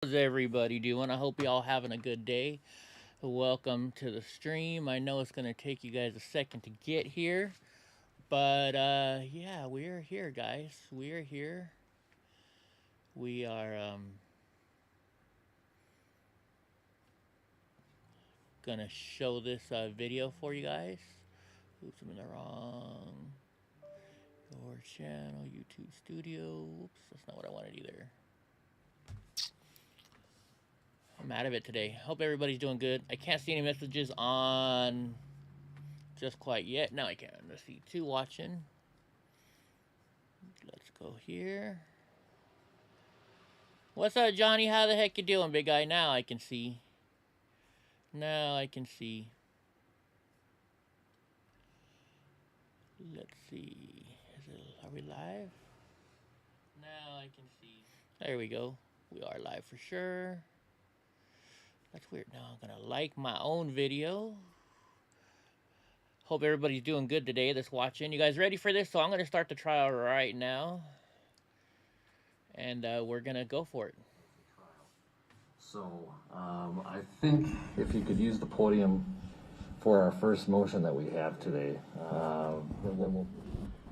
How's everybody doing? I hope y'all having a good day. Welcome to the stream. I know it's gonna take you guys a second to get here, but yeah, we're here, guys. We're here. We are gonna show this video for you guys. Oops, I'm in the wrong. Your channel, YouTube Studio. Oops, that's not what I wanted either. I'm out of it today. Hope everybody's doing good. I can't see any messages on just quite yet. Now I can. Let's see. 2 watching. Let's go here. What's up, Johnny? How the heck you doing, big guy? Now I can see. Now I can see. Let's see. Are we live? Now I can see. There we go. We are live for sure. That's weird. Now I'm gonna like my own video. Hope everybody's doing good today that's watching. You guys ready for this? So I'm gonna start the trial right now. And we're gonna go for it. So I think if you could use the podium for our first motion that we have today, then we'll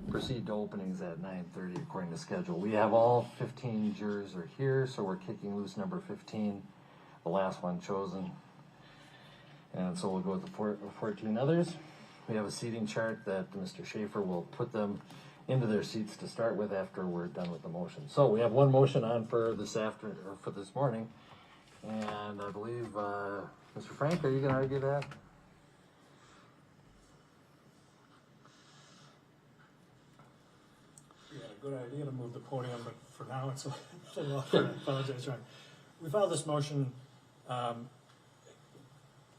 proceed to openings at 9:30 according to schedule. We have all 15 jurors are here, so we're kicking loose number 15, the last one chosen. And so we'll go with the 14 others. We have a seating chart that Mr. Schaefer will put them into their seats to start with after we're done with the motion. So we have one motion on for this morning, and I believe Mr. Frank, are you going to argue that? Yeah, good idea to move the podium, but for now it's a little awkward. I apologize, Ryan. We filed this motion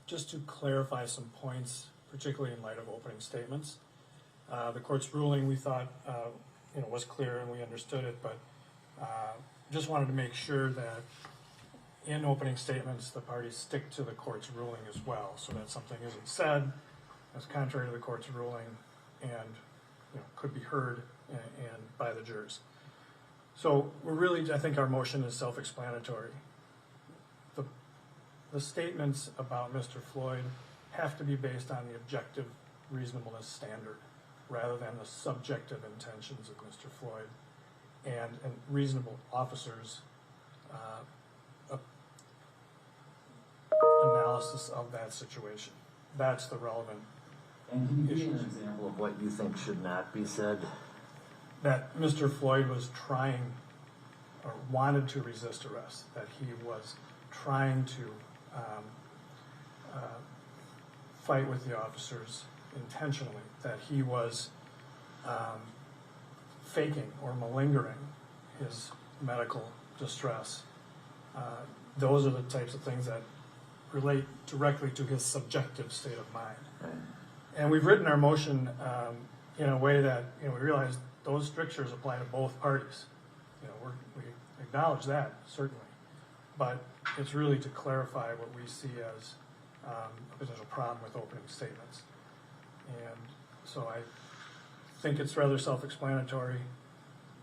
just to clarify some points, particularly in light of opening statements. The court's ruling, we thought, was clear and we understood it, but just wanted to make sure that in opening statements, the parties stick to the court's ruling as well, so that something isn't said that's contrary to the court's ruling and could be heard and by the jurors. So we're really, I think our motion is self-explanatory. The statements about Mr. Floyd have to be based on the objective reasonableness standard rather than the subjective intentions of Mr. Floyd and reasonable officers' analysis of that situation. That's the relevant And can you give me an example of what you think should not be said? That Mr. Floyd was trying or wanted to resist arrest, that he was trying to fight with the officers intentionally, that he was faking or malingering his medical distress. Those are the types of things that relate directly to his subjective state of mind. Right. And we've written our motion in a way that we realize those strictures apply to both parties. We acknowledge that, certainly. But it's really to clarify what we see as a potential problem with opening statements. And so I think it's rather self-explanatory.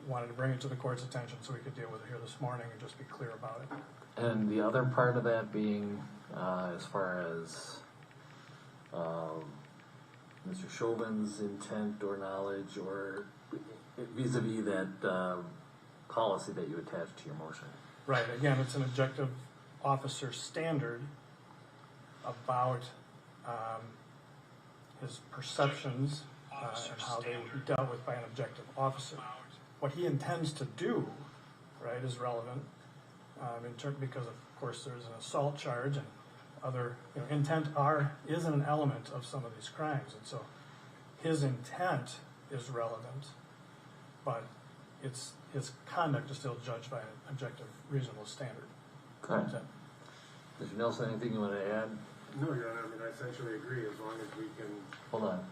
Wanted to bring it to the court's attention so we could deal with it here this morning and just be clear about it. And the other part of that being, as far as Mr. Chauvin's intent or knowledge, or vis-a-vis that policy that you attached to your motion. Right, again, it's an objective officer standard about his perceptions and how they would be dealt with by an objective officer. What he intends to do, right, is relevant because of course there's an assault charge and other intent is an element of some of these crimes, and so his intent is relevant, but his conduct is still judged by an objective, reasonable standard. Correct. Mr. Nelson, anything you want to add? No, Your Honor, I essentially agree as long as we can... Hold on.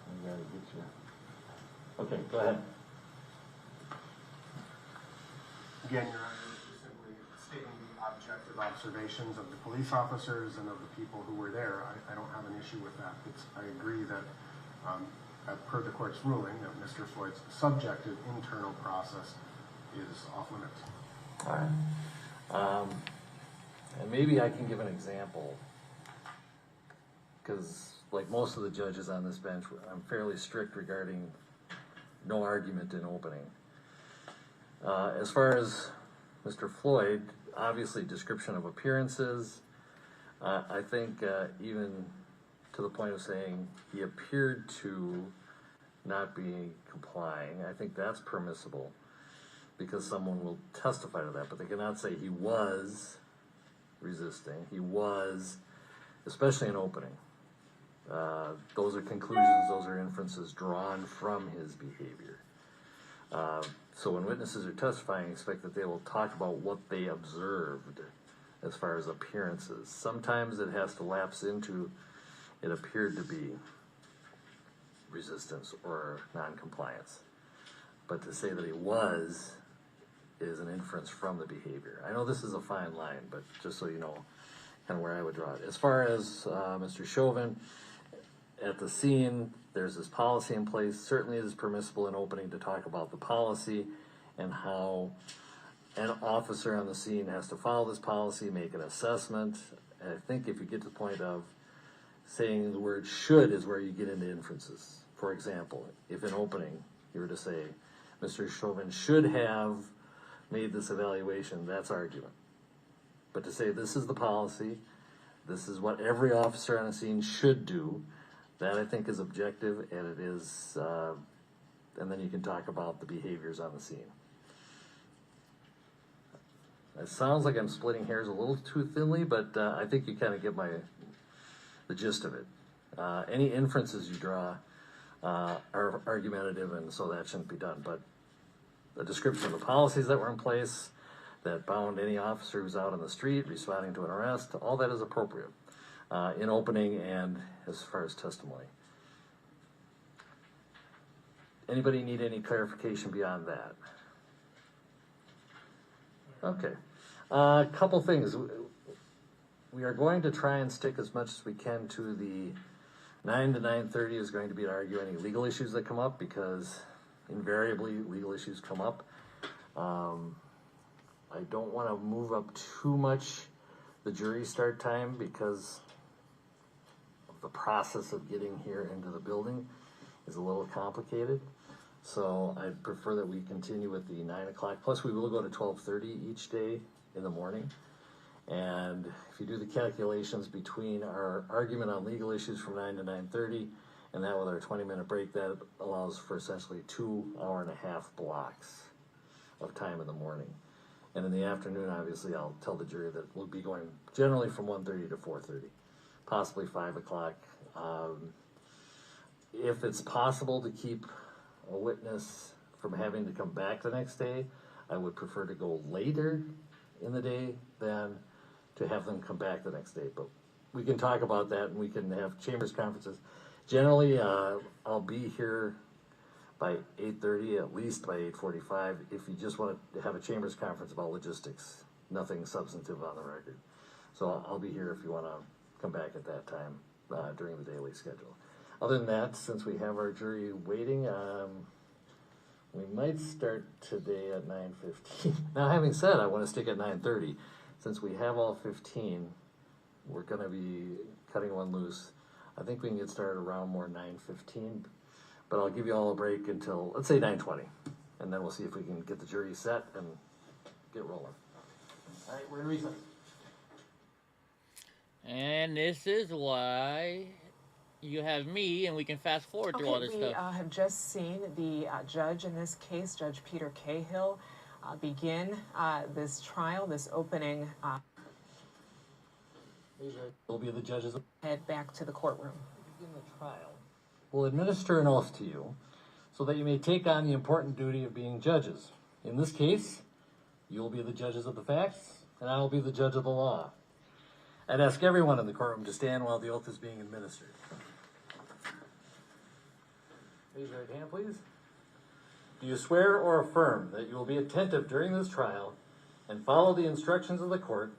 I gotta get you. Okay, go ahead. Again, Your Honor, just simply stating the objective observations of the police officers and of the people who were there. I don't have an issue with that. I agree that, per the court's ruling, that Mr. Floyd's subjective internal process is off limits. All right. maybe I can give an example, because like most of the judges on this bench, I'm fairly strict regarding no argument in opening. As far as Mr. Floyd, obviously description of appearances, I think even to the point of saying he appeared to not be complying, I think that's permissible because someone will testify to that, but they cannot say he was resisting, he was, especially in opening. Those are conclusions, those are inferences drawn from his behavior. So when witnesses are testifying, expect that they will talk about what they observed as far as appearances. Sometimes it has to lapse into it appeared to be resistance or non-compliance. But to say that he was is an inference from the behavior. I know this is a fine line, but just so you know kind of where I would draw it. As far as Mr. Chauvin, at the scene, there's this policy in place. Certainly it is permissible in opening to talk about the policy and how an officer on the scene has to follow this policy, make an assessment. And I think if you get to the point of saying the word should is where you get into inferences. For example, if in opening you were to say, Mr. Chauvin should have made this evaluation, that's argument. But to say this is the policy, this is what every officer on a scene should do, that I think is objective, and it is, and then you can talk about the behaviors on the scene. It sounds like I'm splitting hairs a little too thinly, but I think you kind of get the gist of it. Any inferences you draw are argumentative, and so that shouldn't be done. But a description of the policies that were in place that bound any officer who's out on the street responding to an arrest, all that is appropriate in opening and as far as testimony. Anybody need any clarification beyond that? Okay. A couple things. We are going to try and stick as much as we can to the 9 to 9:30 is going to be to argue any legal issues that come up, because invariably legal issues come up. I don't want to move up too much the jury start time because of the process of getting here into the building is a little complicated. So I'd prefer that we continue with the 9 o'clock. Plus we will go to 12:30 each day in the morning. And if you do the calculations between our argument on legal issues from 9 to 9:30 and that with our 20-minute break, that allows for essentially 2 hour-and-a-half blocks of time in the morning. And in the afternoon, obviously, I'll tell the jury that we'll be going generally from 1:30 to 4:30, possibly 5 o'clock. If it's possible to keep a witness from having to come back the next day, I would prefer to go later in the day than to have them come back the next day. But we can talk about that, and we can have chambers conferences. Generally, I'll be here by 8:30, at least by 8:45, if you just want to have a chambers conference about logistics, nothing substantive on the record. So I'll be here if you want to come back at that time during the daily schedule. Other than that, since we have our jury waiting, we might start today at 9:15. Now, having said, I want to stick at 9:30. Since we have all 15, we're going to be cutting one loose. I think we can get started around more 9:15, but I'll give you all a break until, let's say 9:20, and then we'll see if we can get the jury set and get rolling. All right, we're in recess. And this is why you have me, and we can fast forward through all this stuff. We have just seen the judge in this case, Judge Peter Cahill, begin this trial, this opening. Will be the judges. Head back to the courtroom. Begin the trial. Will administer an oath to you so that you may take on the important duty of being judges. In this case, you will be the judges of the facts, and I will be the judge of the law. I'd ask everyone in the courtroom to stand while the oath is being administered. Raise your right hand, please. Do you swear or affirm that you will be attentive during this trial and follow the instructions of the court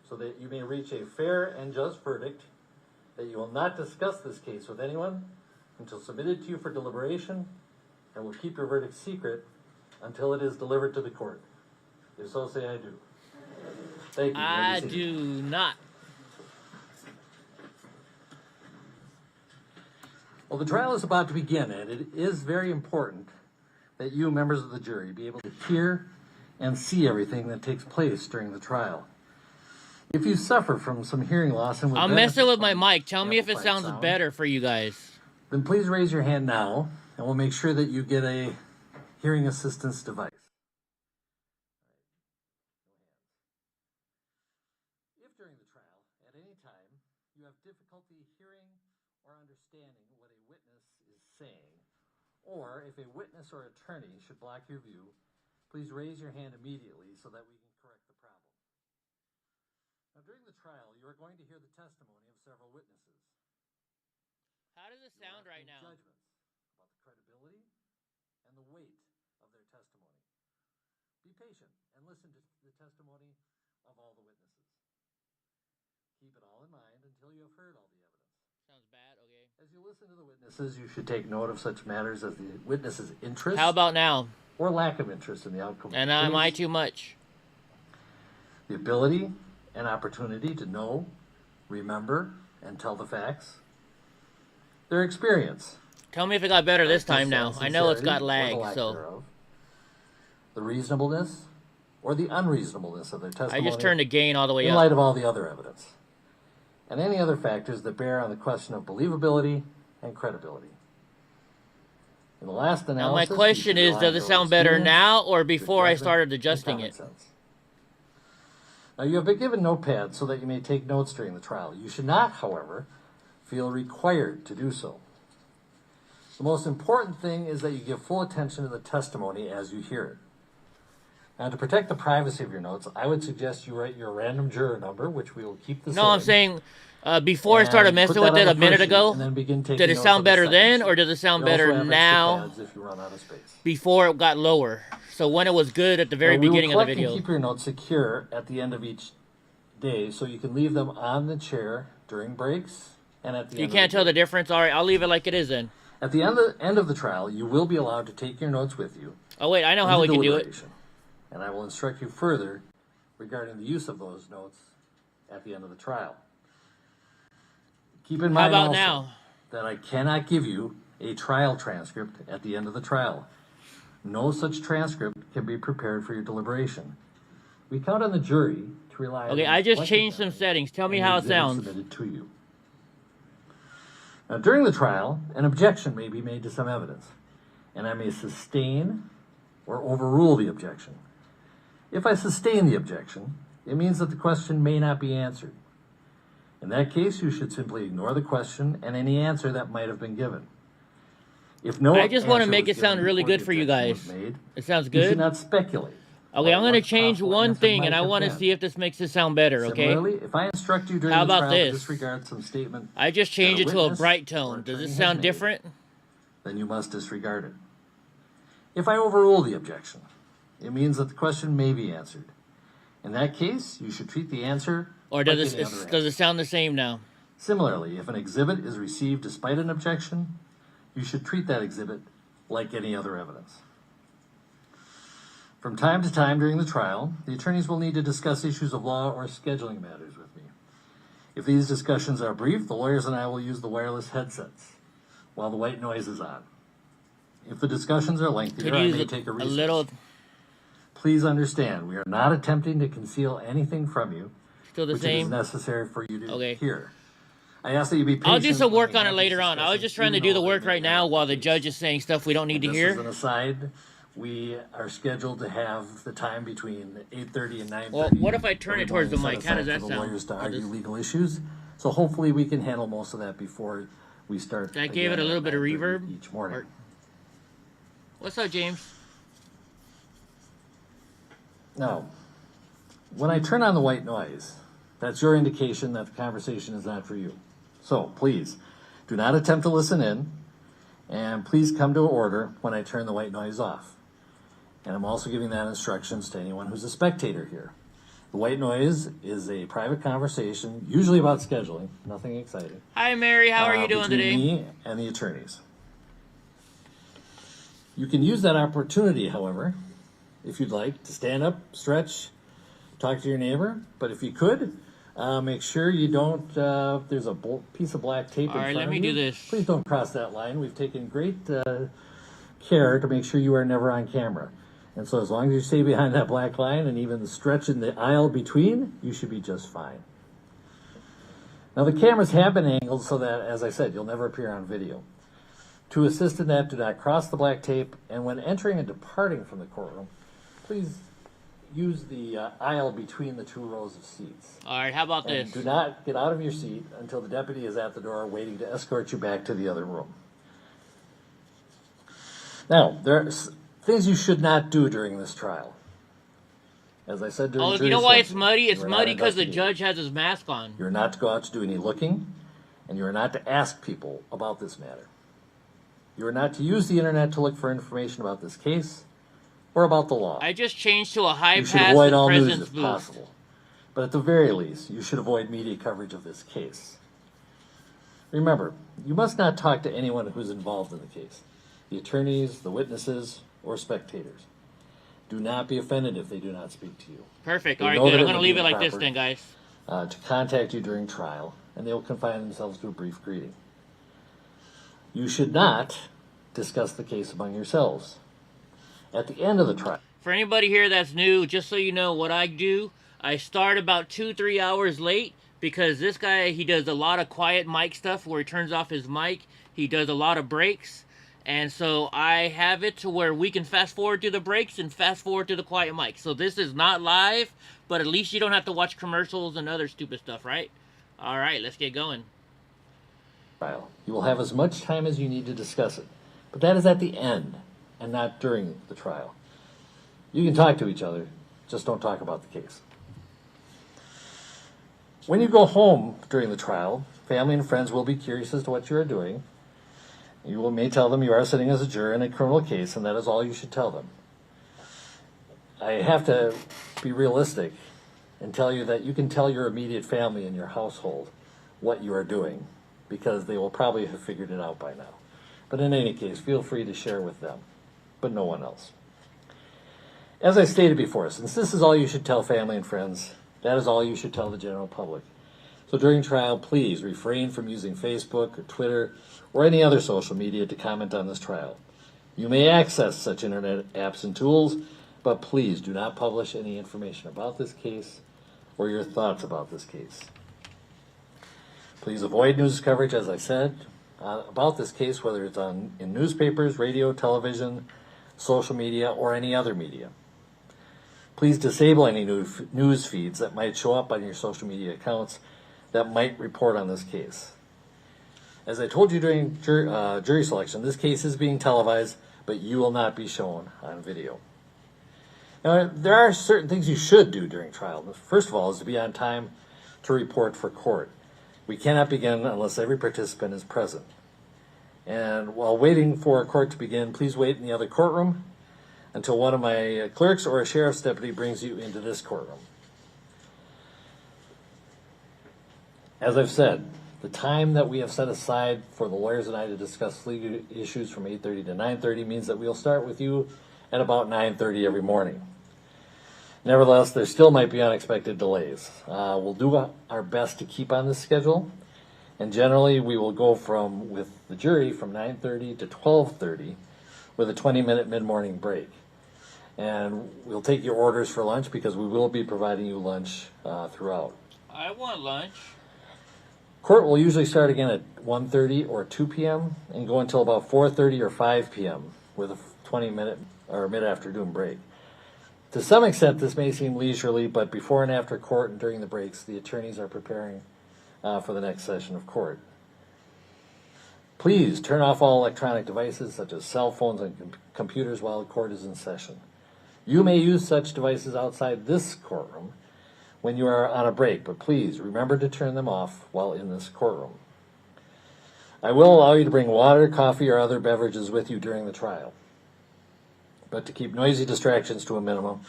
so that you may reach a fair and just verdict, that you will not discuss this case with anyone until submitted to you for deliberation, and will keep your verdict secret until it is delivered to the court? If so, say I do. Thank you. I do not. Well, the trial is about to begin, and it is very important that you, members of the jury, be able to hear and see everything that takes place during the trial. If you suffer from some hearing loss and would I'm benefit messing with my from mic. Tell me if it amplified sounds sound, better for you guys. then please raise your hand now, and we'll make sure that you get a hearing assistance device. If during the trial, at any time, you have difficulty hearing or understanding what a witness is saying, or if a witness or attorney should block your view, please raise your hand immediately so that we can correct the problem. Now, during the trial, you are going to hear the testimony of several witnesses. How does it sound right now? Judgments about the credibility and the weight of their testimony. Be patient and listen to the testimony of all the witnesses. Keep it all in mind until you have heard all the evidence. Sounds bad, okay. As you listen to the witnesses, you should take note of such matters as the witness's interest How about now? or lack of interest in the outcome And of the am I case, too much? the ability and opportunity to know, remember, and tell the facts, their experience, Tell me if it got better this time now. and I know it's got sincerity, or the lag, lack so thereof, the reasonableness or the unreasonableness of their I testimony just turned the gain all the way in up. light of all the other evidence, and any other factors that bear on the question of believability and credibility. In the last Now analysis, my you question should is, rely does on it your sound better experience, now or good before I judgment, started and adjusting common it? sense. Now, you have been given notepads so that you may take notes during the trial. You should not, however, feel required to do so. The most important thing is that you give full attention to the testimony as you hear it. Now, to protect the privacy of your notes, I would suggest you write your random juror number, which we will keep the same. No, I'm saying before I started and messing put with that it on a the minute first sheet, ago, and then begin taking did it notes sound on the better second then sheet. or does it sound You also better have extra now pads if you run out of space. before it got lower? So when it was good at the very We will beginning of the collect video. and keep your notes secure at the end of each day, so you can leave them on the chair during breaks and at the You end can't of the tell day. the difference? All right, I'll leave it like it is then. At the end of the trial, you will be allowed to take your notes with you. Oh, wait, I know how we into can do it. deliberation, and I will instruct you further regarding the use of those notes at the end of the trial. Keep in How mind about also now? that I cannot give you a trial transcript at the end of the trial. No such transcript can be prepared for your deliberation. We count on the jury to rely on Okay, the I just collective changed some memory settings. Tell me and the how it exhibits sounds. submitted to you. Now, during the trial, an objection may be made to some evidence, and I may sustain or overrule the objection. If I sustain the objection, it means that the question may not be answered. In that case, you should simply ignore the question and any answer that might have been given. If no I just want to answer make was it sound given really before good the for you objection was guys. made, It sounds you should good? not speculate. Okay, I'm about going to what the change possible one answer thing, might and I have want to been. see if this makes it sound better, okay? Similarly, if I instruct you during How the about trial this? to disregard some statement I just that changed it to a witness bright or tone. Does attorney it has sound made, different? then you must disregard it. If I overrule the objection, it means that the question may be answered. In that case, you should treat the answer Or like does any other does answer. it sound the same now? Similarly, if an exhibit is received despite an objection, you should treat that exhibit like any other evidence. From time to time during the trial, the attorneys will need to discuss issues of law or scheduling matters with me. If these discussions are brief, the lawyers and I will use the wireless headsets while the white noise is on. If the discussions are lengthier, Could I use may it take a a recess. little, Please understand, we are not attempting to conceal anything from you, still the which it is same? necessary for you to Okay. hear. I ask that you be patient. I'll do some when work we on it have later these on. I was discussions, just trying to even do the though they work may right not now be while the case. judge is saying stuff we don't need to And just as an hear. aside, we are scheduled to have the time between 8:30 and 9:30. Well, what if I turn it towards the mic? How does that for the sound? lawyers to I'll argue just- legal issues. So hopefully we can handle most of that before we start. That gave it again a little at bit of 9:30 reverb? each morning. Or- What's up, James? Now, when I turn on the white noise, that's your indication that the conversation is not for you. So please, do not attempt to listen in, and please come to order when I turn the white noise off. And I'm also giving that instructions to anyone who's a spectator here. The white noise is a private conversation, usually about scheduling, nothing exciting. Hi, Mary. How are you doing between today? me and the attorneys. You can use that opportunity, however, if you'd like, to stand up, stretch, talk to your neighbor, but if you could, make sure you don't, there's a piece of black tape in front of you. All right, let me do this. Please don't cross that line. We've taken great care to make sure you are never on camera. And so as long as you stay behind that black line and even stretch in the aisle between, you should be just fine. Now the cameras have been angled so that, as I said, you'll never appear on video. To assist in that, do not cross the black tape, and when entering and departing from the courtroom, please use the aisle between the 2 rows of seats. All right, how about And this? do not get out of your seat until the deputy is at the door waiting to escort you back to the other room. Now, there are things you should not do during this trial. As I said during Oh, jury you know why it's selection, muddy? It's you are not muddy because the investigating. judge has his mask on. You're not to go out to do any looking, and you are not to ask people about this matter. You are not to use the internet to look for information about this case or about the law. I just changed to a high You should pass avoid with all news President's if booth. possible. But at the very least, you should avoid media coverage of this case. Remember, you must not talk to anyone who's involved in the case. The attorneys, the witnesses, or spectators. Do not be offended if they do not speak to you. Perfect. They All right, know good. that I'm it going to would leave be it like this improper. then, guys. To contact you during trial, and they will confine themselves to a brief greeting. You should not discuss the case among yourselves. At the end of the trial, For anybody here that's new, just so you know what I do, I start about 2-3 hours late because this guy, he does a lot of quiet mic stuff where he turns off his mic. He does a lot of breaks. And so I have it to where we can fast forward to the breaks and fast forward to the quiet mic. So this is not live, but at least you don't have to watch commercials and other stupid stuff, right? All right, let's get going. you will have as much time as you need to discuss it. But that is at the end and not during the trial. You can talk to each other, just don't talk about the case. When you go home during the trial, family and friends will be curious as to what you are doing. You may tell them you are sitting as a juror in a criminal case, and that is all you should tell them. I have to be realistic and tell you that you can tell your immediate family and your household what you are doing, because they will probably have figured it out by now. But in any case, feel free to share with them, but no one else. As I stated before, since this is all you should tell family and friends, that is all you should tell the general public. So during trial, please refrain from using Facebook or Twitter or any other social media to comment on this trial. You may access such internet apps and tools, but please do not publish any information about this case or your thoughts about this case. Please avoid news coverage, as I said, about this case, whether it's in newspapers, radio, television, social media, or any other media. Please disable any news feeds that might show up on your social media accounts that might report on this case. As I told you during jury selection, this case is being televised, but you will not be shown on video. Now, there are certain things you should do during trial. First of all is to be on time to report for court. We cannot begin unless every participant is present. And while waiting for court to begin, please wait in the other courtroom until one of my clerks or a sheriff's deputy brings you into this courtroom. As I've said, the time that we have set aside for the lawyers and I to discuss legal issues from 8:30 to 9:30 means that we'll start with you at about 9:30 every morning. Nevertheless, there still might be unexpected delays. We'll do our best to keep on this schedule, and generally we will go with the jury from 9:30 to 12:30 with a 20-minute mid-morning break. And we'll take your orders for lunch because we will be providing you lunch throughout. I want lunch. Court will usually start again at 1:30 or 2 p.m. and go until about 4:30 or 5 p.m. with a 20-minute or mid-afternoon break. To some extent, this may seem leisurely, but before and after court and during the breaks, the attorneys are preparing for the next session of court. Please turn off all electronic devices such as cell phones and computers while the court is in session. You may use such devices outside this courtroom when you are on a break, but please remember to turn them off while in this courtroom. I will allow you to bring water, coffee, or other beverages with you during the trial. But to keep noisy distractions to a minimum,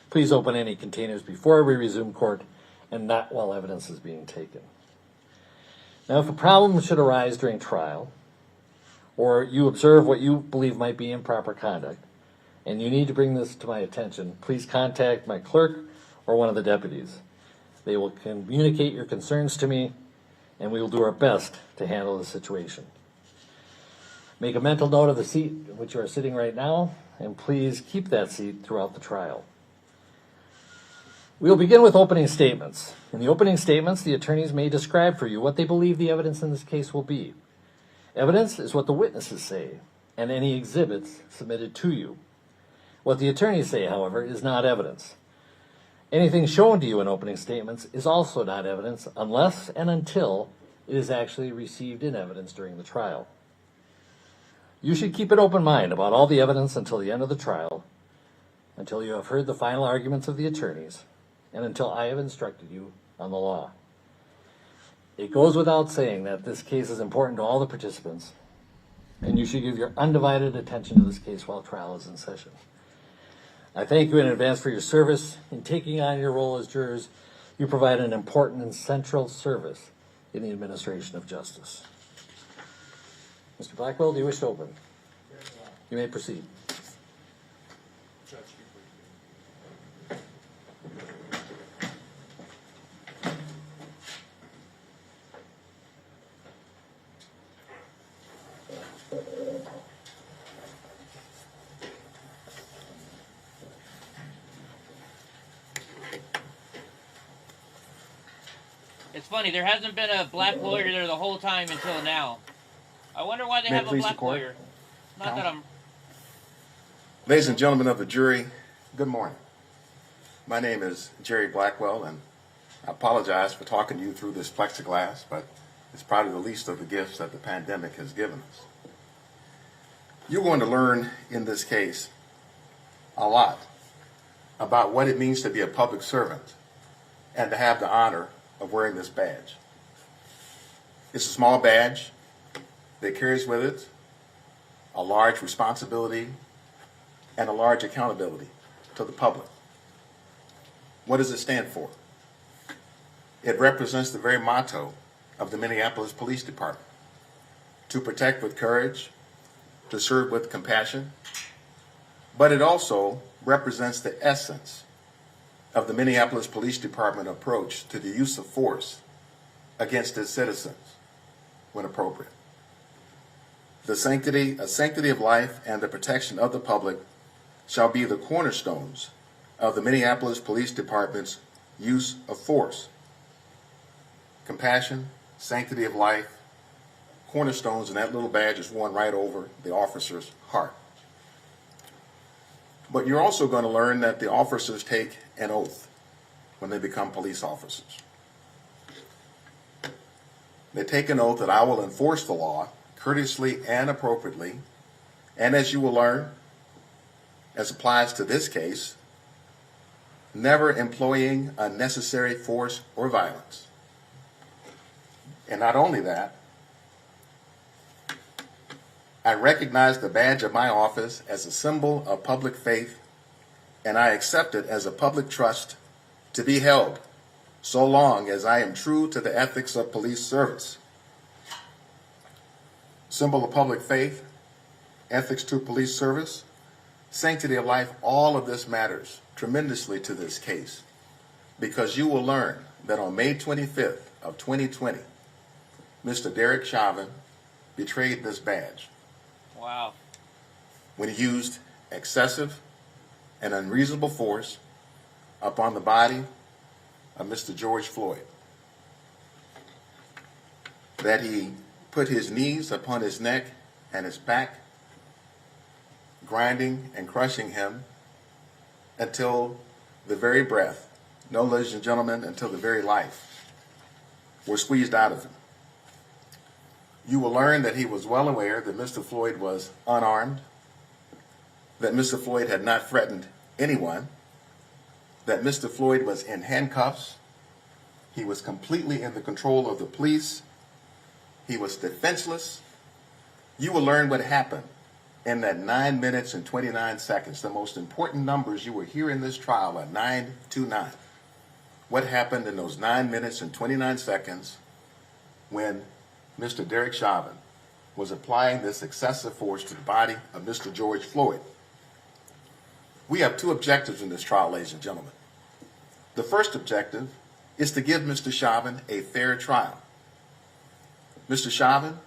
please open any containers before we resume court and not while evidence is being taken. Now, if a problem should arise during trial, or you observe what you believe might be improper conduct, and you need to bring this to my attention, please contact my clerk or one of the deputies. They will communicate your concerns to me, and we will do our best to handle the situation. Make a mental note of the seat in which you are sitting right now, and please keep that seat throughout the trial. We will begin with opening statements. In the opening statements, the attorneys may describe for you what they believe the evidence in this case will be. Evidence is what the witnesses say, and any exhibits submitted to you. What the attorneys say, however, is not evidence. Anything shown to you in opening statements is also not evidence unless and until it is actually received in evidence during the trial. You should keep an open mind about all the evidence until the end of the trial, until you have heard the final arguments of the attorneys, and until I have instructed you on the law. It goes without saying that this case is important to all the participants, and you should give your undivided attention to this case while trial is in session. I thank you in advance for your service. In taking on your role as jurors, you provide an important and central service in the administration of justice. Mr. Blackwell, do you wish to open? You may proceed. It's funny, there hasn't been a black lawyer there the whole time until now. I wonder why they have a black lawyer. Not that I'm... Ladies and gentlemen of the jury, good morning. My name is Jerry Blackwell, and I apologize for talking to you through this plexiglass, but it's probably the least of the gifts that the pandemic has given us. You're going to learn in this case a lot about what it means to be a public servant and to have the honor of wearing this badge. It's a small badge that carries with it a large responsibility and a large accountability to the public. What does it stand for? It represents the very motto of the Minneapolis Police Department: to protect with courage, to serve with compassion, but it also represents the essence of the Minneapolis Police Department approach to the use of force against its citizens when appropriate. The sanctity of life and the protection of the public shall be the cornerstones of the Minneapolis Police Department's use of force. Compassion, sanctity of life, cornerstones, and that little badge is worn right over the officer's heart. But you're also going to learn that the officers take an oath when they become police officers. They take an oath that I will enforce the law courteously and appropriately, and as you will learn, as applies to this case, never employing unnecessary force or violence. And not only that, I recognize the badge of my office as a symbol of public faith, and I accept it as a public trust to be held so long as I am true to the ethics of police service. Symbol of public faith, ethics to police service, sanctity of life, all of this matters tremendously to this case, because you will learn that on May 25th of 2020, Mr. Derek Chauvin betrayed this badge. Wow. When he used excessive and unreasonable force upon the body of Mr. George Floyd. That he put his knees upon his neck and his back, grinding and crushing him until the very breath, no, ladies and gentlemen, until the very life were squeezed out of him. You will learn that he was well aware that Mr. Floyd was unarmed, that Mr. Floyd had not threatened anyone, that Mr. Floyd was in handcuffs, he was completely in the control of the police, he was defenseless. You will learn what happened in that 9 minutes and 29 seconds. The most important numbers you will hear in this trial are 929. What happened in those 9 minutes and 29 seconds when Mr. Derek Chauvin was applying this excessive force to the body of Mr. George Floyd. We have two objectives in this trial, ladies and gentlemen. The first objective is to give Mr. Chauvin a fair trial. Mr. Chauvin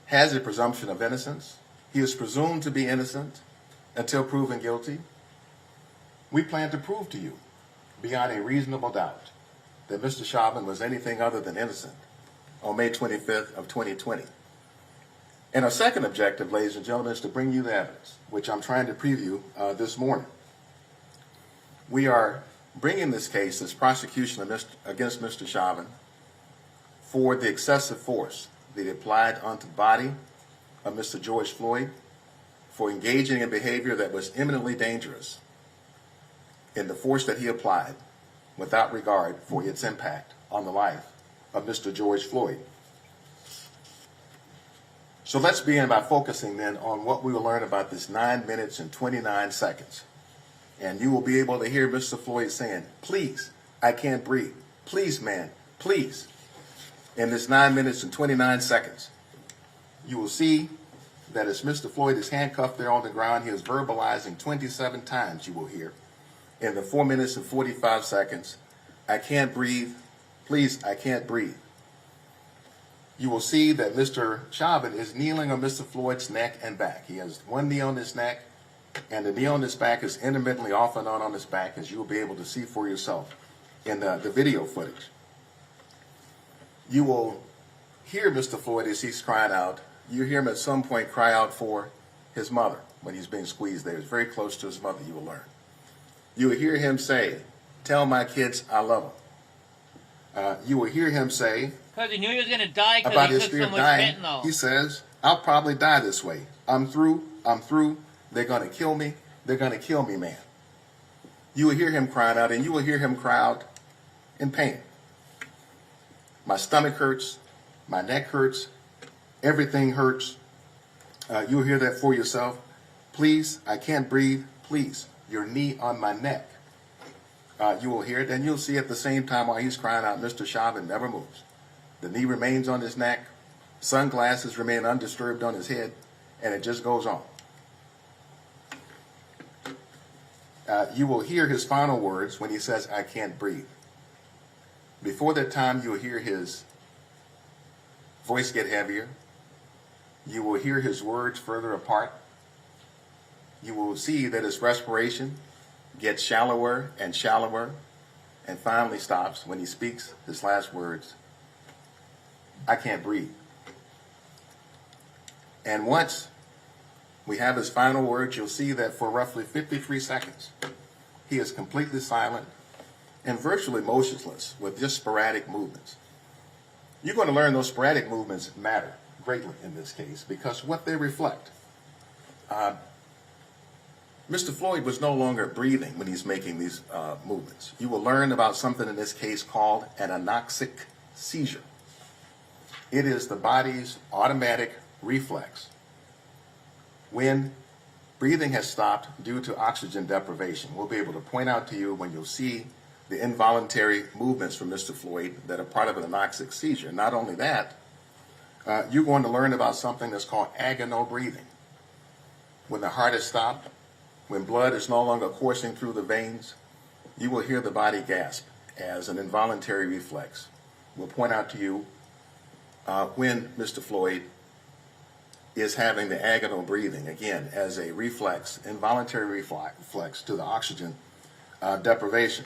has a presumption of innocence. He is presumed to be innocent until proven guilty. We plan to prove to you, beyond a reasonable doubt, that Mr. Chauvin was anything other than innocent on May 25th of 2020. And our second objective, ladies and gentlemen, is to bring you the evidence, which I'm trying to preview this morning. We are bringing this case, this prosecution against Mr. Chauvin, for the excessive force that he applied onto the body of Mr. George Floyd, for engaging in behavior that was imminently dangerous, in the force that he applied without regard for its impact on the life of Mr. George Floyd. So let's begin by focusing then on what we will learn about this 9 minutes and 29 seconds. And you will be able to hear Mr. Floyd saying, "Please, I can't breathe. Please, man, please." In this 9 minutes and 29 seconds, you will see that as Mr. Floyd is handcuffed there on the ground, he is verbalizing 27 times, you will hear, in the 4 minutes and 45 seconds, "I can't breathe. Please, I can't breathe." You will see that Mr. Chauvin is kneeling on Mr. Floyd's neck and back. He has one knee on his neck, and the knee on his back is intermittently off and on his back, as you will be able to see for yourself in the video footage. You will hear Mr. Floyd as he's crying out. You hear him at some point cry out for his mother when he's being squeezed there. He's very close to his mother, you will learn. You will hear him say, "Tell my kids I love them." You will hear him say, Because he knew he was going to die about because he his took fear so of much dying, fentanyl. he says, "I'll probably die this way. I'm through. They're going to kill me. They're going to kill me, man." You will hear him crying out, and you will hear him cry out in pain. "My stomach hurts. My neck hurts. Everything hurts." You will hear that for yourself. "Please, I can't breathe. Please, your knee on my neck." You will hear it, and you'll see at the same time while he's crying out, Mr. Chauvin never moves. The knee remains on his neck, sunglasses remain undisturbed on his head, and it just goes on. You will hear his final words when he says, "I can't breathe." Before that time, you will hear his voice get heavier. You will hear his words further apart. You will see that his respiration gets shallower and shallower and finally stops when he speaks his last words, "I can't breathe." And once we have his final words, you'll see that for roughly 53 seconds, he is completely silent and virtually motionless with just sporadic movements. You're going to learn those sporadic movements matter greatly in this case because what they reflect. Mr. Floyd was no longer breathing when he's making these movements. You will learn about something in this case called an anoxic seizure. It is the body's automatic reflex when breathing has stopped due to oxygen deprivation. We'll be able to point out to you when you'll see the involuntary movements from Mr. Floyd that are part of an anoxic seizure. Not only that, you're going to learn about something that's called agonal breathing. When the heart is stopped, when blood is no longer coursing through the veins, you will hear the body gasp as an involuntary reflex. We'll point out to you when Mr. Floyd is having the agonal breathing, again, as a reflex, involuntary reflex to the oxygen deprivation.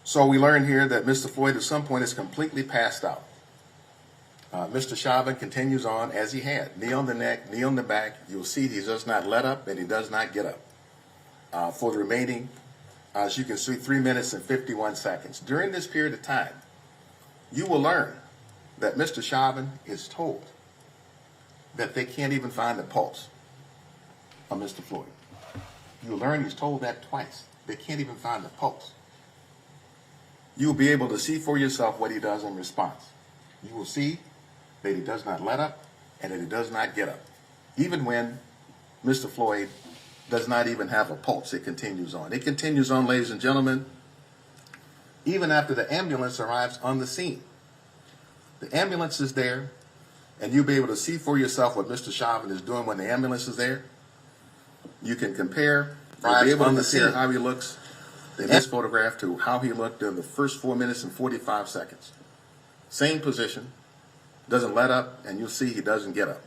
So we learn here that Mr. Floyd at some point is completely passed out. Mr. Chauvin continues on as he had, knee on the neck, knee on the back. You'll see he does not let up and he does not get up. For the remaining, as you can see, 3 minutes and 51 seconds. During this period of time, you will learn that Mr. Chauvin is told that they can't even find the pulse of Mr. Floyd. You will learn he's told that twice. They can't even find the pulse. You will be able to see for yourself what he does in response. You will see that he does not let up and that he does not get up. Even when Mr. Floyd does not even have a pulse, it continues on. It continues on, ladies and gentlemen, even after the ambulance arrives on the scene. The ambulance is there, and you'll be able to see for yourself what Mr. Chauvin is doing when the ambulance is there. You can compare You'll be able to compare how he looks in this photograph to how he looked in the first 4 minutes and 45 seconds. Same position, doesn't let up, and you'll see he doesn't get up.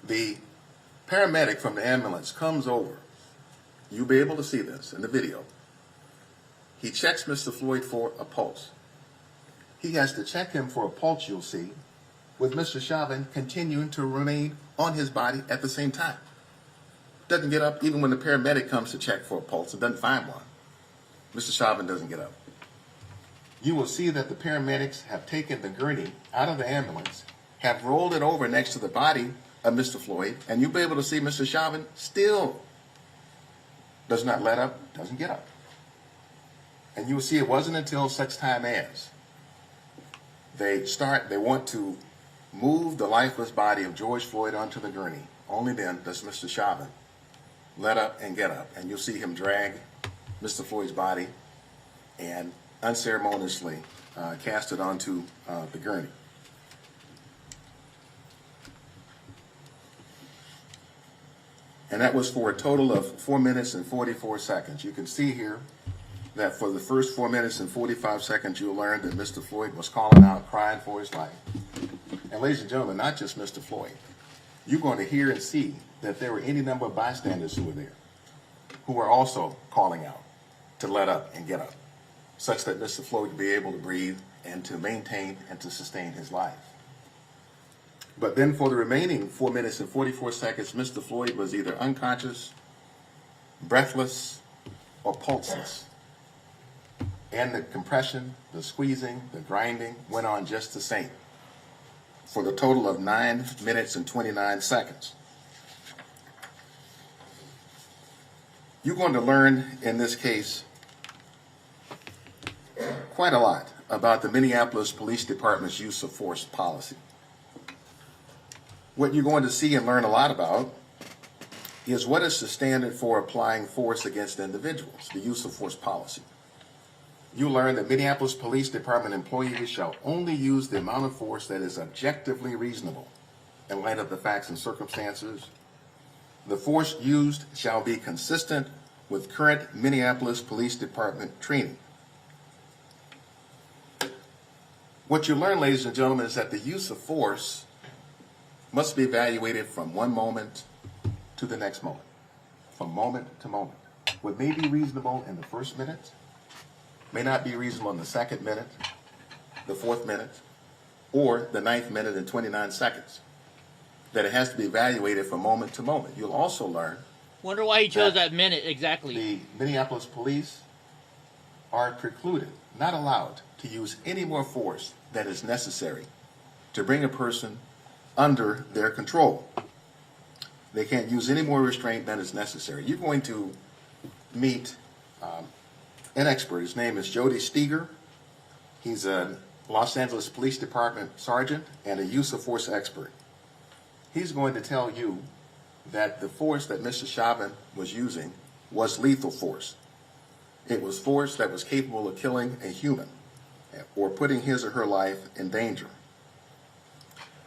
The paramedic from the ambulance comes over. You'll be able to see this in the video. He checks Mr. Floyd for a pulse. He has to check him for a pulse, you'll see, with Mr. Chauvin continuing to remain on his body at the same time. Doesn't get up even when the paramedic comes to check for a pulse and doesn't find one. Mr. Chauvin doesn't get up. You will see that the paramedics have taken the gurney out of the ambulance, have rolled it over next to the body of Mr. Floyd, and you'll be able to see Mr. Chauvin still does not let up, doesn't get up. And you will see it wasn't until such time as they want to move the lifeless body of George Floyd onto the gurney. Only then does Mr. Chauvin let up and get up. And you'll see him drag Mr. Floyd's body and unceremoniously cast it onto the gurney. And that was for a total of 4 minutes and 44 seconds. You can see here that for the first 4 minutes and 45 seconds, you'll learn that Mr. Floyd was calling out, crying for his life. And ladies and gentlemen, not just Mr. Floyd. You're going to hear and see that there were any number of bystanders who were there, who were also calling out to let up and get up, such that Mr. Floyd would be able to breathe and to maintain and to sustain his life. But then for the remaining 4 minutes and 44 seconds, Mr. Floyd was either unconscious, breathless, or pulseless. And the compression, the squeezing, the grinding went on just the same for the total of 9 minutes and 29 seconds. You're going to learn in this case quite a lot about the Minneapolis Police Department's use of force policy. What you're going to see and learn a lot about is what is the standard for applying force against individuals, the use of force policy. You learn that Minneapolis Police Department employees shall only use the amount of force that is objectively reasonable in light of the facts and circumstances. The force used shall be consistent with current Minneapolis Police Department training. What you learn, ladies and gentlemen, is that the use of force must be evaluated from one moment to the next moment, from moment to moment. What may be reasonable in the first minute may not be reasonable in the second minute, the fourth minute, or the 9th minute and 29 seconds. That it has to be evaluated from moment to moment. You'll also learn. Wonder why he chose that minute exactly. The Minneapolis police are precluded, not allowed, to use any more force that is necessary to bring a person under their control. They can't use any more restraint than is necessary. You're going to meet an expert. His name is Jody Steger. He's a Los Angeles Police Department sergeant and a use of force expert. He's going to tell you that the force that Mr. Chauvin was using was lethal force. It was force that was capable of killing a human or putting his or her life in danger.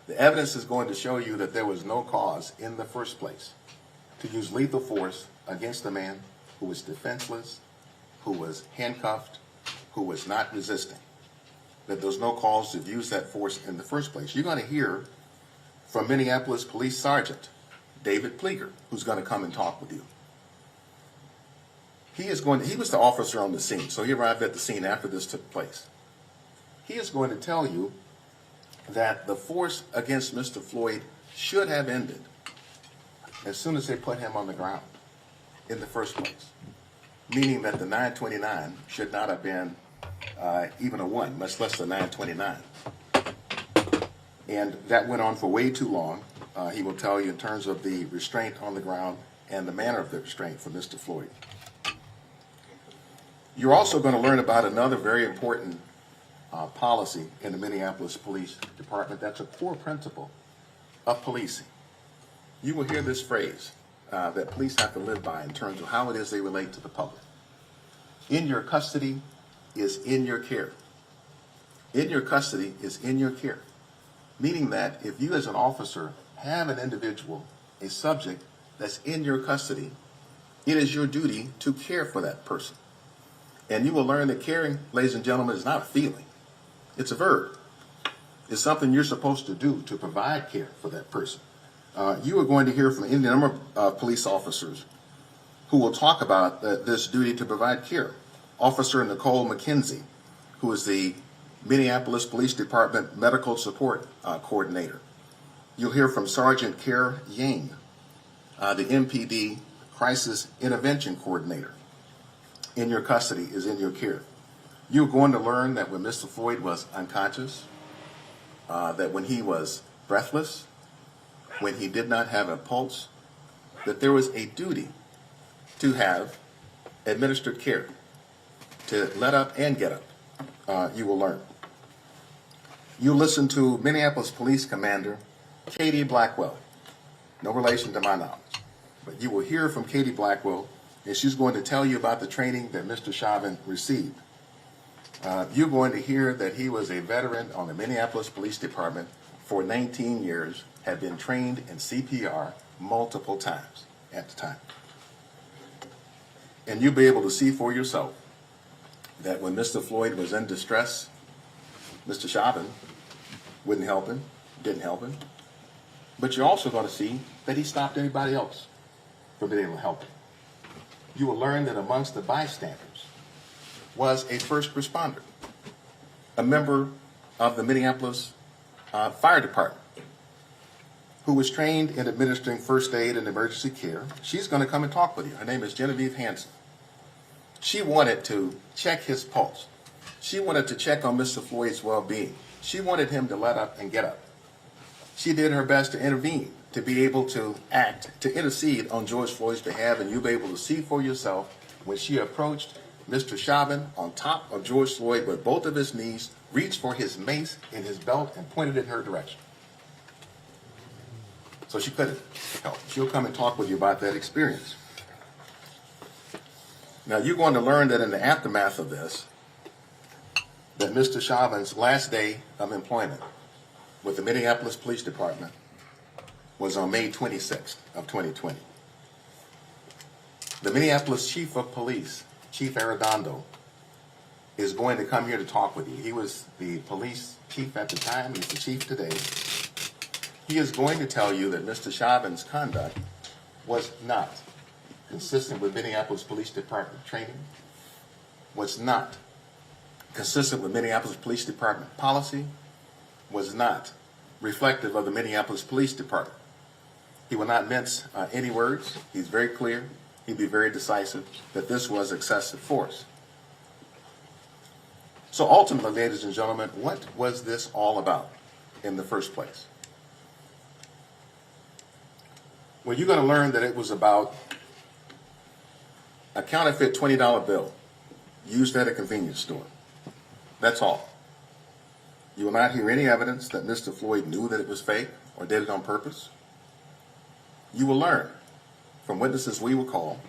The evidence is going to show you that there was no cause in the first place to use lethal force against a man who was defenseless, who was handcuffed, who was not resisting. That there was no cause to use that force in the first place. You're going to hear from Minneapolis Police Sergeant David Pleger, who's going to come and talk with you. He was the officer on the scene, so he arrived at the scene after this took place. He is going to tell you that the force against Mr. Floyd should have ended as soon as they put him on the ground in the first place, meaning that the 929 should not have been even a 1, much less the 929. And that went on for way too long. He will tell you in terms of the restraint on the ground and the manner of the restraint for Mr. Floyd. You're also going to learn about another very important policy in the Minneapolis Police Department that's a core principle of policing. You will hear this phrase that police have to live by in terms of how it is they relate to the public. In your custody is in your care. In your custody is in your care. Meaning that if you as an officer have an individual, a subject that's in your custody, it is your duty to care for that person. And you will learn that caring, ladies and gentlemen, is not a feeling. It's a verb. It's something you're supposed to do to provide care for that person. You are going to hear from any number of police officers who will talk about this duty to provide care. Officer Nicole McKenzie, who is the Minneapolis Police Department Medical Support Coordinator. You'll hear from Sergeant Kerr Yang, the MPD Crisis Intervention Coordinator. In your custody, is in your care. You're going to learn that when Mr. Floyd was unconscious, that when he was breathless, when he did not have a pulse, that there was a duty to have administered care, to let up and get up. You will learn. You listen to Minneapolis Police Commander Katie Blackwell, no relation to my knowledge, but you will hear from Katie Blackwell, and she's going to tell you about the training that Mr. Chauvin received. You're going to hear that he was a veteran on the Minneapolis Police Department for 19 years, had been trained in CPR multiple times at the time. And you'll be able to see for yourself that when Mr. Floyd was in distress, Mr. Chauvin wouldn't help him, didn't help him. But you're also going to see that he stopped anybody else from being able to help him. You will learn that amongst the bystanders was a first responder, a member of the Minneapolis Fire Department, who was trained in administering first aid and emergency care. She's going to come and talk with you. Her name is Genevieve Hansen. She wanted to check his pulse. She wanted to check on Mr. Floyd's well-being. She wanted him to let up and get up. She did her best to intervene, to be able to act, to intercede on George Floyd's behalf, and you'll be able to see for yourself when she approached Mr. Chauvin on top of George Floyd with both of his knees, reached for his mace in his belt and pointed in her direction. So she couldn't help. She'll come and talk with you about that experience. Now you're going to learn that in the aftermath of this, that Mr. Chauvin's last day of employment with the Minneapolis Police Department was on May 26th of 2020. The Minneapolis Chief of Police, Chief Arredondo, is going to come here to talk with you. He was the police chief at the time. He's the chief today. He is going to tell you that Mr. Chauvin's conduct was not consistent with Minneapolis Police Department training, was not consistent with Minneapolis Police Department policy, was not reflective of the Minneapolis Police Department. He will not mince any words. He's very clear. He'd be very decisive that this was excessive force. So ultimately, ladies and gentlemen, what was this all about in the first place? Well, you're going to learn that it was about a counterfeit $20 bill used at a convenience store. That's all. You will not hear any evidence that Mr. Floyd knew that it was fake or did it on purpose. You will learn from witnesses we will call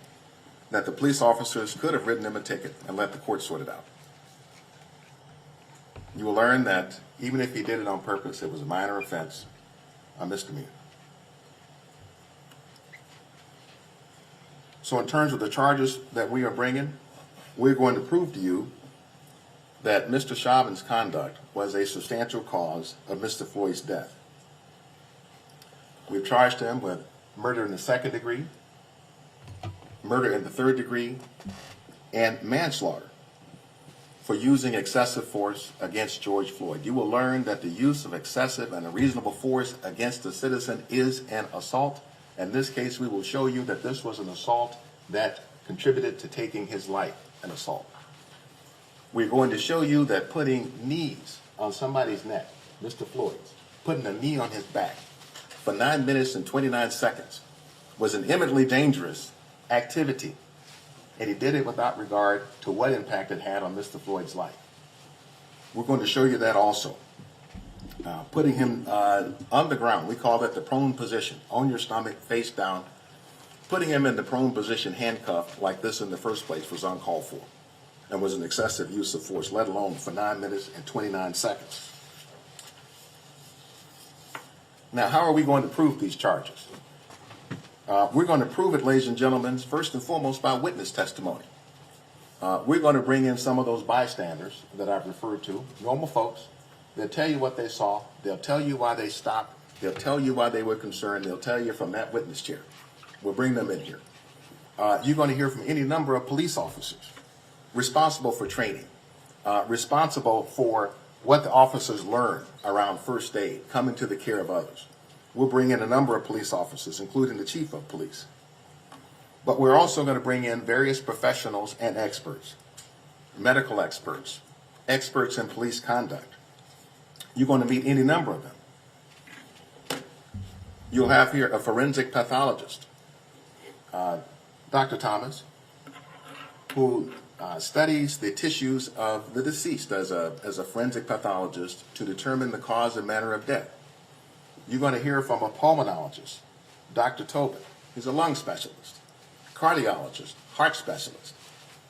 that the police officers could have written him a ticket and let the court sort it out. You will learn that even if he did it on purpose, it was a minor offense, a misdemeanor. So in terms of the charges that we are bringing, we're going to prove to you that Mr. Chauvin's conduct was a substantial cause of Mr. Floyd's death. We've charged him with murder in the second degree, murder in the third degree, and manslaughter for using excessive force against George Floyd. You will learn that the use of excessive and unreasonable force against a citizen is an assault. In this case, we will show you that this was an assault that contributed to taking his life, an assault. We're going to show you that putting knees on somebody's neck, Mr. Floyd's, putting a knee on his back for 9 minutes and 29 seconds was an eminently dangerous activity, and he did it without regard to what impact it had on Mr. Floyd's life. We're going to show you that also. Putting him on the ground, we call that the prone position, on your stomach, face down. Putting him in the prone position, handcuffed like this in the first place, was uncalled for and was an excessive use of force, let alone for 9 minutes and 29 seconds. Now, how are we going to prove these charges? We're going to prove it, ladies and gentlemen, first and foremost by witness testimony. We're going to bring in some of those bystanders that I've referred to, normal folks. They'll tell you what they saw. They'll tell you why they stopped. They'll tell you why they were concerned. They'll tell you from that witness chair. We'll bring them in here. You're going to hear from any number of police officers responsible for training, responsible for what the officers learn around first aid, coming to the care of others. We'll bring in a number of police officers, including the chief of police. But we're also going to bring in various professionals and experts, medical experts, experts in police conduct. You're going to meet any number of them. You'll have here a forensic pathologist, Dr. Thomas, who studies the tissues of the deceased as a forensic pathologist to determine the cause and manner of death. You're going to hear from a pulmonologist, Dr. Tobin. He's a lung specialist, cardiologist, heart specialist,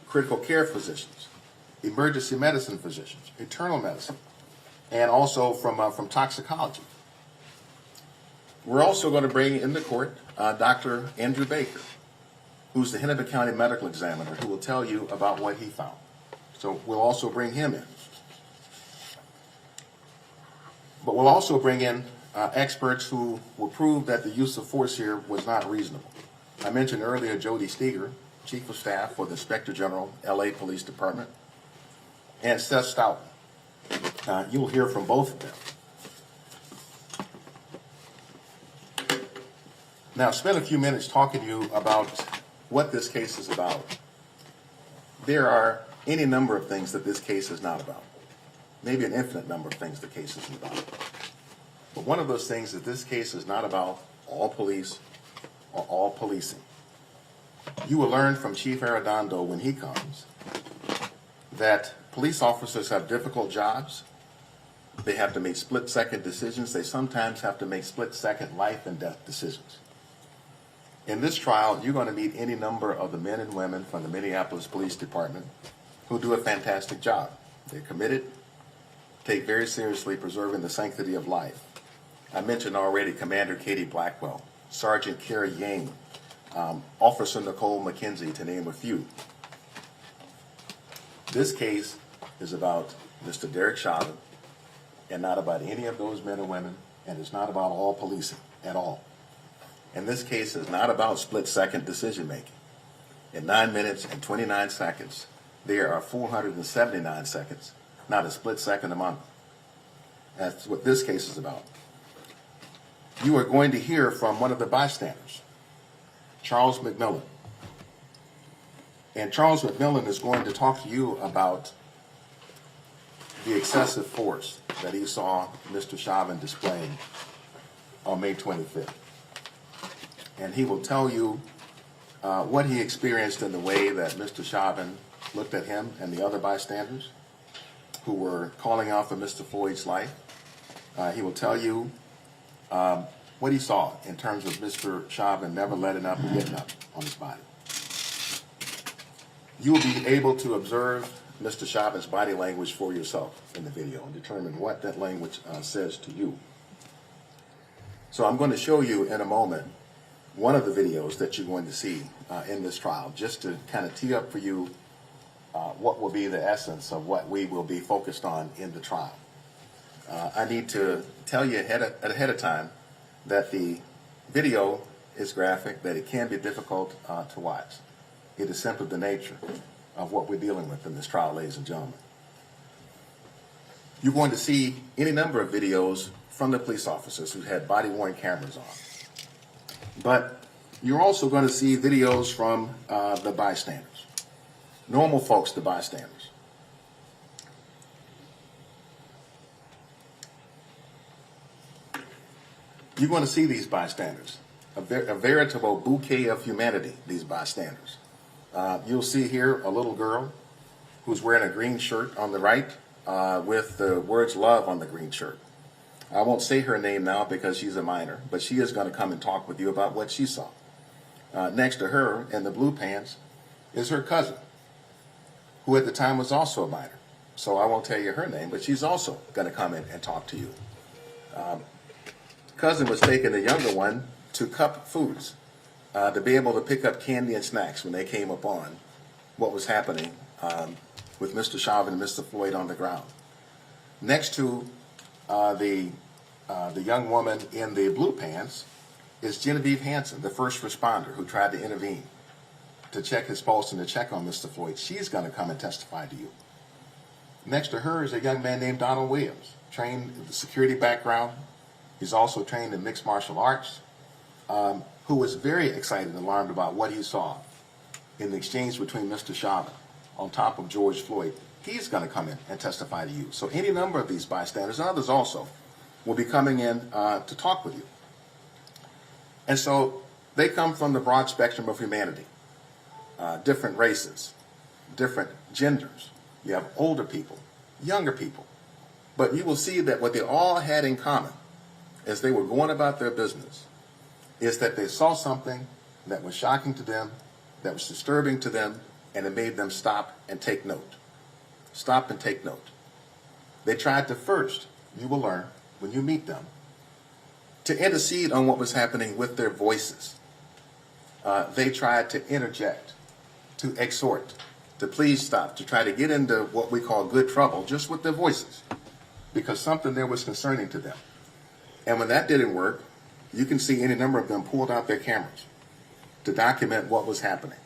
critical care physicians, emergency medicine physicians, internal medicine, and also from toxicology. We're also going to bring into court Dr. Andrew Baker, who's the Hennepin County medical examiner, who will tell you about what he found. So we'll also bring him in. But we'll also bring in experts who will prove that the use of force here was not reasonable. I mentioned earlier Jody Steger, Chief of Staff for the Inspector General, LA Police Department, and Seth Stoughton. You'll hear from both of them. Now, spend a few minutes talking to you about what this case is about. There are any number of things that this case is not about. Maybe an infinite number of things the case is about. But one of those things is this case is not about all police or all policing. You will learn from Chief Arredondo when he comes that police officers have difficult jobs. They have to make split-second decisions. They sometimes have to make split-second life and death decisions. In this trial, you're going to meet any number of the men and women from the Minneapolis Police Department who do a fantastic job. They're committed, take very seriously preserving the sanctity of life. I mentioned already Commander Katie Blackwell, Sergeant Carrie Yang, Officer Nicole McKenzie, to name a few. This case is about Mr. Derek Chauvin and not about any of those men and women, and it's not about all policing at all. And this case is not about split-second decision-making. In 9 minutes and 29 seconds, there are 479 seconds, not a split second a month. That's what this case is about. You are going to hear from one of the bystanders, Charles McMillan. And Charles McMillan is going to talk to you about the excessive force that he saw Mr. Chauvin displaying on May 25th. And he will tell you what he experienced in the way that Mr. Chauvin looked at him and the other bystanders who were calling out for Mr. Floyd's life. He will tell you what he saw in terms of Mr. Chauvin never letting up and getting up on his body. You will be able to observe Mr. Chauvin's body language for yourself in the video and determine what that language says to you. So I'm going to show you in a moment one of the videos that you're going to see in this trial, just to kind of tee up for you what will be the essence of what we will be focused on in the trial. I need to tell you ahead of time that the video is graphic, that it can be difficult to watch. It is simply the nature of what we're dealing with in this trial, ladies and gentlemen. You're going to see any number of videos from the police officers who had body-worn cameras on. But you're also going to see videos from the bystanders, normal folks, the bystanders. You're going to see these bystanders, a veritable bouquet of humanity, these bystanders. You'll see here a little girl who's wearing a green shirt on the right with the words love on the green shirt. I won't say her name now because she's a minor, but she is going to come and talk with you about what she saw. Next to her in the blue pants is her cousin, who at the time was also a minor. So I won't tell you her name, but she's also going to come in and talk to you. Cousin was taking the younger one to Cup Foods, to be able to pick up candy and snacks when they came upon what was happening with Mr. Chauvin and Mr. Floyd on the ground. Next to the young woman in the blue pants is Genevieve Hanson, the first responder who tried to intervene to check his pulse and to check on Mr. Floyd. She's going to come and testify to you. Next to her is a young man named Donald Williams, trained in the security background. He's also trained in mixed martial arts, who was very excited and alarmed about what he saw in the exchange between Mr. Chauvin on top of George Floyd. He's going to come in and testify to you. So any number of these bystanders, and others also, will be coming in to talk with you. And so they come from the broad spectrum of humanity, different races, different genders. You have older people, younger people. But you will see that what they all had in common as they were going about their business is that they saw something that was shocking to them, that was disturbing to them, and it made them stop and take note. Stop and take note. They tried to first, you will learn when you meet them, to intercede on what was happening with their voices. They tried to interject, to exhort, to please stop, to try to get into what we call good trouble just with their voices, because something there was concerning to them. And when that didn't work, you can see any number of them pulled out their cameras to document what was happening,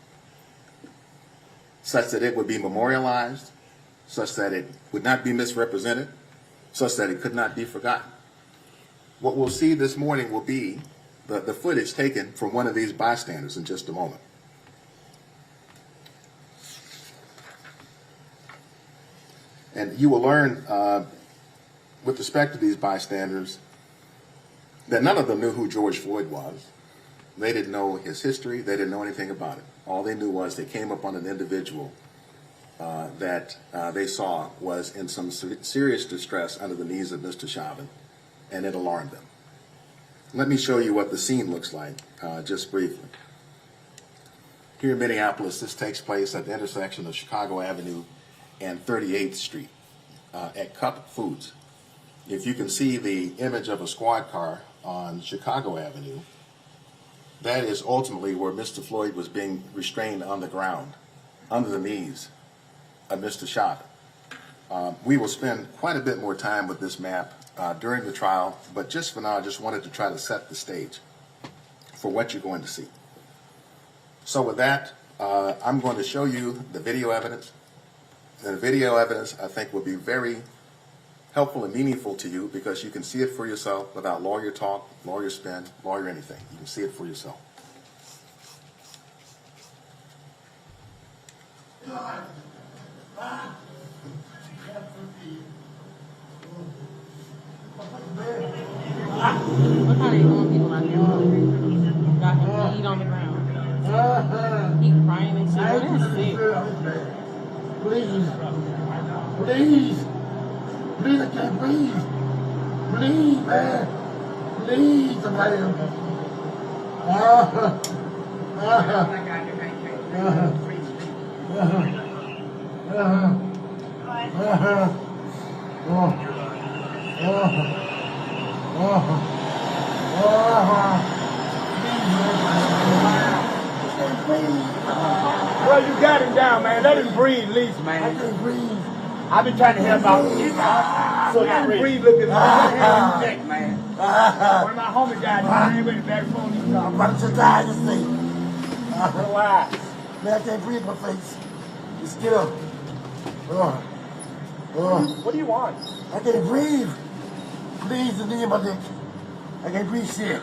such that it would be memorialized, such that it would not be misrepresented, such that it could not be forgotten. What we'll see this morning will be the footage taken from one of these bystanders in just a moment. And you will learn, with respect to these bystanders, that none of them knew who George Floyd was. They didn't know his history. They didn't know anything about it. All they knew was they came upon an individual that they saw was in some serious distress under the knees of Mr. Chauvin, and it alarmed them. Let me show you what the scene looks like, just briefly. Here in Minneapolis, this takes place at the intersection of Chicago Avenue and 38th Street at Cup Foods. If you can see the image of a squad car on Chicago Avenue, that is ultimately where Mr. Floyd was being restrained on the ground, under the knees of Mr. Chauvin. We will spend quite a bit more time with this map during the trial, but just for now, I just wanted to try to set the stage for what you're going to see. So with that, I'm going to show you the video evidence. And the video evidence, I think, will be very helpful and meaningful to you because you can see it for yourself without lawyer talk, lawyer spin, lawyer anything. You can see it for yourself. What kind of young people out there got him bleed on the ground? He crying and shit. That's sick. Please, please, please, I can't breathe. Please, man, please, somebody help me. Well, you got him down, man. Let him breathe, at least, man. I can't breathe. I've been trying to help out. So you can breathe, look at me. Neck, man. One of my homies died, man. With the back phone, you I'm talking. about to die this thing. Why? Man, I can't breathe in my face. Just get up. What do you want? I can't breathe. Please, the knee in my neck. I can't breathe shit.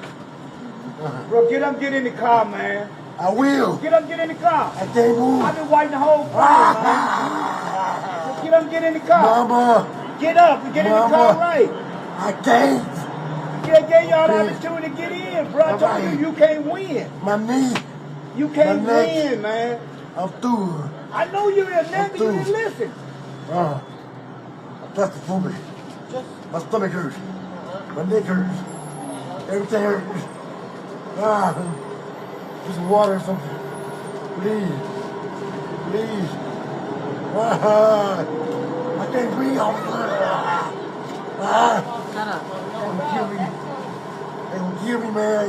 Bro, get up, get in the car, man. I will. Get up, get in the car. I can't move. I've been waiting the whole time, man. Get up, get in the car. Mama. Get up and get in the car right. I can't. Yeah, gave y'all the opportunity to get in, bro. I told you, you can't win. My knee. You can't My neck. win, man. I'm through. I know you're a nigga, you didn't listen. I'm claustrophobic. My stomach hurts. My neck hurts. Everything hurts. Just water or something. Please. Please. I can't breathe. Shut up. They gonna kill me. They gonna kill me, man.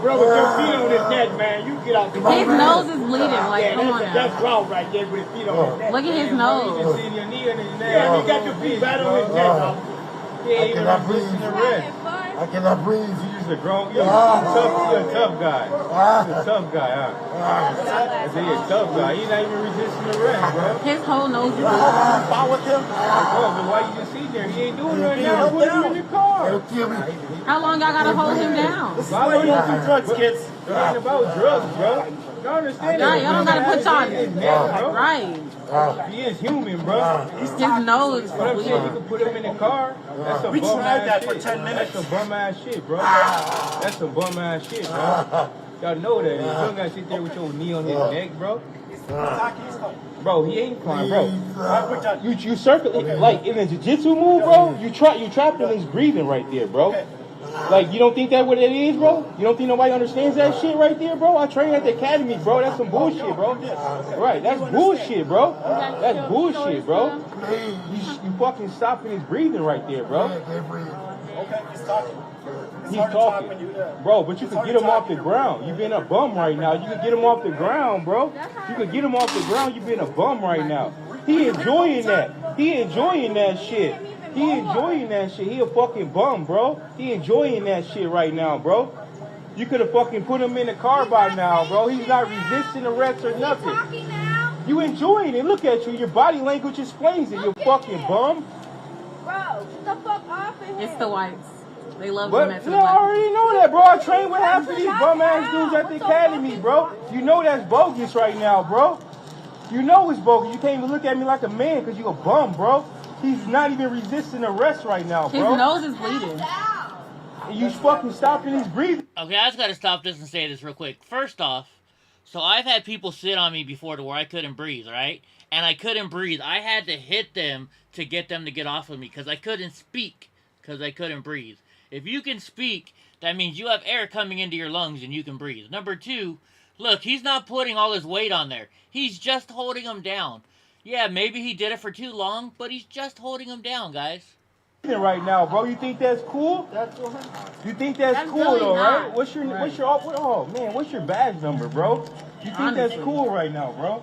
Bro, with your feet on his neck, man, you get out the way. His nose is bleeding. Like, Yeah, come on that's now. wrong right there with his feet on his neck. Look at his You nose. can see your knee and his neck. Yeah, you got your feet right on his neck, dog. He ain't even resisting the rest. I cannot breathe. You just a grown, you're a tough guy. You're a tough guy, huh? I say you're a tough guy. He's not even resisting the rest, bro. His whole nose is bleeding. Fight with him. Bro, but why you just sitting there? He ain't doing nothing now. Put him in the car. It'll kill me. How long y'all gotta hold him down? Why would you do drugs, kids? It ain't about drugs, bro. Y'all understand Nah, that? y'all don't gotta put y'all His neck, bro. right. He is human, bro. His nose is What I'm saying, you bleeding. can put him in the car. That's some We bum tried ass that shit. for 10 minutes. That's some bum ass shit, bro. That's some bum ass shit, bro. Y'all know that. You don't gotta sit there with your knee on his neck, bro. Bro, he ain't fine, bro. You circle like in a jiu-jitsu move, bro. You trapped in his breathing right there, bro. Like, you don't think that what it is, bro? You don't think nobody understands that shit right there, bro? I trained at the academy, bro. That's some bullshit, bro. Right, that's bullshit, bro. That's bullshit, bro. You fucking stopping his breathing right there, bro. Okay, he's talking. He's talking. Bro, but you could get him off the ground. You being a bum right now. You could get him off the ground, bro. You could get him off the ground. You being a bum right now. He enjoying that. He enjoying that shit. He enjoying that shit. He a fucking bum, bro. He enjoying that shit right now, bro. You could have fucking put him in the car by now, bro. He's not resisting arrest or nothing. You enjoying it. Look at you. Your body language explains it. You fucking bum. Bro, get the fuck off of him. It's the whites. They love But them at the no, I whites. already know that, bro. I trained with half of these bum ass dudes at the academy, bro. You know that's bogus right now, bro. You know it's bogus. You can't even look at me like a man because you a bum, bro. He's not even resisting arrest right now, His bro. nose is bleeding. You fucking stopping his breathing. Okay, I just gotta stop this and say this real quick. First off, so I've had people sit on me before to where I couldn't breathe, right? And I couldn't breathe. I had to hit them to get them to get off of me because I couldn't speak because I couldn't breathe. If you can speak, that means you have air coming into your lungs and you can breathe. Number two, look, he's not putting all his weight on there. He's just holding him down. Yeah, maybe he did it for too long, but he's just holding him down, guys. Right now, bro. You think that's cool? You think that's cool really though, not. right? What's your oh man, what's your badge number, bro? You think that's cool right now, bro?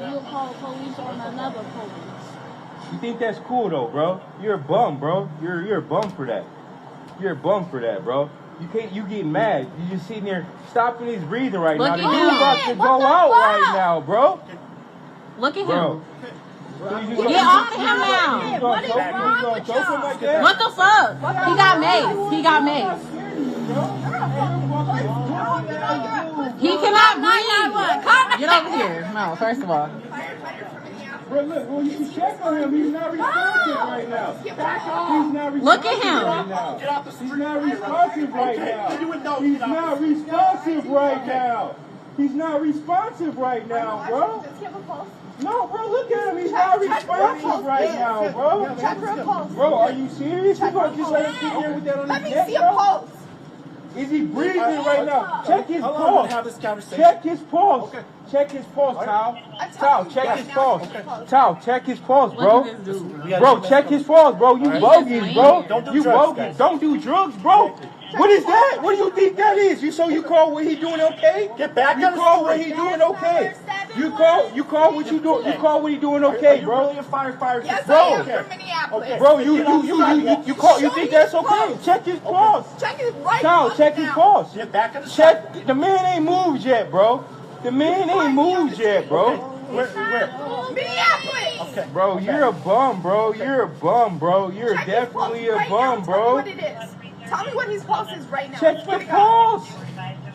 You'll call police on another police. You think that's cool though, bro? You're a bum, bro. You're a bum for that. You're a bum for that, bro. You get mad. You just sitting there stopping his breathing right now. The dude about to go out right now, bro. Look at Bro. him. Get off of him now. What is wrong with y'all? What the fuck? He got mace. He got mace. He cannot breathe. Get over here. No, first of all. Bro, look, well, you can check on him. He's not responsive right now. He's not responsive Look at him. right now. He's not responsive right now. He's not responsive right now. He's not responsive right now, bro. No, bro, look at him. He's not responsive right now, bro. Check for a pulse. Bro, are you serious? You gonna just let him sit there with that on his neck, Let me see a bro? pulse. Is he breathing right now? Check his How long pulse. we have this conversation? Check his pulse. Check his pulse, Tal. Tal, check his pulse. Tal, check his pulse, bro. Look at this dude. Bro, check his pulse, bro. You bogus, bro. Don't do You drugs, bogus. guys. Don't do drugs, bro. What is that? What do you think that is? You call what he doing okay? Get back You on the call what street. he doing okay? You call what you doing? You call what he doing okay, Are you bro? really a firefighter? Yes, Bro. I am from Minneapolis. Bro, you think that's okay? Check his pulse. Check his right Tal, foot check his now. pulse. Get back on the street. Check. The man ain't moved yet, bro. The man ain't moved yet, bro. Where? Minneapolis. Okay. Bro, you're a bum, bro. You're a bum, bro. You're Check his definitely pulse a right bum, now. bro. Tell me what it is. Tell me what his pulse is right now. Check Swear the to God. pulse.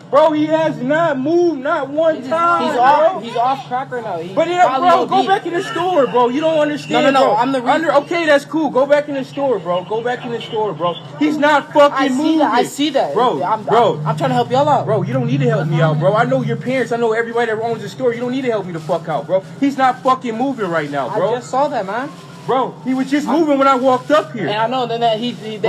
Bro, he has not moved not one time, bro. He's off crack right now. But yeah, bro, go back in the store, bro. You don't understand. No, bro. I'm the reason. Okay, that's cool. Go back in the store, bro. Go back in the store, bro. He's not fucking moving. I see that. Bro, I'm trying to help y'all out. Bro, you don't need to help me out, bro. I know your parents. I know everybody that owns the store. You don't need to help me the fuck out, bro. He's not fucking moving right now, bro. I just saw that, man. Bro, he was just moving when I walked up here. And I know then that they did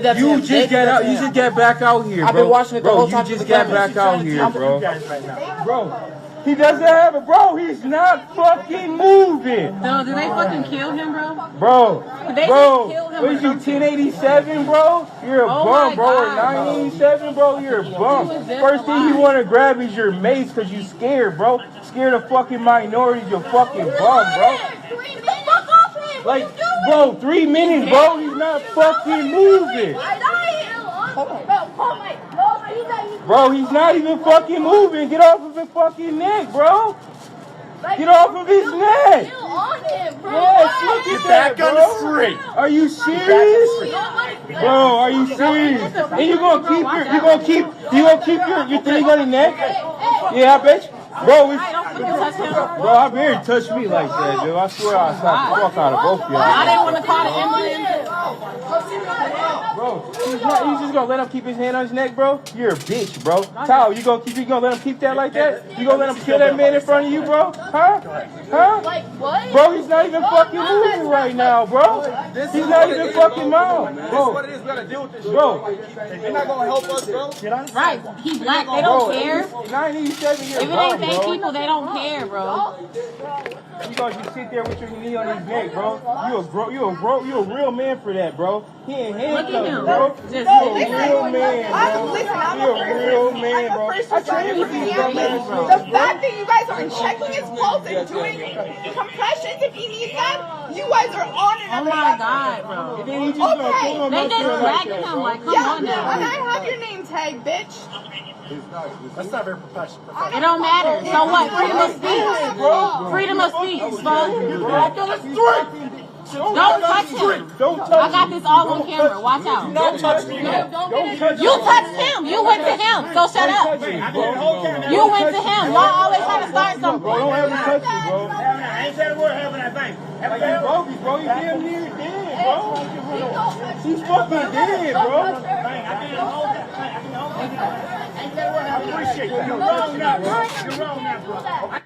that to You him. just got out. You just got back out here, bro. I've been watching it the whole time. You just got back out here, bro. Guys right now. Bro, He doesn't have it, bro. He's not fucking moving. No, did they fucking kill him, bro? Bro, They bro, just killed him what is you, 1087, bro? You're a bum, bro. Or 987, bro? You're a bum. First thing you want to grab is your mace because you scared, bro. Scared of fucking minorities, you fucking bum, bro. Like, bro, 3 minutes, bro. He's not fucking moving. Bro, he's not even fucking moving. Get off of his fucking neck, bro. Get off of his neck. Yes, look at that, bro. Are you serious? Bro, are you serious? And you gonna keep your thing on your neck? Yeah, I bet you. Bro, I barely touched me like that, dude. I swear I'll slap the fuck out of both of y'all. I didn't want to call the ambulance. Bro, you just gonna let him keep his hand on his neck, bro? You're a bitch, bro. Tyler, you gonna let him keep that like that? You gonna let him kill that man in front of you, bro? Huh? Like what? Bro, he's not even fucking moving right now, bro. He's not even fucking moving. Bro, What it is, we gotta deal with this. bro. They're not gonna help us, bro. Right, he black, they don't care. 97 years If it ain't fake people, they don't care, bro. You gonna just sit there with your knee on his neck, bro. You a real man for that, bro. He ain't handcuffed, bro. You a real man, bro. You a real man, bro. I trained with these dumb ass The fact that you guys are checking his pulse and doing compressions if he needs that, you guys are on it. Oh my God, bro. And then he just gonna pull him They up just there dragging like that, him like, come Yeah, on now. and I have your name tag, bitch. That's not very professional. It don't matter. So what? Freedom of speech. Freedom of speech, fuck. Don't touch him. I got this all on camera. Watch out. Don't touch me. You touched him. You went to him. So shut up. You went to him. Y'all always trying to start something. Bro, don't ever touch me, bro. I ain't said a word having that thing. Like, you bogus, bro. You damn near dead, bro. She's fucking dead, bro. I appreciate you. You're wrong now, bro. You're wrong now, bro.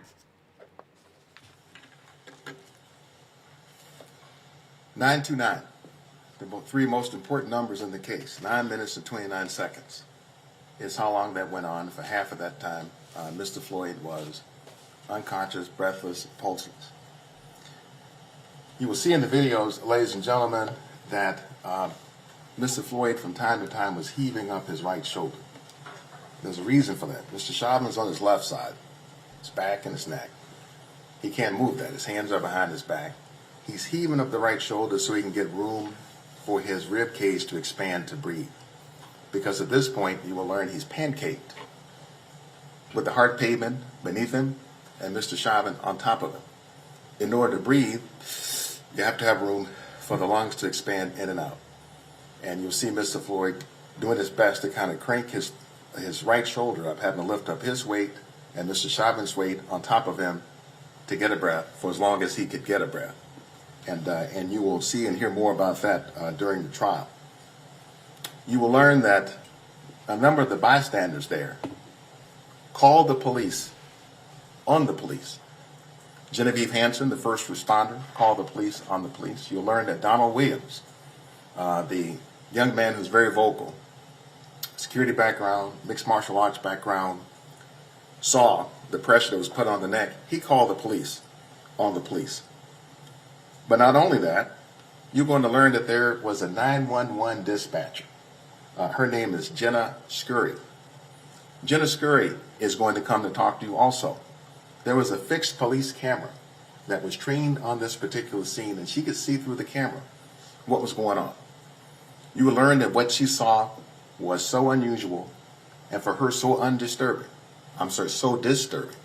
929, the three most important numbers in the case. 9 minutes and 29 seconds is how long that went on. For half of that time, Mr. Floyd was unconscious, breathless, pulseless. You will see in the videos, ladies and gentlemen, that Mr. Floyd from time to time was heaving up his right shoulder. There's a reason for that. Mr. Chauvin's on his left side, his back and his neck. He can't move that. His hands are behind his back. He's heaving up the right shoulder so he can get room for his rib cage to expand to breathe. Because at this point, you will learn he's pancaked with the hard pavement beneath him and Mr. Chauvin on top of him. In order to breathe, you have to have room for the lungs to expand in and out. And you'll see Mr. Floyd doing his best to kind of crank his right shoulder up, having to lift up his weight and Mr. Chauvin's weight on top of him to get a breath for as long as he could get a breath. And you will see and hear more about that during the trial. You will learn that a number of the bystanders there called the police on the police. Genevieve Hansen, the first responder, called the police on the police. You'll learn that Donald Williams, the young man who's very vocal, security background, mixed martial arts background, saw the pressure that was put on the neck. He called the police on the police. But not only that, you're going to learn that there was a 911 dispatcher. Her name is Jenna Scurry. Jenna Scurry is going to come to talk to you also. There was a fixed police camera that was trained on this particular scene, and she could see through the camera what was going on. You will learn that what she saw was so unusual and for her so so disturbing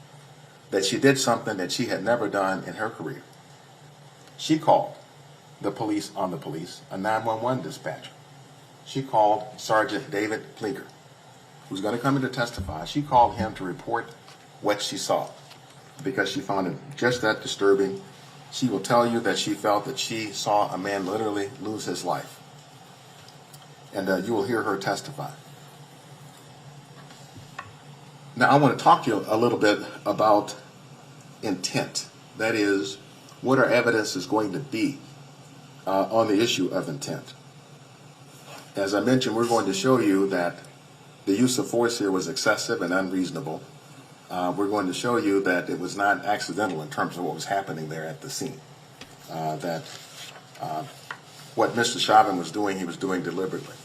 that she did something that she had never done in her career. She called the police on the police, a 911 dispatcher. She called Sergeant David Pleaker, who's going to come in to testify. She called him to report what she saw because she found it just that disturbing. She will tell you that she felt that she saw a man literally lose his life. And you will hear her testify. Now, I want to talk to you a little bit about intent. That is, what our evidence is going to be on the issue of intent. As I mentioned, we're going to show you that the use of force here was excessive and unreasonable. we're going to show you that it was not accidental in terms of what was happening there at the scene. That what Mr. Chauvin was doing, he was doing deliberately.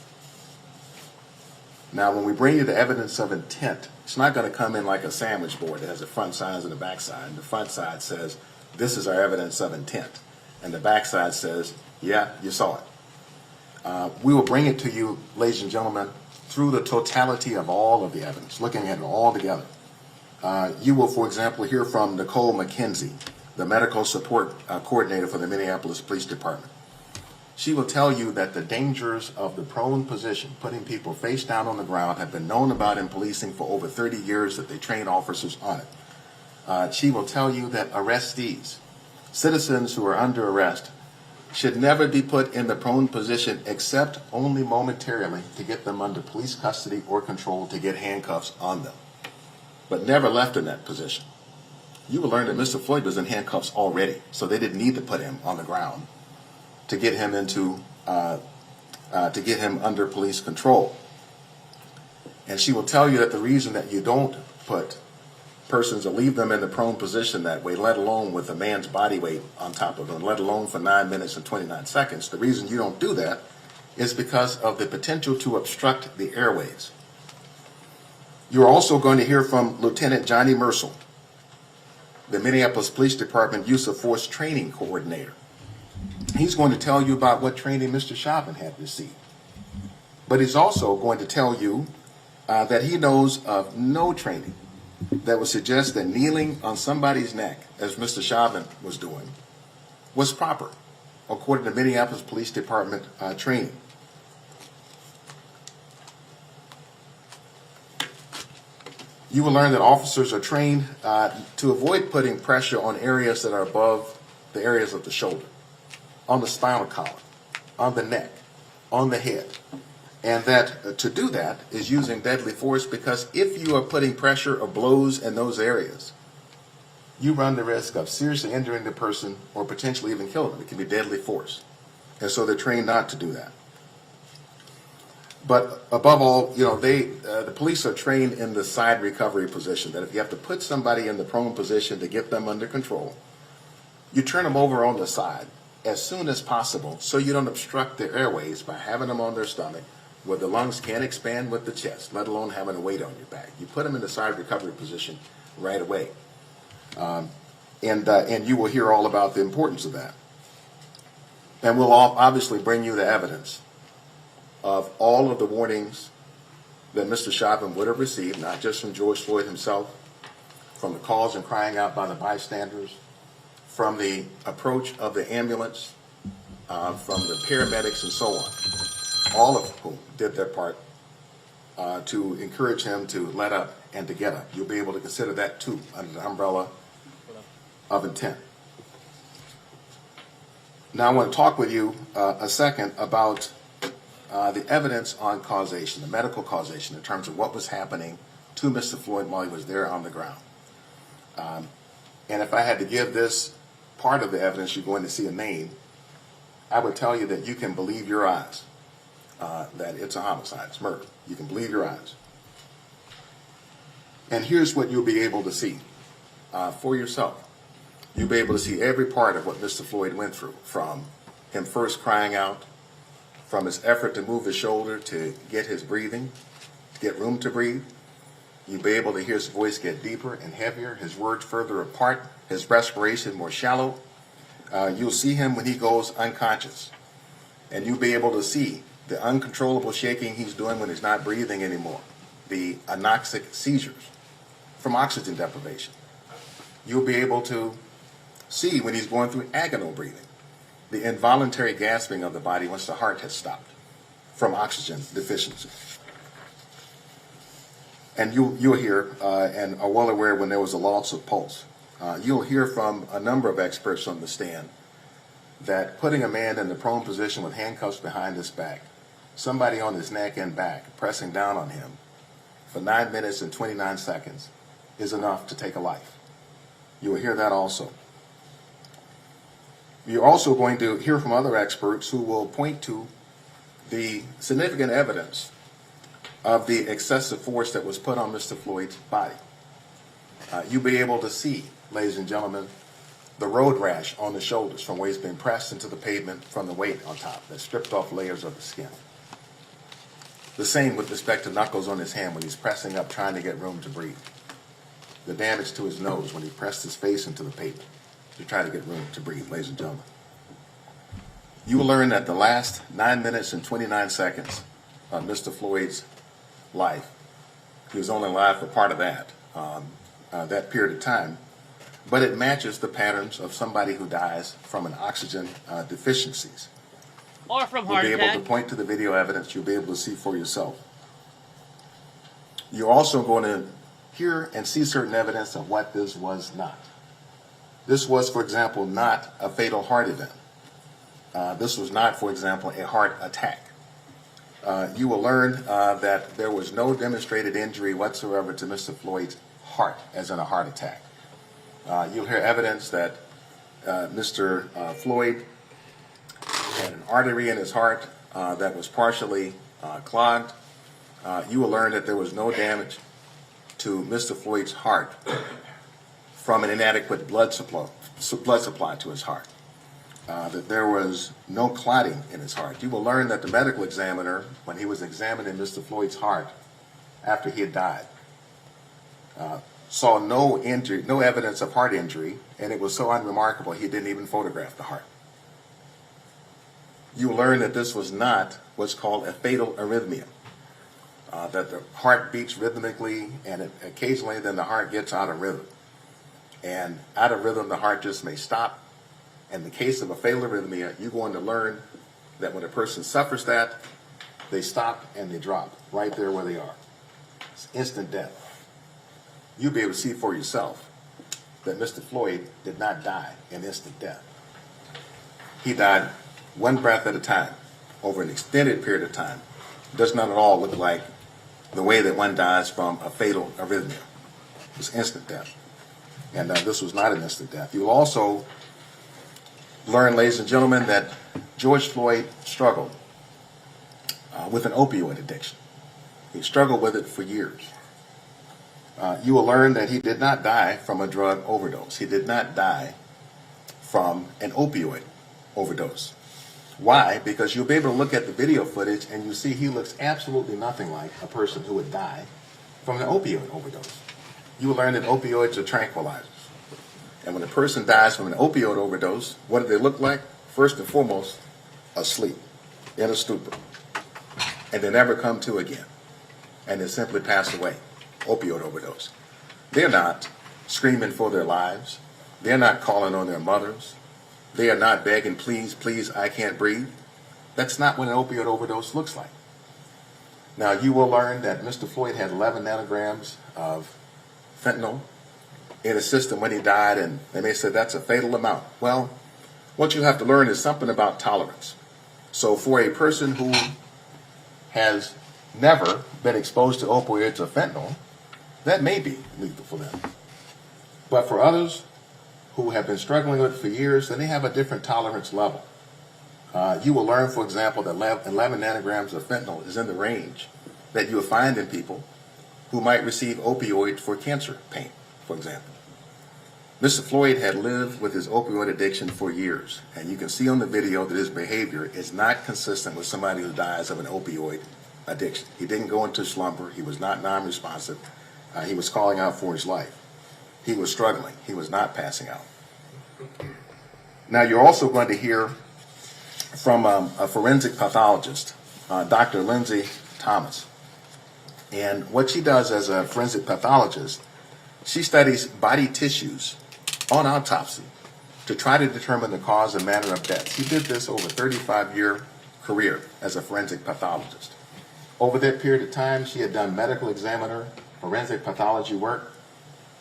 Now, when we bring you the evidence of intent, it's not going to come in like a sandwich board that has a front side and a back side. And the front side says, this is our evidence of intent. And the back side says, yeah, you saw it. We will bring it to you, ladies and gentlemen, through the totality of all of the evidence, looking at it all together. You will, for example, hear from Nicole McKenzie, the medical support coordinator for the Minneapolis Police Department. She will tell you that the dangers of the prone position, putting people face down on the ground, have been known about in policing for over 30 years, that they train officers on it. She will tell you that arrestees, citizens who are under arrest, should never be put in the prone position except only momentarily to get them under police custody or control to get handcuffs on them, but never left in that position. You will learn that Mr. Floyd was in handcuffs already, so they didn't need to put him on the ground to get him into, to get him under police control. And she will tell you that the reason that you don't put persons or leave them in the prone position that way, let alone with a man's body weight on top of them, let alone for 9 minutes and 29 seconds, the reason you don't do that is because of the potential to obstruct the airways. You're also going to hear from Lieutenant Johnny Mercel, the Minneapolis Police Department Use of Force Training Coordinator. He's going to tell you about what training Mr. Chauvin had received. But he's also going to tell you that he knows of no training that would suggest that kneeling on somebody's neck, as Mr. Chauvin was doing, was proper, according to Minneapolis Police Department training. You will learn that officers are trained to avoid putting pressure on areas that are above the areas of the shoulder, on the spinal column, on the neck, on the head. And that to do that is using deadly force, because if you are putting pressure or blows in those areas, you run the risk of seriously injuring the person or potentially even killing them. It can be deadly force. And so they're trained not to do that. But above all, you know, the police are trained in the side recovery position, that if you have to put somebody in the prone position to get them under control, you turn them over on the side as soon as possible so you don't obstruct their airways by having them on their stomach where the lungs can't expand with the chest, let alone having a weight on your back. You put them in the side recovery position right away. And you will hear all about the importance of that. And we'll obviously bring you the evidence of all of the warnings that Mr. Chauvin would have received, not just from George Floyd himself, from the calls and crying out by the bystanders, from the approach of the ambulance, from the paramedics and so on, all of whom did their part to encourage him to let up and to get up. You'll be able to consider that too under the umbrella of intent. Now I want to talk with you a second about the evidence on causation, the medical causation, in terms of what was happening to Mr. Floyd while he was there on the ground. And if I had to give this part of the evidence, you're going to see a name, I would tell you that you can believe your eyes, that it's a homicide, it's murder. You can believe your eyes. And here's what you'll be able to see for yourself. You'll be able to see every part of what Mr. Floyd went through, from him first crying out, from his effort to move his shoulder to get his breathing, to get room to breathe. You'll be able to hear his voice get deeper and heavier, his words further apart, his respiration more shallow. You'll see him when he goes unconscious. And you'll be able to see the uncontrollable shaking he's doing when he's not breathing anymore, the anoxic seizures from oxygen deprivation. You'll be able to see when he's going through agonal breathing, the involuntary gasping of the body once the heart has stopped from oxygen deficiency. And you'll hear, and are well aware when there was a loss of pulse. You'll hear from a number of experts on the stand that putting a man in the prone position with handcuffs behind his back, somebody on his neck and back pressing down on him for 9 minutes and 29 seconds is enough to take a life. You will hear that also. You're also going to hear from other experts who will point to the significant evidence of the excessive force that was put on Mr. Floyd's body. You'll be able to see, ladies and gentlemen, the road rash on the shoulders from where he's been pressed into the pavement from the weight on top that stripped off layers of the skin. The same with respect to knuckles on his hand when he's pressing up trying to get room to breathe. The damage to his nose when he pressed his face into the pavement to try to get room to breathe, ladies and gentlemen. You will learn that the last 9 minutes and 29 seconds of Mr. Floyd's life, he was only alive for part of that period of time, but it matches the patterns of somebody who dies from an oxygen deficiencies. Or from You'll heart be able attack. to point to the video evidence. You'll be able to see for yourself. You're also going to hear and see certain evidence of what this was not. This was, for example, not a fatal heart event. This was not, for example, a heart attack. You will learn that there was no demonstrated injury whatsoever to Mr. Floyd's heart, as in a heart attack. You'll hear evidence that Mr. Floyd had an artery in his heart that was partially clogged. You will learn that there was no damage to Mr. Floyd's heart from an inadequate blood supply to his heart. That there was no clotting in his heart. You will learn that the medical examiner, when he was examining Mr. Floyd's heart after he had died, saw no injury, no evidence of heart injury, and it was so unremarkable he didn't even photograph the heart. You will learn that this was not what's called a fatal arrhythmia, that the heart beats rhythmically, and occasionally then the heart gets out of rhythm. And out of rhythm, the heart just may stop. In the case of a fatal arrhythmia, you're going to learn that when a person suffers that, they stop and they drop right there where they are. It's instant death. You'll be able to see for yourself that Mr. Floyd did not die in instant death. He died one breath at a time over an extended period of time. It does not at all look like the way that one dies from a fatal arrhythmia. It's instant death. And this was not an instant death. You will also learn, ladies and gentlemen, that George Floyd struggled with an opioid addiction. He struggled with it for years. You will learn that he did not die from a drug overdose. He did not die from an opioid overdose. Why? Because you'll be able to look at the video footage and you see he looks absolutely nothing like a person who would die from an opioid overdose. You will learn that opioids are tranquilizers. And when a person dies from an opioid overdose, what do they look like? First and foremost, asleep, in a stupor. And they never come to again. And they simply pass away. Opioid overdose. They're not screaming for their lives. They're not calling on their mothers. They are not begging, please, please, I can't breathe. That's not what an opioid overdose looks like. Now, you will learn that Mr. Floyd had 11 nanograms of fentanyl in his system when he died, and they may say that's a fatal amount. Well, what you have to learn is something about tolerance. So for a person who has never been exposed to opioids or fentanyl, that may be lethal for them. But for others who have been struggling with it for years, then they have a different tolerance level. You will learn, for example, that 11 nanograms of fentanyl is in the range that you will find in people who might receive opioid for cancer pain, for example. Mr. Floyd had lived with his opioid addiction for years, and you can see on the video that his behavior is not consistent with somebody who dies of an opioid addiction. He didn't go into slumber. He was not non-responsive. He was calling out for his life. He was struggling. He was not passing out. Now, you're also going to hear from a forensic pathologist, Dr. Lindsay Thomas. And what she does as a forensic pathologist, she studies body tissues on autopsy to try to determine the cause and manner of death. She did this over a 35-year career as a forensic pathologist. Over that period of time, she had done medical examiner, forensic pathology work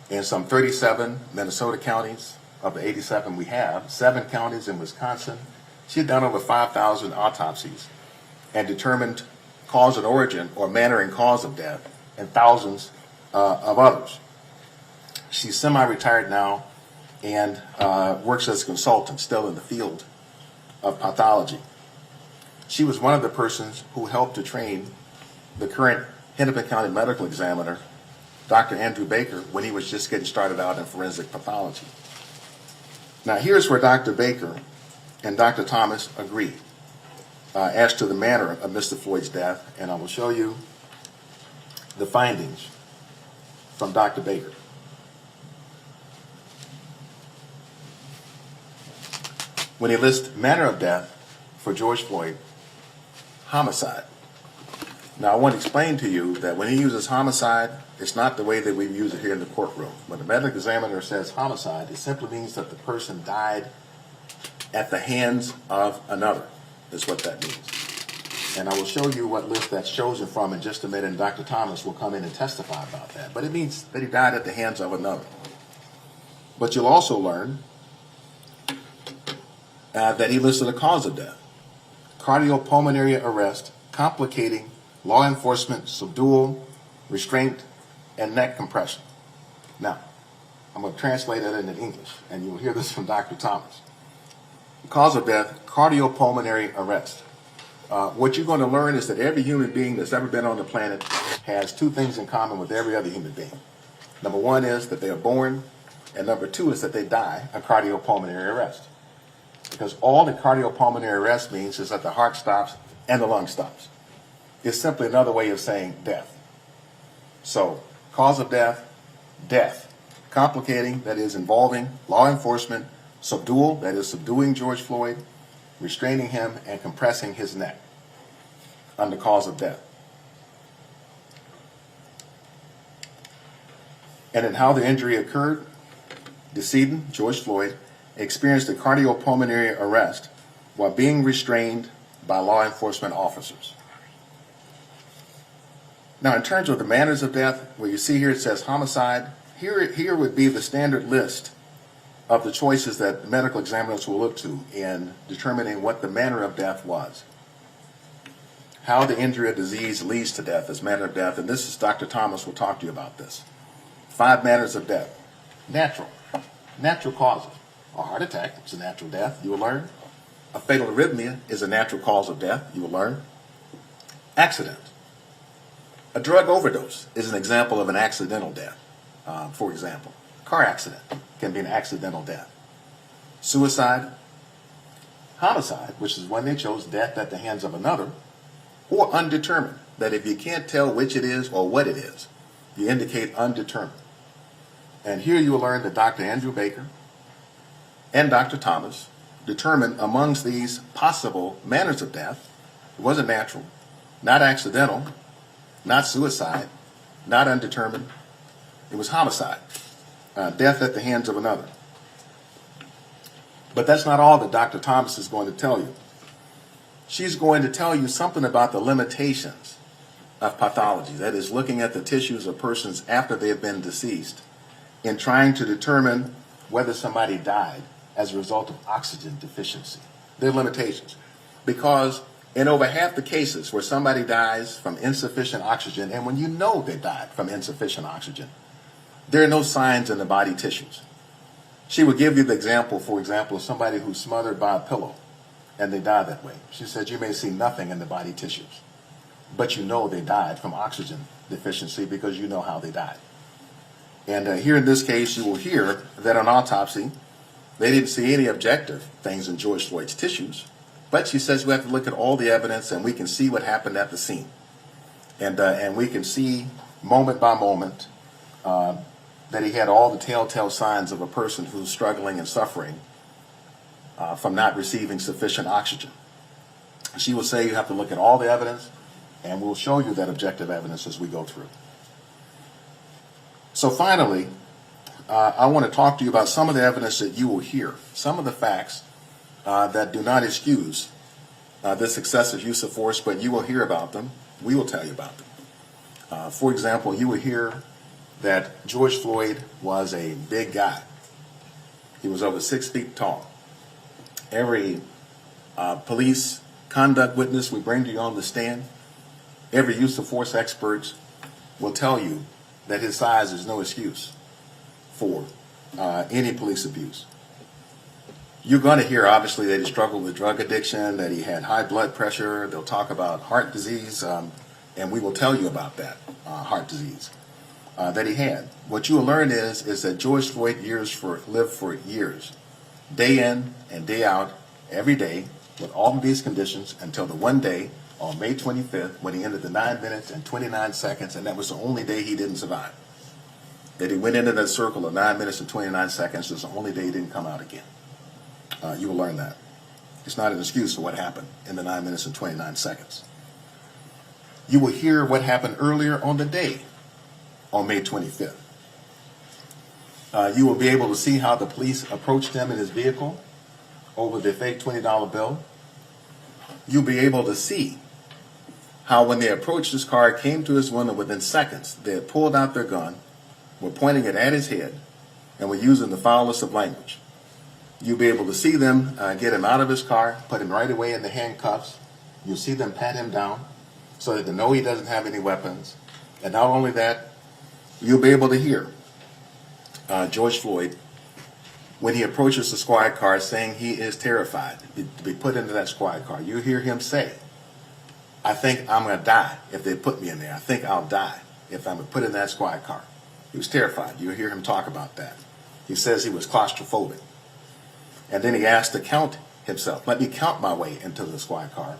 in some 37 Minnesota counties. Of the 87 we have, 7 counties in Wisconsin. She had done over 5,000 autopsies and determined cause and origin or manner and cause of death in thousands of others. She's semi-retired now and works as a consultant still in the field of pathology. She was one of the persons who helped to train the current Hennepin County medical examiner Dr. Andrew Baker when he was just getting started out in forensic pathology. Now here's where Dr. Baker and Dr. Thomas agree as to the manner of Mr. Floyd's death, and I will show you the findings from Dr. Baker. When he lists manner of death for George Floyd, homicide. Now I want to explain to you that when he uses homicide, it's not the way that we use it here in the courtroom. When the medical examiner says homicide, it simply means that the person died at the hands of another, is what that means. And I will show you what list that's chosen from in just a minute, and Dr. Thomas will come in and testify about that. But it means that he died at the hands of another. But you'll also learn that he listed a cause of death: cardiopulmonary arrest, complicating law enforcement subdual, restraint, and neck compression. Now, I'm going to translate that into English, and you'll hear this from Dr. Thomas. The cause of death: cardiopulmonary arrest. What you're going to learn is that every human being that's ever been on the planet has two things in common with every other human being. Number one is that they are born, and number two is that they die of cardiopulmonary arrest. Because all the cardiopulmonary arrest means is that the heart stops and the lung stops. It's simply another way of saying death. So, cause of death, death. Complicating, that is involving law enforcement, subdual, that is subduing George Floyd, restraining him, and compressing his neck under cause of death. And in how the injury occurred, decedent, George Floyd, experienced a cardiopulmonary arrest while being restrained by law enforcement officers. Now, in terms of the manners of death, where you see here it says homicide, here would be the standard list of the choices that medical examiners will look to in determining what the manner of death was. How the injury or disease leads to death is manner of death, and this is Dr. Thomas will talk to you about this. 5 manners of death. Natural causes. A heart attack is a natural death, you will learn. A fatal arrhythmia is a natural cause of death, you will learn. Accident. A drug overdose is an example of an accidental death. For example, car accident can be an accidental death. Suicide, homicide, which is when they chose death at the hands of another, or undetermined, that if you can't tell which it is or what it is, you indicate undetermined. And here you will learn that Dr. Andrew Baker and Dr. Thomas determined amongst these possible manners of death, it wasn't natural, not accidental, not suicide, not undetermined, it was homicide, death at the hands of another. But that's not all that Dr. Thomas is going to tell you. She's going to tell you something about the limitations of pathology, that is, looking at the tissues of persons after they have been deceased in trying to determine whether somebody died as a result of oxygen deficiency. There are limitations. Because in over half the cases where somebody dies from insufficient oxygen, and when you know they died from insufficient oxygen, there are no signs in the body tissues. She would give you the example, for example, of somebody who's smothered by a pillow and they die that way. She said you may see nothing in the body tissues, but you know they died from oxygen deficiency because you know how they died. And here in this case, you will hear that on autopsy, they didn't see any objective things in George Floyd's tissues, but she says we have to look at all the evidence and we can see what happened at the scene. And we can see moment by moment that he had all the telltale signs of a person who's struggling and suffering from not receiving sufficient oxygen. She will say you have to look at all the evidence, and we'll show you that objective evidence as we go through. So finally, I want to talk to you about some of the evidence that you will hear, some of the facts that do not excuse this excessive use of force, but you will hear about them. We will tell you about them. For example, you will hear that George Floyd was a big guy. He was over 6 feet tall. Every police conduct witness we bring to you on the stand, every use of force expert will tell you that his size is no excuse for any police abuse. You're going to hear, obviously, that he struggled with drug addiction, that he had high blood pressure. They'll talk about heart disease, and we will tell you about that, heart disease. that he had. What you will learn is that George Floyd lived for years, day in and day out, every day, with all of these conditions until the one day on May 25th when he ended the 9 minutes and 29 seconds, and that was the only day he didn't survive. That he went into that circle of 9 minutes and 29 seconds is the only day he didn't come out again. You will learn that. It's not an excuse for what happened in the 9 minutes and 29 seconds. You will hear what happened earlier on the day on May 25th. You will be able to see how the police approached him in his vehicle over the fake $20 bill. You'll be able to see how when they approached his car, came to his window within seconds, they had pulled out their gun, were pointing it at his head, and were using the foulest of language. You'll be able to see them get him out of his car, put him right away in the handcuffs. You'll see them pat him down so that they know he doesn't have any weapons. And not only that, you'll be able to hear George Floyd, when he approaches the squad car, saying he is terrified to be put into that squad car. You hear him say, I think I'm going to die if they put me in there. I think I'll die if I'm put in that squad car. He was terrified. You hear him talk about that. He says he was claustrophobic. And then he asked to count himself. Let me count my way into the squad car.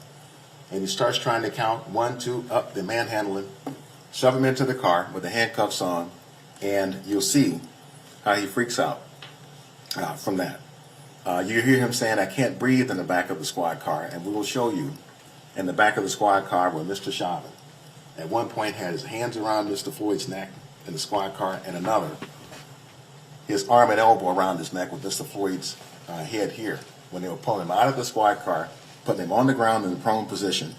And he starts trying to count 1, 2, up, the manhandling, shove him into the car with the handcuffs on, and you'll see how he freaks out from that. You hear him saying, I can't breathe in the back of the squad car, and we will show you in the back of the squad car where Mr. Chauvin at one point had his hands around Mr. Floyd's neck in the squad car, and another, his arm and elbow around his neck with Mr. Floyd's head here when they were pulling him out of the squad car, putting him on the ground in the prone position,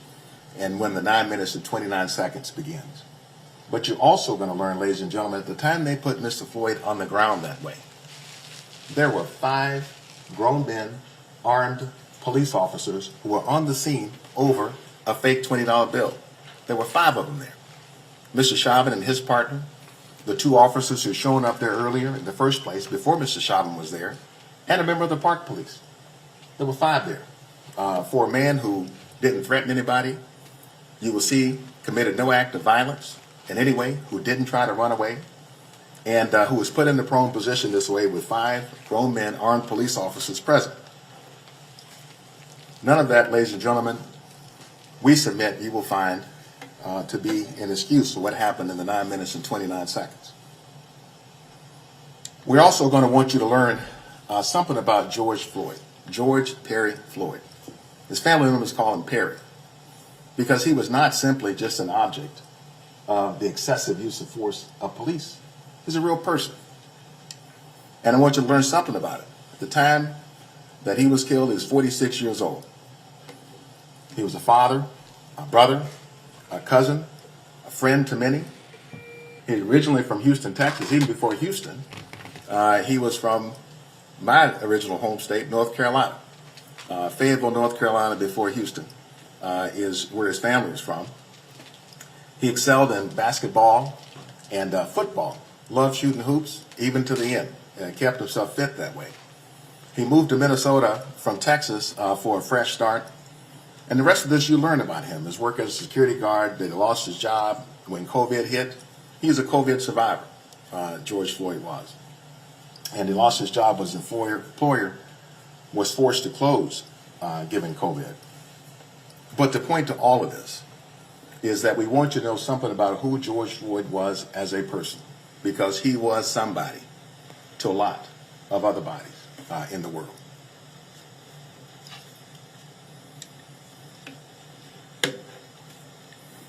and when the 9 minutes and 29 seconds begins. But you're also going to learn, ladies and gentlemen, at the time they put Mr. Floyd on the ground that way, there were 5 grown men, armed police officers who were on the scene over a fake $20 bill. There were 5 of them there. Mr. Chauvin and his partner, the 2 officers who had shown up there earlier in the first place before Mr. Chauvin was there, and a member of the park police. There were 5 there. For a man who didn't threaten anybody, you will see committed no act of violence in any way, who didn't try to run away, and who was put in the prone position this way with 5 grown men, armed police officers present. None of that, ladies and gentlemen, we submit you will find to be an excuse for what happened in the 9 minutes and 29 seconds. We're also going to want you to learn something about George Floyd, George Perry Floyd. His family members call him Perry because he was not simply just an object of the excessive use of force of police. He's a real person. And I want you to learn something about it. At the time that he was killed, he was 46 years old. He was a father, a brother, a cousin, a friend to many. He's originally from Houston, Texas. Even before Houston, he was from my original home state, North Carolina. Fayetteville, North Carolina, before Houston, is where his family was from. He excelled in basketball and football, loved shooting hoops, even to the end, and kept himself fit that way. He moved to Minnesota from Texas for a fresh start. And the rest of this you learn about him. His work as a security guard, that he lost his job when COVID hit. He's a COVID survivor, George Floyd was. And he lost his job as his employer was forced to close given COVID. But the point to all of this is that we want you to know something about who George Floyd was as a person, because he was somebody to a lot of other bodies in the world.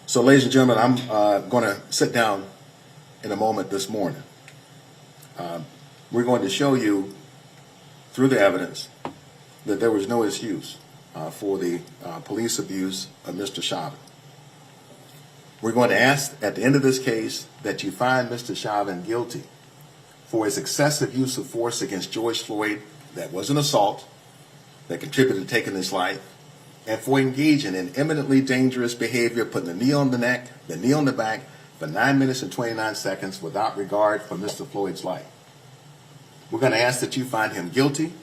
So, ladies and gentlemen, I'm going to sit down in a moment this morning. We're going to show you through the evidence that there was no excuse for the police abuse of Mr. Chauvin. We're going to ask at the end of this case that you find Mr. Chauvin guilty for his excessive use of force against George Floyd that was an assault that contributed to taking his life, and for engaging in eminently dangerous behavior, putting the knee on the neck, the knee on the back, for 9 minutes and 29 seconds without regard for Mr. Floyd's life. We're going to ask that you find him guilty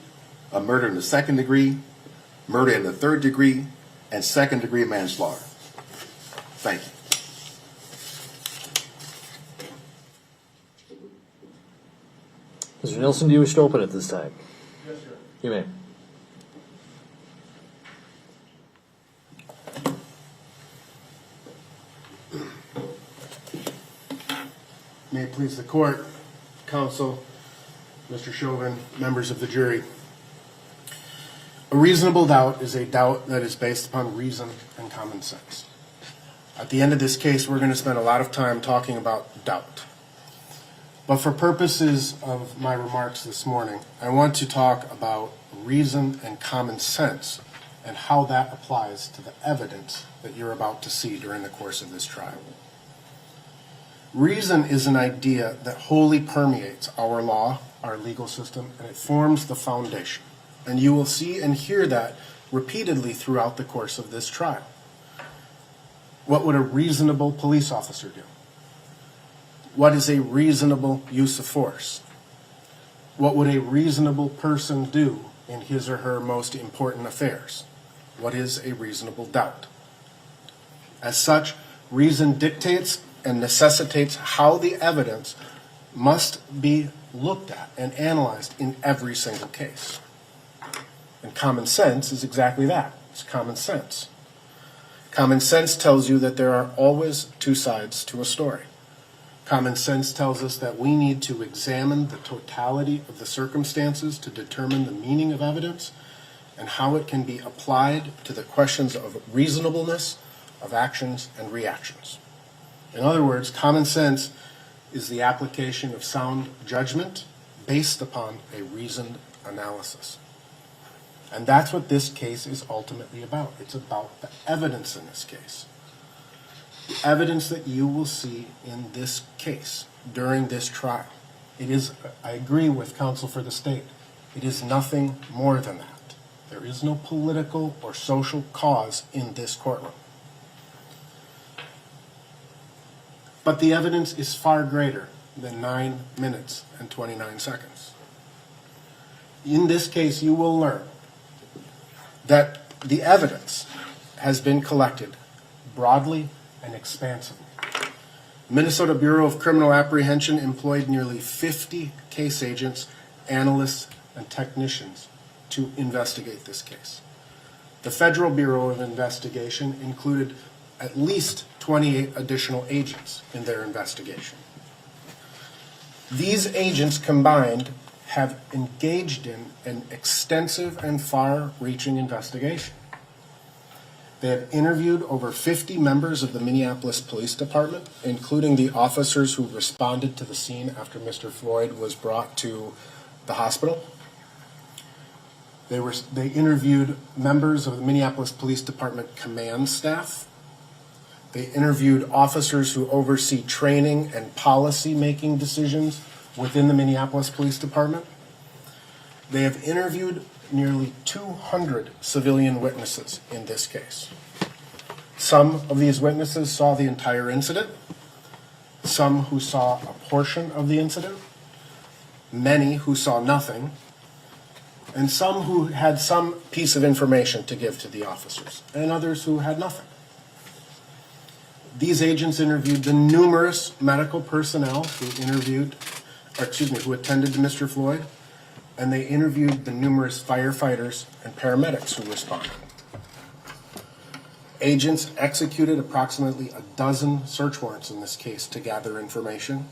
of murder in the 2nd degree, murder in the 3rd degree, and 2nd degree manslaughter. Thank you. Mr. Nelson, do you wish to open at this time? Yes, sir. You may. May it please the court, counsel, Mr. Chauvin, members of the jury. A reasonable doubt is a doubt that is based upon reason and common sense. At the end of this case, we're going to spend a lot of time talking about doubt. But for purposes of my remarks this morning, I want to talk about reason and common sense and how that applies to the evidence that you're about to see during the course of this trial. Reason is an idea that wholly permeates our law, our legal system, and it forms the foundation. And you will see and hear that repeatedly throughout the course of this trial. What would a reasonable police officer do? What is a reasonable use of force? What would a reasonable person do in his or her most important affairs? What is a reasonable doubt? As such, reason dictates and necessitates how the evidence must be looked at and analyzed in every single case. And common sense is exactly that. It's common sense. Common sense tells you that there are always two sides to a story. Common sense tells us that we need to examine the totality of the circumstances to determine the meaning of evidence and how it can be applied to the questions of reasonableness of actions and reactions. In other words, common sense is the application of sound judgment based upon a reasoned analysis. And that's what this case is ultimately about. It's about the evidence in this case. The evidence that you will see in this case during this trial. It is, I agree with counsel for the state, it is nothing more than that. There is no political or social cause in this courtroom. But the evidence is far greater than 9 minutes and 29 seconds. In this case, you will learn that the evidence has been collected broadly and expansively. Minnesota Bureau of Criminal Apprehension employed nearly 50 case agents, analysts, and technicians to investigate this case. The Federal Bureau of Investigation included at least 28 additional agents in their investigation. These agents combined have engaged in an extensive and far-reaching investigation. They have interviewed over 50 members of the Minneapolis Police Department, including the officers who responded to the scene after Mr. Floyd was brought to the hospital. They interviewed members of the Minneapolis Police Department command staff. They interviewed officers who oversee training and policy-making decisions within the Minneapolis Police Department. They have interviewed nearly 200 civilian witnesses in this case. Some of these witnesses saw the entire incident, some who saw a portion of the incident, many who saw nothing, and some who had some piece of information to give to the officers, and others who had nothing. These agents interviewed the numerous medical personnel who attended to Mr. Floyd, and they interviewed the numerous firefighters and paramedics who responded. Agents executed approximately a dozen search warrants in this case to gather information.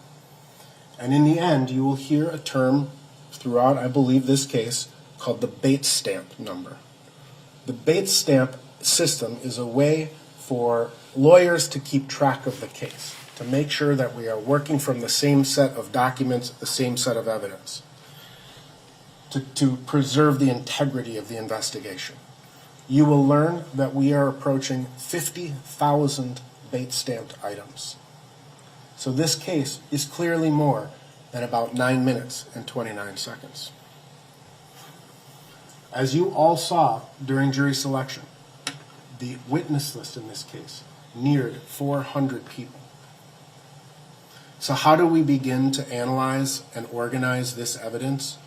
And in the end, you will hear a term throughout, I believe, this case called the Bates stamp number. The Bates stamp system is a way for lawyers to keep track of the case, to make sure that we are working from the same set of documents, the same set of evidence, to preserve the integrity of the investigation. You will learn that we are approaching 50,000 Bates stamped items. So this case is clearly more than about 9 minutes and 29 seconds. As you all saw during jury selection, the witness list in this case neared 400 people. So how do we begin to analyze and organize this evidence?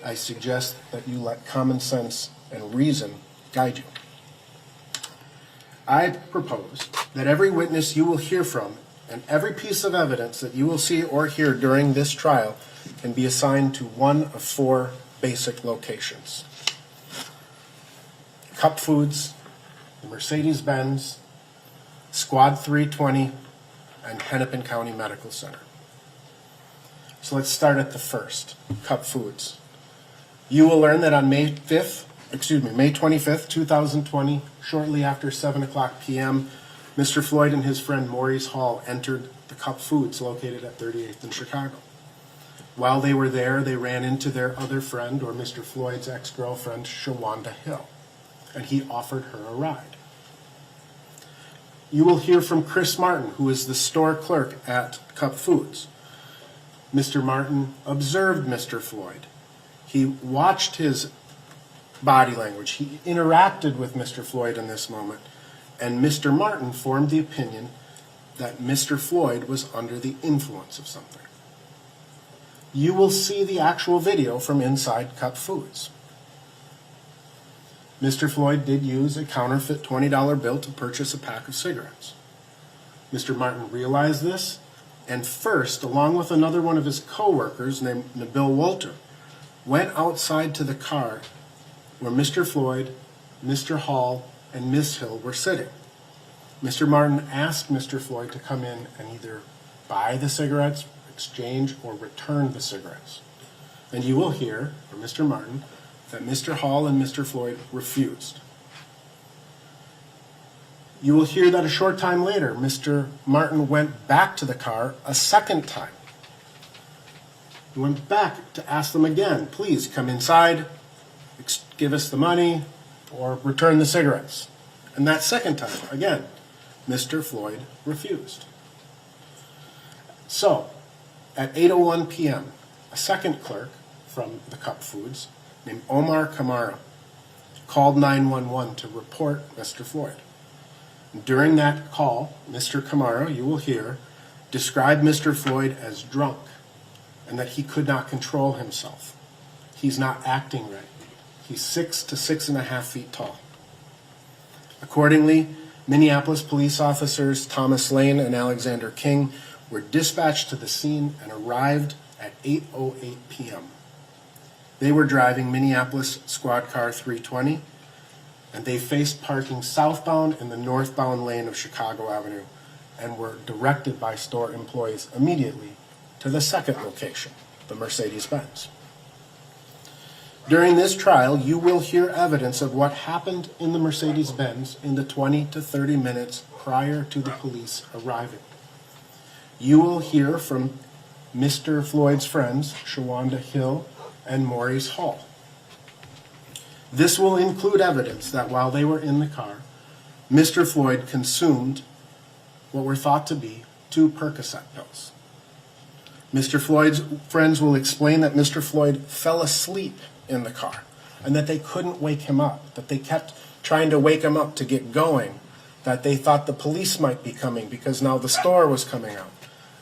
I suggest that you let common sense and reason guide you. I propose that every witness you will hear from and every piece of evidence that you will see or hear during this trial can be assigned to one of four basic locations: Cup Foods, the Mercedes-Benz, Squad 320, and Hennepin County Medical Center. So let's start at the first, Cup Foods. You will learn that on May 25th, 2020, shortly after 7:00 p.m., Mr. Floyd and his friend Maurice Hall entered the Cup Foods located at 38th in Chicago. While they were there, they ran into their other friend, or Mr. Floyd's ex-girlfriend, Chauvin Hill, and he offered her a ride. You will hear from Chris Martin, who is the store clerk at Cup Foods. Mr. Martin observed Mr. Floyd. He watched his body language. He interacted with Mr. Floyd in this moment, and Mr. Martin formed the opinion that Mr. Floyd was under the influence of something. You will see the actual video from inside Cup Foods. Mr. Floyd did use a counterfeit $20 bill to purchase a pack of cigarettes. Mr. Martin realized this, and first, along with another one of his co-workers named Nabil Walter, went outside to the car where Mr. Floyd, Mr. Hall, and Ms. Hill were sitting. Mr. Martin asked Mr. Floyd to come in and either buy the cigarettes, exchange, or return the cigarettes. And you will hear from Mr. Martin that Mr. Hall and Mr. Floyd refused. You will hear that a short time later, Mr. Martin went back to the car a second time. He went back to ask them again, please come inside, give us the money, or return the cigarettes. And that second time, again, Mr. Floyd refused. So, at 8:01 p.m., a second clerk from the Cup Foods, named Omar Camara, called 911 to report Mr. Floyd. During that call, Mr. Camara, you will hear, described Mr. Floyd as drunk and that he could not control himself. He's not acting right. He's 6 to 6.5 feet tall. Accordingly, Minneapolis police officers Thomas Lane and Alexander King were dispatched to the scene and arrived at 8:08 p.m. They were driving Minneapolis Squad Car 320, and they faced parking southbound in the northbound lane of Chicago Avenue and were directed by store employees immediately to the second location, the Mercedes-Benz. During this trial, you will hear evidence of what happened in the Mercedes-Benz in the 20 to 30 minutes prior to the police arriving. You will hear from Mr. Floyd's friends, Shawanda Hill and Maurice Hall. This will include evidence that while they were in the car, Mr. Floyd consumed what were thought to be 2 Percocet pills. Mr. Floyd's friends will explain that Mr. Floyd fell asleep in the car and that they couldn't wake him up, that they kept trying to wake him up to get going, that they thought the police might be coming because now the store was coming out,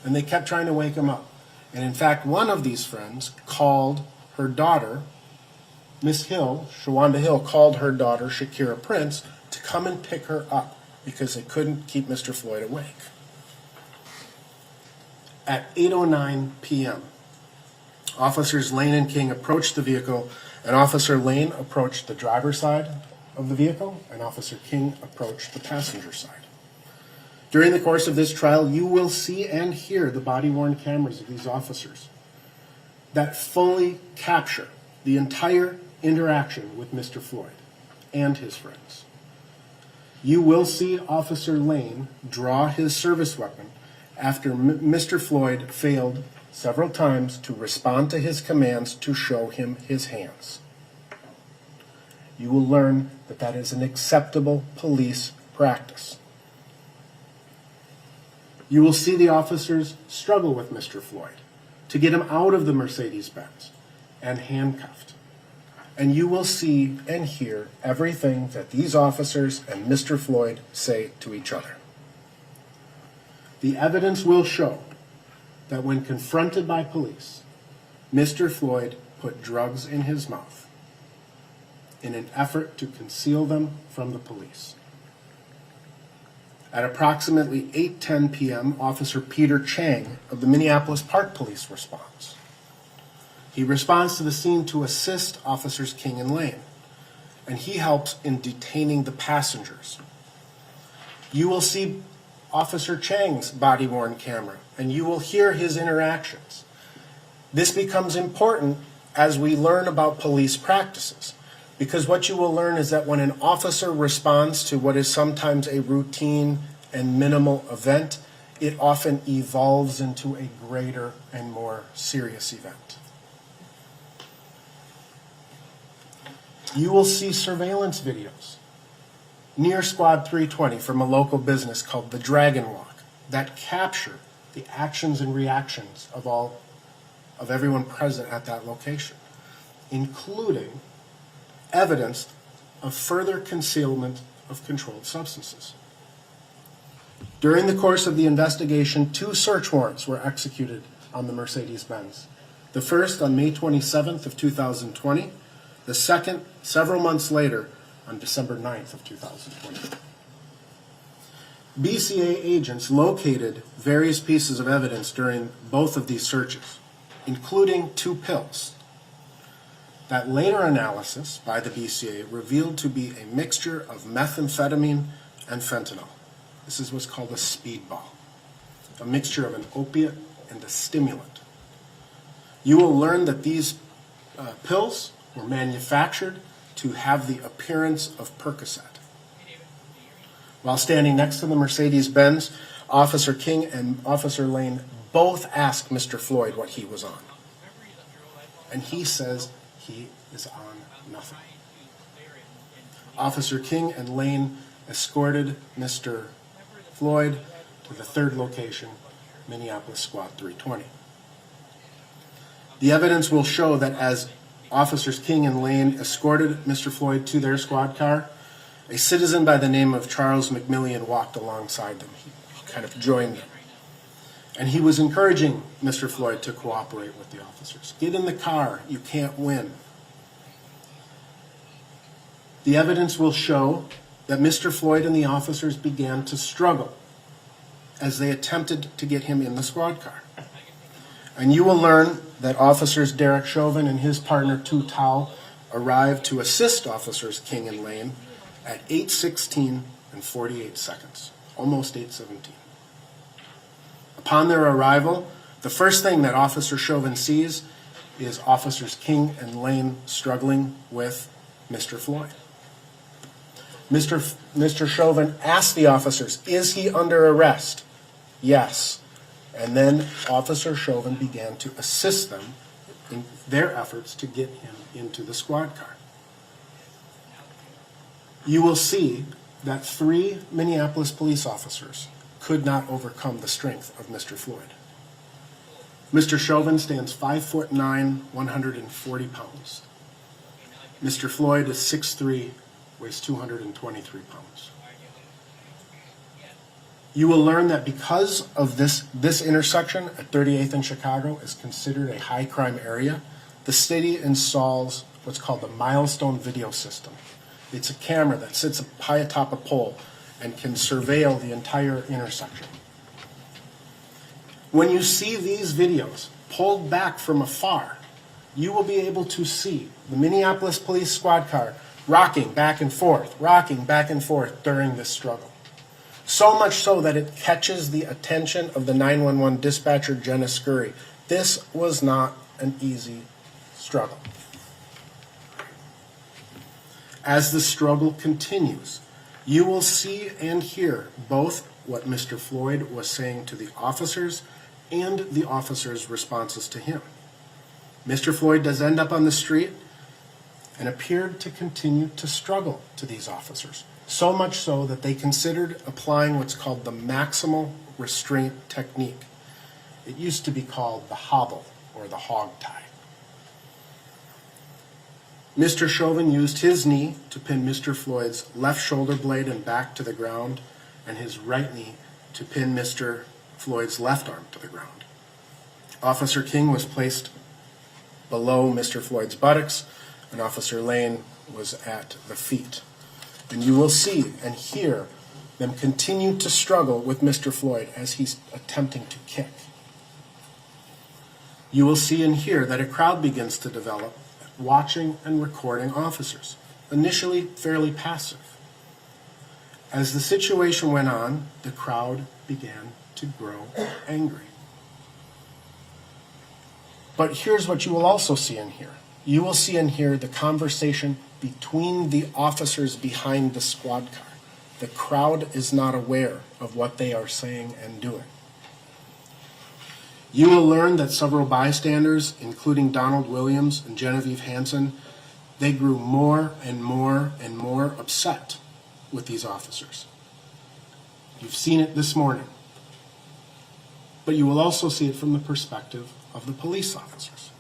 and they kept trying to wake him up. And in fact, one of these friends called her daughter, Miss Hill, Shawanda Hill, called her daughter, Shakira Prince, to come and pick her up because they couldn't keep Mr. Floyd awake. At 8:09 p.m., Officers Lane and King approached the vehicle, and Officer Lane approached the driver's side of the vehicle, and Officer King approached the passenger side. During the course of this trial, you will see and hear the body-worn cameras of these officers that fully capture the entire interaction with Mr. Floyd and his friends. You will see Officer Lane draw his service weapon after Mr. Floyd failed several times to respond to his commands to show him his hands. You will learn that that is an acceptable police practice. You will see the officers struggle with Mr. Floyd to get him out of the Mercedes-Benz and handcuffed. And you will see and hear everything that these officers and Mr. Floyd say to each other. The evidence will show that when confronted by police, Mr. Floyd put drugs in his mouth in an effort to conceal them from the police. At approximately 8:10 p.m., Officer Peter Chang of the Minneapolis Park Police responds. He responds to the scene to assist Officers King and Lane, and he helps in detaining the passengers. You will see Officer Chang's body-worn camera, and you will hear his interactions. This becomes important as we learn about police practices, because what you will learn is that when an officer responds to what is sometimes a routine and minimal event, it often evolves into a greater and more serious event. You will see surveillance videos near Squad 320 from a local business called the Dragon Walk that capture the actions and reactions of everyone present at that location, including evidence of further concealment of controlled substances. During the course of the investigation, 2 search warrants were executed on the Mercedes-Benz. The first on May 27th of 2020, the second several months later on December 9th of 2020. BCA agents located various pieces of evidence during both of these searches, including 2 pills that later analysis by the BCA revealed to be a mixture of methamphetamine and fentanyl. This is what's called a speedball, a mixture of an opiate and a stimulant. You will learn that these pills were manufactured to have the appearance of Percocet. While standing next to the Mercedes-Benz, Officer King and Officer Lane both asked Mr. Floyd what he was on. And he says he is on nothing. Officer King and Lane escorted Mr. Floyd to the 3rd location, Minneapolis Squad 320. The evidence will show that as Officers King and Lane escorted Mr. Floyd to their squad car, a citizen by the name of Charles McMillian walked alongside them. He kind of joined them. And he was encouraging Mr. Floyd to cooperate with the officers. Get in the car, you can't win. The evidence will show that Mr. Floyd and the officers began to struggle as they attempted to get him in the squad car. And you will learn that Officers Derek Chauvin and his partner Tu Tao arrived to assist Officers King and Lane at 8:16 and 48 seconds, almost 8:17. Upon their arrival, the first thing that Officer Chauvin sees is Officers King and Lane struggling with Mr. Floyd. Mr. Chauvin asked the officers, "Is he under arrest?" Yes. And then Officer Chauvin began to assist them in their efforts to get him into the squad car. You will see that 3 Minneapolis police officers could not overcome the strength of Mr. Floyd. Mr. Chauvin stands 5'9", 140 pounds. Mr. Floyd is 6'3", weighs 223 pounds. You will learn that because of this intersection at 38th and Chicago is considered a high crime area, the city installs what's called the milestone video system. It's a camera that sits high atop a pole and can surveil the entire intersection. When you see these videos pulled back from afar, you will be able to see the Minneapolis police squad car rocking back and forth during this struggle. So much so that it catches the attention of the 911 dispatcher, Jenna Scurry. This was not an easy struggle. As the struggle continues, you will see and hear both what Mr. Floyd was saying to the officers and the officers' responses to him. Mr. Floyd does end up on the street and appeared to continue to struggle to these officers, so much so that they considered applying what's called the maximal restraint technique. It used to be called the hobble or the hog tie. Mr. Chauvin used his knee to pin Mr. Floyd's left shoulder blade and back to the ground, and his right knee to pin Mr. Floyd's left arm to the ground. Officer King was placed below Mr. Floyd's buttocks, and Officer Lane was at the feet. And you will see and hear them continue to struggle with Mr. Floyd as he's attempting to kick. You will see and hear that a crowd begins to develop, watching and recording officers, initially fairly passive. As the situation went on, the crowd began to grow angry. But here's what you will also see and hear. You will see and hear the conversation between the officers behind the squad car. The crowd is not aware of what they are saying and doing. You will learn that several bystanders, including Donald Williams and Genevieve Hansen, they grew more and more and more upset with these officers. You've seen it this morning. But you will also see it from the perspective of the police officers.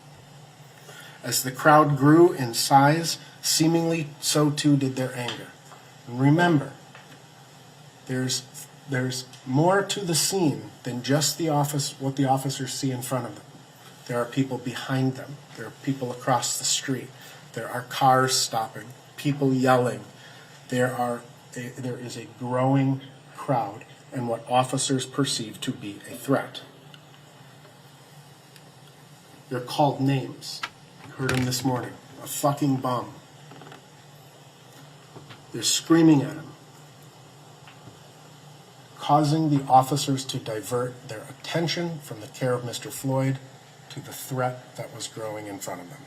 As the crowd grew in size, seemingly so too did their anger. And remember, there's more to the scene than just what the officers see in front of them. There are people behind them. There are people across the street. There are cars stopping, people yelling. There is a growing crowd and what officers perceive to be a threat. They're called names. You heard them this morning. A fucking bum. They're screaming at him, causing the officers to divert their attention from the care of Mr. Floyd to the threat that was growing in front of them.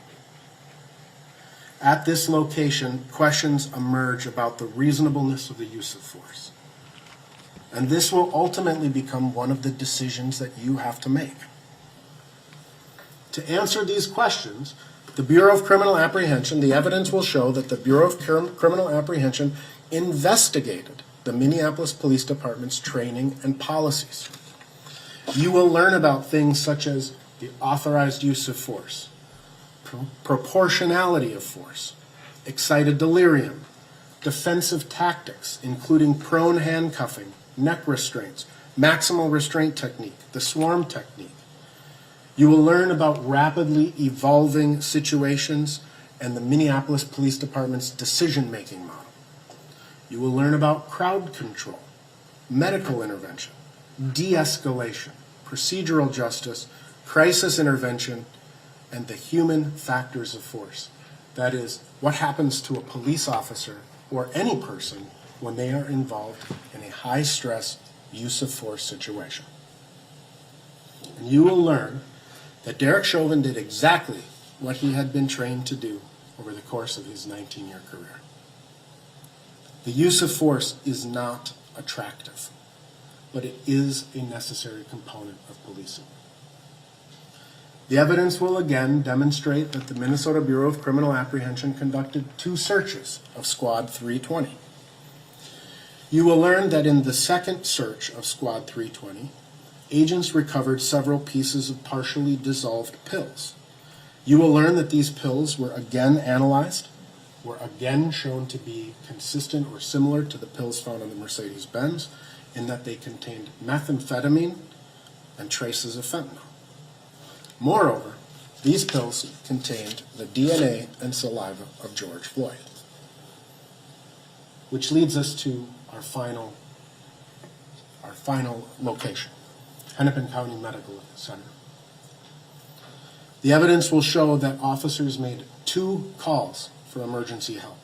At this location, questions emerge about the reasonableness of the use of force. And this will ultimately become one of the decisions that you have to make. To answer these questions, the Bureau of Criminal Apprehension, the evidence will show that the Bureau of Criminal Apprehension investigated the Minneapolis Police Department's training and policies. You will learn about things such as the authorized use of force, proportionality of force, excited delirium, defensive tactics, including prone handcuffing, neck restraints, maximal restraint technique, the swarm technique. You will learn about rapidly evolving situations and the Minneapolis Police Department's decision-making model. You will learn about crowd control, medical intervention, de-escalation, procedural justice, crisis intervention, and the human factors of force. That is, what happens to a police officer or any person when they are involved in a high-stress use of force situation. And you will learn that Derek Chauvin did exactly what he had been trained to do over the course of his 19-year career. The use of force is not attractive, but it is a necessary component of policing. The evidence will again demonstrate that the Minnesota Bureau of Criminal Apprehension conducted 2 searches of Squad 320. You will learn that in the second search of Squad 320, agents recovered several pieces of partially dissolved pills. You will learn that these pills were again analyzed, were again shown to be consistent or similar to the pills found on the Mercedes-Benz, in that they contained methamphetamine and traces of fentanyl. Moreover, these pills contained the DNA and saliva of George Floyd. Which leads us to our final location, Hennepin County Medical Center. The evidence will show that officers made 2 calls for emergency help.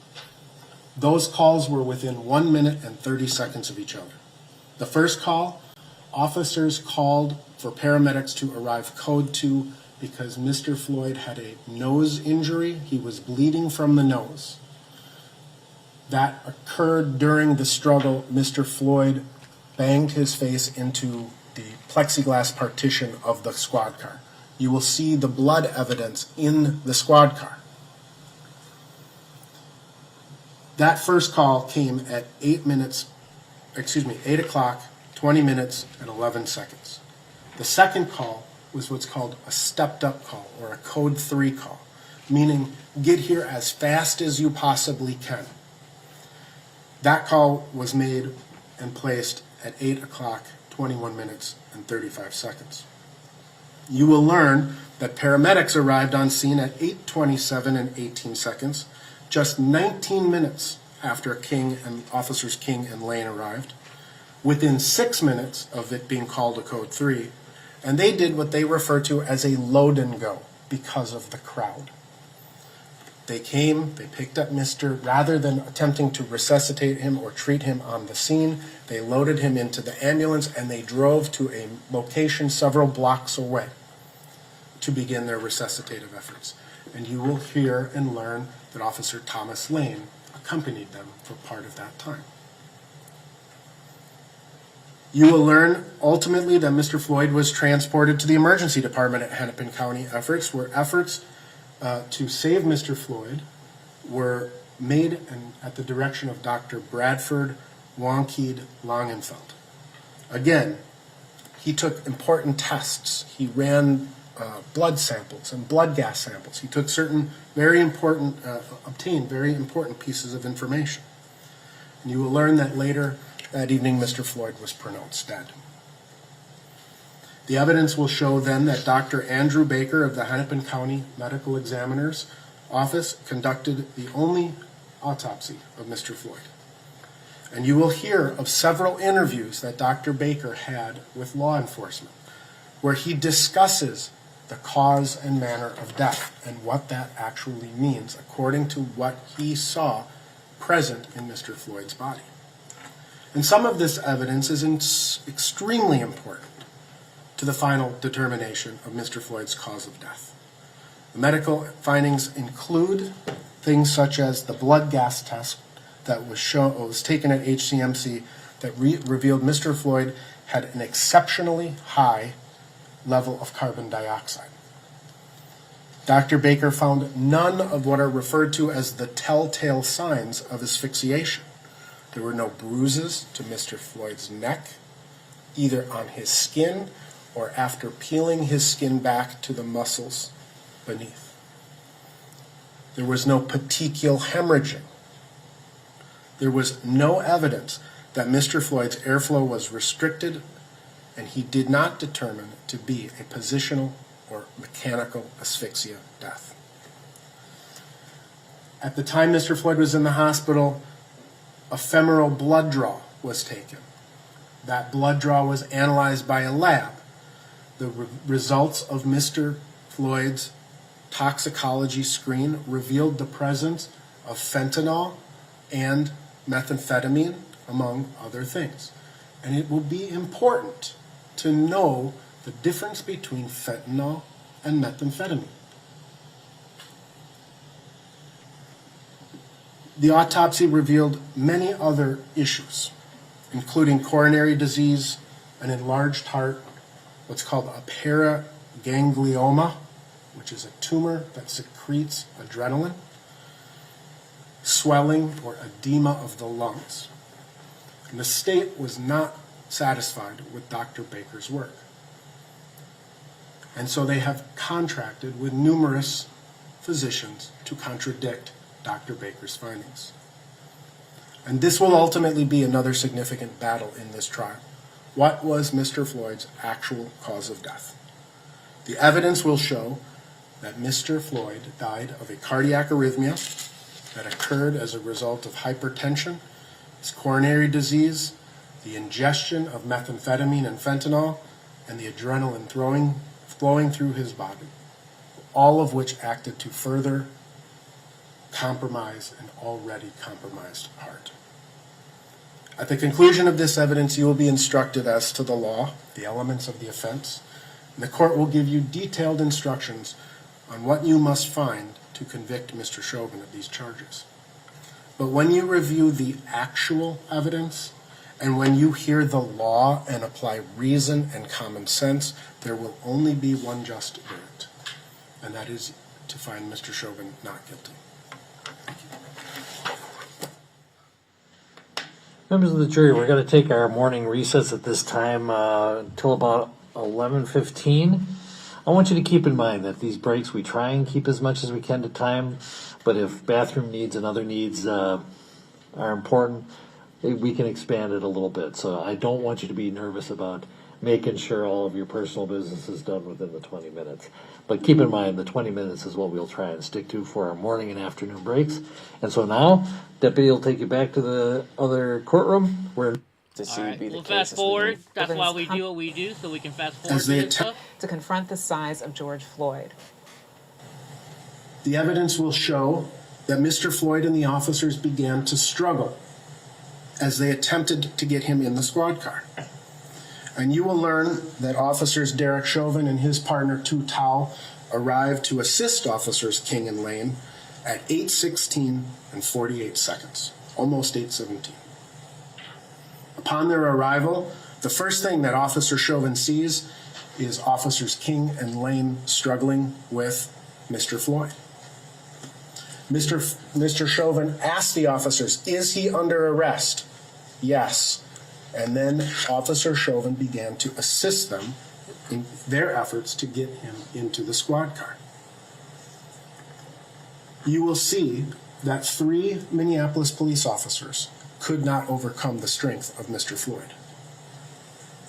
Those calls were within 1 minute and 30 seconds of each other. The first call, officers called for paramedics to arrive code 2 because Mr. Floyd had a nose injury. He was bleeding from the nose. That occurred during the struggle. Mr. Floyd banged his face into the plexiglass partition of the squad car. You will see the blood evidence in the squad car. That first call came at 8 o'clock, 20 minutes, and 11 seconds. The second call was what's called a stepped-up call, or a code 3 call, meaning get here as fast as you possibly can. That call was made and placed at 8 o'clock, 21 minutes, and 35 seconds. You will learn that paramedics arrived on scene at 8:27 and 18 seconds, just 19 minutes after Officers King and Lane arrived. Within 6 minutes of it being called a code 3, And they did what they refer to as a load and go because of the crowd. They came, they picked up Mr. Rather than attempting to resuscitate him or treat him on the scene, they loaded him into the ambulance and they drove to a location several blocks away to begin their resuscitative efforts. And you will hear and learn that Officer Thomas Lane accompanied them for part of that time. You will learn ultimately that Mr. Floyd was transported to the emergency department at Hennepin County. Efforts to save Mr. Floyd were made at the direction of Dr. Bradford Wankeed Longenfeld. Again, he took important tests. He ran blood samples and blood gas samples. He took certain obtained very important pieces of information. And you will learn that later that evening Mr. Floyd was pronounced dead. The evidence will show then that Dr. Andrew Baker of the Hennepin County Medical Examiner's Office conducted the only autopsy of Mr. Floyd. And you will hear of several interviews that Dr. Baker had with law enforcement, where he discusses the cause and manner of death and what that actually means according to what he saw present in Mr. Floyd's body. And some of this evidence is extremely important to the final determination of Mr. Floyd's cause of death. The medical findings include things such as the blood gas test that was taken at HCMC that revealed Mr. Floyd had an exceptionally high level of carbon dioxide. Dr. Baker found none of what are referred to as the telltale signs of asphyxiation. There were no bruises to Mr. Floyd's neck, either on his skin or after peeling his skin back to the muscles beneath. There was no petechial hemorrhaging. There was no evidence that Mr. Floyd's airflow was restricted, and he did not determine to be a positional or mechanical asphyxia death. At the time Mr. Floyd was in the hospital, a femoral blood draw was taken. That blood draw was analyzed by a lab. The results of Mr. Floyd's toxicology screen revealed the presence of fentanyl and methamphetamine, among other things. And it will be important to know the difference between fentanyl and methamphetamine. The autopsy revealed many other issues, including coronary disease, an enlarged heart, what's called a paraganglioma, which is a tumor that secretes adrenaline, swelling or edema of the lungs. And the state was not satisfied with Dr. Baker's work. And so they have contracted with numerous physicians to contradict Dr. Baker's findings. And this will ultimately be another significant battle in this trial. What was Mr. Floyd's actual cause of death? The evidence will show that Mr. Floyd died of a cardiac arrhythmia that occurred as a result of hypertension, his coronary disease, the ingestion of methamphetamine and fentanyl, and the adrenaline flowing through his body, all of which acted to further compromise an already compromised heart. At the conclusion of this evidence, you will be instructed as to the law, the elements of the offense, and the court will give you detailed instructions on what you must find to convict Mr. Chauvin of these charges. But when you review the actual evidence, and when you hear the law and apply reason and common sense, there will only be one just verdict, and that is to find Mr. Chauvin not guilty. Members of the jury, we're going to take our morning recess at this time until about 11:15. I want you to keep in mind that these breaks, we try and keep as much as we can to time, but if bathroom needs and other needs are important, we can expand it a little bit. So I don't want you to be nervous about making sure all of your personal business is done within the 20 minutes. But keep in mind, the 20 minutes is what we'll try and stick to for our morning and afternoon breaks. And so now, Deputy will take you back to the other courtroom where to All right, we'll fast forward. That's why we do what we do, so we can fast forward to this stuff. To confront the size of George Floyd. The evidence will show that Mr. Floyd and the officers began to struggle as they attempted to get him in the squad car. And you will learn that officers Derek Chauvin and his partner Tu Tao arrived to assist officers King and Lane at 8:16 and 48 seconds, almost 8:17. Upon their arrival, the first thing that Officer Chauvin sees is officers King and Lane struggling with Mr. Floyd. Mr. Chauvin asked the officers, "Is he under arrest?" Yes. And then Officer Chauvin began to assist them in their efforts to get him into the squad car. You will see that 3 Minneapolis police officers could not overcome the strength of Mr. Floyd.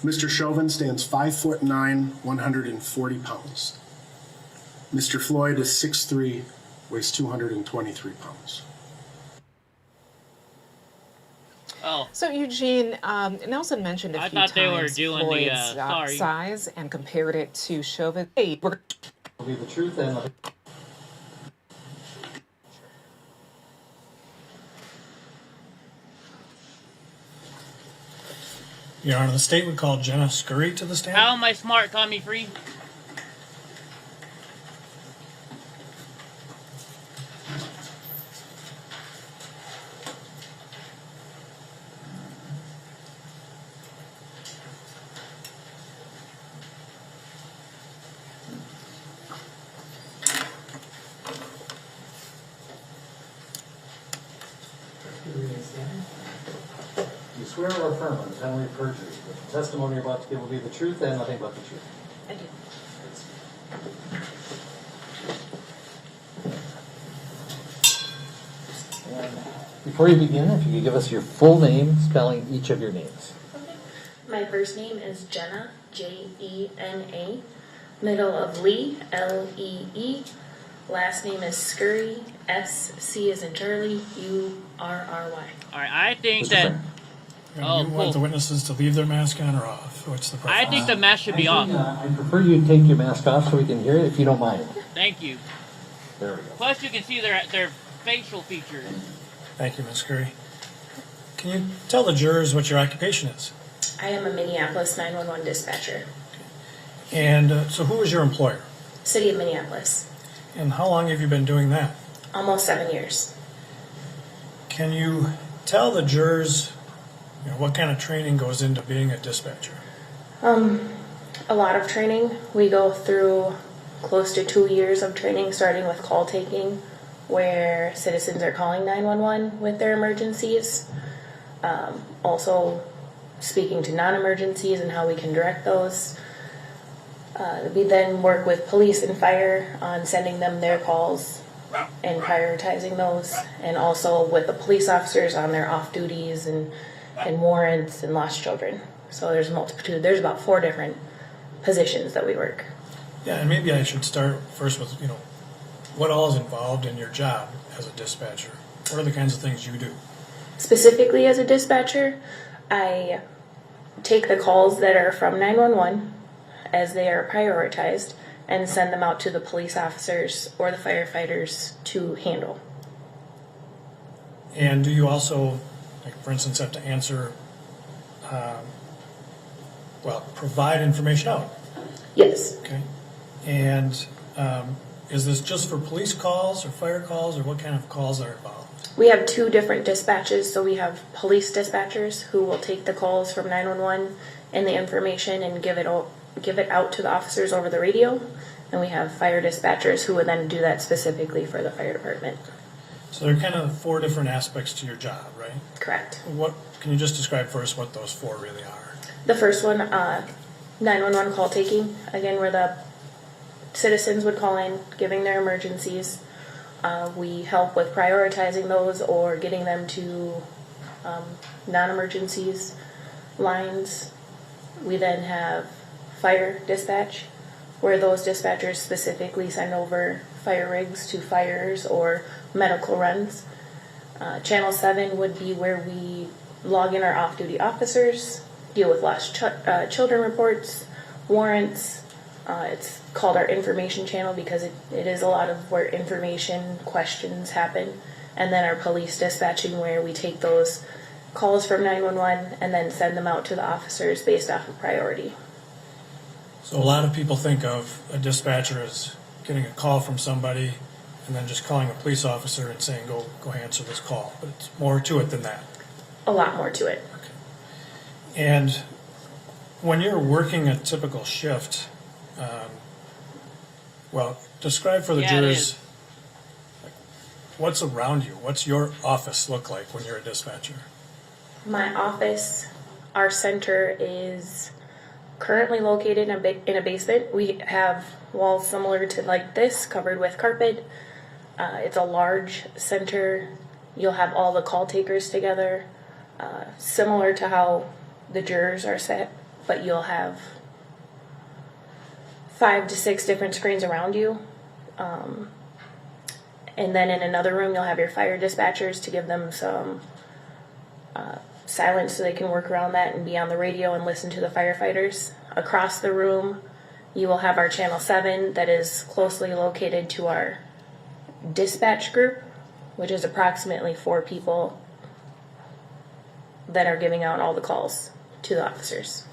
Mr. Chauvin stands 5'9", 140 pounds. Mr. Floyd is 6'3", weighs 223 pounds. Oh. So Eugene, Nelson mentioned a few times they were doing Floyd's size and compared it to Chauvin. Hey, will be the truth and Your Honor, the state would call Jenna Scurry to the stand. How am I smart, Tommy Free? You swear or affirm on the penalty of perjury that the testimony you're about to give will be the truth and nothing but the truth? I do. Before you begin, if you could give us your full name, spelling each of your names. Okay. My first name is Jenna, Jena. Middle of Lee, Lee. Last name is Scurry, SC as in Charlie, URRY. All right, I think that. You want the witnesses to leave their mask on or off? What's the preference? I think the mask should be off. I prefer you take your mask off so we can hear it, if you don't mind. Thank you. There we go. Plus, you can see their facial features. Thank you, Ms. Scurry. Can you tell the jurors what your occupation is? I am a Minneapolis 911 dispatcher. And so who is your employer? City of Minneapolis. And how long have you been doing that? Almost 7 years. Can you tell the jurors what kind of training goes into being a dispatcher? A lot of training. We go through close to 2 years of training, starting with call taking, where citizens are calling 911 with their emergencies. Also speaking to non-emergencies and how we can direct those. We then work with police and fire on sending them their calls and prioritizing those, and also with the police officers on their off duties and warrants and lost children. So there's a multitude. There's about 4 different positions that we work. Yeah, and maybe I should start first with, what all is involved in your job as a dispatcher? What are the kinds of things you do? Specifically as a dispatcher, I take the calls that are from 911 as they are prioritized and send them out to the police officers or the firefighters to handle. And do you also, for instance, have to answer, provide information out? Yes. Okay. And is this just for police calls or fire calls, or what kind of calls are involved? We have 2 different dispatches. So we have police dispatchers who will take the calls from 911 and the information and give it out to the officers over the radio. And we have fire dispatchers who would then do that specifically for the fire department. So there are kind of 4 different aspects to your job, right? Correct. What can you just describe for us what those 4 really are? The first one, 911 call taking, again, where the citizens would call in, giving their emergencies. We help with prioritizing those or getting them to non-emergencies lines. We then have fire dispatch, where those dispatchers specifically send over fire rigs to fires or medical runs. Channel 7 would be where we log in our off-duty officers, deal with lost children reports, warrants. It's called our information channel because it is a lot of where information questions happen. And then our police dispatching, where we take those calls from 911 and then send them out to the officers based off of priority. So a lot of people think of a dispatcher as getting a call from somebody and then just calling a police officer and saying, go answer this call. But it's more to it than that. A lot more to it. Okay. And when you're working a typical shift, well, describe for the jurors what's around you. What's your office look like when you're a dispatcher? My office, our center is currently located in a basement. We have walls similar to like this, covered with carpet. It's a large center. You'll have all the call takers together, similar to how the jurors are set, but you'll have 5 to 6 different screens around you. And then in another room, you'll have your fire dispatchers to give them some silence so they can work around that and be on the radio and listen to the firefighters. Across the room, you will have our Channel 7 that is closely located to our dispatch group, which is approximately 4 people that are giving out all the calls to the officers.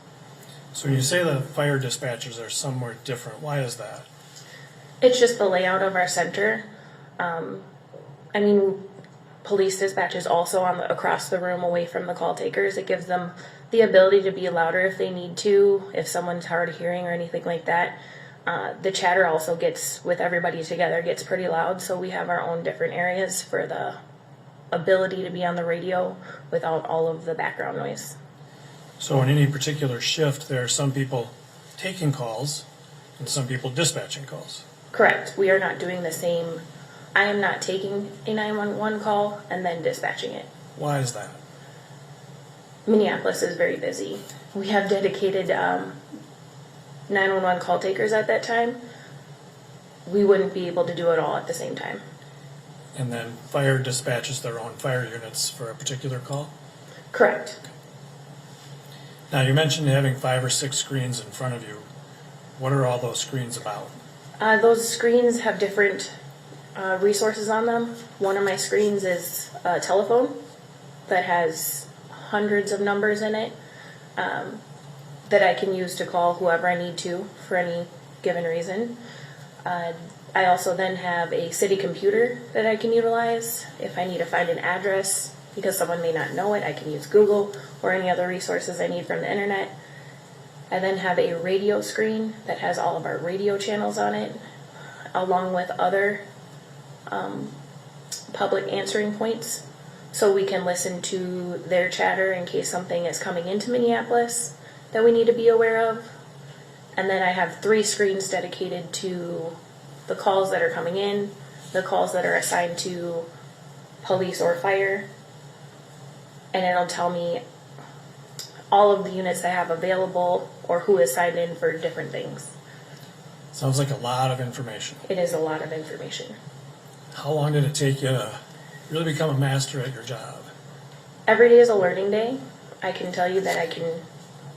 So when you say the fire dispatchers are somewhere different, why is that? It's just the layout of our center. I mean, police dispatch is also on across the room away from the call takers. It gives them the ability to be louder if they need to, if someone's hard of hearing or anything like that. The chatter also gets, with everybody together, gets pretty loud, so we have our own different areas for the ability to be on the radio without all of the background noise. So in any particular shift, there are some people taking calls and some people dispatching calls. Correct. We are not doing the same. I am not taking a 911 call and then dispatching it. Why is that? Minneapolis is very busy. We have dedicated 911 call takers at that time. We wouldn't be able to do it all at the same time. And then fire dispatches their own fire units for a particular call? Correct. Now, you mentioned having 5 or 6 screens in front of you. What are all those screens about? Those screens have different resources on them. One of my screens is a telephone that has hundreds of numbers in it that I can use to call whoever I need to for any given reason. I also then have a city computer that I can utilize if I need to find an address because someone may not know it. I can use Google or any other resources I need from the internet. I then have a radio screen that has all of our radio channels on it, along with other public answering points, so we can listen to their chatter in case something is coming into Minneapolis that we need to be aware of. And then I have 3 screens dedicated to the calls that are coming in, the calls that are assigned to police or fire, and it'll tell me all of the units I have available or who is signed in for different things. Sounds like a lot of information. It is a lot of information. How long did it take you to really become a master at your job? Every day is a learning day. I can tell you that I can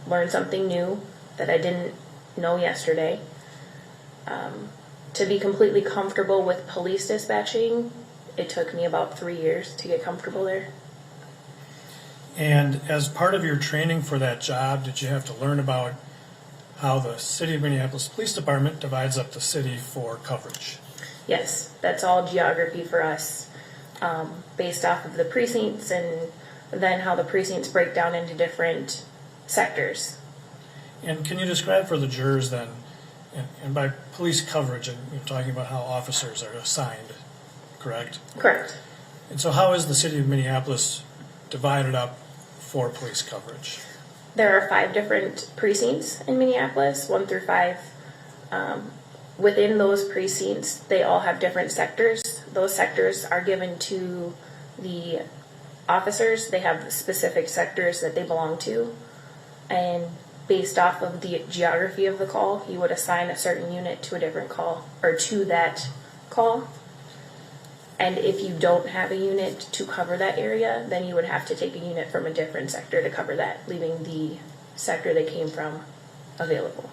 learn something new that I didn't know yesterday. To be completely comfortable with police dispatching, it took me about 3 years to get comfortable there. And as part of your training for that job, did you have to learn about how the City of Minneapolis Police Department divides up the city for coverage? Yes, that's all geography for us, based off of the precincts and then how the precincts break down into different sectors. And can you describe for the jurors then, and by police coverage, and you're talking about how officers are assigned, correct? Correct. And so how is the City of Minneapolis divided up for police coverage? There are 5 different precincts in Minneapolis, 1 through 5. Within those precincts, they all have different sectors. Those sectors are given to the officers. They have specific sectors that they belong to. And based off of the geography of the call, you would assign a certain unit to a different call, or to that call. And if you don't have a unit to cover that area, then you would have to take a unit from a different sector to cover that, leaving the sector they came from available.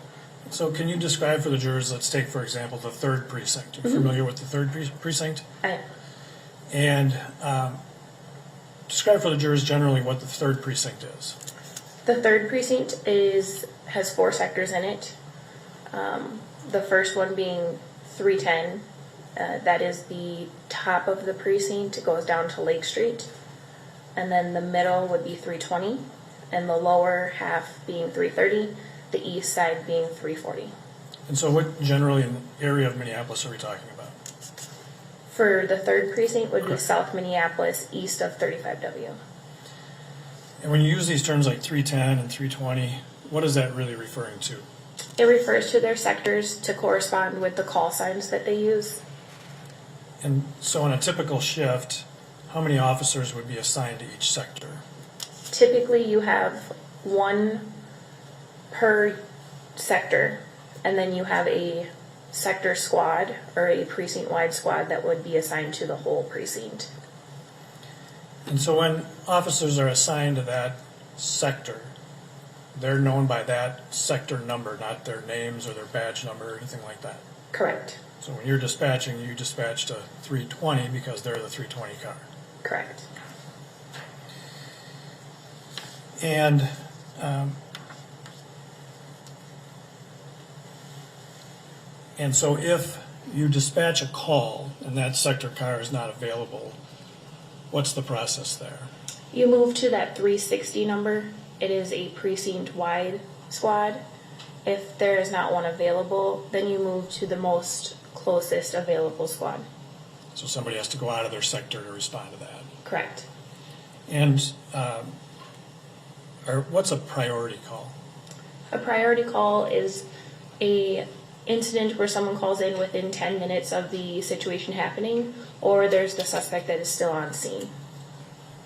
So can you describe for the jurors, let's take, for example, the 3rd precinct. You're familiar with the 3rd precinct? I am. And describe for the jurors generally what the 3rd precinct is. The 3rd precinct has 4 sectors in it. The first one being 310. That is the top of the precinct. It goes down to Lake Street. And then the middle would be 320. And the lower half being 330. The east side being 340. And so what generally in the area of Minneapolis are we talking about? For the 3rd precinct would be South Minneapolis, east of 35W. And when you use these terms like 310 and 320, what is that really referring to? It refers to their sectors to correspond with the call signs that they use. And so in a typical shift, how many officers would be assigned to each sector? Typically you have 1 per sector, and then you have a sector squad or a precinct-wide squad that would be assigned to the whole precinct. And so when officers are assigned to that sector, they're known by that sector number, not their names or their badge number or anything like that? Correct. So when you're dispatching, you dispatch to 320 because they're the 320 car? Correct. And so if you dispatch a call and that sector car is not available, what's the process there? You move to that 360 number. It is a precinct-wide squad. If there is not one available, then you move to the most closest available squad. So somebody has to go out of their sector to respond to that? Correct. And what's a priority call? A priority call is a incident where someone calls in within 10 minutes of the situation happening, or there's the suspect that is still on scene.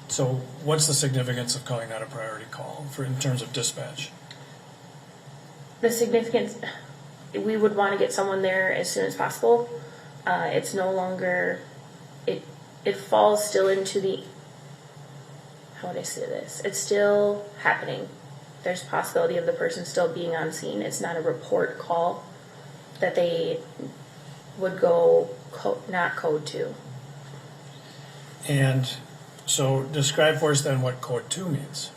So what's the significance of calling that a priority call in terms of dispatch? The significance, we would want to get someone there as soon as possible. It's no longer, it falls still into the, how would I say this? It's still happening. There's possibility of the person still being on scene. It's not a report call that they would go not code 2. And so describe for us then what code 2 means.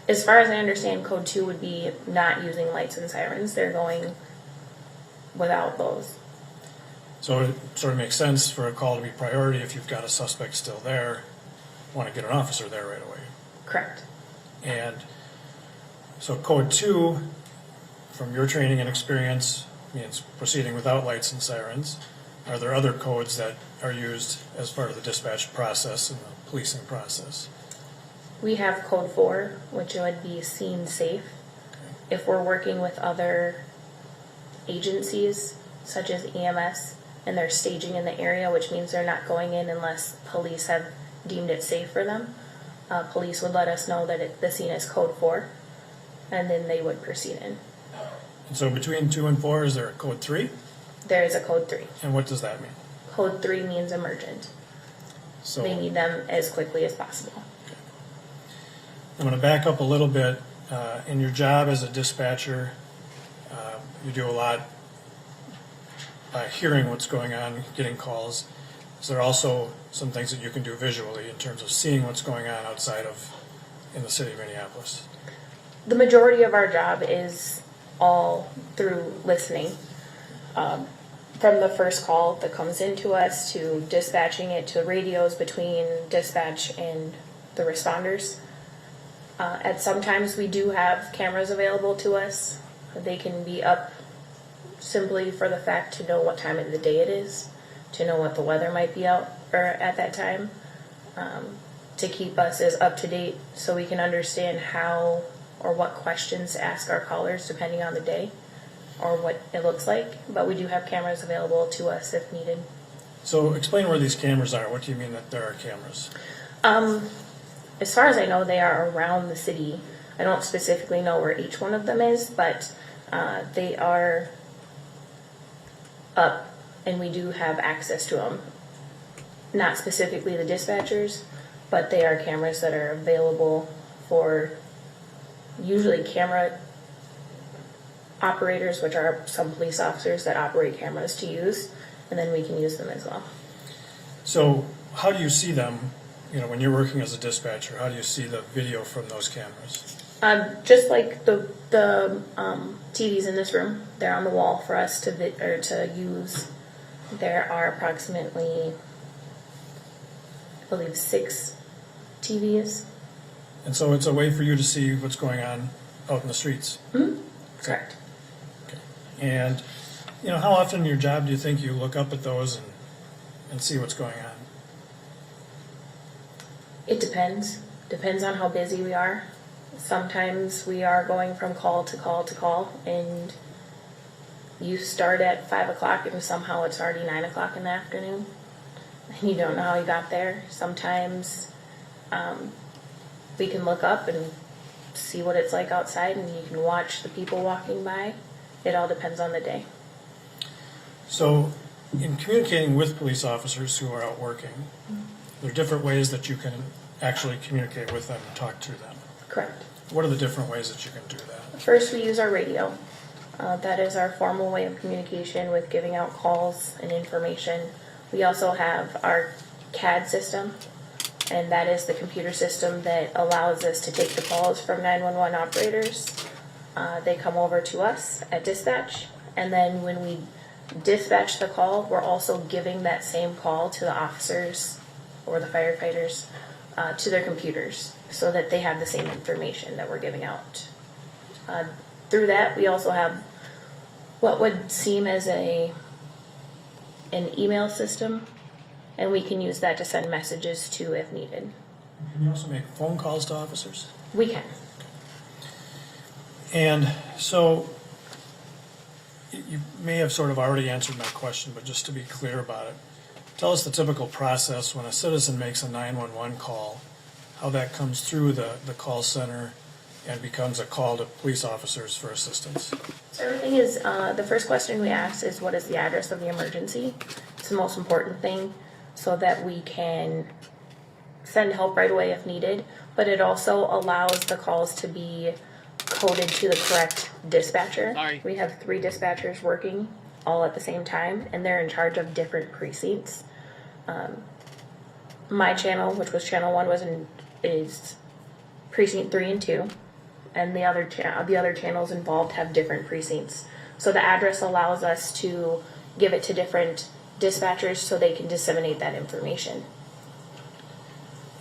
As far as I understand, code 2 would be not using lights and sirens. They're going without those. So it sort of makes sense for a call to be priority if you've got a suspect still there, want to get an officer there right away. Correct. And so code 2, from your training and experience, means proceeding without lights and sirens. Are there other codes that are used as part of the dispatch process and the policing process? We have code 4, which would be scene safe. If we're working with other agencies, such as EMS, and they're staging in the area, which means they're not going in unless police have deemed it safe for them, police would let us know that the scene is code 4, and then they would proceed in. And so between 2 and 4, is there a code 3? There is a code 3. And what does that mean? Code 3 means emergent. So they need them as quickly as possible. Okay. I'm going to back up a little bit. In your job as a dispatcher, you do a lot by hearing what's going on, getting calls. Is there also some things that you can do visually in terms of seeing what's going on outside of in the city of Minneapolis? The majority of our job is all through listening. From the first call that comes into us to dispatching it to radios between dispatch and the responders. At sometimes we do have cameras available to us. They can be up simply for the fact to know what time of the day it is, to know what the weather might be out or at that time, to keep us as up to date so we can understand how or what questions to ask our callers depending on the day or what it looks like. But we do have cameras available to us if needed. So explain where these cameras are. What do you mean that there are cameras? As far as I know, they are around the city. I don't specifically know where each one of them is, but they are up and we do have access to them. not specifically the dispatchers, but they are cameras that are available for usually camera operators, which are some police officers that operate cameras to use, and then we can use them as well. So how do you see them, when you're working as a dispatcher, how do you see the video from those cameras? Just like the TVs in this room, they're on the wall for us to use. There are approximately, I believe, 6 TVs. And so it's a way for you to see what's going on out in the streets? Mm-hmm. Correct. Okay. And, how often in your job do you think you look up at those and see what's going on? It depends. Depends on how busy we are. Sometimes we are going from call to call to call, and you start at 5 o'clock and somehow it's already 9 o'clock in the afternoon, and you don't know how you got there. Sometimes we can look up and see what it's like outside, and you can watch the people walking by. It all depends on the day. So, in communicating with police officers who are out working, there are different ways that you can actually communicate with them and talk to them. Correct. What are the different ways that you can do that? First, we use our radio. That is our formal way of communication with giving out calls and information. We also have our CAD system, and that is the computer system that allows us to take the calls from 911 operators. They come over to us at dispatch, and then when we dispatch the call, we're also giving that same call to the officers or the firefighters to their computers so that they have the same information that we're giving out. Through that, we also have what would seem as an email system, and we can use that to send messages to if needed. Can you also make phone calls to officers? We can. And so, you may have sort of already answered my question, but just to be clear about it, tell us the typical process when a citizen makes a 911 call, how that comes through the call center and becomes a call to police officers for assistance. So everything is, the first question we ask is what is the address of the emergency? It's the most important thing so that we can send help right away if needed, but it also allows the calls to be coded to the correct dispatcher. Sorry. We have 3 dispatchers working all at the same time, and they're in charge of different precincts. My channel, which was channel 1, is precinct 3 and 2, and the other channels involved have different precincts. So the address allows us to give it to different dispatchers so they can disseminate that information.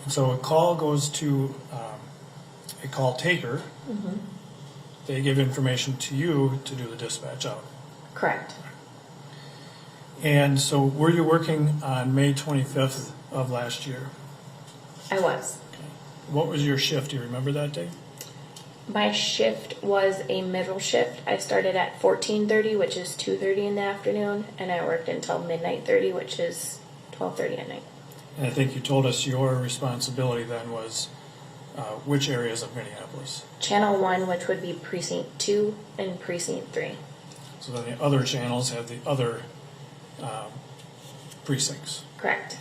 And so a call goes to a call taker. Mm-hmm. They give information to you to do the dispatch out. Correct. And so were you working on May 25th of last year? I was. What was your shift? Do you remember that day? My shift was a middle shift. I started at 14:30, which is 2:30 in the afternoon, and I worked until midnight 30, which is 12:30 at night. And I think you told us your responsibility then was which areas of Minneapolis? Channel 1, which would be precinct 2 and precinct 3. So then the other channels have the other precincts. Correct.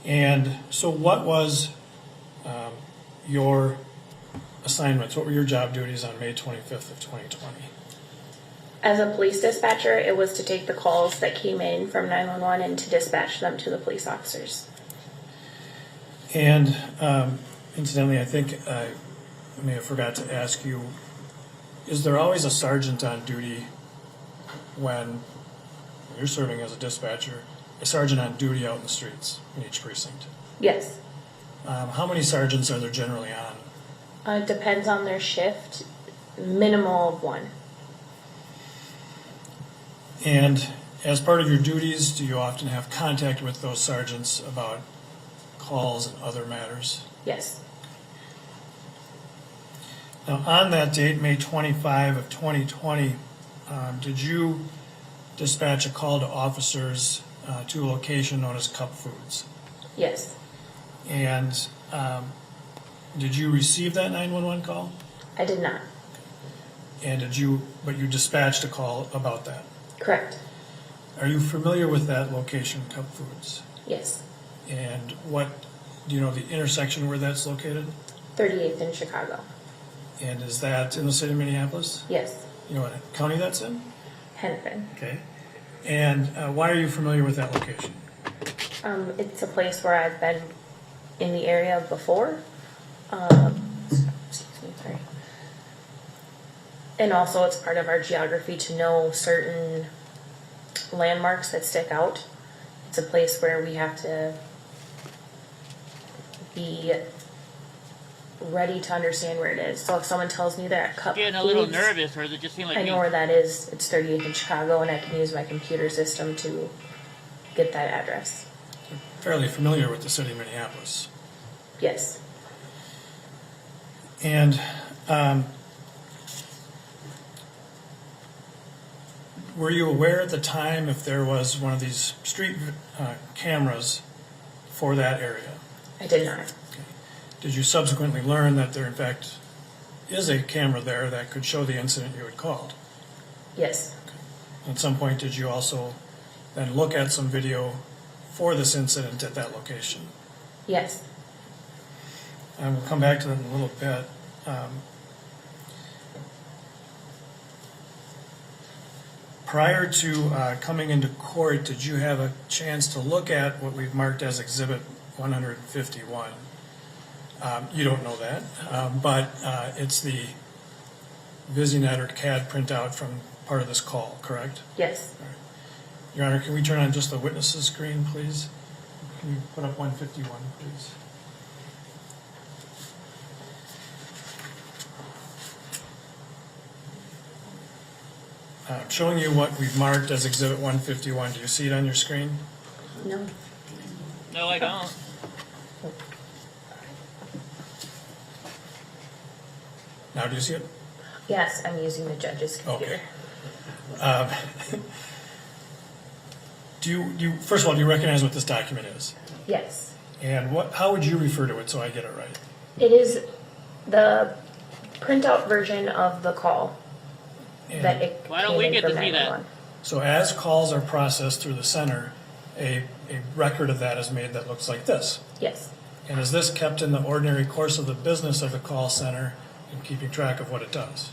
And so what was your assignments? What were your job duties on May 25th of 2020? As a police dispatcher, it was to take the calls that came in from 911 and to dispatch them to the police officers. And incidentally, I think I may have forgot to ask you, is there always a sergeant on duty when you're serving as a dispatcher, a sergeant on duty out in the streets in each precinct? Yes. How many sergeants are there generally on? It depends on their shift. Minimal of 1. And as part of your duties, do you often have contact with those sergeants about calls and other matters? Yes. Now, on that date, May 25 of 2020, did you dispatch a call to officers to a location known as Cup Foods? Yes. And did you receive that 911 call? I did not. And but you dispatched a call about that? Correct. Are you familiar with that location, Cup Foods? Yes. And do you know the intersection where that's located? 38th in Chicago. And is that in the city of Minneapolis? Yes. You know what county that's in? Hennepin. Okay. And why are you familiar with that location? It's a place where I've been in the area before. Excuse me, sorry. And also it's part of our geography to know certain landmarks that stick out. It's a place where we have to be ready to understand where it is. So if someone tells me that Cup Getting a little Foods, nervous, or does it just seem like I know where that is. It's 38th in Chicago, and I can use my computer system to get that address. Fairly familiar with the city of Minneapolis. Yes. And were you aware at the time if there was one of these street cameras for that area? I did not. Did you subsequently learn that there in fact is a camera there that could show the incident you had called? Yes. At some point, did you also then look at some video for this incident at that location? Yes. And we'll come back to that in a little bit. Prior to coming into court, did you have a chance to look at what we've marked as Exhibit 151? You don't know that, but it's the VisiNet or CAD printout from part of this call, correct? Yes. Your Honor, can we turn on just the witness's screen, please? Can you put up 151, please? I'm showing you what we've marked as Exhibit 151. Do you see it on your screen? No. No, I don't. Now, do you see it? Yes, I'm using the judge's computer. Okay. First of all, do you recognize what this document is? Yes. And how would you refer to it so I get it right? It is the printout version of the call that it Why don't we came in get to from see that? 911. So as calls are processed through the center, a record of that is made that looks like this. Yes. And is this kept in the ordinary course of the business of the call center and keeping track of what it does?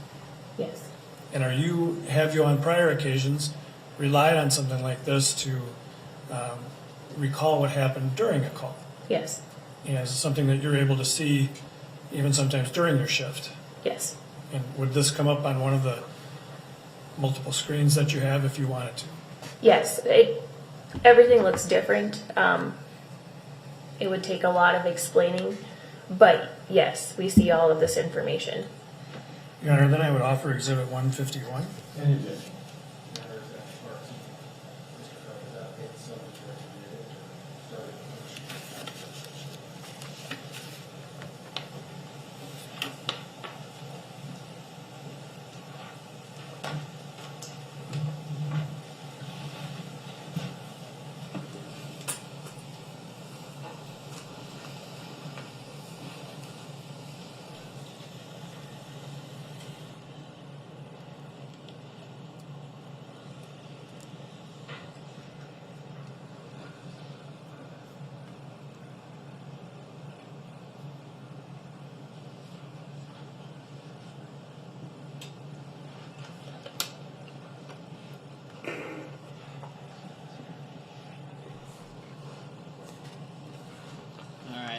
Yes. And have you on prior occasions relied on something like this to recall what happened during a call? Yes. And is it something that you're able to see even sometimes during your shift? Yes. And would this come up on one of the multiple screens that you have if you wanted to? Yes. Everything looks different. It would take a lot of explaining, but yes, we see all of this information. Your Honor, then I would offer Exhibit 151.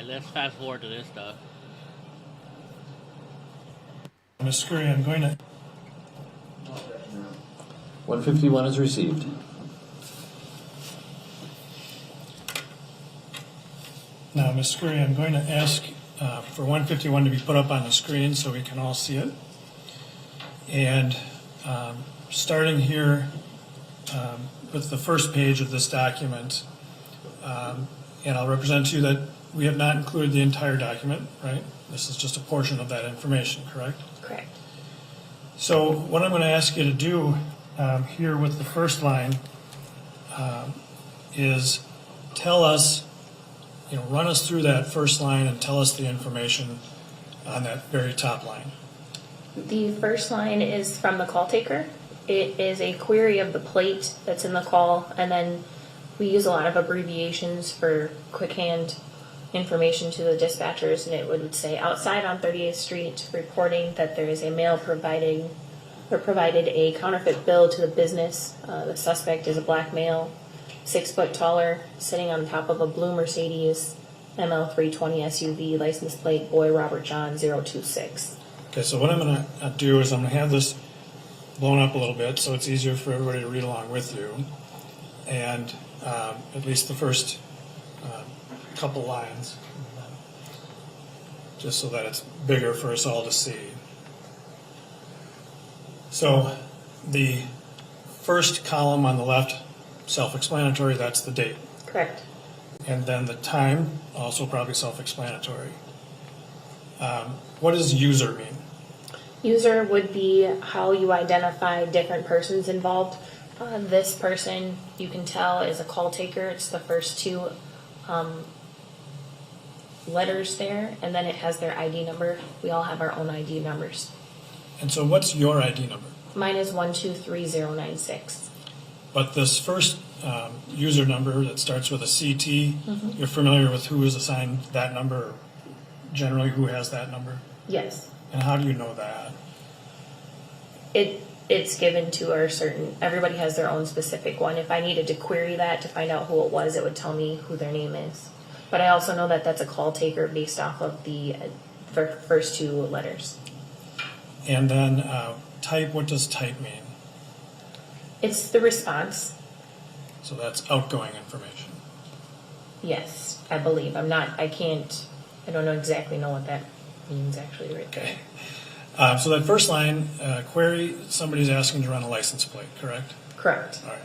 Let's fast forward to this stuff. Ms. Scurry, I'm going to... 151 is received. Now, Ms. Scurry, I'm going to ask for 151 to be put up on the screen so we can all see it. And starting here with the first page of this document, and I'll represent to you that we have not included the entire document, right? This is just a portion of that information, correct? Correct. So what I'm going to ask you to do here with the first line is tell us, run us through that first line and tell us the information on that very top line. The first line is from the call taker. It is a query of the plate that's in the call, and then we use a lot of abbreviations for quick hand information to the dispatchers, and it would say outside on 38th Street, reporting that there is a male provided a counterfeit bill to the business. The suspect is a black male, 6 foot taller, sitting on top of a blue Mercedes ML320 SUV, license plate boy Robert John 026. Okay, so what I'm going to do is I'm going to have this blown up a little bit so it's easier for everybody to read along with you. And at least the first couple lines, just so that it's bigger for us all to see. So the first column on the left, self-explanatory, that's the date. Correct. And then the time, also probably self-explanatory. What does user mean? User would be how you identify different persons involved. This person, you can tell, is a call taker. It's the first two letters there, and then it has their ID number. We all have our own ID numbers. And so what's your ID number? Mine is 123096. But this first user number that starts with a CT, you're familiar with who is assigned that number, or generally who has that number? Yes. And how do you know that? It's given to our certain, everybody has their own specific one. If I needed to query that to find out who it was, it would tell me who their name is. But I also know that that's a call taker based off of the first two letters. And then type, what does type mean? It's the response. So that's outgoing information. Yes, I believe. I don't exactly know what that means actually right there. Okay. So that first line, query, somebody's asking to run a license plate, correct? Correct. All right.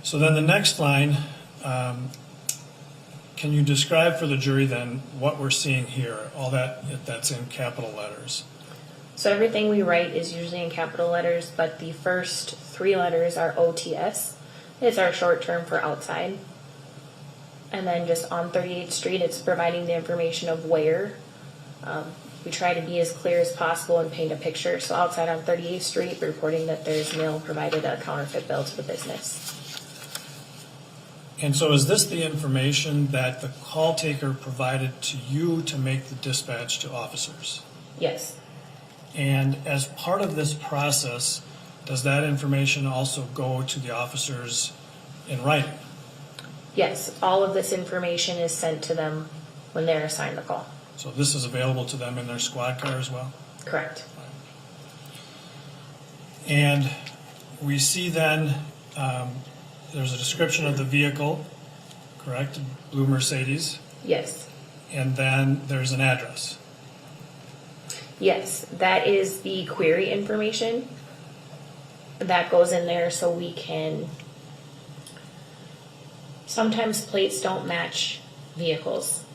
So then the next line, can you describe for the jury then what we're seeing here, all that's in capital letters? So everything we write is usually in capital letters, but the first three letters are OTS. It's our short term for outside. And then just on 38th Street, it's providing the information of where. We try to be as clear as possible and paint a picture. So outside on 38th Street, reporting that there's mail provided a counterfeit bill to the business. And so is this the information that the call taker provided to you to make the dispatch to officers? Yes. And as part of this process, does that information also go to the officers in writing? Yes, all of this information is sent to them when they're assigned the call. So this is available to them in their squad car as well? Correct. And we see then there's a description of the vehicle, correct? Blue Mercedes. Yes. And then there's an address. Yes, that is the query information. That goes in there so we can, sometimes plates don't match vehicles.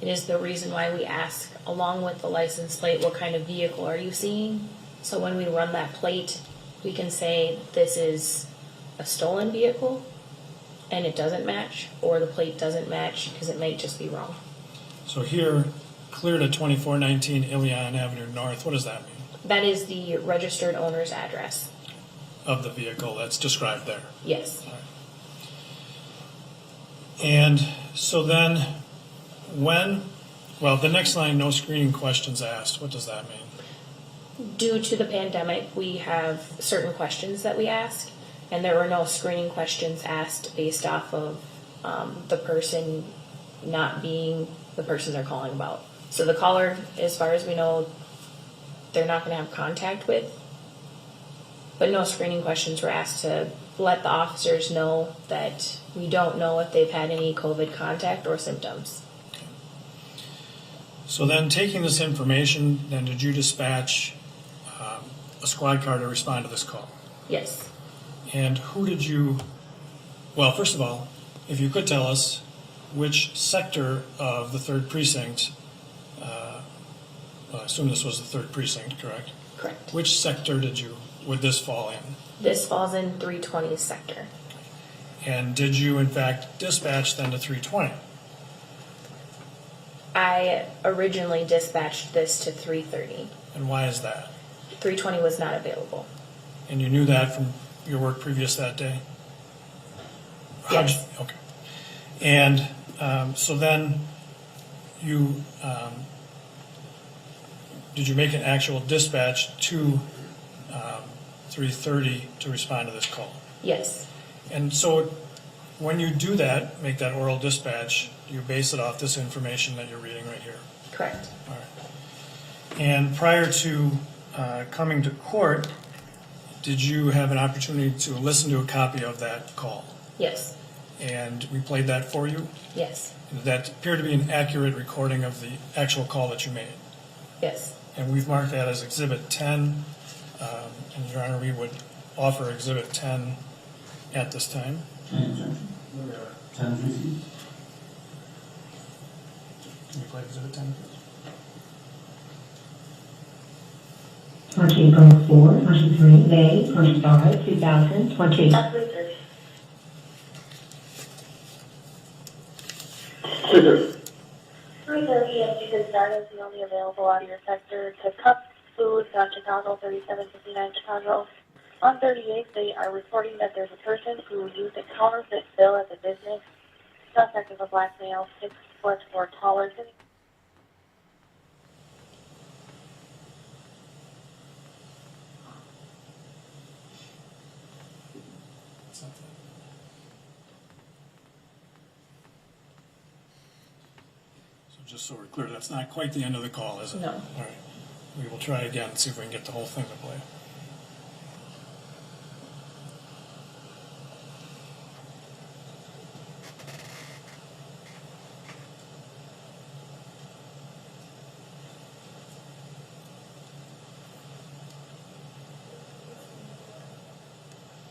It is the reason why we ask, along with the license plate, what kind of vehicle are you seeing? So when we run that plate, we can say this is a stolen vehicle and it doesn't match, or the plate doesn't match because it might just be wrong. So here, clear to 2419 Ilion Avenue North, what does that mean? That is the registered owner's address. Of the vehicle that's described there? Yes. And so then the next line, no screening questions asked, what does that mean? Due to the pandemic, we have certain questions that we ask, and there were no screening questions asked based off of the person not being the person they're calling about. So the caller, as far as we know, they're not going to have contact with, but no screening questions were asked to let the officers know that we don't know if they've had any COVID contact or symptoms. So then, taking this information, then did you dispatch a squad car to respond to this call? Yes. And who did you, well, first of all, if you could tell us which sector of the 3rd Precinct, I assume this was the 3rd Precinct, correct? Correct. Which sector would this fall in? This falls in 320 sector. And did you, in fact, dispatch then to 320? I originally dispatched this to 330. And why is that? 320 was not available. And you knew that from your work previous that day? Yes. Okay. And so then you, did you make an actual dispatch to 3:30 to respond to this call? Yes. And so when you do that, make that oral dispatch, you base it off this information that you're reading right here? Correct. All right. And prior to coming to court, did you have an opportunity to listen to a copy of that call? Yes. And we played that for you? Yes. Did that appear to be an accurate recording of the actual call that you made? Yes. And we've marked that as Exhibit 10. And Your Honor, we would offer Exhibit 10 at this time. 10 received. Can you play Exhibit 10, please? On April 4, 23, May 25, 2020. 3:30, as you can start, is the only available out of your sector to Cup Foods on Chicago, 3759 Chicago. On 38th, they are reporting that there's a person who used a counterfeit bill at the business. Suspect is a black male, 6 foot or taller. Just so we're clear, that's not quite the end of the call, is it? No. All right. We will try again and see if we can get the whole thing to play.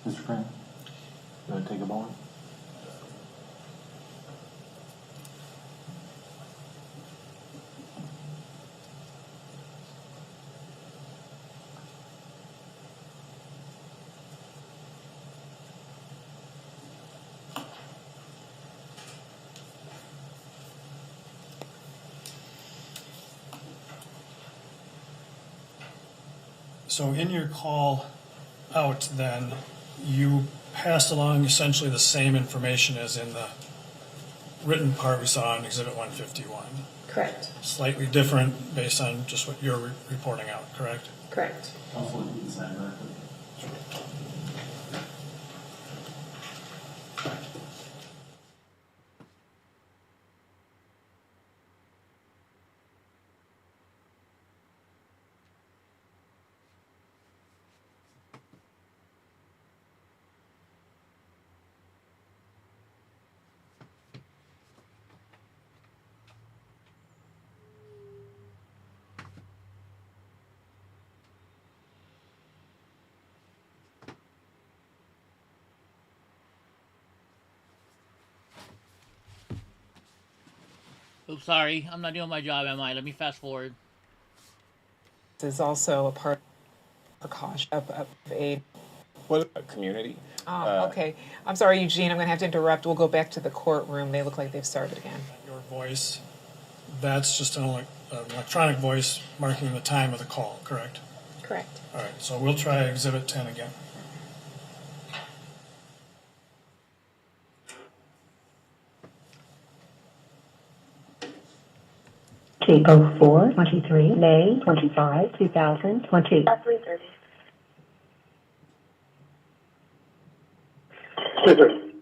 Mr. Frank, you want to take a moment? So in your call out then, you passed along essentially the same information as in the written part we saw in Exhibit 151. Correct. Slightly different based on just what you're reporting out, correct? Correct. Also, you can sign that. Oops, sorry. I'm not doing my job, am I? Let me fast forward. This is also a part of precaution of a community. Okay. I'm sorry, Eugene. I'm going to have to interrupt. We'll go back to the courtroom. They look like they've started again. Your voice, that's just an electronic voice marking the time of the call, correct? Correct. All right, so we'll try Exhibit 10 again. April 4, 23, May 25, 2020. 3:30.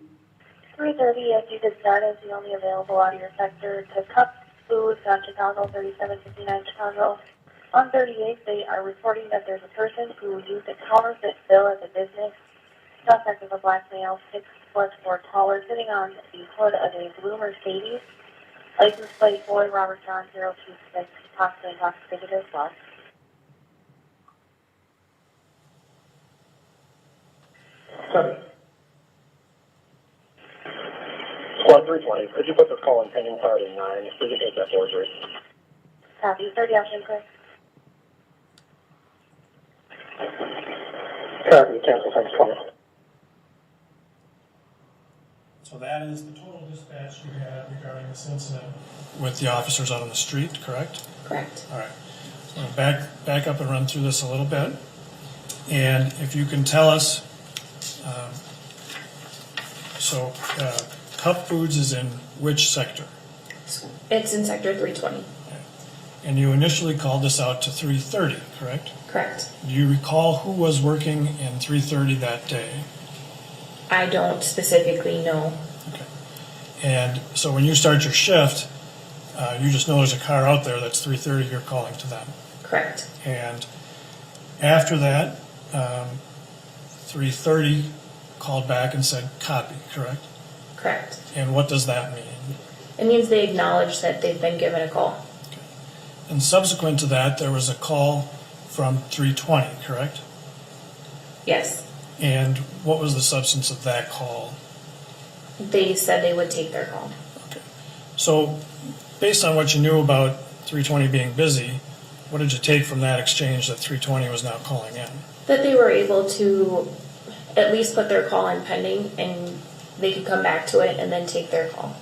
3:30, as you can start, is the only available out of your sector to Cup Foods on Chicago, 3759 Chicago. On 38th, they are reporting that there's a person who used a counterfeit bill at the business. Suspect is a black male, 6 foot or taller, sitting on the hood of a blue Mercedes. License plate Floyd Robert John 026, possibly intoxicated as well. Squad 320, could you put this call in pending priority 9? We can take that forgery. Copy, 30 option clear. Copy, cancel times 20. So that is the total dispatch you had regarding this incident with the officers out on the street, correct? Correct. All right. So I'm going to back up and run through this a little bit. And if you can tell us, Cup Foods is in which sector? It's in sector 320. And you initially called this out to 330, correct? Correct. Do you recall who was working in 330 that day? I don't specifically know. And so when you start your shift, you just know there's a car out there that's 330, you're calling to them. Correct. And after that, 330 called back and said copy, correct? Correct. And what does that mean? It means they acknowledge that they've been given a call. And subsequent to that, there was a call from 320, correct? Yes. And what was the substance of that call? They said they would take their call. So, based on what you knew about 320 being busy, what did you take from that exchange that 320 was now calling in? That they were able to at least put their call in pending and they could come back to it and then take their call.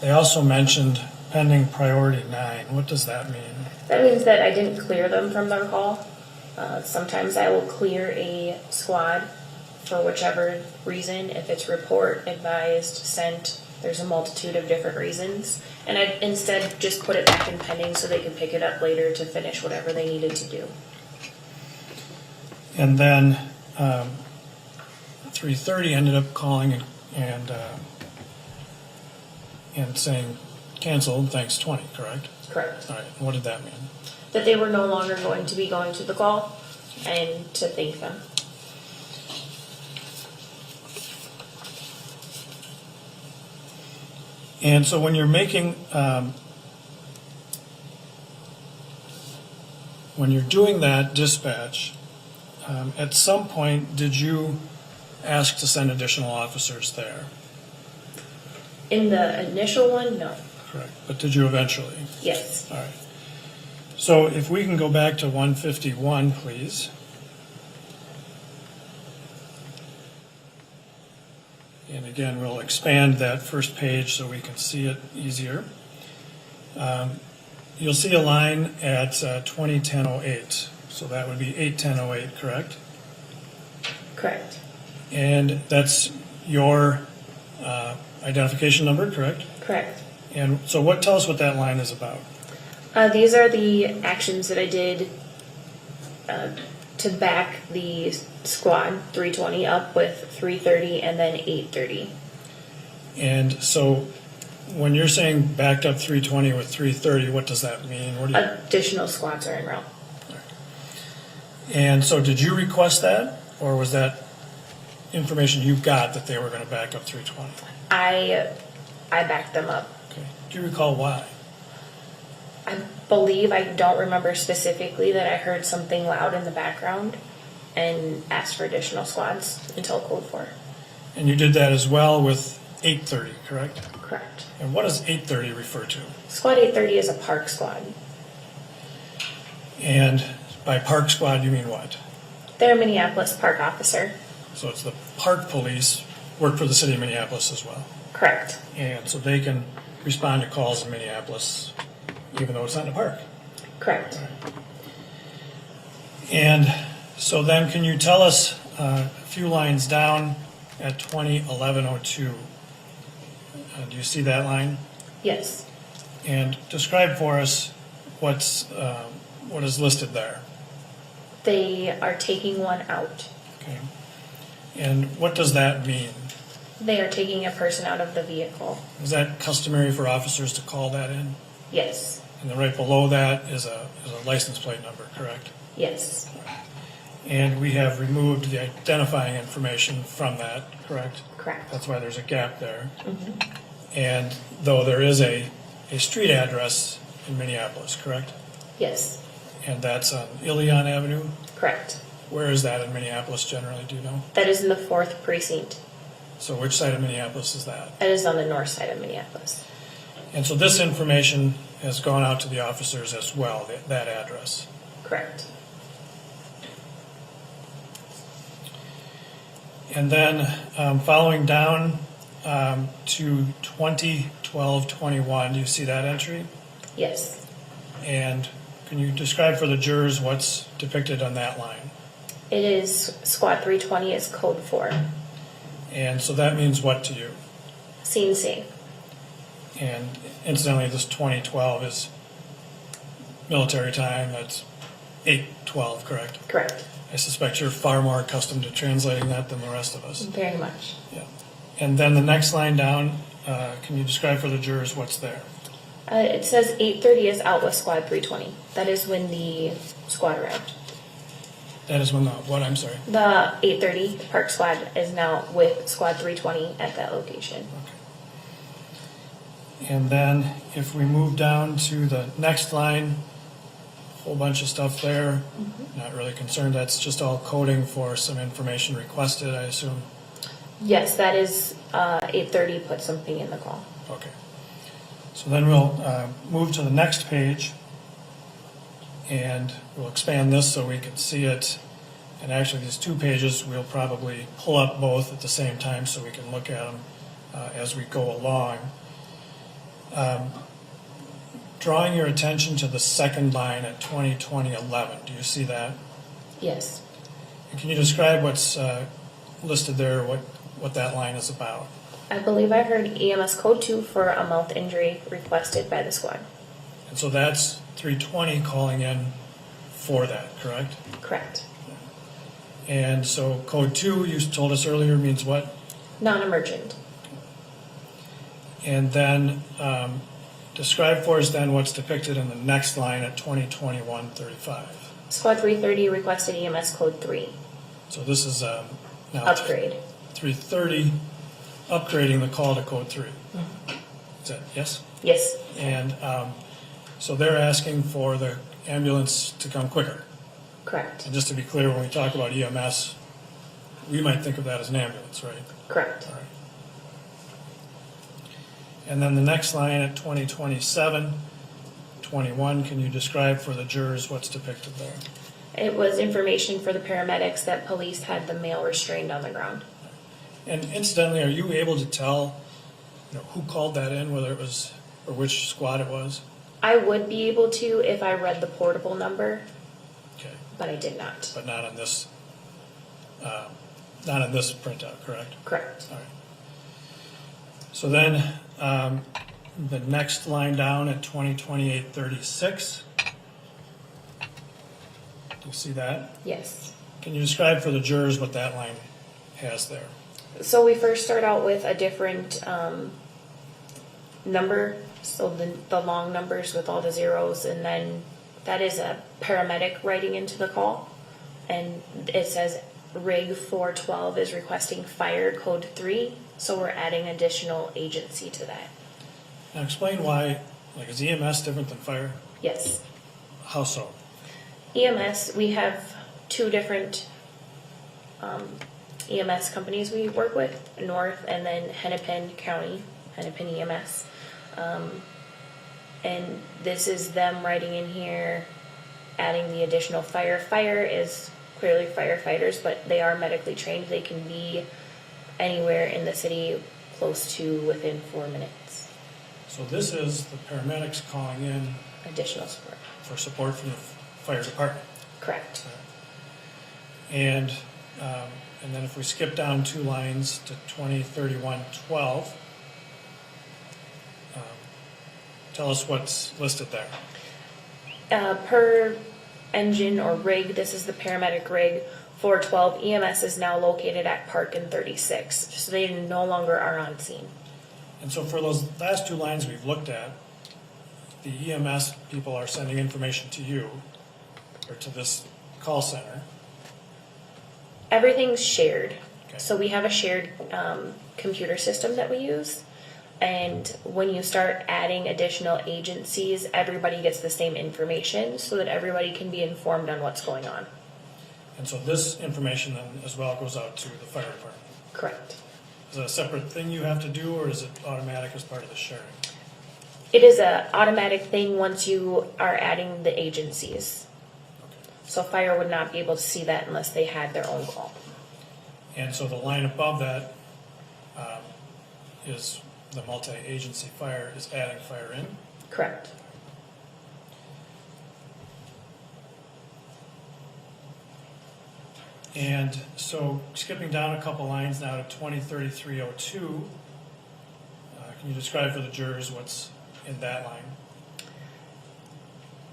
They also mentioned pending priority 9. What does that mean? That means that I didn't clear them from their call. Sometimes I will clear a squad for whichever reason. If it's report, advised, sent, there's a multitude of different reasons. And I instead just put it back in pending so they can pick it up later to finish whatever they needed to do. And then 330 ended up calling and saying canceled, thanks 20, correct? Correct. All right, what did that mean? That they were no longer going to be going to the call and to thank them. And so when you're making, when you're doing that dispatch, at some point, did you ask to send additional officers there? In the initial one, no. Correct. But did you eventually? Yes. All right. So if we can go back to 151, please. And again, we'll expand that first page so we can see it easier. You'll see a line at 2010-08. So that would be 810-08, correct? Correct. And that's your identification number, correct? Correct. And so tell us what that line is about. These are the actions that I did to back the squad 320 up with 330 and then 830. And so when you're saying backed up 320 with 330, what does that mean? What do you... Additional squads are en route. And so did you request that, or was that information you got that they were going to back up 320? I backed them up. Okay. Do you recall why? I believe, I don't remember specifically, that I heard something loud in the background and asked for additional squads until code 4. And you did that as well with 830, correct? Correct. And what does 830 refer to? Squad 830 is a park squad. And by park squad, you mean what? They're a Minneapolis park officer. So it's the park police work for the city of Minneapolis as well? Correct. And so they can respond to calls in Minneapolis even though it's not in a park? Correct. And so then can you tell us a few lines down at 2011-02, do you see that line? Yes. And describe for us what is listed there. They are taking one out. Okay. And what does that mean? They are taking a person out of the vehicle. Is that customary for officers to call that in? Yes. And then right below that is a license plate number, correct? Yes. And we have removed the identifying information from that, correct? Correct. That's why there's a gap there. Mm-hmm. And though there is a street address in Minneapolis, correct? Yes. And that's on Ilion Avenue? Correct. Where is that in Minneapolis generally, do you know? That is in the 4th precinct. So which side of Minneapolis is that? That is on the north side of Minneapolis. And so this information has gone out to the officers as well, that address? Correct. And then following down to 2012-21, do you see that entry? Yes. And can you describe for the jurors what's depicted on that line? It is Squad 320 is code 4. And so that means what to you? Scene safe. And incidentally, this 2012 is military time. That's 8/12, correct? Correct. I suspect you're far more accustomed to translating that than the rest of us. Very much. Yeah. And then the next line down, can you describe for the jurors what's there? It says 8:30 is out with Squad 320. That is when the squad arrived. That is when the, what, I'm sorry? The 8:30 Park Squad is now with Squad 320 at that location. Okay. And then if we move down to the next line, a whole bunch of stuff there. Not really concerned. That's just all coding for some information requested, I assume. Yes, that is 8:30. Put something in the call. Okay. So then we'll move to the next page, and we'll expand this so we can see it. And actually, these 2 pages, we'll probably pull up both at the same time so we can look at them as we go along. Drawing your attention to the second line at 20/20/11. Do you see that? Yes. And can you describe what's listed there, what that line is about? I believe I heard EMS code 2 for a mouth injury requested by the squad. And so that's 320 calling in for that, correct? Correct. And so code 2, you told us earlier, means what? Non-emergent. And then describe for us then what's depicted in the next line at 20/21/35. Squad 330 requested EMS code 3. So this is now Upgrade. 330 upgrading the call to code 3. Is that yes? Yes. And so they're asking for the ambulance to come quicker. Correct. And just to be clear, when we talk about EMS, we might think of that as an ambulance, right? Correct. All right. And then the next line at 20/27/21, can you describe for the jurors what's depicted there? It was information for the paramedics that police had the male restrained on the ground. And incidentally, are you able to tell, who called that in, whether it was, or which squad it was? I would be able to if I read the portable number, Okay, but I did not. but not on this printout, correct? Correct. All right. So then, the next line down at 20/28/36. Do you see that? Yes. Can you describe for the jurors what that line has there? So we first start out with a different number, so the long numbers with all the zeros, and then that is a paramedic writing into the call, and it says Rig 412 is requesting fire code 3, so we're adding additional agency to that. Now explain why, is EMS different than fire? Yes. How so? EMS, we have 2 different EMS companies we work with, North and then Hennepin County, Hennepin EMS. And this is them writing in here, adding the additional fire. Fire is clearly firefighters, but they are medically trained. They can be anywhere in the city close to within 4 minutes. So this is the paramedics calling in Additional support. for support from the fire department. Correct. And then if we skip down 2 lines to 20/31/12, tell us what's listed there. Per engine or rig, this is the paramedic rig 412. EMS is now located at Park and 36, so they no longer are on scene. And so for those last 2 lines we've looked at, the EMS people are sending information to you, or to this call center. Everything's shared. Okay. So we have a shared computer system that we use. And when you start adding additional agencies, everybody gets the same information so that everybody can be informed on what's going on. And so this information then as well goes out to the fire department. Correct. Is that a separate thing you have to do, or is it automatic as part of the sharing? It is an automatic thing once you are adding the agencies. So fire would not be able to see that unless they had their own call. And so the line above that is the multi-agency fire is adding fire in? Correct. And so skipping down a couple lines now to 203302, can you describe for the jurors what's in that line?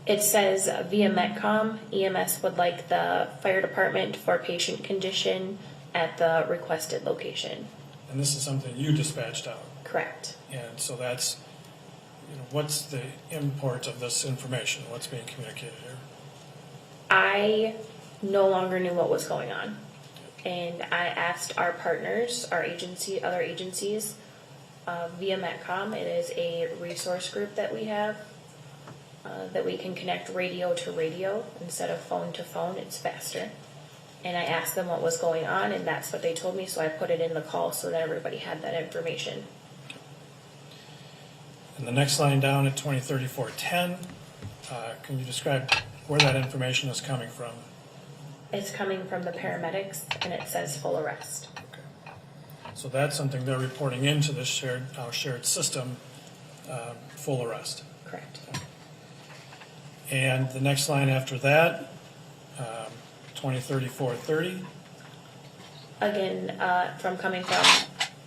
It says via Metcom, EMS would like the fire department for patient condition at the requested location. And this is something you dispatched out. Correct. And so that's, what's the import of this information? What's being communicated here? I no longer knew what was going on. And I asked our partners, our agency, other agencies, via Metcom. It is a resource group that we have that we can connect radio to radio instead of phone to phone. It's faster. And I asked them what was going on, and that's what they told me, so I put it in the call so that everybody had that information. And the next line down at 203410, can you describe where that information is coming from? It's coming from the paramedics, and it says full arrest. Okay. So that's something they're reporting into this shared system, full arrest. Correct. Okay. And the next line after that, 203430. Again, coming from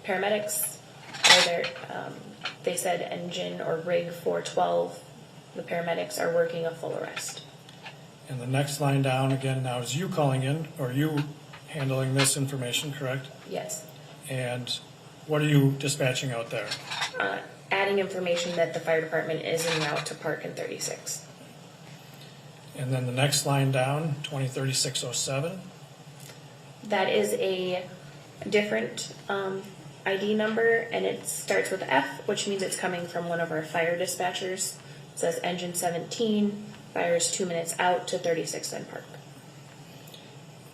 paramedics, where they said engine or rig 412, the paramedics are working a full arrest. And the next line down again now is you calling in, or you handling this information, correct? Yes. And what are you dispatching out there? Adding information that the fire department is en route to Park and 36. And then the next line down, 203607. That is a different ID number, and it starts with F, which means it's coming from one of our fire dispatchers. It says engine 17, fires 2 minutes out to 36th and Park.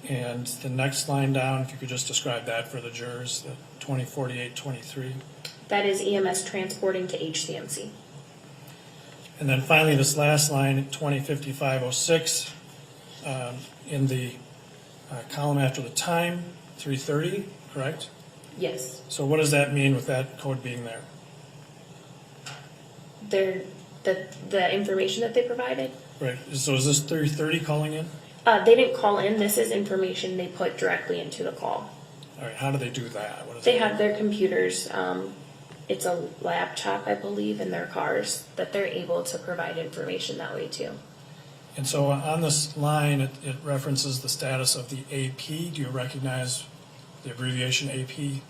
And the next line down, if you could just describe that for the jurors, the 204823. That is EMS transporting to HCMC. And then finally, this last line, 205506, in the column after the time, 3:30, correct? Yes. So what does that mean with that code being there? The information that they provided? Right. So is this 3:30 calling in? They didn't call in. This is information they put directly into the call. All right. How do they do that? What is They have their computers. It's a laptop, I believe, in their cars that they're able to provide information that way too. And so on this line, it references the status of the AP. Do you recognize the abbreviation AP?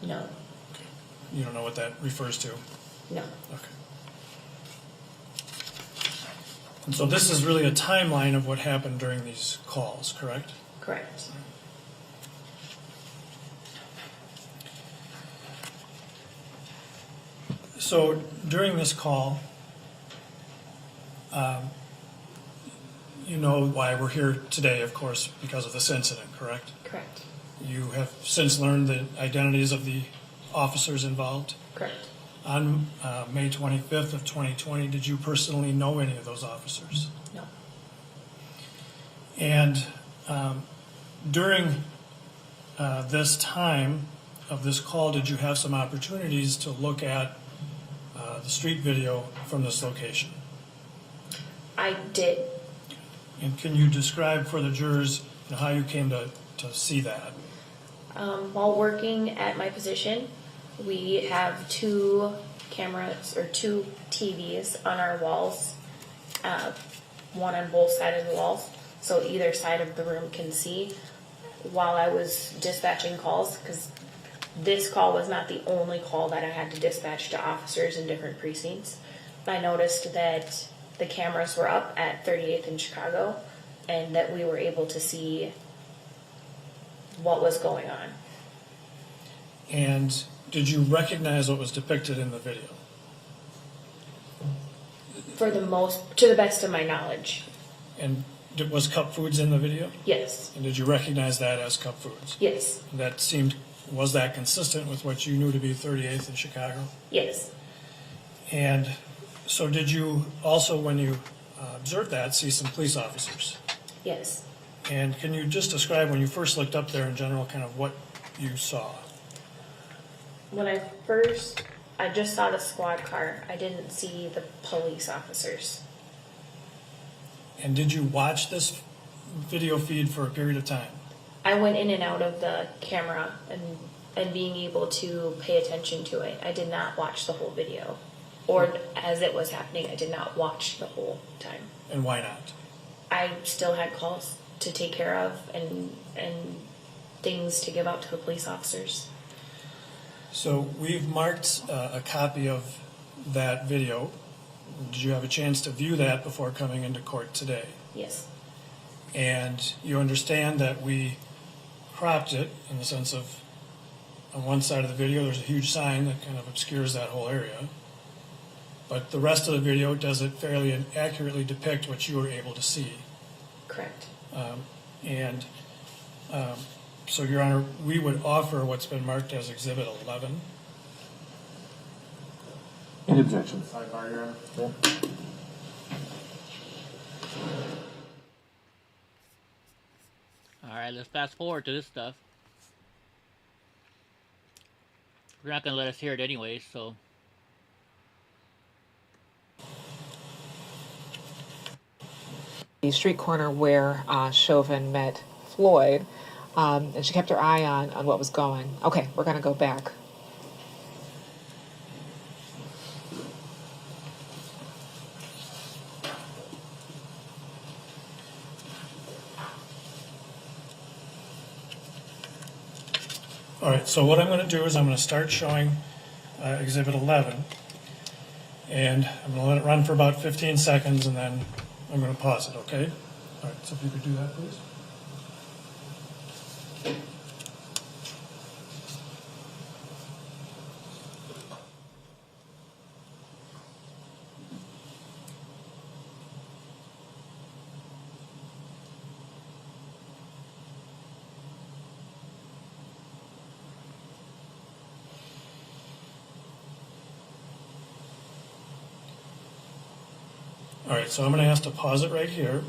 No. Okay. You don't know what that refers to? No. Okay. And so this is really a timeline of what happened during these calls, correct? Correct. So during this call, you know why we're here today, of course, because of this incident, correct? Correct. You have since learned the identities of the officers involved? Correct. On May 25th of 2020, did you personally know any of those officers? No. And during this time of this call, did you have some opportunities to look at the street video from this location? I did. And can you describe for the jurors how you came to see that? While working at my position, we have 2 cameras or 2 TVs on our walls, one on both sides of the walls, so either side of the room can see. While I was dispatching calls, because this call was not the only call that I had to dispatch to officers in different precincts, I noticed that the cameras were up at 38th in Chicago and that we were able to see what was going on. And did you recognize what was depicted in the video? To the best of my knowledge. And was Cup Foods in the video? Yes. And did you recognize that as Cup Foods? Yes. Was that consistent with what you knew to be 38th in Chicago? Yes. And so did you also, when you observed that, see some police officers? Yes. And can you just describe when you first looked up there in general kind of what you saw? When I just saw the squad car. I didn't see the police officers. And did you watch this video feed for a period of time? I went in and out of the camera and being able to pay attention to it. I did not watch the whole video. Or as it was happening, I did not watch the whole time. And why not? I still had calls to take care of and things to give out to the police officers. So we've marked a copy of that video. Did you have a chance to view that before coming into court today? Yes. And you understand that we cropped it in the sense of on one side of the video there's a huge sign that kind of obscures that whole area. But the rest of the video, does it fairly and accurately depict what you were able to see? Correct. So, Your Honor, we would offer what's been marked as Exhibit 11. Any objections? Sidebar, Your Honor. Yeah. All right, let's fast forward to this stuff. You're not going to let us hear it anyway, so... The street corner where Chauvin met Floyd, and she kept her eye on what was going. Okay, we're going to go back. All right, so what I'm going to do is I'm going to start showing Exhibit 11, and I'm going to let it run for about 15 seconds, and then I'm going to pause it, okay? All right, so if you could do that, please. All right, so I'm going to ask to pause it right here.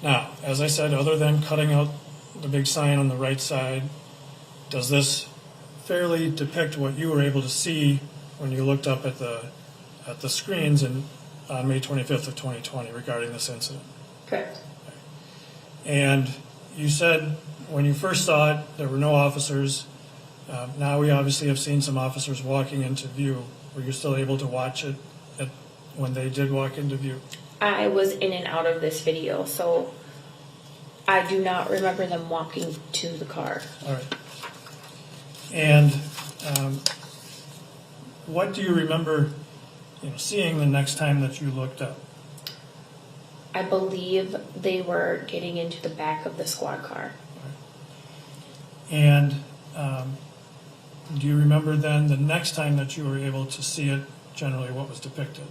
Now, as I said, other than cutting out the big sign on the right side, does this fairly depict what you were able to see when you looked up at the screens on May 25th of 2020 regarding this incident? Correct. And you said when you first saw it, there were no officers. Now we obviously have seen some officers walking into view. Were you still able to watch it when they did walk into view? I was in and out of this video, so I do not remember them walking to the car. All right. And what do you remember, seeing the next time that you looked up? I believe they were getting into the back of the squad car. And do you remember then the next time that you were able to see it, generally what was depicted?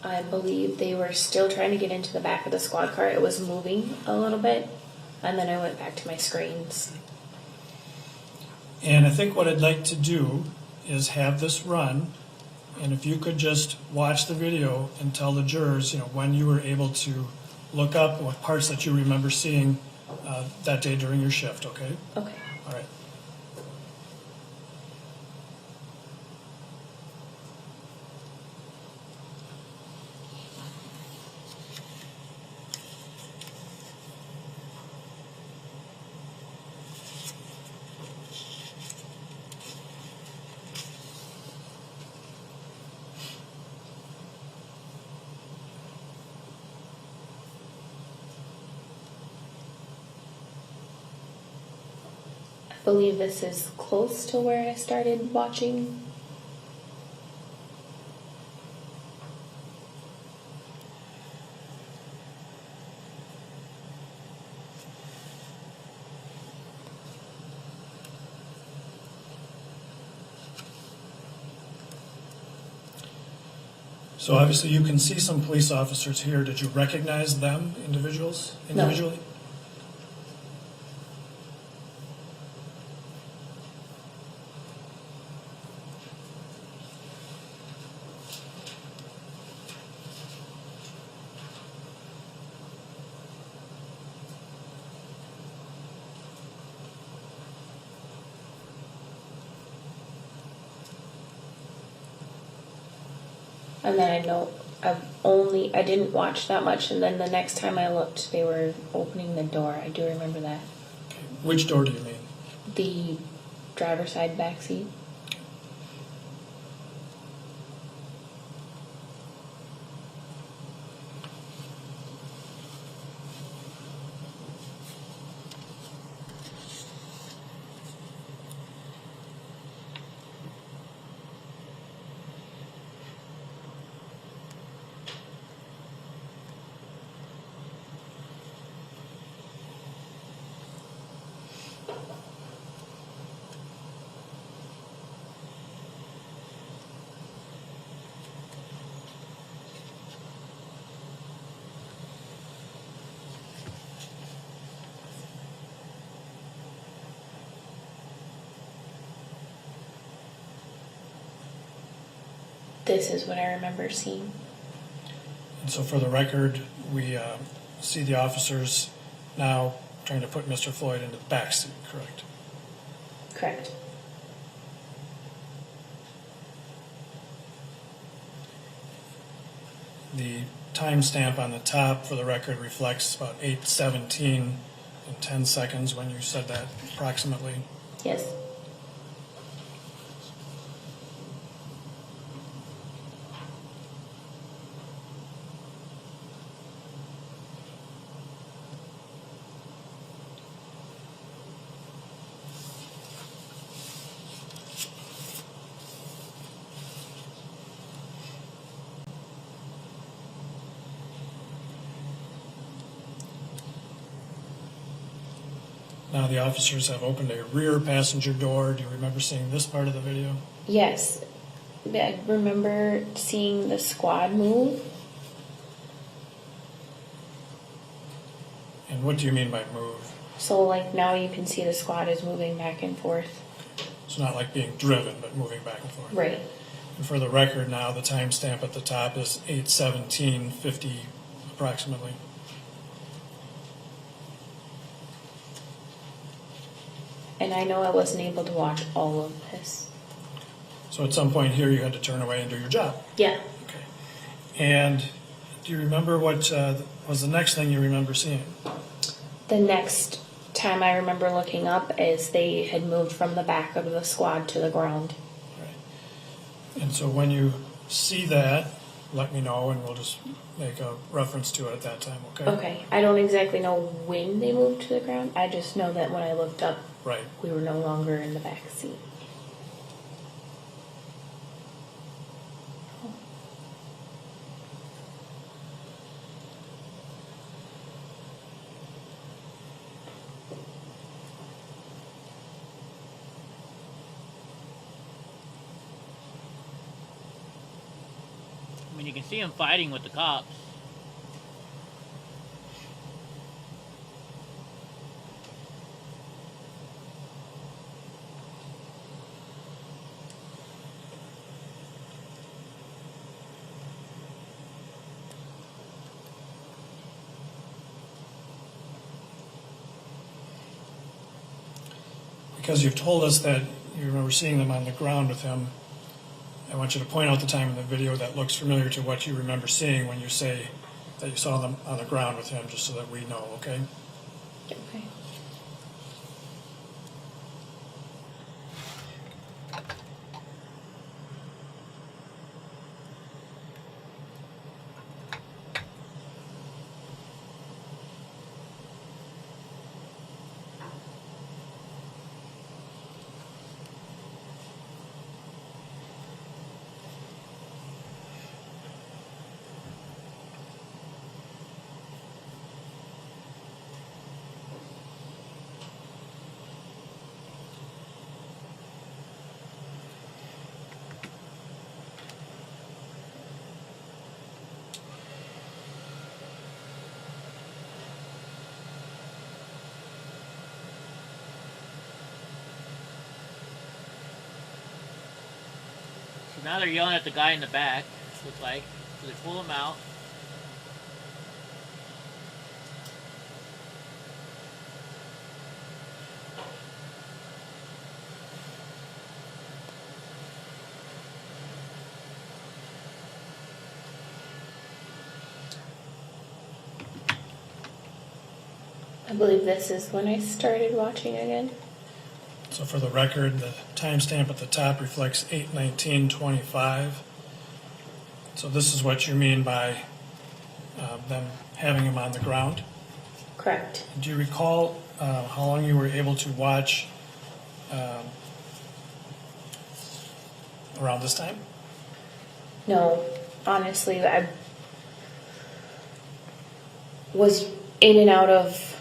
I believe they were still trying to get into the back of the squad car. It was moving a little bit, and then I went back to my screens. And I think what I'd like to do is have this run, and if you could just watch the video and tell the jurors, when you were able to look up what parts that you remember seeing that day during your shift, okay? Okay. All right. I believe this is close to where I started watching. So obviously you can see some police officers here. Did you recognize them individually? No. And then I know I didn't watch that much, and then the next time I looked, they were opening the door. I do remember that. Okay. Which door do you mean? The driver's side back seat. This is what I remember seeing. And so for the record, we see the officers now trying to put Mr. Floyd into the back seat, correct? Correct. The timestamp on the top, for the record, reflects about 8:17 and 10 seconds when you said that approximately. Yes. Now the officers have opened a rear passenger door. Do you remember seeing this part of the video? Yes. I remember seeing the squad move. And what do you mean by move? So like now you can see the squad is moving back and forth. It's not like being driven, but moving back and forth. Right. And for the record now, the timestamp at the top is 8:17:50 approximately. And I know I wasn't able to watch all of this. So at some point here, you had to turn away and do your job. Yeah. And do you remember what was the next thing you remember seeing? The next time I remember looking up is they had moved from the back of the squad to the ground. And so when you see that, let me know and we'll just make a reference to it at that time, okay? Okay. I don't exactly know when they moved to the ground. I just know that when I looked up, Right. we were no longer in the back seat. I mean, you can see him fighting with the cops. Because you've told us that you remember seeing them on the ground with him, I want you to point out the time in the video that looks familiar to what you remember seeing when you say that you saw them on the ground with him, just so that we know, okay? Okay. So now they're yelling at the guy in the back, looks like. So they pull him out. I believe this is when I started watching again. So for the record, the timestamp at the top reflects 8/19/25. So this is what you mean by them having him on the ground? Correct. Do you recall how long you were able to watch around this time? No, honestly, I was in and out of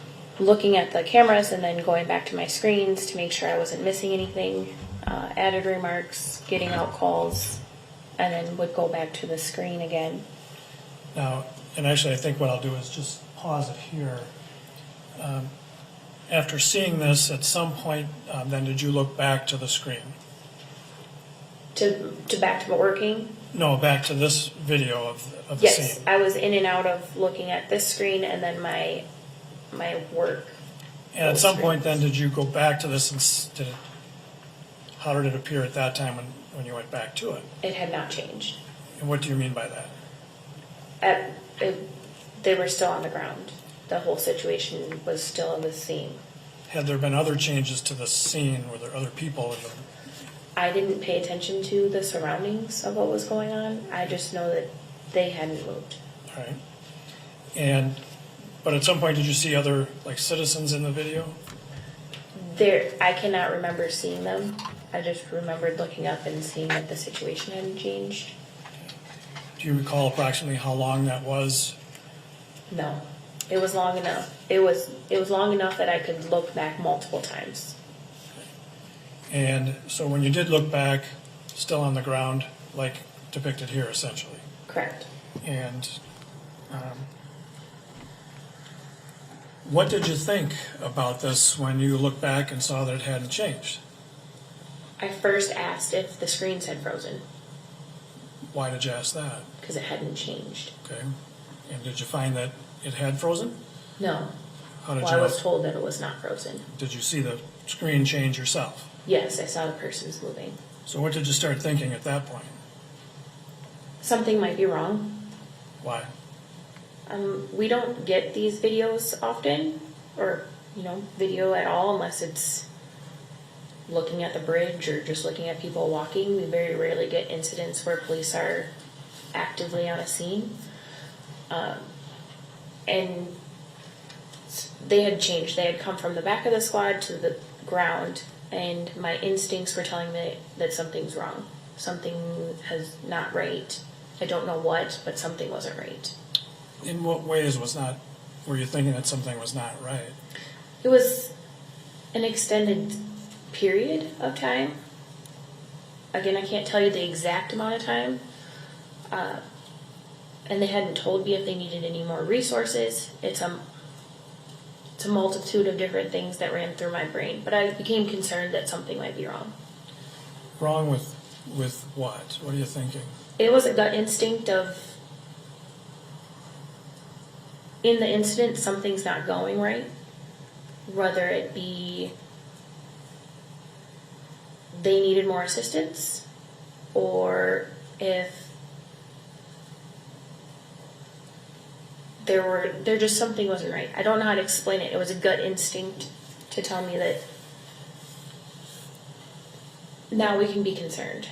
looking at the cameras and then going back to my screens to make sure I wasn't missing anything, added remarks, getting out calls, and then would go back to the screen again. Now, and actually I think what I'll do is just pause it here. After seeing this, at some point, then did you look back to the screen? To back to working? No, back to this video of the scene. Yes, I was in and out of looking at this screen and then my work. And at some point then, did you go back to this and how did it appear at that time when you went back to it? It had not changed. And what do you mean by that? They were still on the ground. The whole situation was still the same. Had there been other changes to the scene? Were there other people in the... I didn't pay attention to the surroundings of what was going on. I just know that they hadn't moved. All right. But at some point, did you see other citizens in the video? I cannot remember seeing them. I just remembered looking up and seeing that the situation hadn't changed. Do you recall approximately how long that was? No, it was long enough. It was long enough that I could look back multiple times. And so when you did look back, still on the ground, like depicted here, essentially. Correct. And what did you think about this when you looked back and saw that it hadn't changed? I first asked if the screens had frozen. Why did you ask that? Because it hadn't changed. Okay. And did you find that it had frozen? No. How did I was told that it was not frozen. Did you see the screen change yourself? Yes, I saw the person's moving. So what did you start thinking at that point? Something might be wrong. Why? We don't get these videos often, or, video at all, unless it's looking at the bridge or just looking at people walking. We very rarely get incidents where police are actively on a scene. And they had changed. They had come from the back of the squad to the ground, and my instincts were telling me that something's wrong. Something is not right. I don't know what, but something wasn't right. In what ways were you thinking that something was not right? It was an extended period of time. Again, I can't tell you the exact amount of time. And they hadn't told me if they needed any more resources. It's a multitude of different things that ran through my brain. But I became concerned that something might be wrong. Wrong with what? What are you thinking? It was a gut instinct of, in the incident, something's not going right. Whether it be they needed more assistance, or if there just something wasn't right. I don't know how to explain it. It was a gut instinct to tell me that now we can be concerned.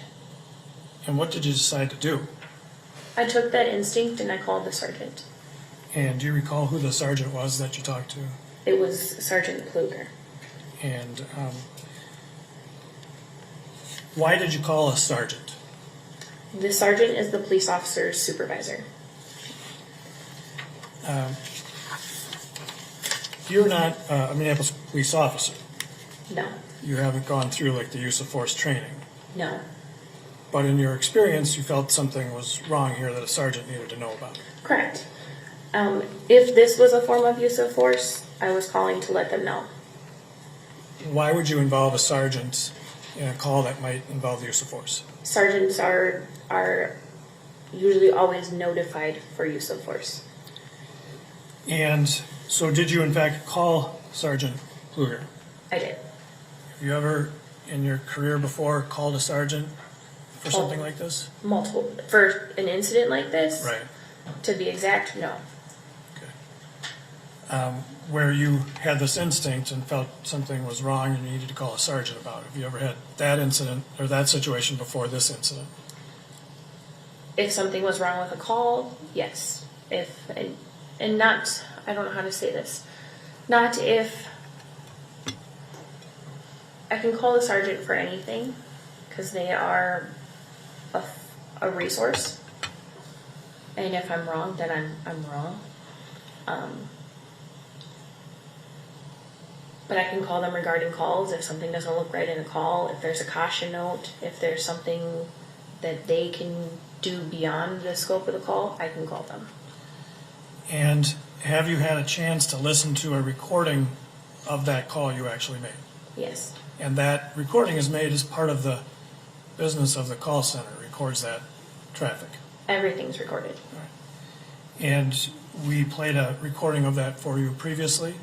And what did you decide to do? I took that instinct and I called the sergeant. And do you recall who the sergeant was that you talked to? It was Sergeant Kluger. And why did you call a sergeant? The sergeant is the police officer's supervisor. You're not a Minneapolis police officer. No. You haven't gone through the use of force training. No. But in your experience, you felt something was wrong here that a sergeant needed to know about. Correct. If this was a form of use of force, I was calling to let them know. Why would you involve a sergeant in a call that might involve the use of force? Sergeants are usually always notified for use of force. And so did you in fact call Sergeant Kluger? I did. Have you ever in your career before called a sergeant for something like this? Multiple. For an incident like this? Right. To be exact, no. where you had this instinct and felt something was wrong and you needed to call a sergeant about it. Have you ever had that incident or that situation before this incident? If something was wrong with a call, yes. And not, I don't know how to say this, not if, I can call the sergeant for anything because they are a resource. And if I'm wrong, then I'm wrong. But I can call them regarding calls if something doesn't look right in a call, if there's a caution note, if there's something that they can do beyond the scope of the call, I can call them. And have you had a chance to listen to a recording of that call you actually made? Yes. And that recording is made as part of the business of the call center, records that traffic. Everything's recorded. And we played a recording of that for you previously,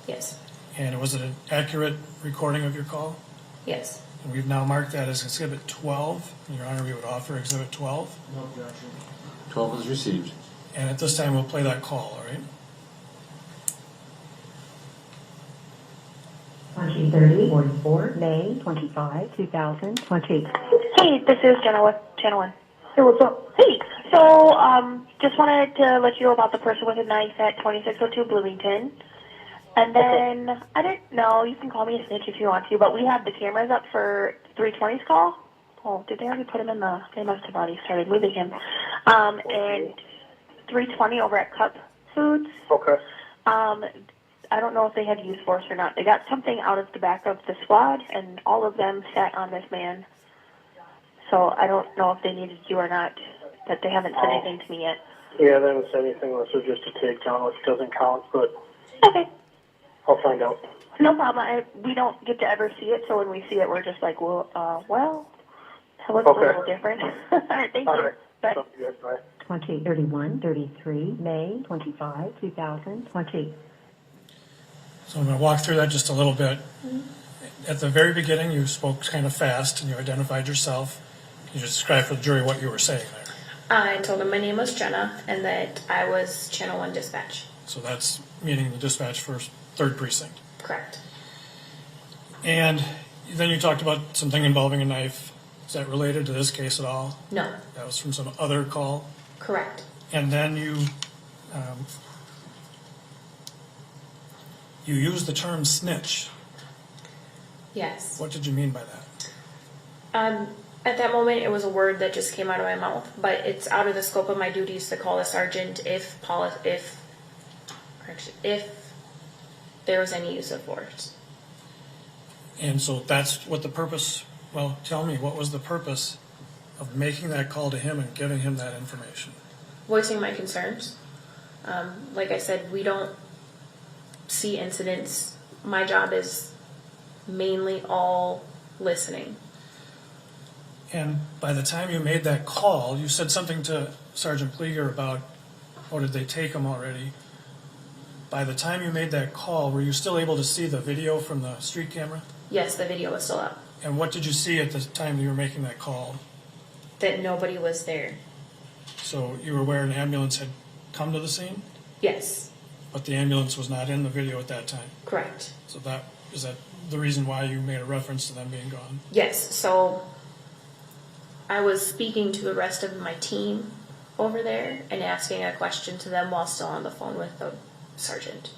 Yes. and was it an accurate recording of your call? Yes. And we've now marked that as Exhibit 12. Your Honor, we would offer Exhibit 12. No objection. 12 is received. And at this time, we'll play that call, all right? 2030-44, May 25, 2020. Hey, this is Jenna with Channel 1. Hey, what's up? Hey, so just wanted to let you know about the person with a knife at 2602 Bloomington. And then, I don't know, you can call me a snitch if you want to, but we have the cameras up for 320's call. Oh, did they already put him in the, they must have already started moving him. And 320 over at Cup Foods. Okay. I don't know if they had use force or not. They got something out of the back of the squad, and all of them sat on this man. So I don't know if they needed you or not, but they haven't said anything to me yet. Yeah, they haven't said anything unless they're just a takedown, which doesn't count, but Okay. I'll find out. No problem. We don't get to ever see it, so when we see it, we're just like, well, that looks a little different. All right, thank you. Bye. 2031-33, May 25, 2020. So I'm going to walk through that just a little bit. At the very beginning, you spoke kind of fast, and you identified yourself. Can you just describe for the jury what you were saying there? I told them my name was Jenna and that I was Channel 1 dispatch. So that's meaning the dispatch for 3rd Precinct. Correct. And then you talked about something involving a knife. Is that related to this case at all? No. That was from some other call? Correct. And then you used the term snitch. Yes. What did you mean by that? At that moment, it was a word that just came out of my mouth, but it's out of the scope of my duties to call a sergeant if there was any use of force. And so that's what the purpose, well, tell me, what was the purpose of making that call to him and giving him that information? Voicing my concerns. Like I said, we don't see incidents. My job is mainly all listening. And by the time you made that call, you said something to Sergeant Pleager about, did they take him already? By the time you made that call, were you still able to see the video from the street camera? Yes, the video was still up. And what did you see at the time you were making that call? That nobody was there. So you were aware an ambulance had come to the scene? Yes. But the ambulance was not in the video at that time? Correct. So is that the reason why you made a reference to them being gone? Yes, so I was speaking to the rest of my team over there and asking a question to them while still on the phone with the sergeant.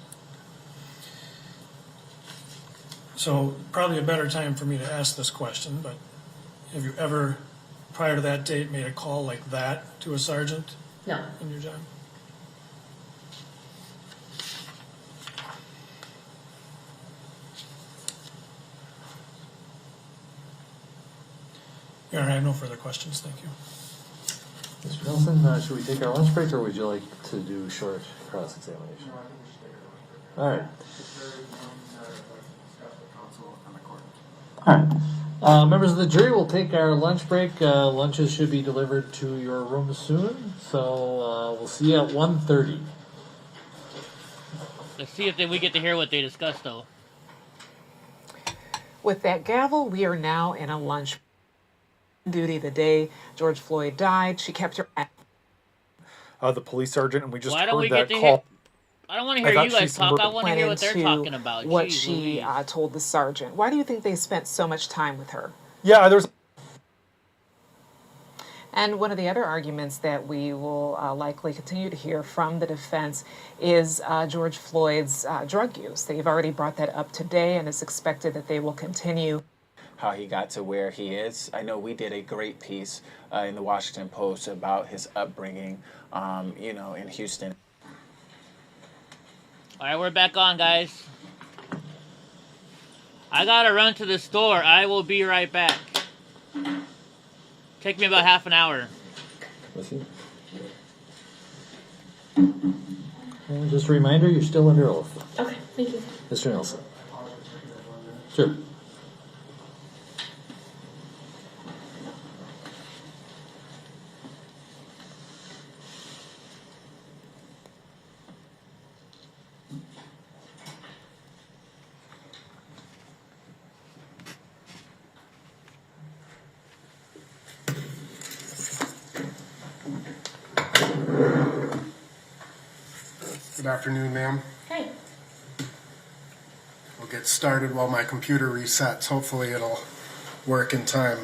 So probably a better time for me to ask this question, but have you ever, prior to that date, made a call like that to a sergeant? No. In your job? All right, I have no further questions, thank you. Mr. Nelson, should we take our lunch break or would you like to do short cross-examination? All right. All right. Members of the jury, we'll take our lunch break. Lunches should be delivered to your room soon, so we'll see you at 1:30. Let's see if we get to hear what they discussed, though. With that gavel, we are now in a lunch duty. The day George Floyd died, she kept her. The police sergeant, and we just Why don't heard we that get to call. I don't want to hear you guys talk. I want to hear what they're into talking about. what Jeez she Louise. told the sergeant. Why do you think they spent so much time with her? Yeah, there's. And one of the other arguments that we will likely continue to hear from the defense is George Floyd's drug use. They've already brought that up today, and it's expected that they will continue. How he got to where he is. I know we did a great piece in the Washington Post about his upbringing, in Houston. All right, we're back on, guys. I gotta run to the store. I will be right back. Take me about half an hour. Listen. And just a reminder, you're still under oath. Okay, thank you. Mr. Nelson. Sure. Good afternoon, ma'am. Hey. We'll get started while my computer resets. Hopefully it'll work in time.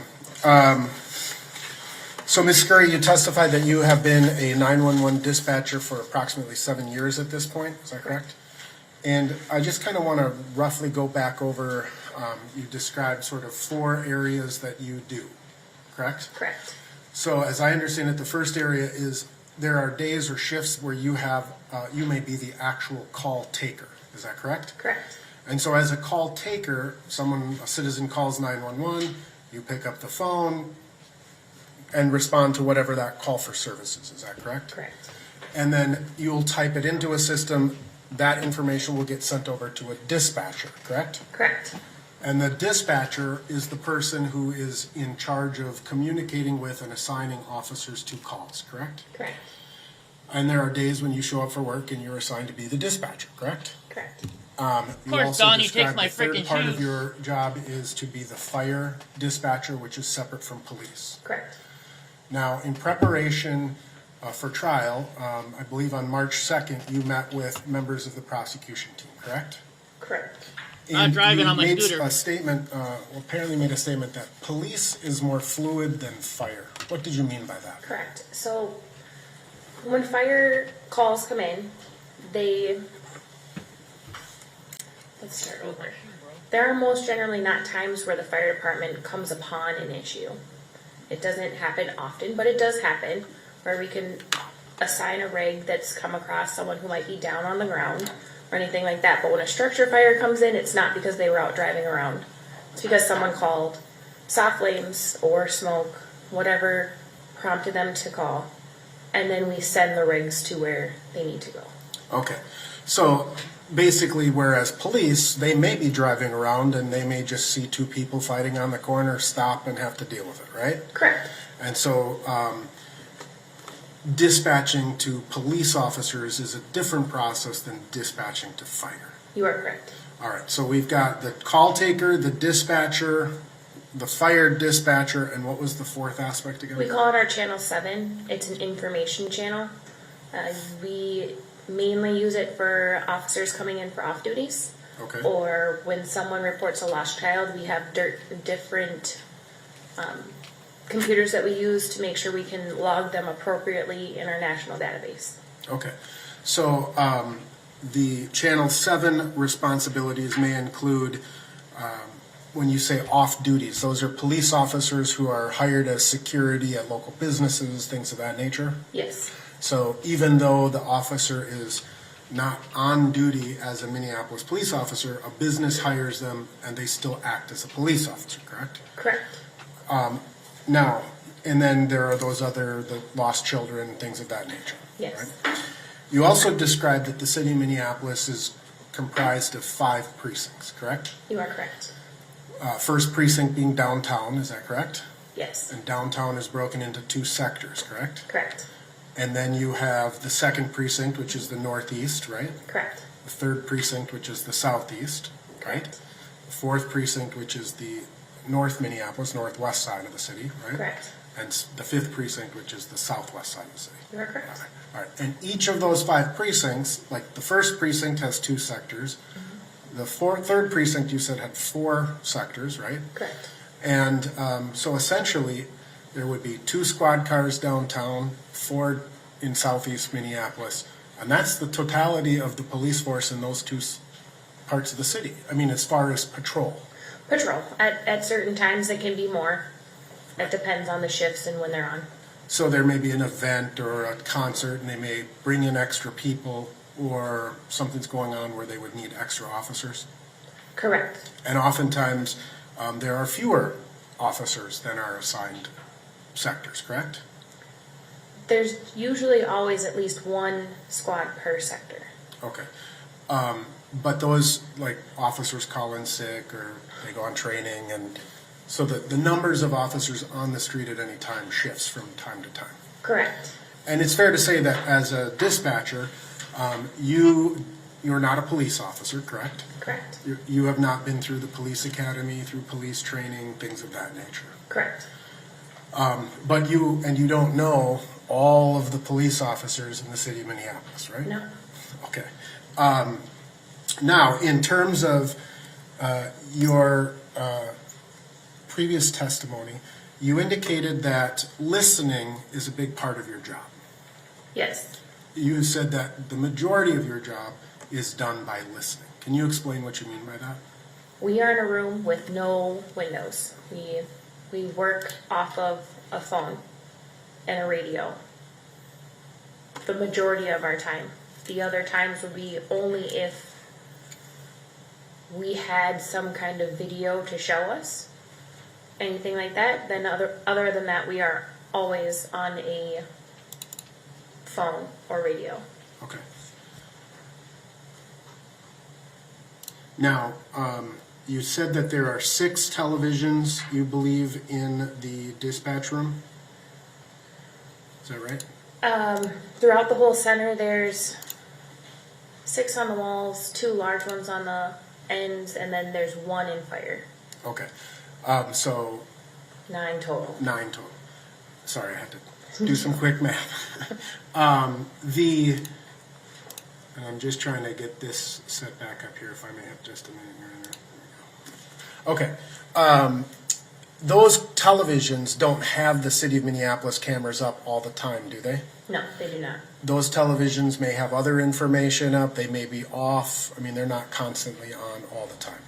So, Ms. Scurry, you testified that you have been a 911 dispatcher for approximately 7 years at this point. Is that correct? And I just kind of want to roughly go back over, you described sort of 4 areas that you do, correct? Correct. So as I understand it, the first area is there are days or shifts where you have, you may be the actual call taker. Is that correct? Correct. And so as a call taker, a citizen calls 911, you pick up the phone and respond to whatever that call for service is. Is that correct? Correct. And then you'll type it into a system. That information will get sent over to a dispatcher, correct? Correct. And the dispatcher is the person who is in charge of communicating with and assigning officers to calls, correct? Correct. And there are days when you show up for work and you're assigned to be the dispatcher, correct? Correct. You course, also Donnie takes described my the third frickin' part of shoes. your job is to be the fire dispatcher, which is separate from police. Correct. Now, in preparation for trial, I believe on March 2nd, you met with members of the prosecution team, correct? Correct. Not driving on my made scooter. a statement, apparently made a statement that police is more fluid than fire. What did you mean by that? Correct. So when fire calls come in, let's start over. There are most generally not times where the fire department comes upon an issue. It doesn't happen often, but it does happen where we can assign a rig that's come across someone who might be down on the ground or anything like that. But when a structure fire comes in, it's not because they were out driving around. It's because someone called soft flames or smoke, whatever prompted them to call. And then we send the rigs to where they need to go. Okay. So basically, whereas police, they may be driving around and they may just see 2 people fighting on the corner, stop and have to deal with it, right? Correct. And so dispatching to police officers is a different process than dispatching to fire. You are correct. All right, so we've got the call taker, the dispatcher, the fire dispatcher, and what was the 4th aspect again? We call it our Channel 7. It's an information channel. We mainly use it for officers coming in for off duties. Okay. Or when someone reports a lost child, we have different computers that we use to make sure we can log them appropriately in our national database. Okay, so the Channel 7 responsibilities may include, when you say off duties, those are police officers who are hired as security at local businesses, things of that nature? Yes. So even though the officer is not on duty as a Minneapolis police officer, a business hires them and they still act as a police officer, correct? Correct. Now, and then there are those other, the lost children, things of that nature. Yes. Right? You also described that the city of Minneapolis is comprised of 5 precincts, correct? You are correct. First precinct being downtown, is that correct? Yes. And downtown is broken into 2 sectors, correct? Correct. And then you have the 2nd precinct, which is the northeast, right? Correct. The 3rd precinct, which is the southeast, right? The 4th precinct, which is the North Minneapolis, northwest side of the city, right? Correct. and the 5th precinct, which is the southwest side of the city. You are correct. All right, and each of those 5 precincts, like the 1st precinct has 2 sectors. The 3rd precinct, you said, had 4 sectors, right? Correct. And so essentially, there would be 2 squad cars downtown, 4 in southeast Minneapolis, and that's the totality of the police force in those 2 parts of the city. I mean, as far as patrol. Patrol. At certain times, it can be more. It depends on the shifts and when they're on. So there may be an event or a concert, and they may bring in extra people, or something's going on where they would need extra officers? Correct. And oftentimes, there are fewer officers than are assigned sectors, correct? There's usually always at least 1 squad per sector. Okay. But those, like, officers call in sick or they go on training, and so the numbers of officers on the street at any time shifts from time to time. Correct. And it's fair to say that as a dispatcher, you're not a police officer, correct? Correct. You have not been through the police academy, through police training, things of that nature. Correct. But you don't know all of the police officers in the city of Minneapolis, right? No. Okay. Now, in terms of your previous testimony, you indicated that listening is a big part of your job. Yes. You said that the majority of your job is done by listening. Can you explain what you mean by that? We are in a room with no windows. We work off of a phone and a radio the majority of our time. The other times would be only if we had some kind of video to show us, anything like that. Then other than that, we are always on a phone or radio. Okay. Now, you said that there are 6 televisions, you believe, in the dispatch room? Is that right? Throughout the whole center, there's 6 on the walls, 2 large ones on the ends, and then there's 1 in fire. Okay. So 9 total. 9 total. Sorry, I had to do some quick math. And I'm just trying to get this set back up here, if I may have just a minute. Okay. Those televisions don't have the City of Minneapolis cameras up all the time, do they? No, they do not. Those televisions may have other information up, they may be off. I mean, they're not constantly on all the time.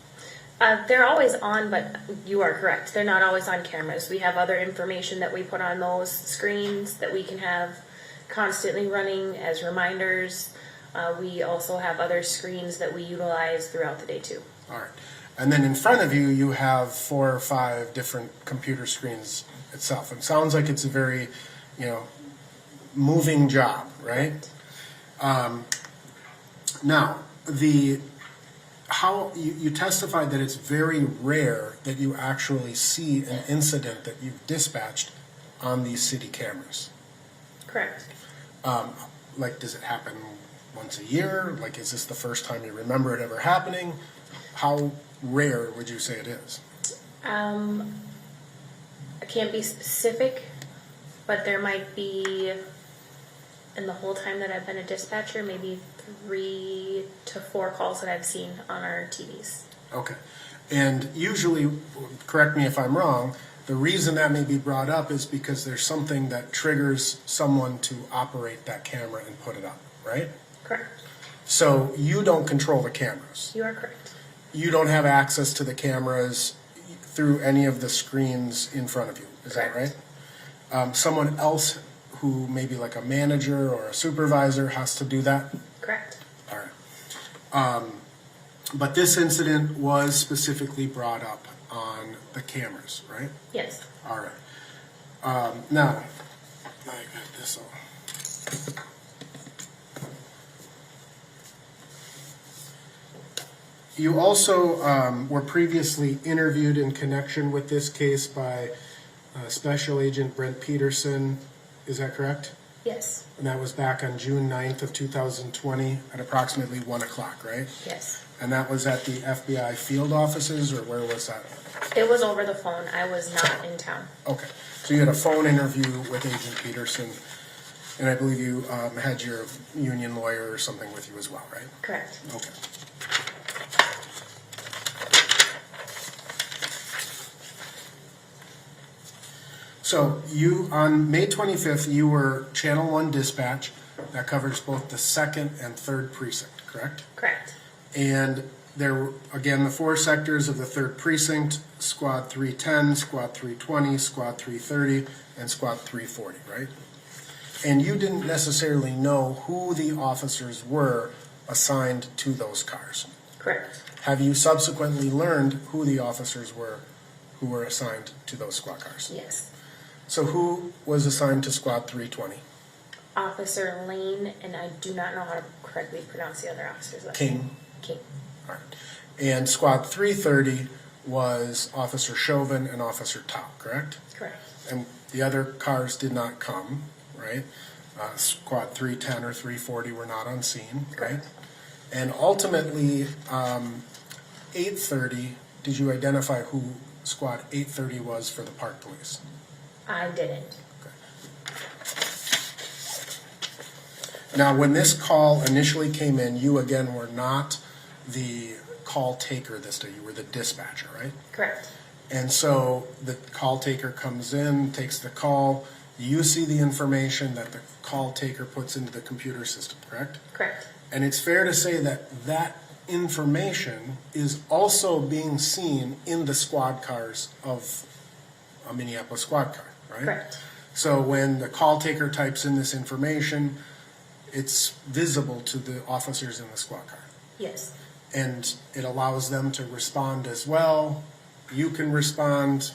They're always on, but you are correct. They're not always on cameras. We have other information that we put on those screens that we can have constantly running as reminders. We also have other screens that we utilize throughout the day too. All right. And then in front of you, you have 4 or 5 different computer screens itself. It sounds like it's a very, moving job, right? Now, you testified that it's very rare that you actually see an incident that you've dispatched on these city cameras. Correct. Like, does it happen once a year? Like, is this the first time you remember it ever happening? How rare would you say it is? I can't be specific, but there might be, in the whole time that I've been a dispatcher, maybe 3 to 4 calls that I've seen on our TVs. Okay. And usually, correct me if I'm wrong, the reason that may be brought up is because there's something that triggers someone to operate that camera and put it up, right? Correct. So you don't control the cameras. You are correct. You don't have access to the cameras through any of the screens in front of you. Is that right? Someone else who maybe like a manager or a supervisor has to do that? Correct. All right. But this incident was specifically brought up on the cameras, right? Yes. All right. Now, I got this on. You also were previously interviewed in connection with this case by Special Agent Brent Peterson. Is that correct? Yes. And that was back on June 9th of 2020 at approximately 1 o'clock, right? Yes. And that was at the FBI field offices, or where was that? It was over the phone. I was not in town. Okay. So you had a phone interview with Agent Peterson, and I believe you had your union lawyer or something with you as well, right? Correct. Okay. So you, on May 25th, you were Channel 1 dispatch. That covers both the 2nd and 3rd precinct, correct? Correct. And there were, again, the 4 sectors of the 3rd precinct, Squad 310, Squad 320, Squad 330, and Squad 340, right? And you didn't necessarily know who the officers were assigned to those cars. Correct. Have you subsequently learned who the officers were who were assigned to those squad cars? Yes. So who was assigned to Squad 320? Officer Lane, and I do not know how to correctly pronounce the other officer's last King. name. King. All right. And Squad 330 was Officer Chauvin and Officer Tao, correct? Correct. And the other cars did not come, right? Squad 310 or 340 were not on scene, right? And ultimately, 830, did you identify who Squad 830 was for the Park Police? I didn't. Now, when this call initially came in, you again were not the call taker this day, you were the dispatcher, right? Correct. And so the call taker comes in, takes the call, you see the information that the call taker puts into the computer system, correct? Correct. And it's fair to say that that information is also being seen in the squad cars of a Minneapolis squad car, right? Correct. So when the call taker types in this information, it's visible to the officers in the squad car. Yes. And it allows them to respond as well. You can respond.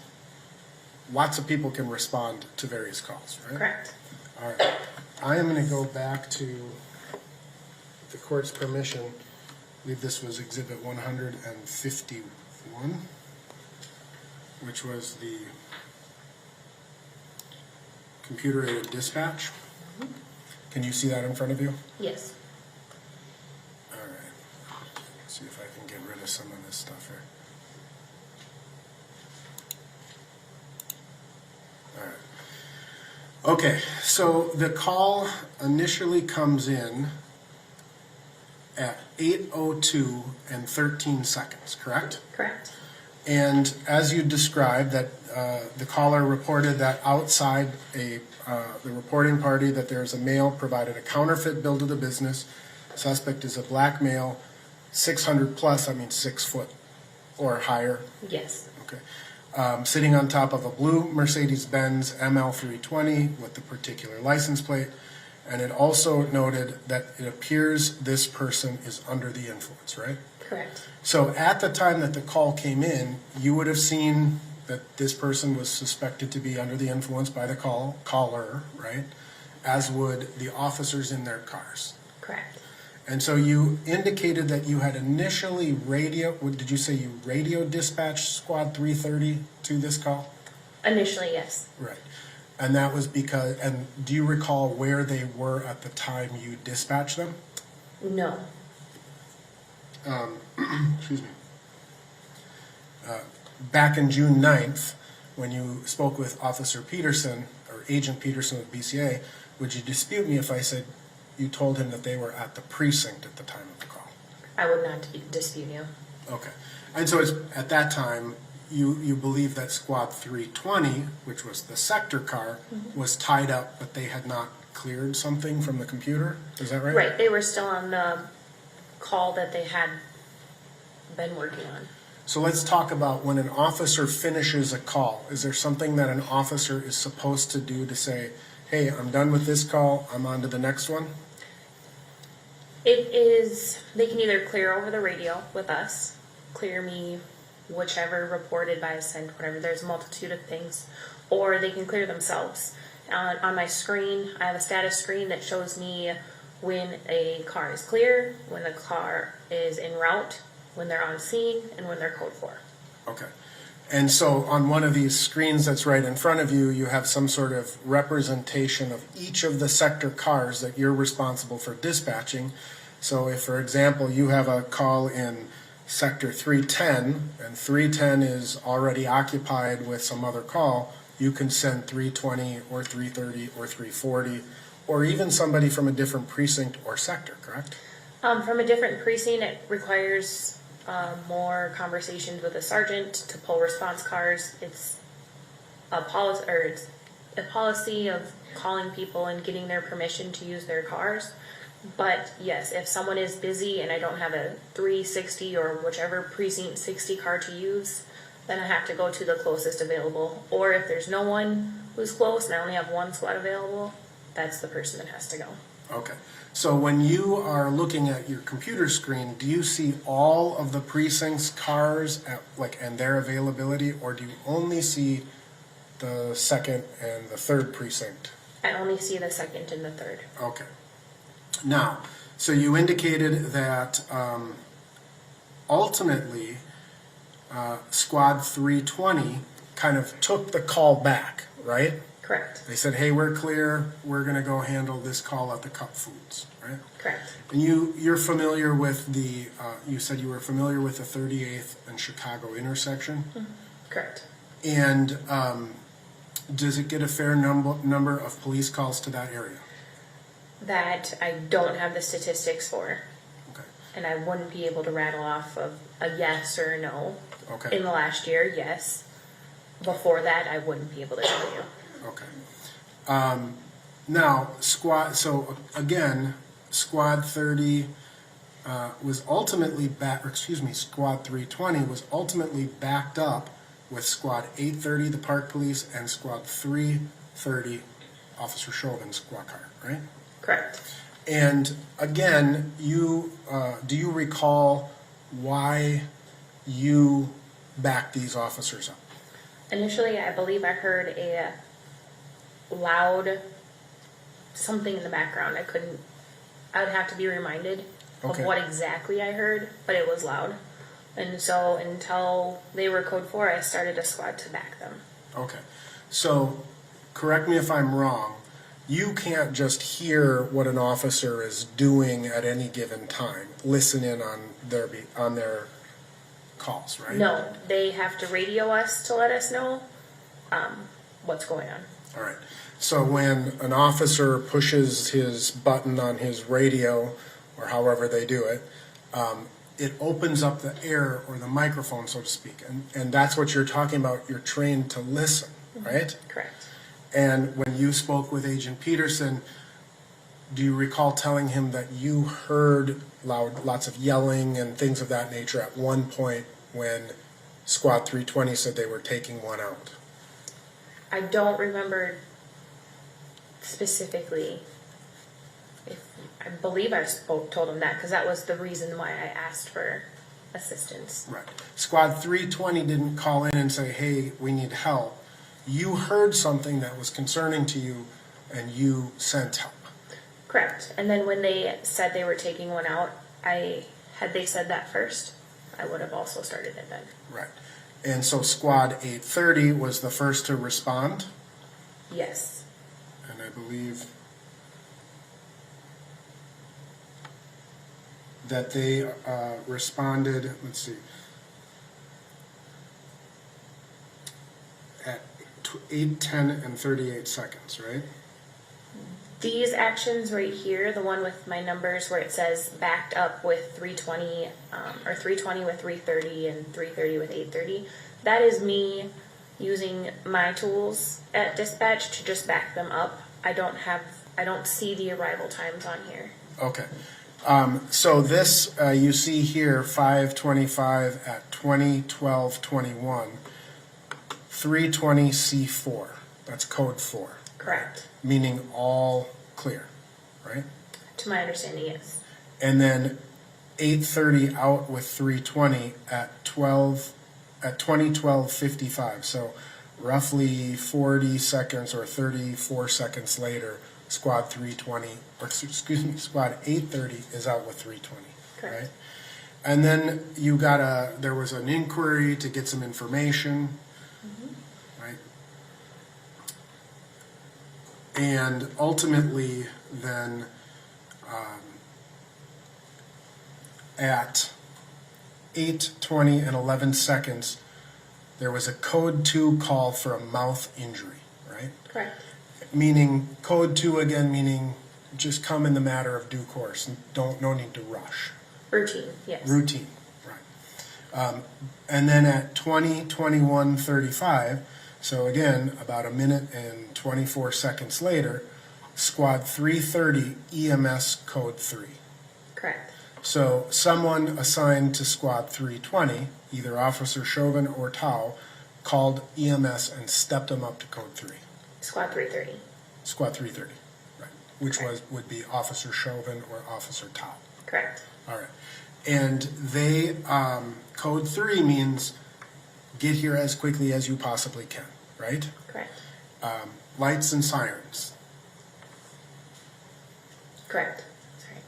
Lots of people can respond to various calls, right? Correct. All right. I am going to go back to the court's permission. I believe this was Exhibit 151, which was the computer-aided dispatch. Can you see that in front of you? Yes. All right. Let's see if I can get rid of some of this stuff here. All right. Okay, so the call initially comes in at 8:02 and 13 seconds, correct? Correct. And as you described, that the caller reported that outside the reporting party that there's a male provided a counterfeit bill to the business. Suspect is a black male, 600 plus, that means 6 foot or higher. Yes. Okay. Sitting on top of a blue Mercedes-Benz ML320 with the particular license plate. And it also noted that it appears this person is under the influence, right? Correct. So at the time that the call came in, you would have seen that this person was suspected to be under the influence by the caller, right? As would the officers in their cars. Correct. And so you indicated that you had initially did you say you radio dispatched Squad 330 to this call? Initially, yes. Right. And that was because, and do you recall where they were at the time you dispatched them? No. Excuse me. Back in June 9th, when you spoke with Officer Peterson, or Agent Peterson with BCA, would you dispute me if I said you told him that they were at the precinct at the time of the call? I would not dispute you. Okay. And so it's, at that time, you believe that Squad 320, which was the sector car, was tied up, but they had not cleared something from the computer? Is that right? Right. They were still on the call that they had been working on. So let's talk about when an officer finishes a call. Is there something that an officer is supposed to do to say, hey, I'm done with this call, I'm on to the next one? It is, they can either clear over the radio with us, clear me, whichever reported by send, whatever, there's a multitude of things, or they can clear themselves. On my screen, I have a status screen that shows me when a car is clear, when the car is en route, when they're on scene, and when they're code 4. Okay. And so on one of these screens that's right in front of you, you have some sort of representation of each of the sector cars that you're responsible for dispatching. So if, for example, you have a call in sector 310 and 310 is already occupied with some other call, you can send 320 or 330 or 340 or even somebody from a different precinct or sector, correct? From a different precinct, it requires more conversations with a sergeant to pull response cars. It's a policy of calling people and getting their permission to use their cars. But yes, if someone is busy and I don't have a 360 or whichever precinct 60 car to use, then I have to go to the closest available. Or if there's no one who's close and I only have one squad available, that's the person that has to go. Okay. So when you are looking at your computer screen, do you see all of the precincts' cars and their availability, or do you only see the second and the third precinct? I only see the second and the third. Okay. Now, so you indicated that ultimately Squad 320 kind of took the call back, right? Correct. They said, hey, we're clear, we're going to go handle this call at the Cup Foods, right? Correct. And you're familiar with the, you said you were familiar with the 38th and Chicago intersection? Mm-hmm. Correct. And does it get a fair number of police calls to that area? That I don't have the statistics for. Okay. And I wouldn't be able to rattle off of a yes or a no. Okay. In the last year, yes. Before that, I wouldn't be able to tell you. Okay. Now, so again, Squad 30 was ultimately Squad 320 was ultimately backed up with Squad 830, the Park Police, and Squad 330, Officer Chauvin's squad car, right? Correct. And again, do you recall why you backed these officers up? Initially, I believe I heard a loud something in the background. I would have to be reminded of what exactly I heard, but it was loud. And so until they were code 4, I started a squad to back them. Okay. So correct me if I'm wrong. You can't just hear what an officer is doing at any given time. Listen in on their calls, right? No, they have to radio us to let us know what's going on. All right. So when an officer pushes his button on his radio, or however they do it, it opens up the air or the microphone, so to speak. And that's what you're talking about. You're trained to listen, right? Correct. And when you spoke with Agent Peterson, do you recall telling him that you heard lots of yelling and things of that nature at one point when Squad 320 said they were taking one out? I don't remember specifically. I believe I told him that because that was the reason why I asked for assistance. Right. Squad 320 didn't call in and say, hey, we need help. You heard something that was concerning to you and you sent help. Correct. And then when they said they were taking one out, had they said that first, I would have also started it then. Right. And so Squad 830 was the first to respond? Yes. And I believe that they responded, let's see, at 8, 10, and 38 seconds, right? These actions right here, the one with my numbers where it says backed up with 320, or 320 with 330 and 330 with 830, that is me using my tools at dispatch to just back them up. I don't see the arrival times on here. Okay. So this, you see here, 525 at 20:12:21, 320 C4. That's code 4. Correct. Meaning all clear, right? To my understanding, yes. And then 830 out with 320 at 20:12:55. So roughly 40 seconds or 34 seconds later, Squad 320, or excuse me, Squad 830 is out with 320, Correct. right? And then there was an inquiry to get some information, right? And ultimately then at 8:20 and 11 seconds, there was a code 2 call for a mouth injury, right? Correct. Meaning, code 2 again, meaning just come in the matter of due course, and no need to rush. Routine, yes. Routine, right. And then at 20:21:35, so again, about a minute and 24 seconds later, squad 330 EMS code 3. Correct. So someone assigned to squad 320, either Officer Chauvin or Tao, called EMS and stepped them up to code 3. Squad 330. Squad 330, right, which would be Officer Chauvin or Officer Tao. Correct. All right. And they, code 3 means get here as quickly as you possibly can, right? Correct. Lights and sirens. Correct. Sorry.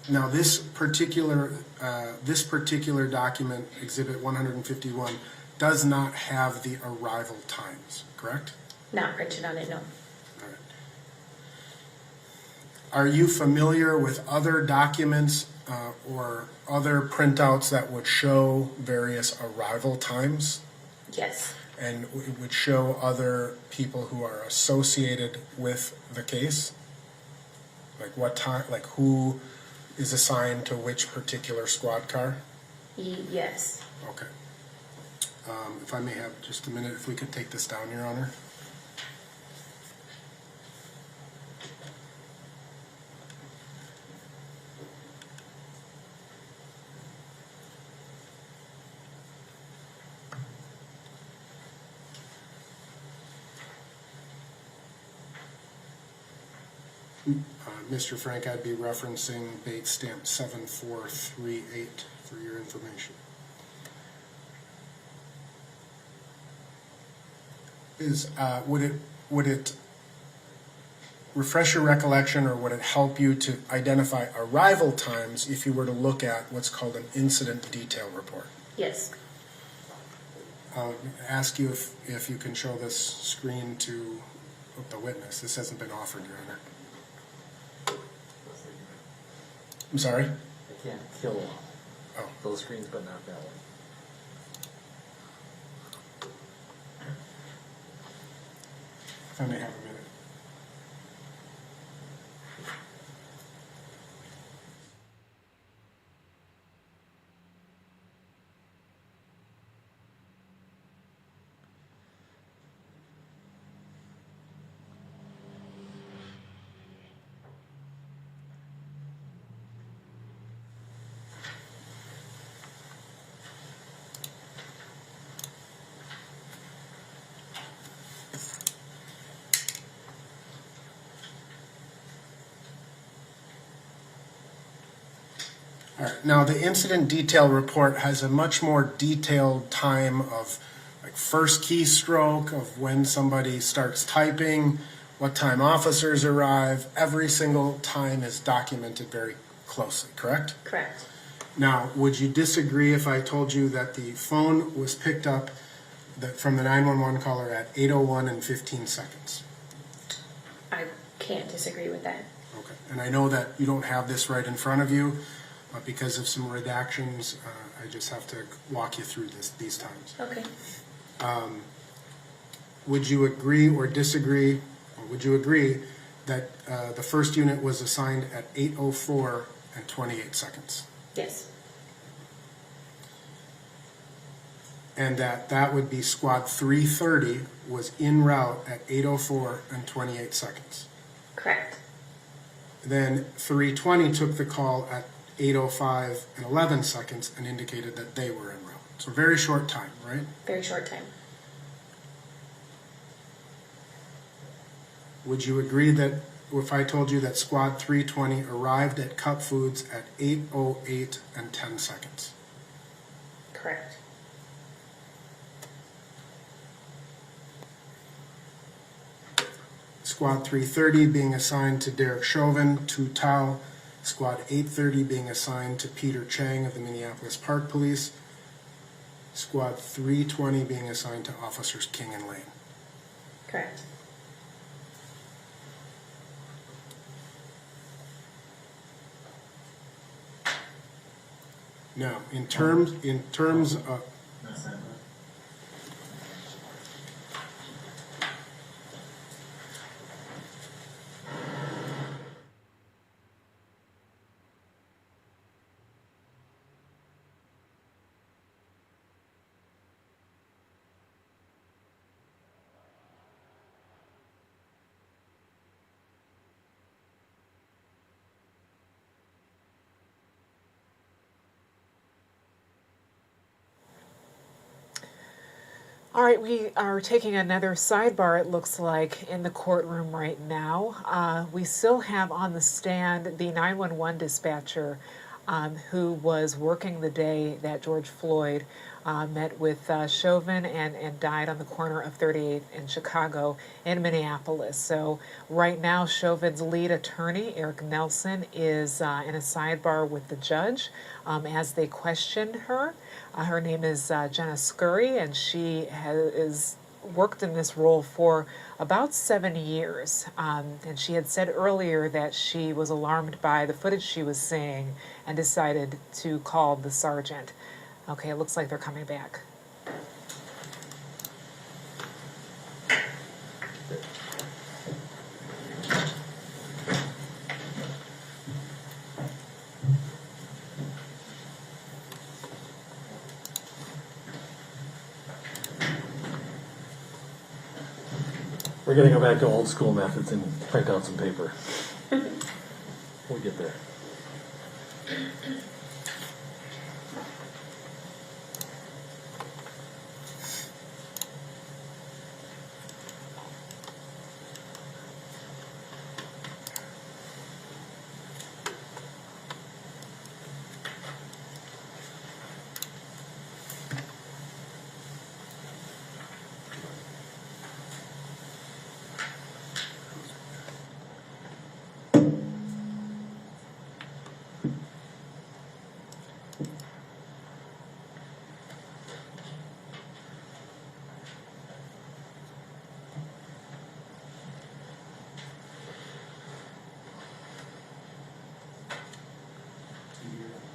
Now this particular document, Exhibit 151, does not have the arrival times, correct? Not printed on it, no. Are you familiar with other documents or other printouts that would show various arrival times? Yes. And it would show other people who are associated with the case? Like what time, like who is assigned to which particular squad car? Yes. Okay. If I may have just a minute, if we could take this down, Your Honor. Mr. Frank, I'd be referencing bait stamp 7438 for your information. Would it refresh your recollection, or would it help you to identify arrival times if you were to look at what's called an incident detail report? Yes. I'll ask you if you can show this screen to the witness. This hasn't been offered, Your Honor. I'm sorry? I can't kill Oh. those screens, but not that one. If I may have a minute. All right. Now, the incident detail report has a much more detailed time of like first keystroke, of when somebody starts typing, what time officers arrive. Every single time is documented very closely, correct? Correct. Now, would you disagree if I told you that the phone was picked up from the 911 caller at 8:01 and 15 seconds? I can't disagree with that. Okay. And I know that you don't have this right in front of you, but because of some redactions, I just have to walk you through these times. Okay. Would you agree or disagree, or would you agree that the first unit was assigned at 8:04 and 28 seconds? Yes. And that would be squad 330 was en route at 8:04 and 28 seconds. Correct. Then 320 took the call at 8:05 and 11 seconds and indicated that they were en route. So very short time, right? Very short time. Would you agree that if I told you that squad 320 arrived at Cup Foods at 8:08 and 10 seconds? Correct. Squad 330 being assigned to Derek Chauvin, Tu Tao. Squad 830 being assigned to Peter Chang of the Minneapolis Park Police. Squad 320 being assigned to Officers King and Lane. Correct. Now, in terms of All right, we are taking another sidebar, it looks like, in the courtroom right now. We still have on the stand the 911 dispatcher who was working the day that George Floyd met with Chauvin and died on the corner of 38th in Chicago in Minneapolis. So right now, Chauvin's lead attorney, Eric Nelson, is in a sidebar with the judge as they question her. Her name is Jenna Scurry, and she has worked in this role for about 7 years. And she had said earlier that she was alarmed by the footage she was seeing and decided to call the sergeant. Okay, it looks like they're coming back. We're going to go back to old school methods and print out some paper. We'll get there.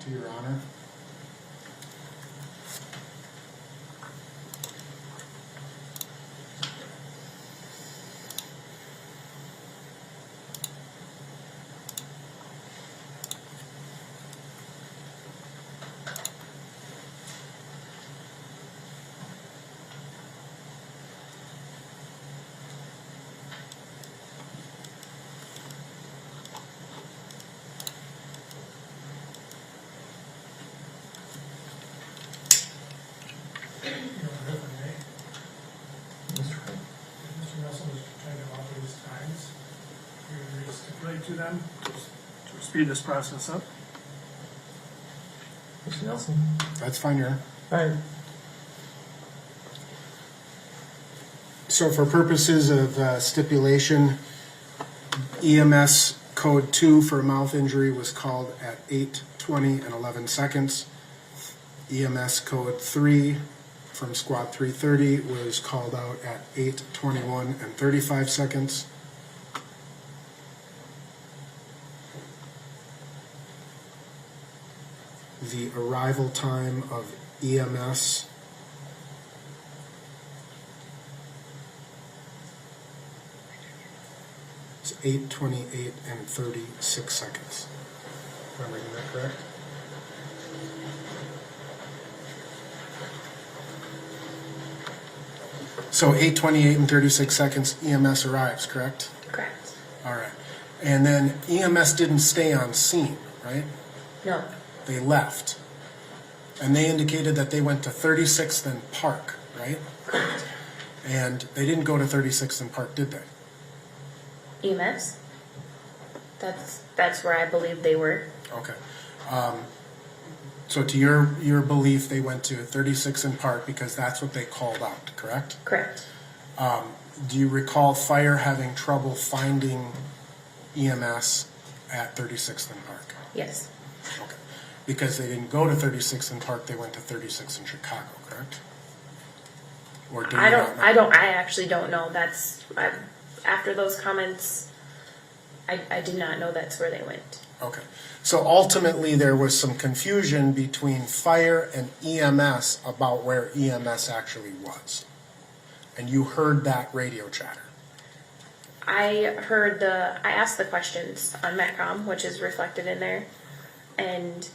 To Your Honor. To them to speed this process up. Mr. Nelson? That's fine, Your Honor. All right. So for purposes of stipulation, EMS code 2 for a mouth injury was called at 8:20 and 11 seconds. EMS code 3 from squad 330 was called out at 8:21 and 35 seconds. The arrival time of EMS is 8:28 and 36 seconds. Am I reading that correct? So 8:28 and 36 seconds EMS arrives, correct? Correct. All right. And then EMS didn't stay on scene, right? No. They left. And they indicated that they went to 36th and Park, right? Correct. And they didn't go to 36th and Park, did they? EMS? That's where I believe they were. Okay. So to your belief, they went to 36th and Park because that's what they called out, correct? Correct. do you recall fire having trouble finding EMS at 36th and Park? Yes. Okay. Because they didn't go to 36th and Park, they went to 36 in Chicago, correct? Or do you not know? I actually don't know. After those comments, I did not know that's where they went. Okay. So ultimately, there was some confusion between fire and EMS about where EMS actually was. And you heard that radio chatter. I asked the questions on Metcom, which is reflected in there, and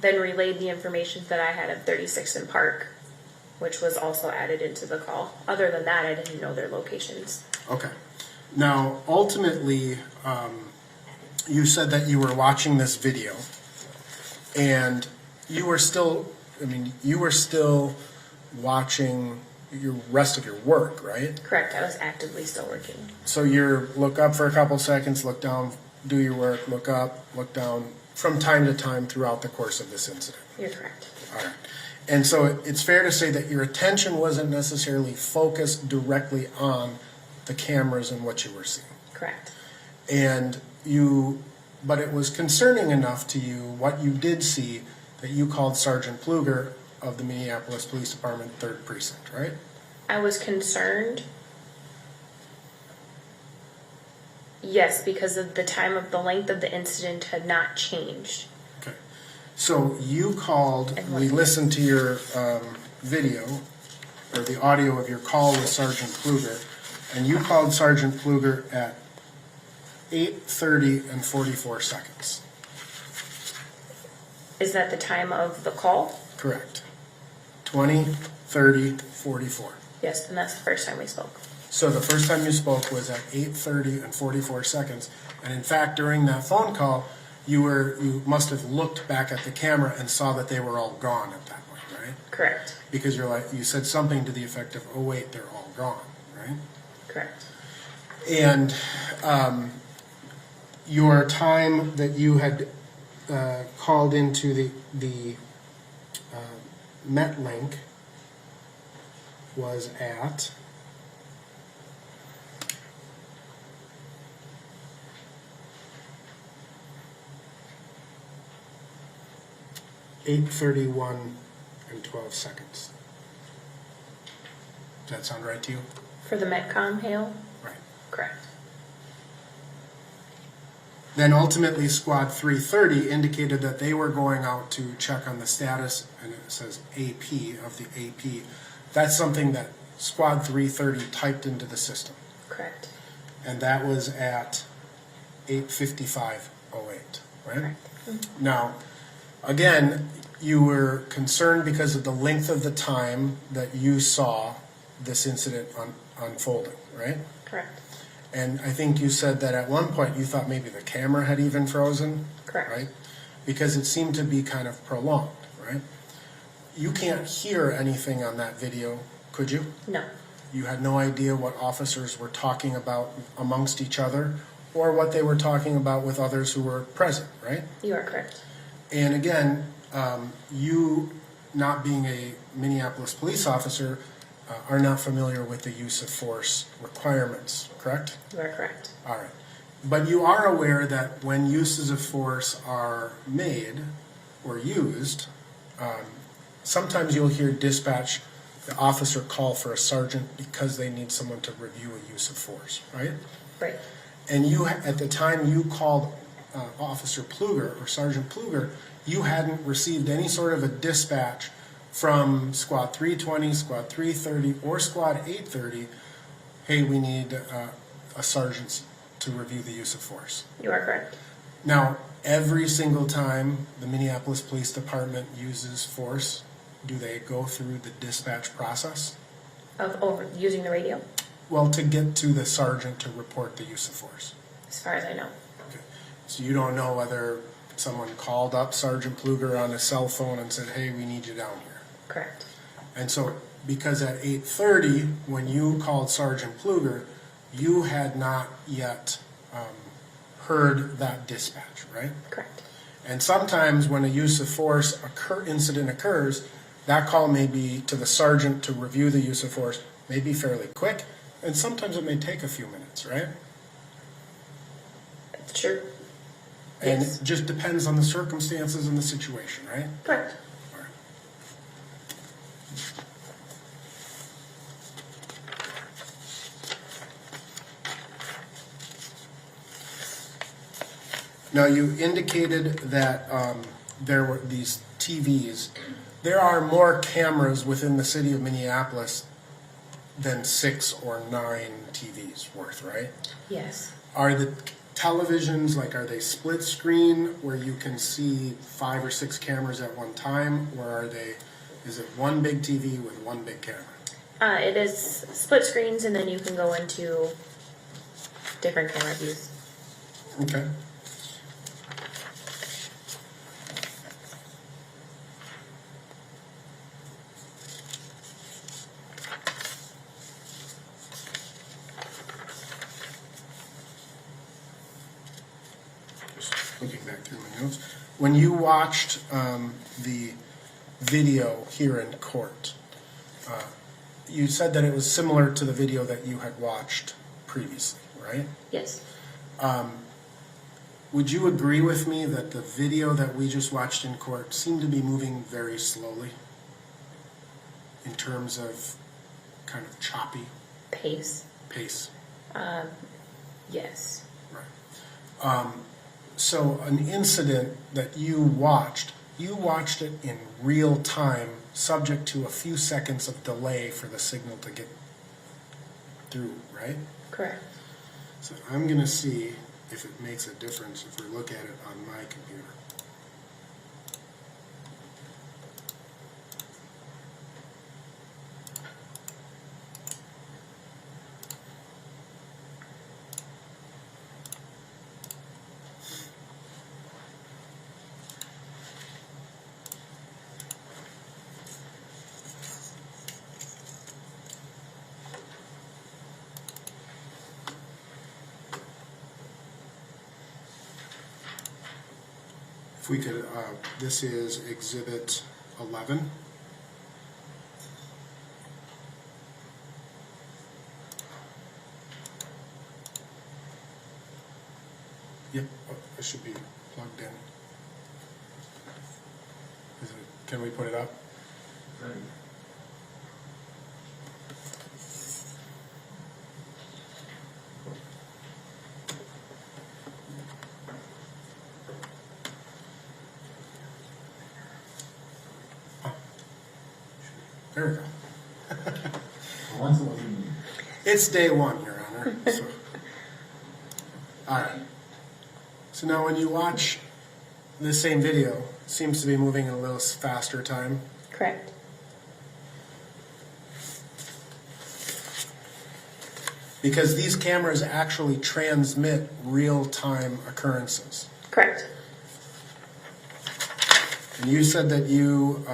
then relayed the information that I had of 36th and Park, which was also added into the call. Other than that, I didn't know their locations. Okay. Now, ultimately, you said that you were watching this video, and you were still watching your rest of your work, right? Correct. I was actively still working. So you look up for a couple seconds, look down, do your work, look up, look down, from time to time throughout the course of this incident. You're correct. All right. And so it's fair to say that your attention wasn't necessarily focused directly on the cameras and what you were seeing. Correct. But it was concerning enough to you, what you did see, that you called Sergeant Pfluger of the Minneapolis Police Department 3rd Precinct, right? I was concerned. Yes, because of the length of the incident had not changed. Okay. So you called, we listened to your video, or the audio of your call with Sergeant Pfluger, and you called Sergeant Pfluger at 8:30 and 44 seconds. Is that the time of the call? Correct. 20, 30, 44. Yes, and that's the first time we spoke. So the first time you spoke was at 8:30 and 44 seconds. And in fact, during that phone call, you must have looked back at the camera and saw that they were all gone at that point, right? Correct. Because you said something to the effect of, oh wait, they're all gone, right? Correct. And your time that you had called into the MetLink was at 8:31 and 12 seconds. Does that sound right to you? For the Metcom hail? Right. Correct. Then ultimately, Squad 330 indicated that they were going out to check on the status, and it says AP of the AP. That's something that Squad 330 typed into the system. Correct. And that was at 8:55:08, right? Correct. Mm-hmm. Now, again, you were concerned because of the length of the time that you saw this incident unfolding, right? Correct. And I think you said that at one point you thought maybe the camera had even frozen. Correct. Right? Because it seemed to be kind of prolonged, right? You can't hear anything on that video, could you? No. You had no idea what officers were talking about amongst each other or what they were talking about with others who were present, right? You are correct. And again, you, not being a Minneapolis police officer, are not familiar with the use of force requirements, correct? You are correct. All right. But you are aware that when uses of force are made or used, sometimes you'll hear dispatch, the officer call for a sergeant because they need someone to review a use of force, right? Right. And you, at the time you called Officer Pfluger or Sergeant Pfluger, you hadn't received any sort of a dispatch from Squad 320, Squad 330, or Squad 830, hey, we need a sergeant to review the use of force. You are correct. Now, every single time the Minneapolis Police Department uses force, do they go through the dispatch process? Of using the radio? Well, to get to the sergeant to report the use of force. As far as I know. Okay. So you don't know whether someone called up Sergeant Pfluger on a cell phone and said, hey, we need you down here. Correct. And so, because at 8:30, when you called Sergeant Pfluger, you had not yet heard that dispatch, right? Correct. And sometimes when a use of force incident occurs, that call may be to the sergeant to review the use of force, may be fairly quick, And sometimes it may take a few minutes, right? Sure. And Yes. it just depends on the circumstances and the situation, right? Correct. All right. Now, you indicated that there were these TVs. There are more cameras within the city of Minneapolis than 6 or 9 TVs worth, right? Yes. Are the televisions, like, are they split screen where you can see 5 or 6 cameras at one time, or are they, is it one big TV with one big camera? It is split screens, and then you can go into different camera views. Okay. Looking back through my notes, when you watched the video here in court, you said that it was similar to the video that you had watched previously, right? Yes. Would you agree with me that the video that we just watched in court seemed to be moving very slowly in terms of kind of choppy Pace. pace? Yes. Right. So an incident that you watched it in real time, subject to a few seconds of delay for the signal to get through, right? Correct. So I'm going to see if it makes a difference if we look at it on my computer. If we could, this is Exhibit 11. Yep, oh, it should be plugged in. Is it, can we put it up? Right. There we go. It's day one, Your Honor. So. All right. So now when you watch the same video, it seems to be moving in a little faster time. Correct. Because these cameras actually transmit real-time occurrences. Correct. And you said that you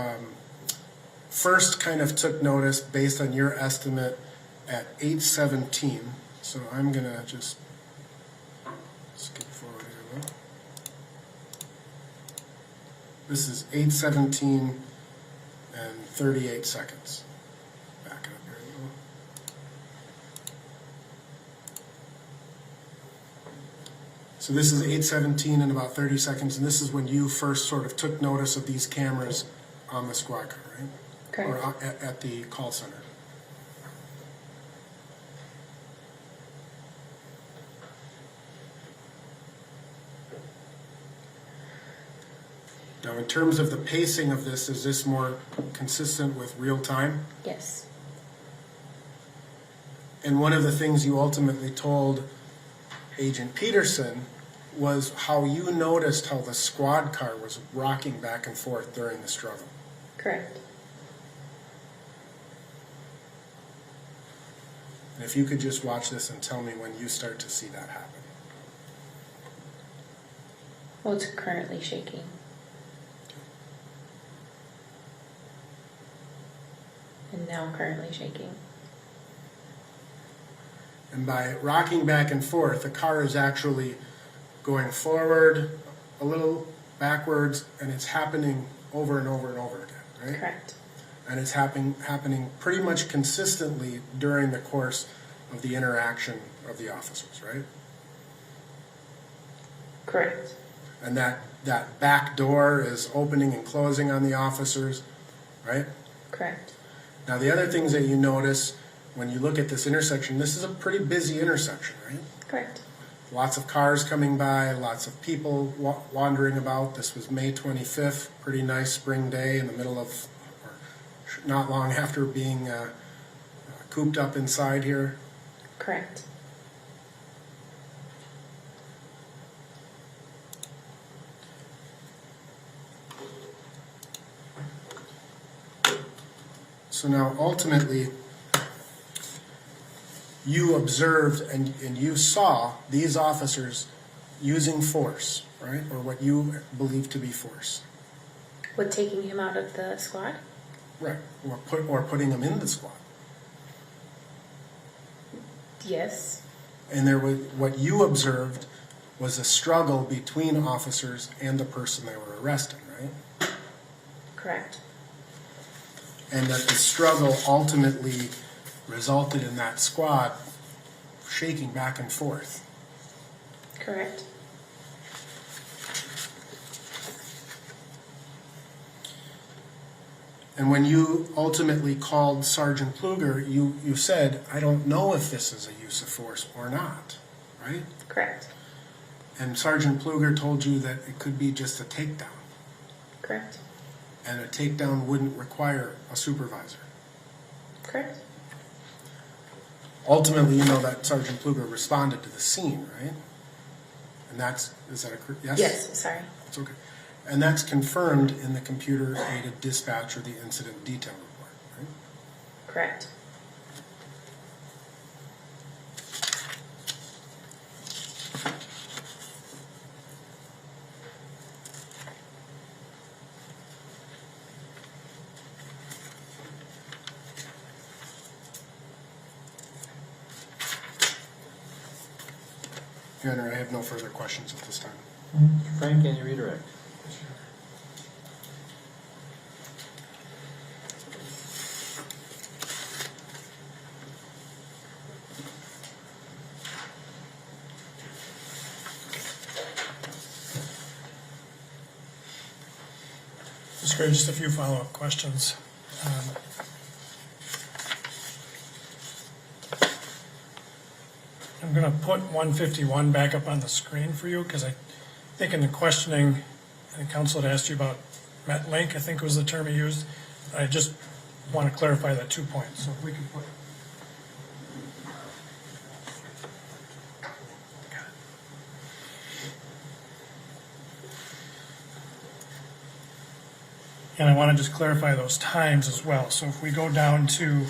first kind of took notice based on your estimate at 8:17. So I'm going to just skip forward here a little. This is 8:17 and 38 seconds. Back up here a little. So this is 8:17 and about 30 seconds, and this is when you first sort of took notice of these cameras on the squad car, right? Correct. Or at the call center. Now, in terms of the pacing of this, is this more consistent with real time? Yes. And one of the things you ultimately told Agent Peterson was how you noticed how the squad car was rocking back and forth during the struggle. Correct. And if you could just watch this and tell me when you start to see that happen. Well, it's currently shaking. And now currently shaking. And by rocking back and forth, the car is actually going forward, a little backwards, and it's happening over and over and over again, right? Correct. And it's happening pretty much consistently during the course of the interaction of the officers, right? Correct. And that back door is opening and closing on the officers, right? Correct. Now, the other things that you notice when you look at this intersection, this is a pretty busy intersection, right? Correct. Lots of cars coming by, lots of people wandering about. This was May 25th, pretty nice spring day in the middle of, or not long after being cooped up inside here. Correct. So now ultimately, you observed and you saw these officers using force, right? Or what you believe to be force. With taking him out of the squad? Right. Or putting him in the squad. Yes. And there was, what you observed was a struggle between officers and the person they were arresting, right? Correct. And that the struggle ultimately resulted in that squad shaking back and forth. Correct. And when you ultimately called Sergeant Pluger, you said, I don't know if this is a use of force or not, right? Correct. And Sergeant Pluger told you that it could be just a takedown. Correct. And a takedown wouldn't require a supervisor. Correct. Ultimately, you know that Sergeant Pluger responded to the scene, right? And is that a yes? Yes, sorry. It's okay. And that's confirmed in the computer-aided dispatch or the incident detail report, right? Correct. Your Honor, I have no further questions at this time. Frank, can you redirect? Mr. Gray, just a few follow-up questions. I'm going to put 151 back up on the screen for you because I think in the questioning, I think counsel had asked you about MetLink, I think was the term he used. I just want to clarify that 2 points. So if we could put. And I want to just clarify those times as well. So if we go down to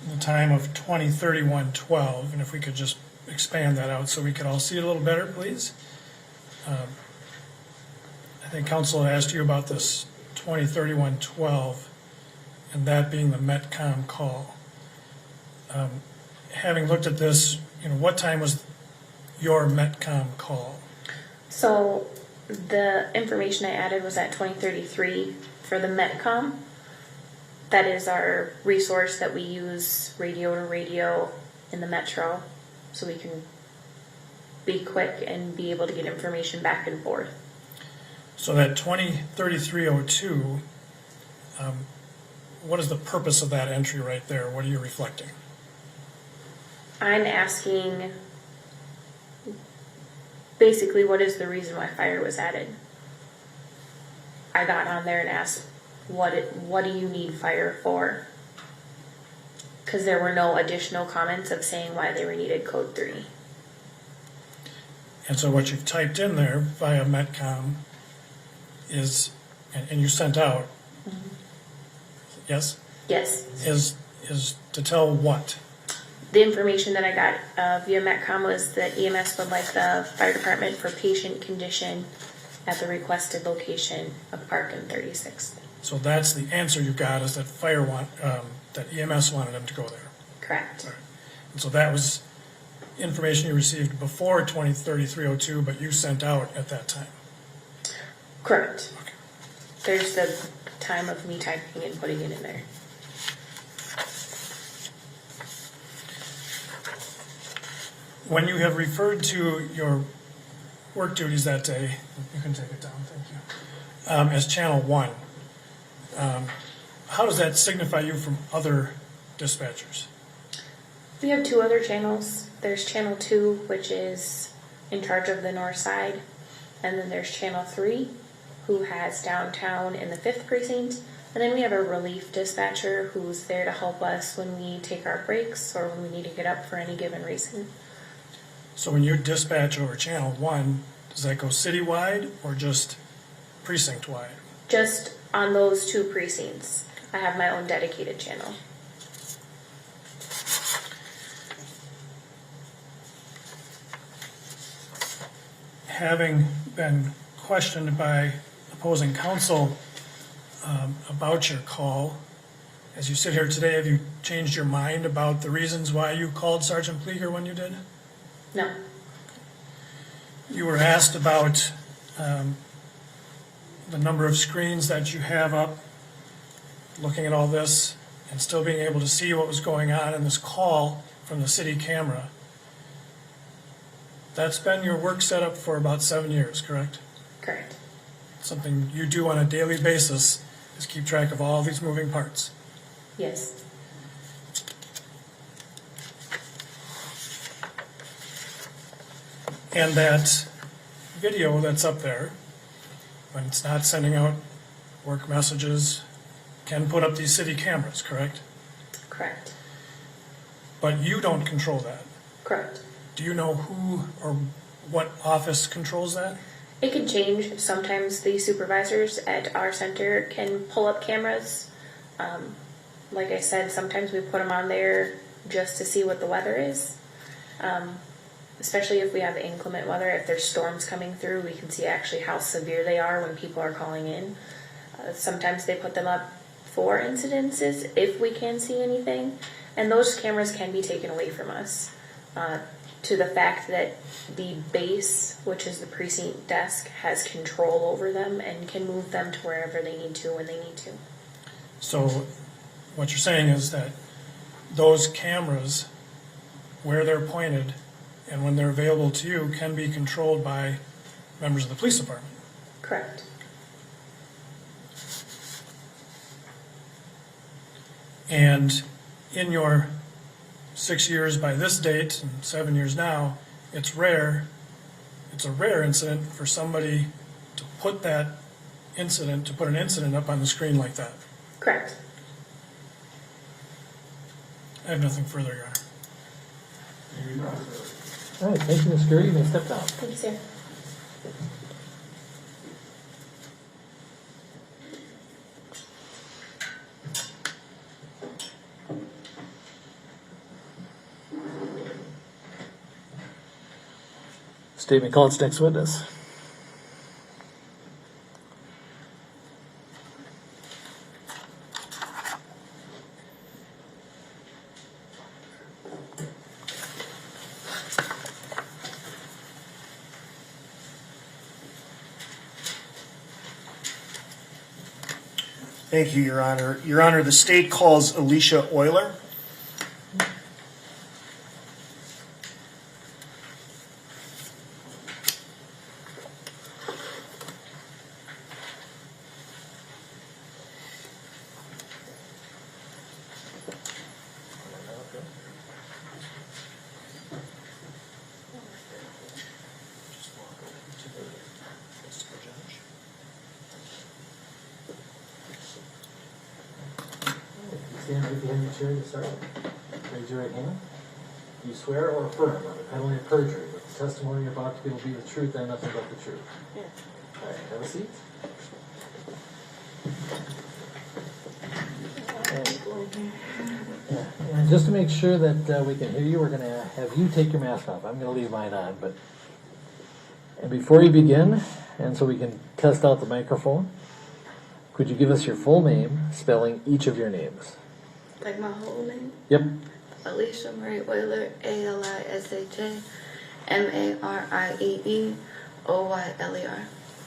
the time of 20:31:12, and if we could just expand that out so we could all see it a little better, please. I think counsel asked you about this 20:31:12, and that being the Metcom call. Having looked at this, what time was your Metcom call? So the information I added was at 2033 for the Metcom. That is our resource that we use radio to radio in the metro, so we can be quick and be able to get information back and forth. So that 2033:02, what is the purpose of that entry right there? What are you reflecting? I'm asking basically what is the reason why fire was added. I got on there and asked, what do you need fire for? Because there were no additional comments of saying why they were needed code 3. And so what you've typed in there via Metcom is, and you sent out, yes? Yes. Is to tell what? The information that I got via Metcom was that EMS would like the fire department for patient condition at the requested location of Park and 36th. So that's the answer you got, is that that EMS wanted them to go there. Correct. Right. And so that was information you received before 2033:02, but you sent out at that time. Correct. Okay. There's the time of me typing and putting it in there. when you have referred to your work duties that day, you can take it down, thank you, as Channel 1, how does that signify you from other dispatchers? We have two other channels. There's Channel 2, which is in charge of the north side, and then there's Channel 3, who has downtown in the 5th precinct, and then we have a relief dispatcher who's there to help us when we take our breaks or when we need to get up for any given reason. So when you dispatch over Channel 1, does that go citywide or just precinct-wide? Just on those two precincts. I have my own dedicated channel. Having been questioned by opposing counsel about your call, as you sit here today, have you changed your mind about the reasons why you called Sergeant Pleager when you did? No. You were asked about the number of screens that you have up, looking at all this, and still being able to see what was going on in this call from the city camera. That's been your work setup for about 7 years, correct? Correct. Something you do on a daily basis is keep track of all these moving parts. Yes. And that video that's up there, when it's not sending out work messages, can put up these city cameras, correct? Correct. But you don't control that. Correct. Do you know who or what office controls that? It could change. Sometimes the supervisors at our center can pull up cameras. Like I said, sometimes we put them on there just to see what the weather is. Especially if we have inclement weather, if there's storms coming through, we can see actually how severe they are when people are calling in. Sometimes they put them up for incidences if we can see anything. And those cameras can be taken away from us. To the fact that the base, which is the precinct desk, has control over them and can move them to wherever they need to when they need to. So what you're saying is that those cameras, where they're pointed and when they're available to you, can be controlled by members of the police department? Correct. And in your 6 years by this date and 7 years now, it's a rare incident for somebody to put an incident up on the screen like that. Correct. I have nothing further, Your Honor. All right, thank you, Ms. Curry. You may step down. Thank you, sir. Statement called. Next witness. Thank you, Your Honor. Your Honor, the state calls Alicia Euler. Stand right behind your chair to start. Raise your right hand. Do you swear or affirm on the penalty of perjury that the testimony you're about to give will be the truth and nothing but the truth? Yes. All right, have a seat. And just to make sure that we can hear you, we're going to have you take your mask off. I'm going to leave mine on, but and before you begin, and so we can test out the microphone, could you give us your full name, spelling each of your names? Like my whole name? Yep. Alicia Marie Euler, ALISHA,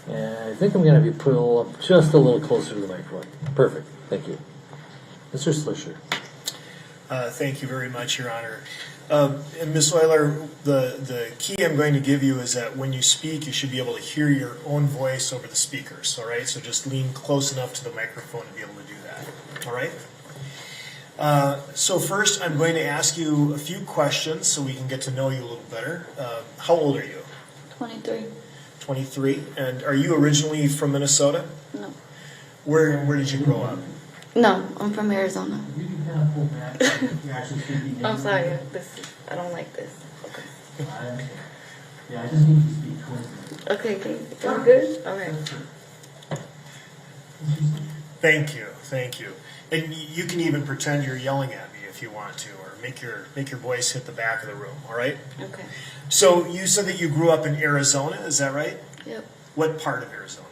And I think I'm going to have you pull up just a little closer to the microphone. Perfect. Thank you. Mr. Slisher. Thank you very much, Your Honor. And Ms. Euler, the key I'm going to give you is that when you speak, you should be able to hear your own voice over the speakers, all right? So just lean close enough to the microphone to be able to do that, all right? So first, I'm going to ask you a few questions so we can get to know you a little better. How old are you? 23. 23. And are you originally from Minnesota? No. Where did you grow up? No, I'm from Arizona. I'm sorry. I don't like this. Okay. Yeah, I just need to speak towards Okay, okay. I'm good? All right. Thank you, thank you. And you can even pretend you're yelling at me if you want to, or make your voice hit the back of the room, all right? Okay. So you said that you grew up in Arizona, is that right? Yep. What part of Arizona?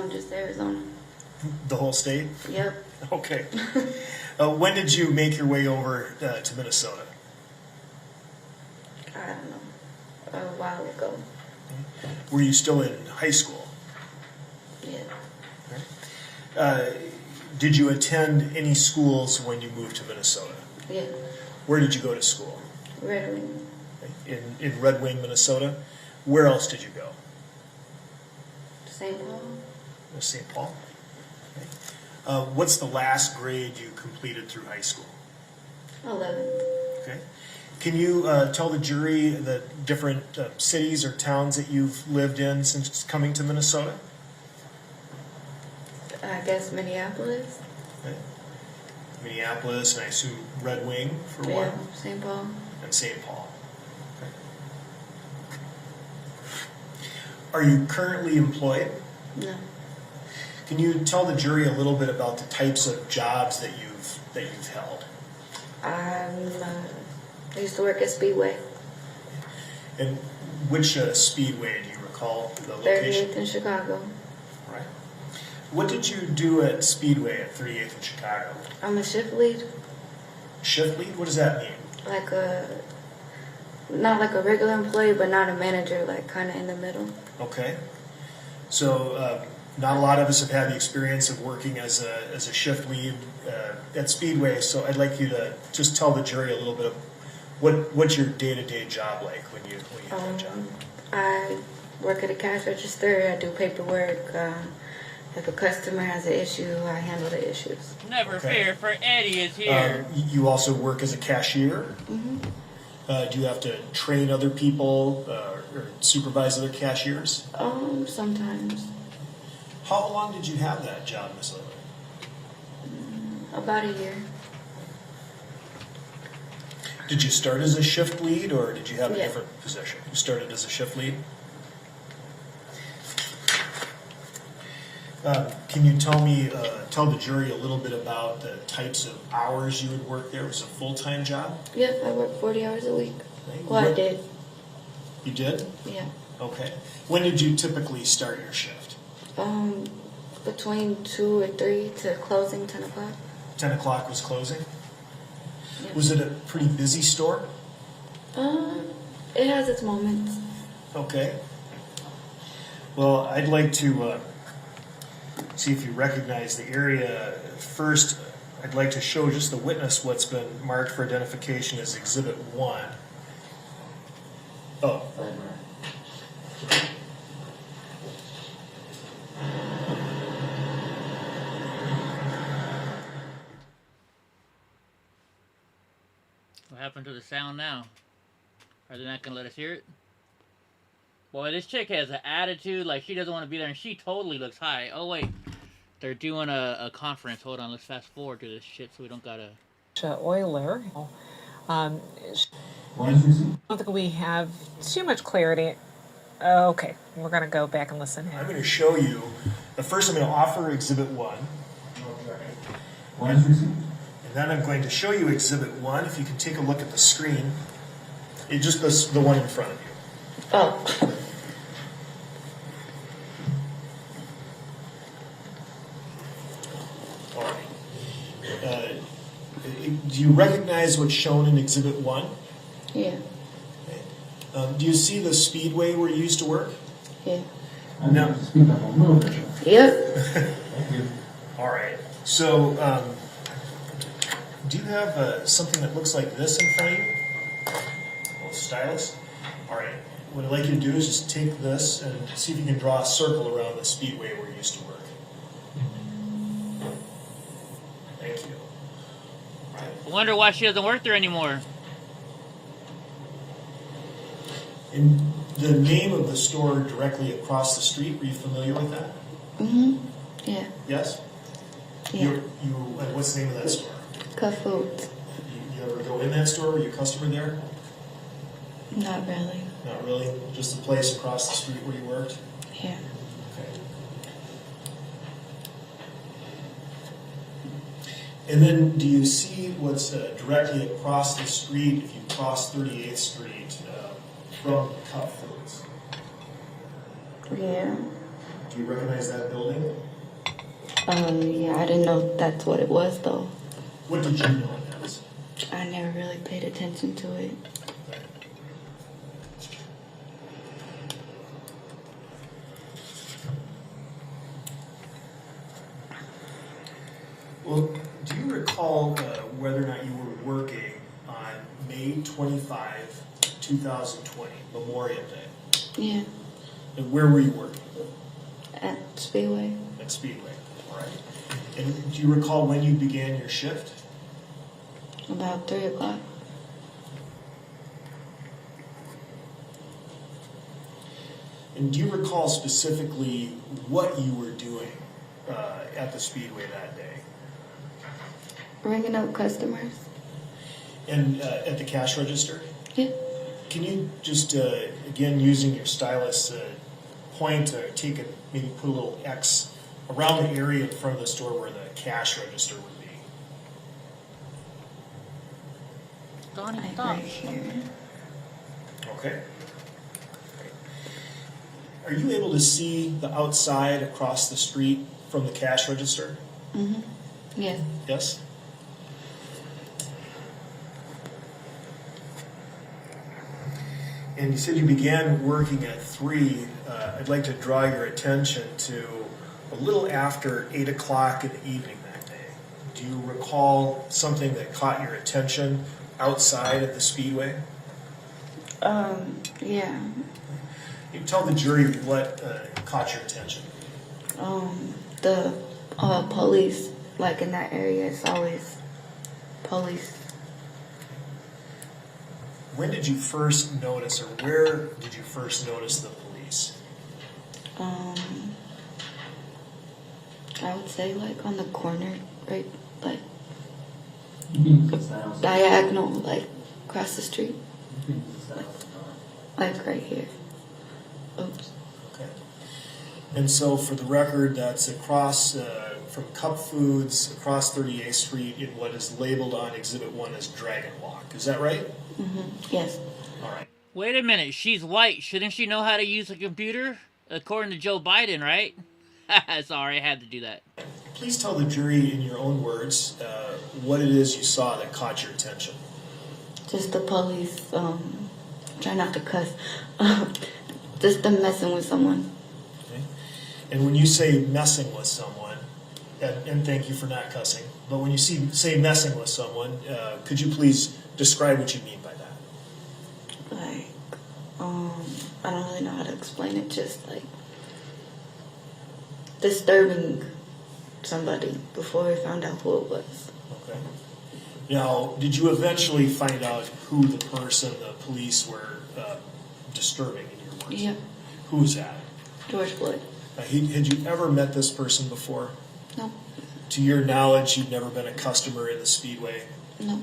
Just Arizona. The whole state? Yep. Okay. When did you make your way over to Minnesota? I don't know. A while ago. Were you still in high school? Yeah. Did you attend any schools when you moved to Minnesota? Yeah. Where did you go to school? Red Wing. In Red Wing, Minnesota. Where else did you go? St. Paul. St. Paul. Okay. What's the last grade you completed through high school? 11th. Okay. Can you tell the jury the different cities or towns that you've lived in since coming to Minnesota? I guess Minneapolis. Okay. Minneapolis, and I assume Red Wing for one? Yeah, St. Paul. And St. Paul. Okay. Are you currently employed? No. Can you tell the jury a little bit about the types of jobs that you've held? I used to work at Speedway. And which speedway do you recall the location? 38th in Chicago. Right. What did you do at Speedway at 38th in Chicago? I'm a shift lead. Shift lead? What does that mean? Not like a regular employee, but not a manager, like kind of in the middle. Okay. So not a lot of us have had the experience of working as a shift lead at Speedway, so I'd like you to just tell the jury a little bit of what's your day-to-day job like when you have that job? I work at a cash register. I do paperwork. If a customer has an issue, I handle the issues. Never fear, for Eddie is here. You also work as a cashier? Mm-hmm. Do you have to train other people or supervise other cashiers? Sometimes. How long did you have that job, Ms. Lillard? About a year. Did you start as a shift lead, or did you have a Yeah. different position? You started as a shift lead? Can you tell the jury a little bit about the types of hours you would work there? Was it a full-time job? Yep, I work 40 hours a week. Okay. Well, I did. You did? Yeah. Okay. When did you typically start your shift? Between 2 and 3 to closing, 10 o'clock. 10 o'clock was closing? Yeah. Was it a pretty busy store? It has its moments. Okay. Well, I'd like to see if you recognize the area. First, I'd like to show just the witness what's been marked for identification as Exhibit 1. Oh. What happened to the sound now? Are they not going to let us hear it? Boy, this chick has an attitude like she doesn't want to be there, and she totally looks high. Oh, wait. They're doing a conference. Hold on, let's fast forward to this shit so we don't gotta... Euler. I don't think we have too much clarity. Okay, we're going to go back and listen. I'm going to show you. First, I'm going to offer Exhibit 1. And then I'm going to show you Exhibit 1. If you can take a look at the screen. It's just the one in front of you. Oh. All right. Do you recognize what's shown in Exhibit 1? Yeah. Do you see the speedway where you used to work? Yeah. No. Yep. All right. So Do you have something that looks like this in front of you? A little stylus? All right. What I'd like you to do is just take this and see if you can draw a circle around the speedway where you used to work. Thank you. I wonder why she doesn't work there anymore. And the name of the store directly across the street, were you familiar with that? Mm-hmm. Yeah. Yes? Yeah. What's the name of that store? Cut Foods. You ever go in that store? Were you a customer there? Not really. Not really? Just the place across the street where you worked? Yeah. Okay. And then do you see what's directly across the street if you cross 38th Street from Cut Foods? Yeah. Do you recognize that building? Yeah, I didn't know that's what it was though. What did you know it was? I never really paid attention to it. Well, do you recall whether or not you were working on May 25, 2020, Memorial Day? Yeah. And where were you working? At Speedway. At Speedway, all right. And do you recall when you began your shift? About 3 o'clock. And do you recall specifically what you were doing at the Speedway that day? Ringing up customers. And at the cash register? Yeah. Can you just, again, using your stylus, point or take it, maybe put a little X around the area in front of the store where the cash register would be? Donnie, Like stop. right here. Okay. Are you able to see the outside across the street from the cash register? Mm-hmm. Yeah. Yes? And you said you began working at 3. I'd like to draw your attention to a little after 8 o'clock in the evening that day. Do you recall something that caught your attention outside of the Speedway? Yeah. You tell the jury what caught your attention. The police, like in that area, it's always police. When did you first notice, or where did you first notice the police? I would say like on the corner, right, like diagonal, like across the street, like right here. Oops. Okay. And so for the record, that's across from Cup Foods, across 38th Street in what is labeled on Exhibit 1 as Dragon Walk. Is that right? Mm-hmm. Yes. All right. Wait a minute, she's white. Shouldn't she know how to use a computer? According to Joe Biden, right? Sorry, I had to do that. Please tell the jury in your own words what it is you saw that caught your attention. Just the police, try not to cuss, just them messing with someone. Okay. And when you say messing with someone, and thank you for not cussing, but when you say messing with someone, could you please describe what you mean by that? Like, I don't really know how to explain it, just like disturbing somebody before we found out who it was. Okay. Now, did you eventually find out who the person the police were disturbing in your words? Yeah. Who's that? George Floyd. Had you ever met this person before? No. To your knowledge, you've never been a customer in the Speedway? No.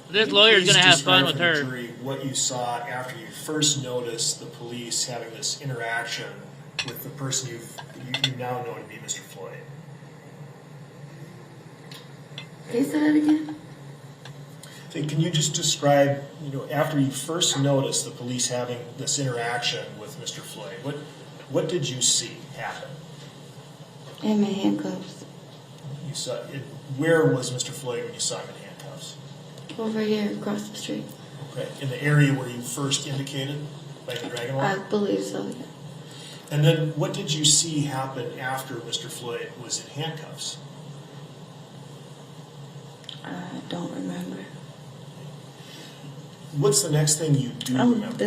This lawyer's Please going to have describe fun with for the her. jury what you saw after you first noticed the police having this interaction with the person you now know to be Mr. Floyd. Can you say that again? So can you just describe, after you first noticed the police having this interaction with Mr. Floyd, what did you see happen? In my handcuffs. You saw it. Where was Mr. Floyd when you saw him in handcuffs? Over here across the street. Okay, in the area where you first indicated, by the Dragon Walk? I believe so, yeah. And then what did you see happen after Mr. Floyd was in handcuffs? I don't remember. What's the next thing you do remember?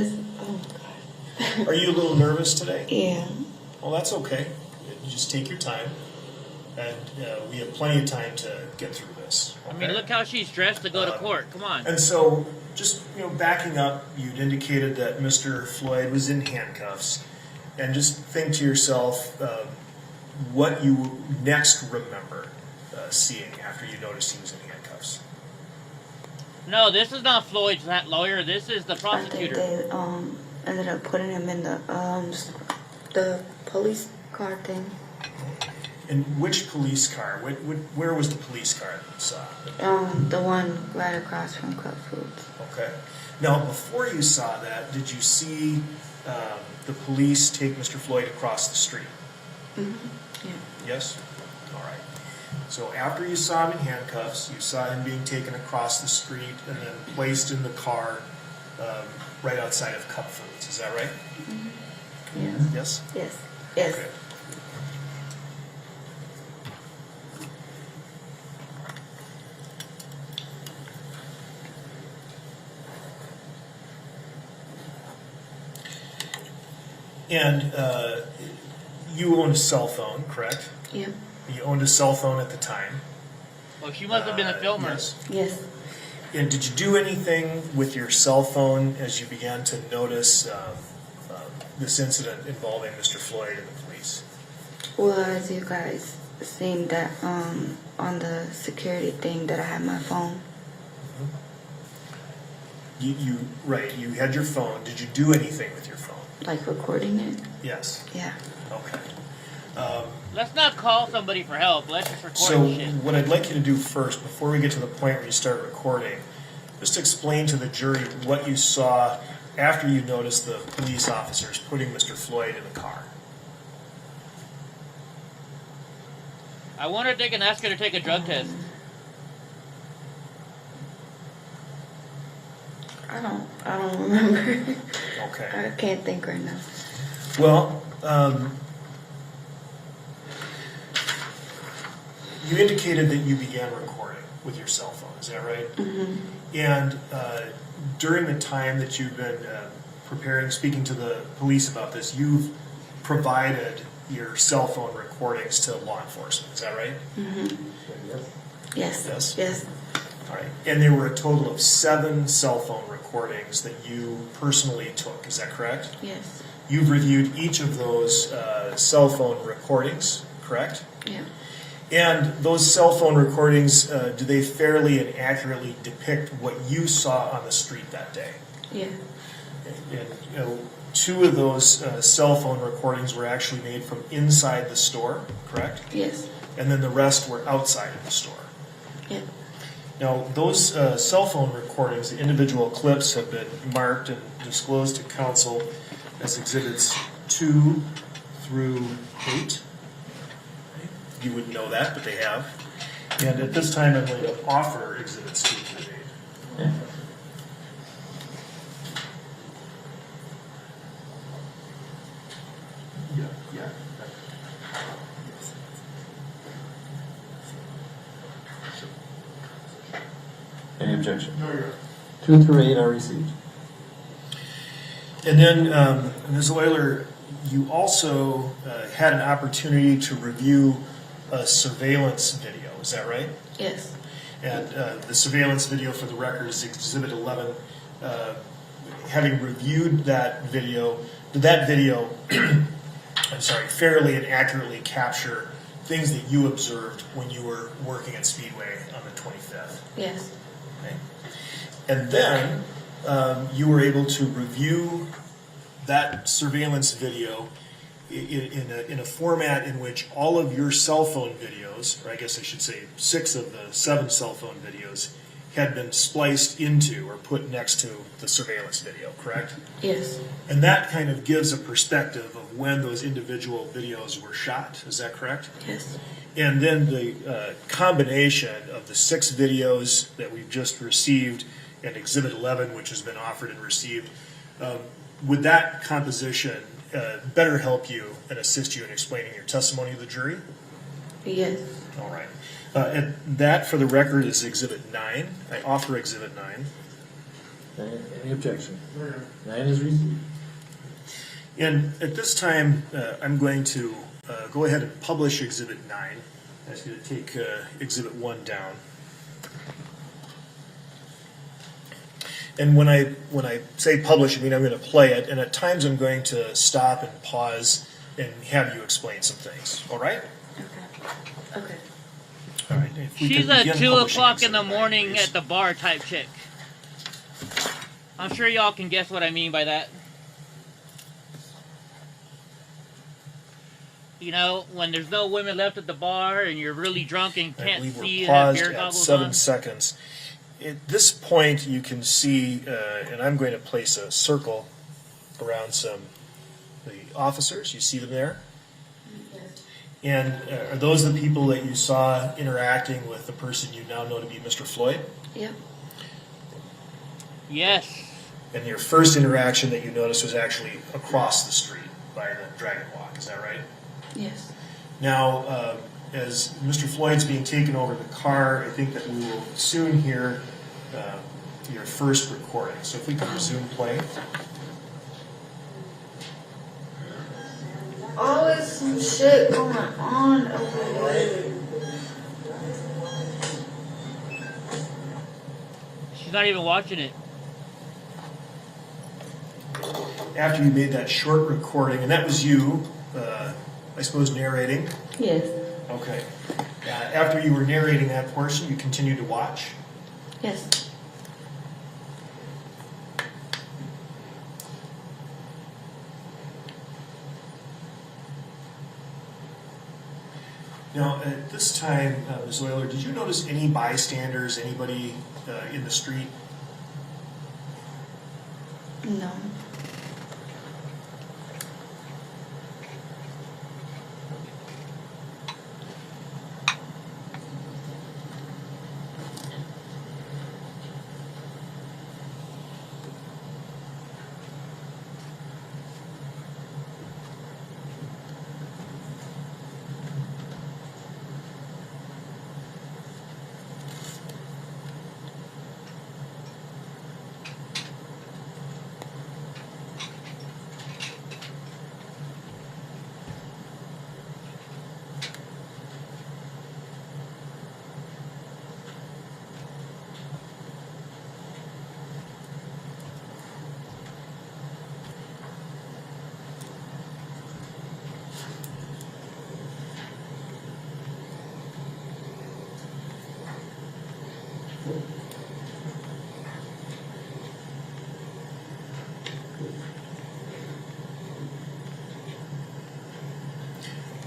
Are you a little nervous today? Yeah. Well, that's okay. You just take your time, and we have plenty of time to get through this. I mean, look how she's dressed to go to court. Come on. And so, just backing up, you'd indicated that Mr. Floyd was in handcuffs, and just think to yourself what you next remember seeing after you noticed he was in handcuffs. No, this is not Floyd's lawyer. This is the I prosecutor. think they ended up putting him in the police car thing. And which police car? Where was the police car that you saw? The one right across from Club Foods. Okay. Now, before you saw that, did you see the police take Mr. Floyd across the street? Mm-hmm. Yeah. Yes? All right. So after you saw him in handcuffs, you saw him being taken across the street and then placed in the car right outside of Cup Foods. Is that right? Mm-hmm. Yes. Yes? Yes. Yes. Okay. And you owned a cell phone, correct? Yeah. You owned a cell phone at the time. Well, she must have been a filmer. Yes. Yes. And did you do anything with your cell phone as you began to notice this incident involving Mr. Floyd and the police? Well, as you guys seen that on the security thing that I had my phone. Right, you had your phone. Did you do anything with your phone? Like recording it? Yes. Yeah. Okay. Let's not call somebody for help. Let's just record So shit. what I'd like you to do first, before we get to the point where you start recording, just explain to the jury what you saw after you noticed the police officers putting Mr. Floyd in the car. I wonder if they can ask her to take a drug test. I don't remember. Okay. I can't think right now. Well, you indicated that you began recording with your cell phone, is that right? Mm-hmm. And during the time that you've been speaking to the police about this, you've provided your cell phone recordings to law enforcement, is that right? Mm-hmm. Yes. Yes? Yes. All right. And there were a total of 7 cell phone recordings that you personally took, is that correct? Yes. You've reviewed each of those cell phone recordings, correct? Yeah. And those cell phone recordings, do they fairly and accurately depict what you saw on the street that day? Yeah. And 2 of those cell phone recordings were actually made from inside the store, correct? Yes. And then the rest were outside of the store. Yeah. Now, those cell phone recordings, the individual clips, have been marked and disclosed to counsel as exhibits 2 through 8. You wouldn't know that, but they have. And at this time, I'm going to offer exhibits 2 through 8. Yeah. Any objection? No, you're 2 through 8 are received. And then, Ms. Euler, you also had an opportunity to review a surveillance video, is that right? Yes. And the surveillance video, for the record, is Exhibit 11. Having reviewed that video, did that video, fairly and accurately capture things that you observed when you were working at Speedway on the 25th? Yes. Okay. And then you were able to review that surveillance video in a format in which all of your cell phone videos, or I guess I should say 6 of the 7 cell phone videos, had been spliced into or put next to the surveillance video, correct? Yes. And that kind of gives a perspective of when those individual videos were shot, is that correct? Yes. And then the combination of the 6 videos that we've just received and Exhibit 11, which has been offered and received, would that composition better help you and assist you in explaining your testimony to the jury? Yes. All right. And that, for the record, is Exhibit 9. I offer Exhibit 9. Any objection? 9 is received. And at this time, I'm going to go ahead and publish Exhibit 9. I ask you to take Exhibit 1 down. And when I say publish, I mean I'm going to play it, and at times I'm going to stop and pause and have you explain some things. All right? Okay. All right. If we She's could a begin 2 publishing o'clock in the Exhibit 9, morning please. at the bar type chick. I'm sure y'all can guess what I mean by that. You know, when there's no women left at the bar and you're really drunk and I can't believe we're see and have paused beer at goggles 7 on. seconds. At this point, you can see, and I'm going to place a circle around the officers. You see them there? And are those the people that you saw interacting with the person you now know to be Mr. Floyd? Yep. Yes. And your first interaction that you noticed was actually across the street by the Dragon Walk. Is that right? Yes. Now, as Mr. Floyd's being taken over the car, I think that we will soon hear your first recording. So if we can resume playing. Always some shit going on over there. She's not even watching it. After you made that short recording, and that was you, I suppose, narrating? Yes. Okay. After you were narrating that portion, you continued to watch? Yes. Now, at this time, Ms. Euler, did you notice any bystanders, anybody in the street? No.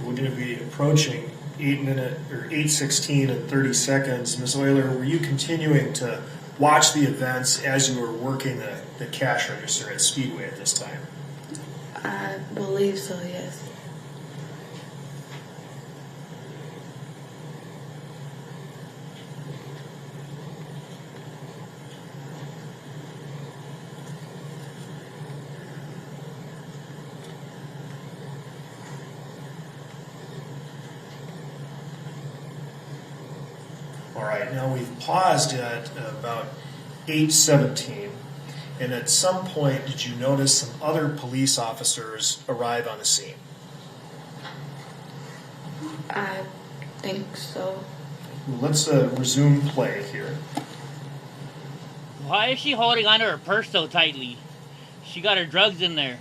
We're going to be approaching 8:16 and 30 seconds. Ms. Euler, were you continuing to watch the events as you were working the cash register at Speedway at this time? I believe so, yes. All right, now we've paused at about 8:17, and at some point, did you notice some other police officers arrive on the scene? I think so. Let's resume play here. Why is she holding onto her purse so tightly? She got her drugs in there.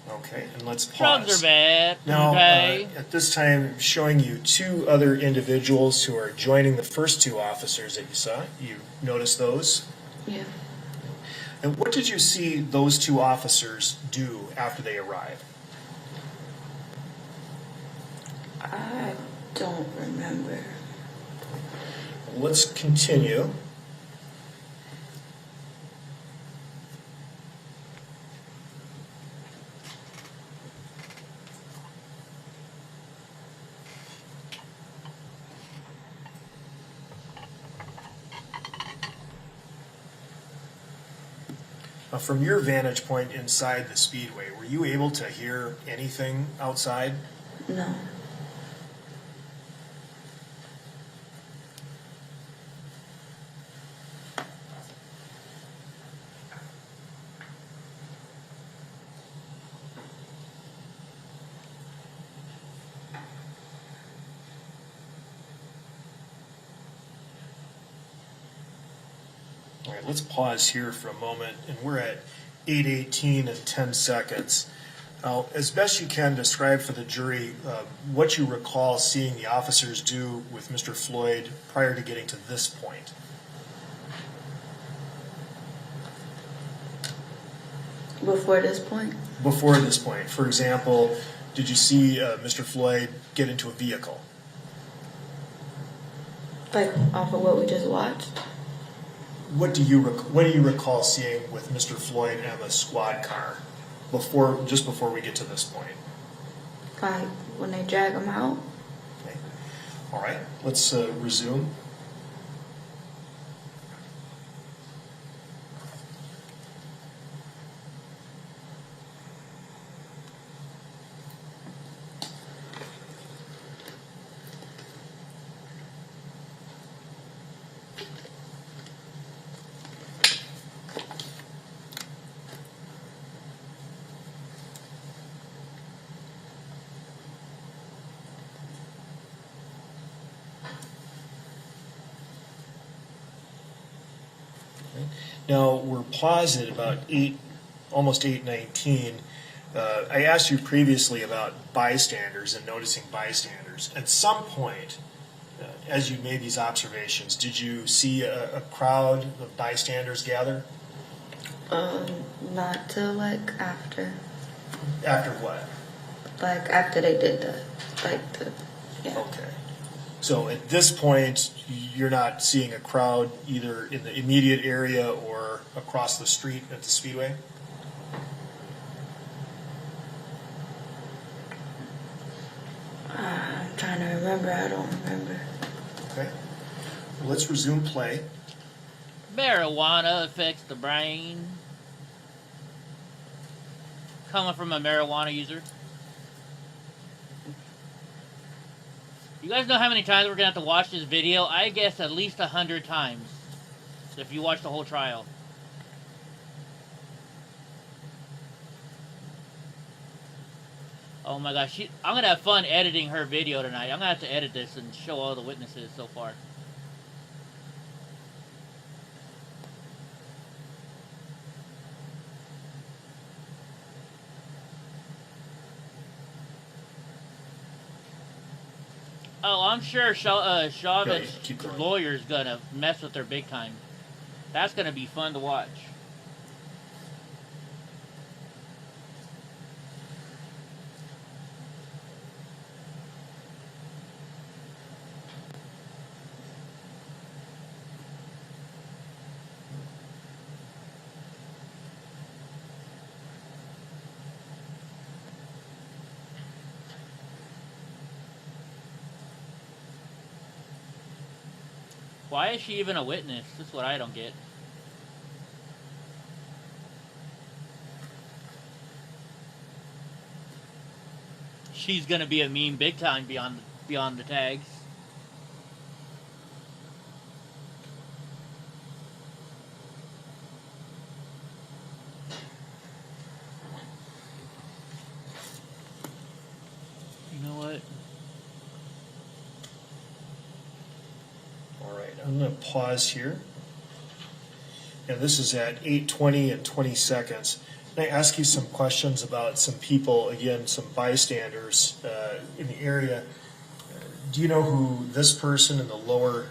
Okay, and let's pause. Drugs are bad. Now, Okay. at this time, I'm showing you two other individuals who are joining the first two officers that you saw. You notice those? Yeah. And what did you see those two officers do after they arrived? I don't remember. Let's continue. From your vantage point inside the speedway, were you able to hear anything outside? No. All right, let's pause here for a moment, and we're at 8:18 and 10 seconds. Now, as best you can, describe for the jury what you recall seeing the officers do with Mr. Floyd prior to getting to this point. Before this point? Before this point. For example, did you see Mr. Floyd get into a vehicle? Like off of what we just watched? What do you recall seeing with Mr. Floyd and the squad car just before we get to this point? Like when they drag him out? Okay. All right, let's resume. Now we're paused at about almost 8:19. I asked you previously about bystanders and noticing bystanders. At some point, as you made these observations, did you see a crowd of bystanders gather? Not till like after. After what? Like after they did yeah. Okay. So at this point, you're not seeing a crowd either in the immediate area or across the street at the speedway? I'm trying to remember. I don't remember. Okay. Well, let's resume play. Marijuana affects the brain. Coming from a marijuana user. You guys know how many times we're going to have to watch this video? I guess at least 100 times. If you watch the whole trial. Oh my gosh. I'm going to have fun editing her video tonight. I'm going to have to edit this and show all the witnesses so far. Oh, I'm sure Chauvin's lawyer's gonna mess with her big time. That's gonna be fun to watch. Why is she even a witness? That's what I don't get. She's gonna be a meme big time beyond the tags. You know what? I'm going to pause here. And this is at 8:20 and 20 seconds. Can I ask you some questions about some people, again, some bystanders in the area? Do you know who this person in the lower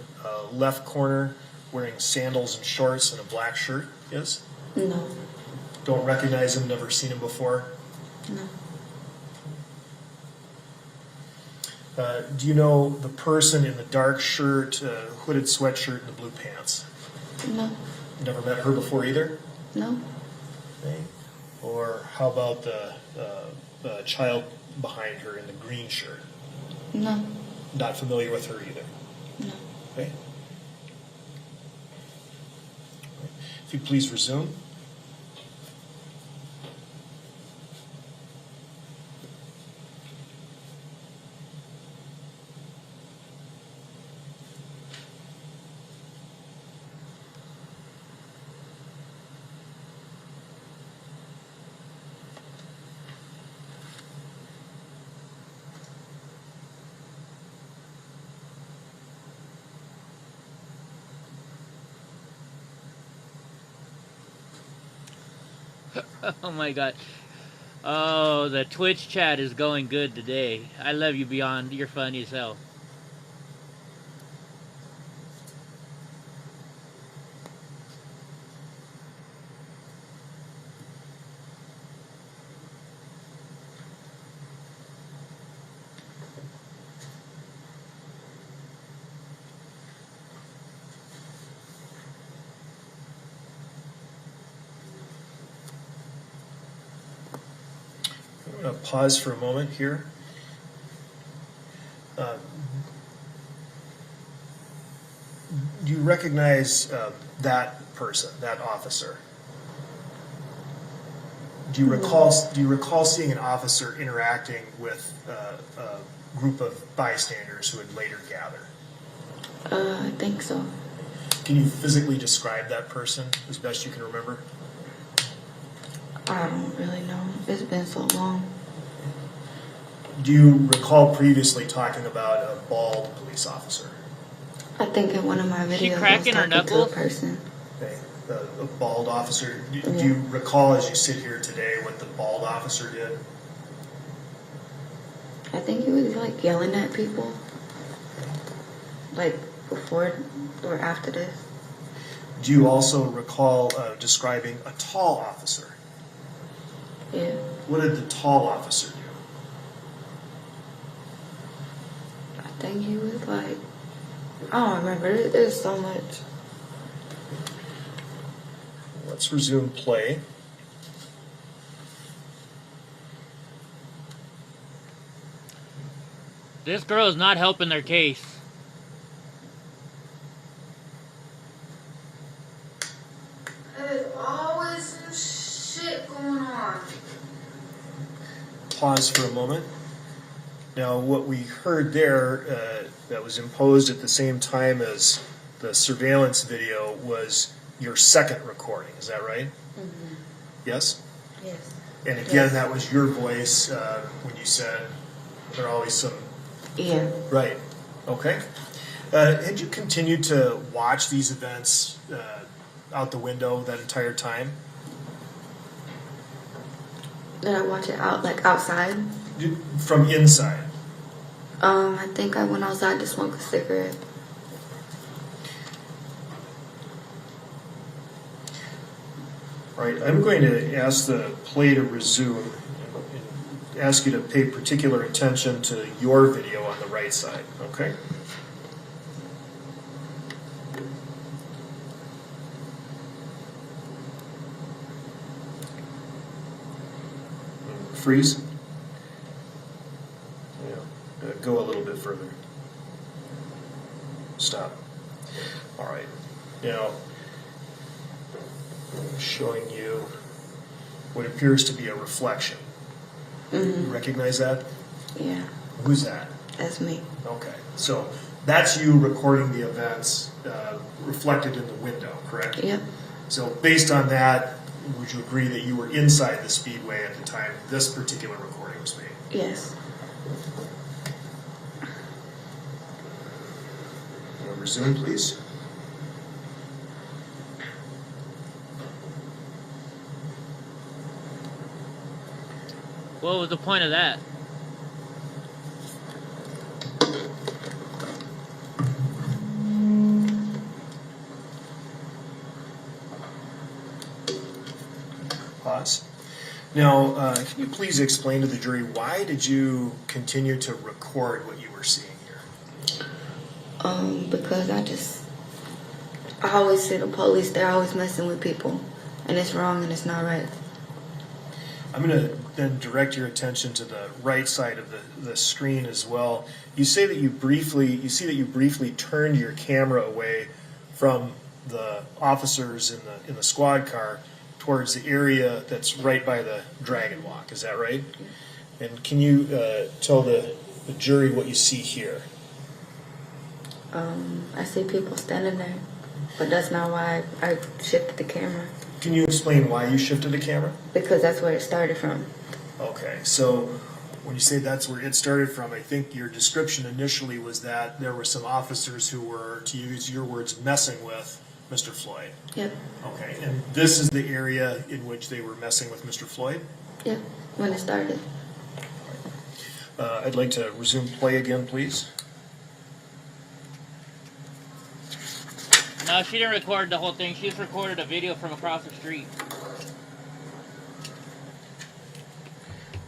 left corner wearing sandals and shorts and a black shirt is? No. Don't recognize him, never seen him before? No. Do you know the person in the dark shirt, hooded sweatshirt, and the blue pants? No. Never met her before either? No. Okay. Or how about the child behind her in the green shirt? No. Not familiar with her either? No. Okay. If you please resume. Oh my god. Oh, the Twitch chat is going good today. I love you beyond. You're funny as hell. I'm going to pause for a moment here. Do you recognize that person, that officer? Do you recall seeing an officer interacting with a group of bystanders who would later gather? I think so. Can you physically describe that person as best you can remember? I don't really know. It's been so long. Do you recall previously talking about a bald police officer? I think in one of my videos She cracking I her was talking to a knuckles? person. Okay. A bald officer. Do you recall as you sit here today what the bald officer did? I think he was like yelling at people. Like before or after this. Do you also recall describing a tall officer? Yeah. What did the tall officer do? I think he was like, I don't remember. There's so much. Let's resume play. This girl is not helping their case. There's always some shit going on. Pause for a moment. Now, what we heard there that was imposed at the same time as the surveillance video was your second recording. Is that right? Mm-hmm. Yes? Yes. And again, that was your voice when you said there are always some... Yeah. Right. Okay. Had you continued to watch these events out the window that entire time? Did I watch it outside? From inside? I think I went outside to smoke a cigarette. All right, I'm going to ask the play to resume and ask you to pay particular attention to your video on the right side, okay? Freeze. Yeah. Go a little bit further. Stop. All right. Now, I'm showing you what appears to be a reflection. Mm-hmm. You recognize that? Yeah. Who's that? That's me. Okay. So that's you recording the events reflected in the window, correct? Yep. So based on that, would you agree that you were inside the speedway at the time this particular recording was made? Yes. Resume, please. What was the point of that? Pause. Now, can you please explain to the jury why did you continue to record what you were seeing here? Because I always see the police, they're always messing with people, and it's wrong and it's not right. I'm going to then direct your attention to the right side of the screen as well. You say that you briefly turned your camera away from the officers in the squad car towards the area that's right by the Dragon Walk. Is that right? And can you tell the jury what you see here? I see people standing there, but that's not why I shifted the camera. Can you explain why you shifted the camera? Because that's where it started from. Okay, so when you say that's where it started from, I think your description initially was that there were some officers who were, to use your words, messing with Mr. Floyd? Yep. Okay, and this is the area in which they were messing with Mr. Floyd? Yep. When it started. I'd like to resume play again, please. No, she didn't record the whole thing. She just recorded a video from across the street.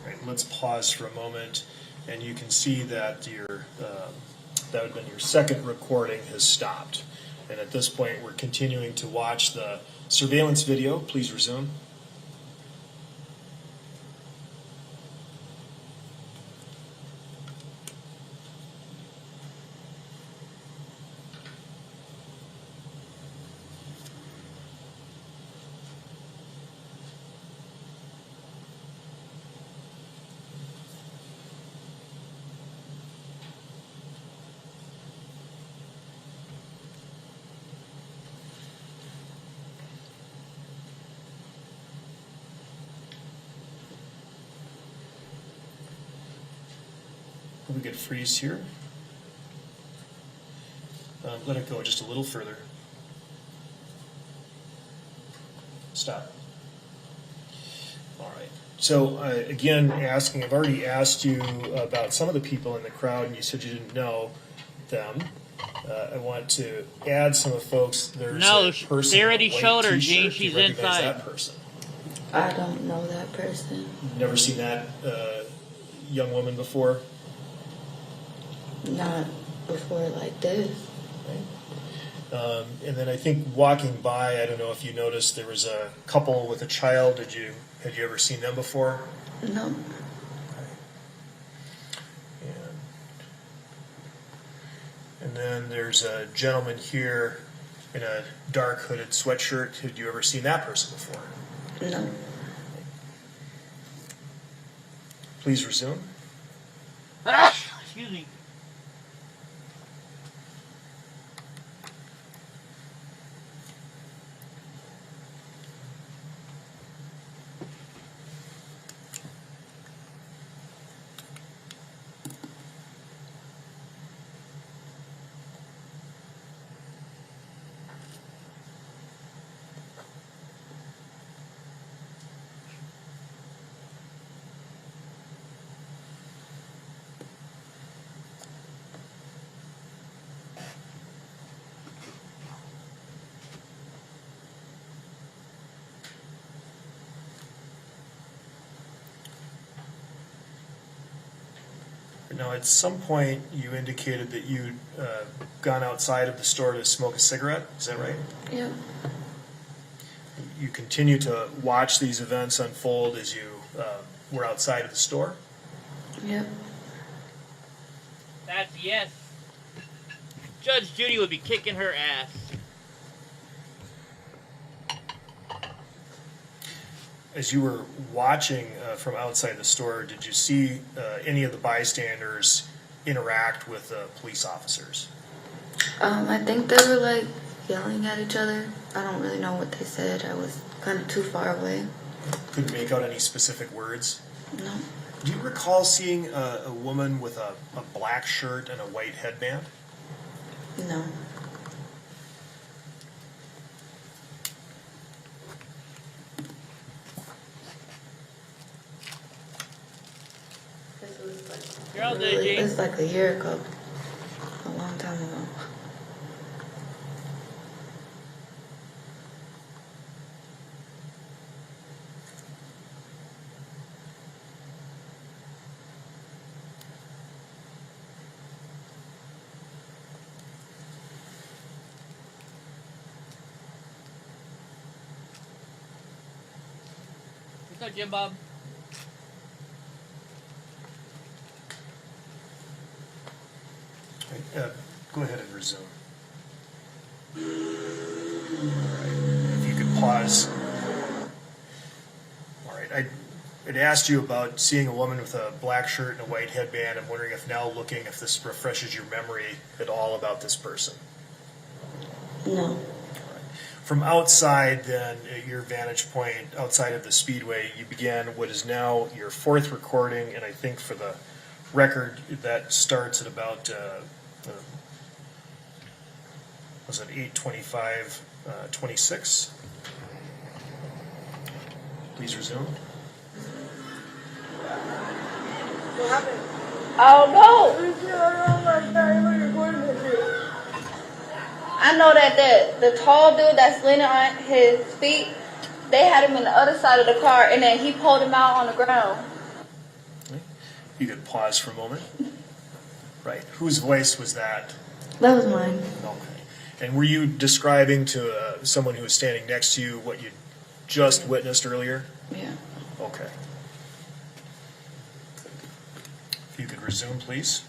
All right, let's pause for a moment, and you can see that your that would have been your second recording has stopped. And at this point, we're continuing to watch the surveillance video. Please resume. We could freeze here. Let it go just a little further. Stop. All right. So again, I've already asked you about some of the people in the crowd, and you said you didn't know them. I want to add some of the folks. There's no, a person they already in a white showed her, t-shirt. Gene. Do you She's recognize inside. that person? I don't know that person. Never seen that young woman before? Not before like this. And then I think walking by, I don't know if you noticed, there was a couple with a child. Had you ever seen them before? No. And then there's a gentleman here in a dark hooded sweatshirt. Had you ever seen that person before? No. Please resume. Excuse me. Now, at some point, you indicated that you'd gone outside of the store to smoke a cigarette. Is that right? Yeah. You continue to watch these events unfold as you were outside of the store? Yep. That's yes. Judge Judy would be kicking her ass. As you were watching from outside the store, did you see any of the bystanders interact with police officers? I think they were like yelling at each other. I don't really know what they said. I was kind of too far away. Couldn't make out any specific words? No. Do you recall seeing a woman with a black shirt and a white headband? No. You're all day, Gene. It was like a year ago. A long time ago. What's up, Jim Bob? Go ahead and resume. All right. If you could pause. All right. I'd asked you about seeing a woman with a black shirt and a white headband. I'm wondering if now looking, if this refreshes your memory at all about this person. No. From outside, then, at your vantage point, outside of the Speedway, you began what is now your fourth recording, and I think for the record, that starts at about, was it 8:25 26. Please resume. What happened? Oh no! I know that the tall dude that's leaning on his feet, they had him in the other side of the car, and then he pulled him out on the ground. You could pause for a moment. Right. Whose voice was that? That was mine. Okay. And were you describing to someone who was standing next to you what you just witnessed earlier? Yeah. Okay. If you could resume, please.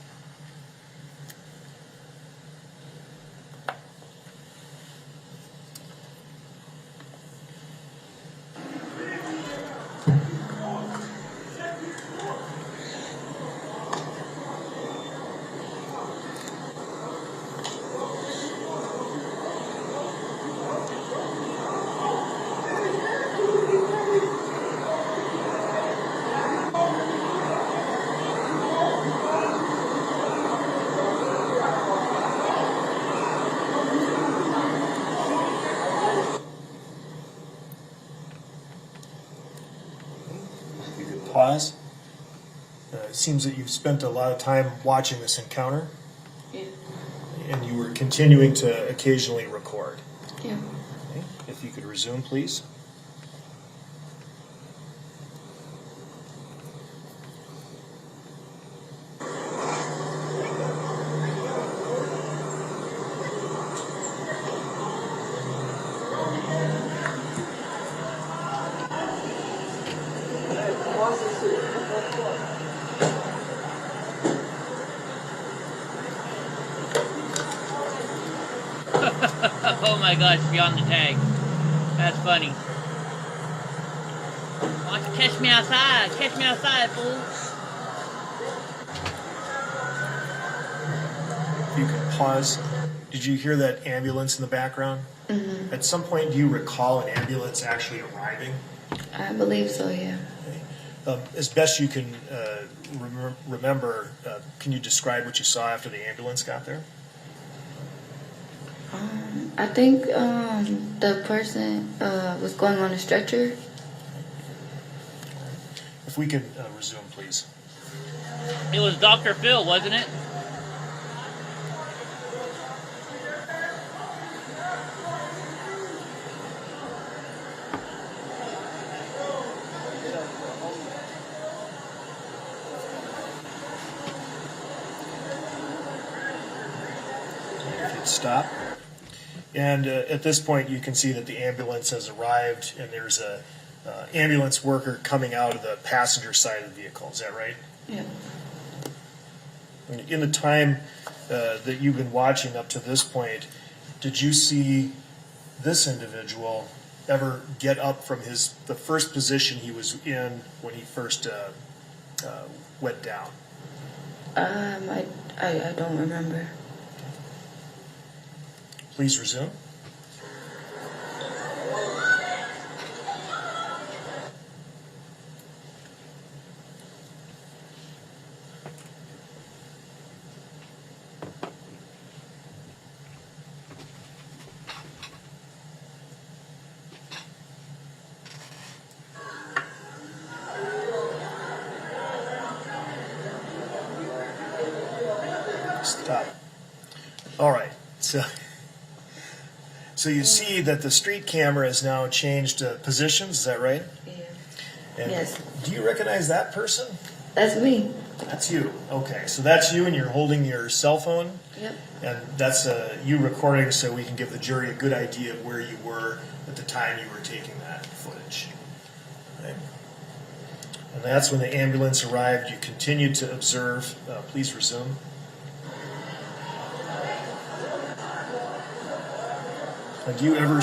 Pause. It seems that you've spent a lot of time watching this encounter. Yeah. And you were continuing to occasionally record. Yeah. Okay. If you could resume, please. Oh my gosh, beyond the tag. That's funny. Why don't you catch me outside? Catch me outside, fool. If you could pause. Did you hear that ambulance in the background? Mm-hmm. At some point, do you recall an ambulance actually arriving? I believe so, yeah. As best you can remember, can you describe what you saw after the ambulance got there? I think the person was going on a stretcher. If we could resume, please. It was Dr. Phil, wasn't it? If you'd stop. And at this point, you can see that the ambulance has arrived, and there's a ambulance worker coming out of the passenger side of the vehicle. Is that right? Yeah. In the time that you've been watching up to this point, did you see this individual ever get up from the first position he was in when he first went down? I don't remember. Please resume. Stop. All right. So you see that the street camera has now changed positions, is that right? Yeah. And Yes. do you recognize that person? That's me. That's you. Okay, so that's you and you're holding your cell phone? Yep. And that's you recording so we can give the jury a good idea of where you were at the time you were taking that footage. Okay. And that's when the ambulance arrived. You continued to observe. Please resume. Do you ever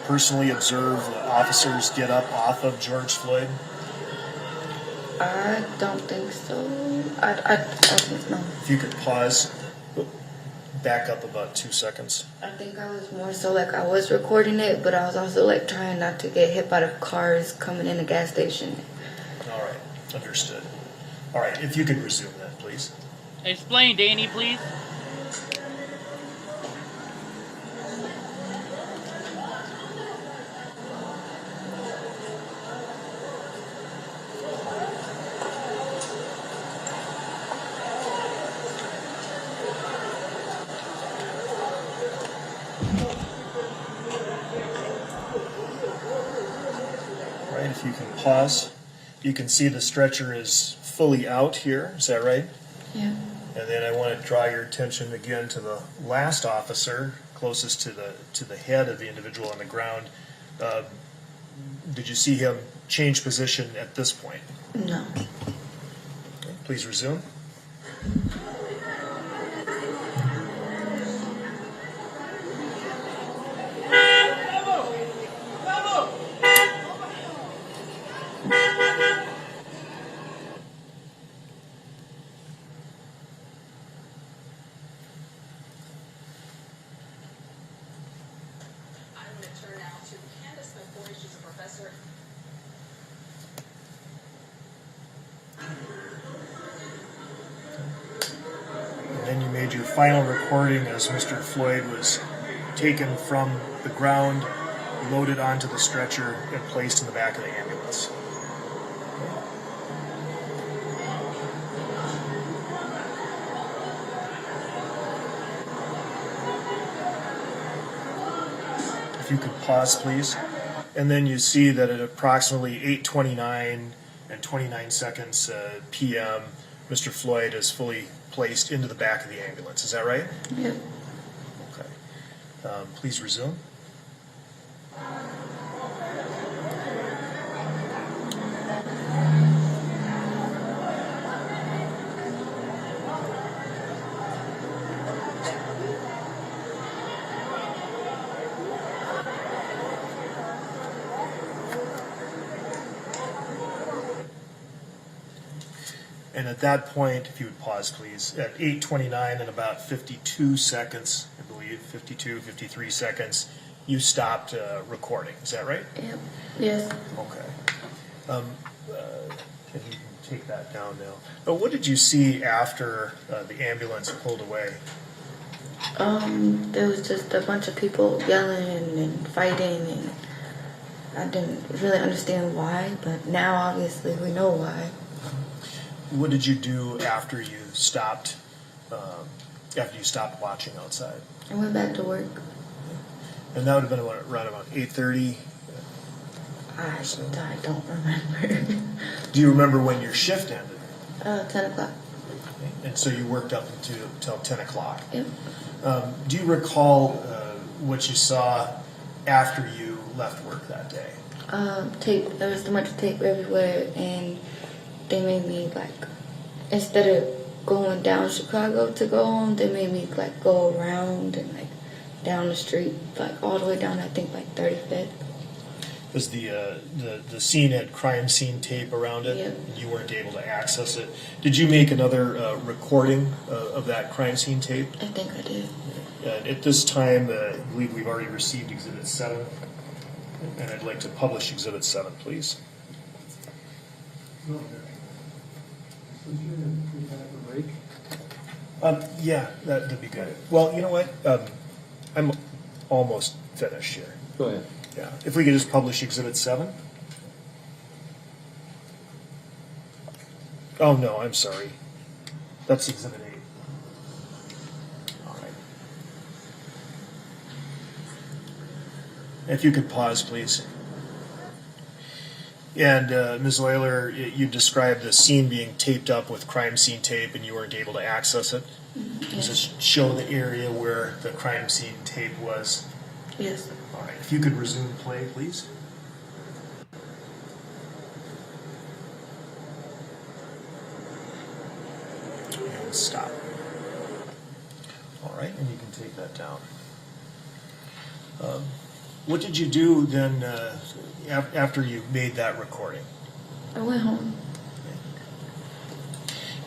personally observe the officers get up off of George Floyd? I don't think so. I think no. If you could pause, back up about 2 seconds. I think I was more so like I was recording it, but I was also like trying not to get hit by the cars coming in the gas station. All right, understood. All right, if you could resume that, please. Explain, Danny, please. pause, you can see the stretcher is fully out here. Is that right? Yeah. And then I want to draw your attention again to the last officer, closest to the head of the individual on the ground. Did you see him change position at this point? No. Okay, please resume. And then you made your final recording as Mr. Floyd was taken from the ground, loaded onto the stretcher, and placed in the back of the ambulance. If you could pause, please. And then you see that at approximately 8:29 and 29 seconds p.m., Mr. Floyd is fully placed into the back of the ambulance. Is that right? Yep. Okay. Please resume. And at that point, if you would pause, please, at 8:29 and about 52 seconds, I believe, 52, 53 seconds, you stopped recording. Is that right? Yep. Yes. Okay. And you can take that down now. But what did you see after the ambulance pulled away? There was just a bunch of people yelling and fighting, and I didn't really understand why, but now obviously we know why. What did you do after you stopped? After you stopped watching outside? I went back to work. And that would have been around about 8:30. I don't remember. Do you remember when your shift ended? 10 o'clock. And so you worked up until 10 o'clock. Yep. Do you recall what you saw after you left work that day? Tape. There was so much tape everywhere, and they made me instead of going down Chicago to go home, they made me go around and down the street, all the way down, I think 35th. Because the scene had crime scene tape around it, Yep. and you weren't able to access it. Did you make another recording of that crime scene tape? I think I did. At this time, I believe we've already received Exhibit 7, and I'd like to publish Exhibit 7, please. Yeah, that'd be good. Well, you know what? I'm almost finished here. Go ahead. Yeah, if we could just publish Exhibit 7. Oh, no, I'm sorry. That's Exhibit 8. All right. If you could pause, please. And Ms. Euler, you described the scene being taped up with crime scene tape and you weren't able to access it. Does this show the area where the crime scene tape was? Yes. All right, if you could resume play, please. And stop. All right, and you can take that down. What did you do then after you made that recording? I went home.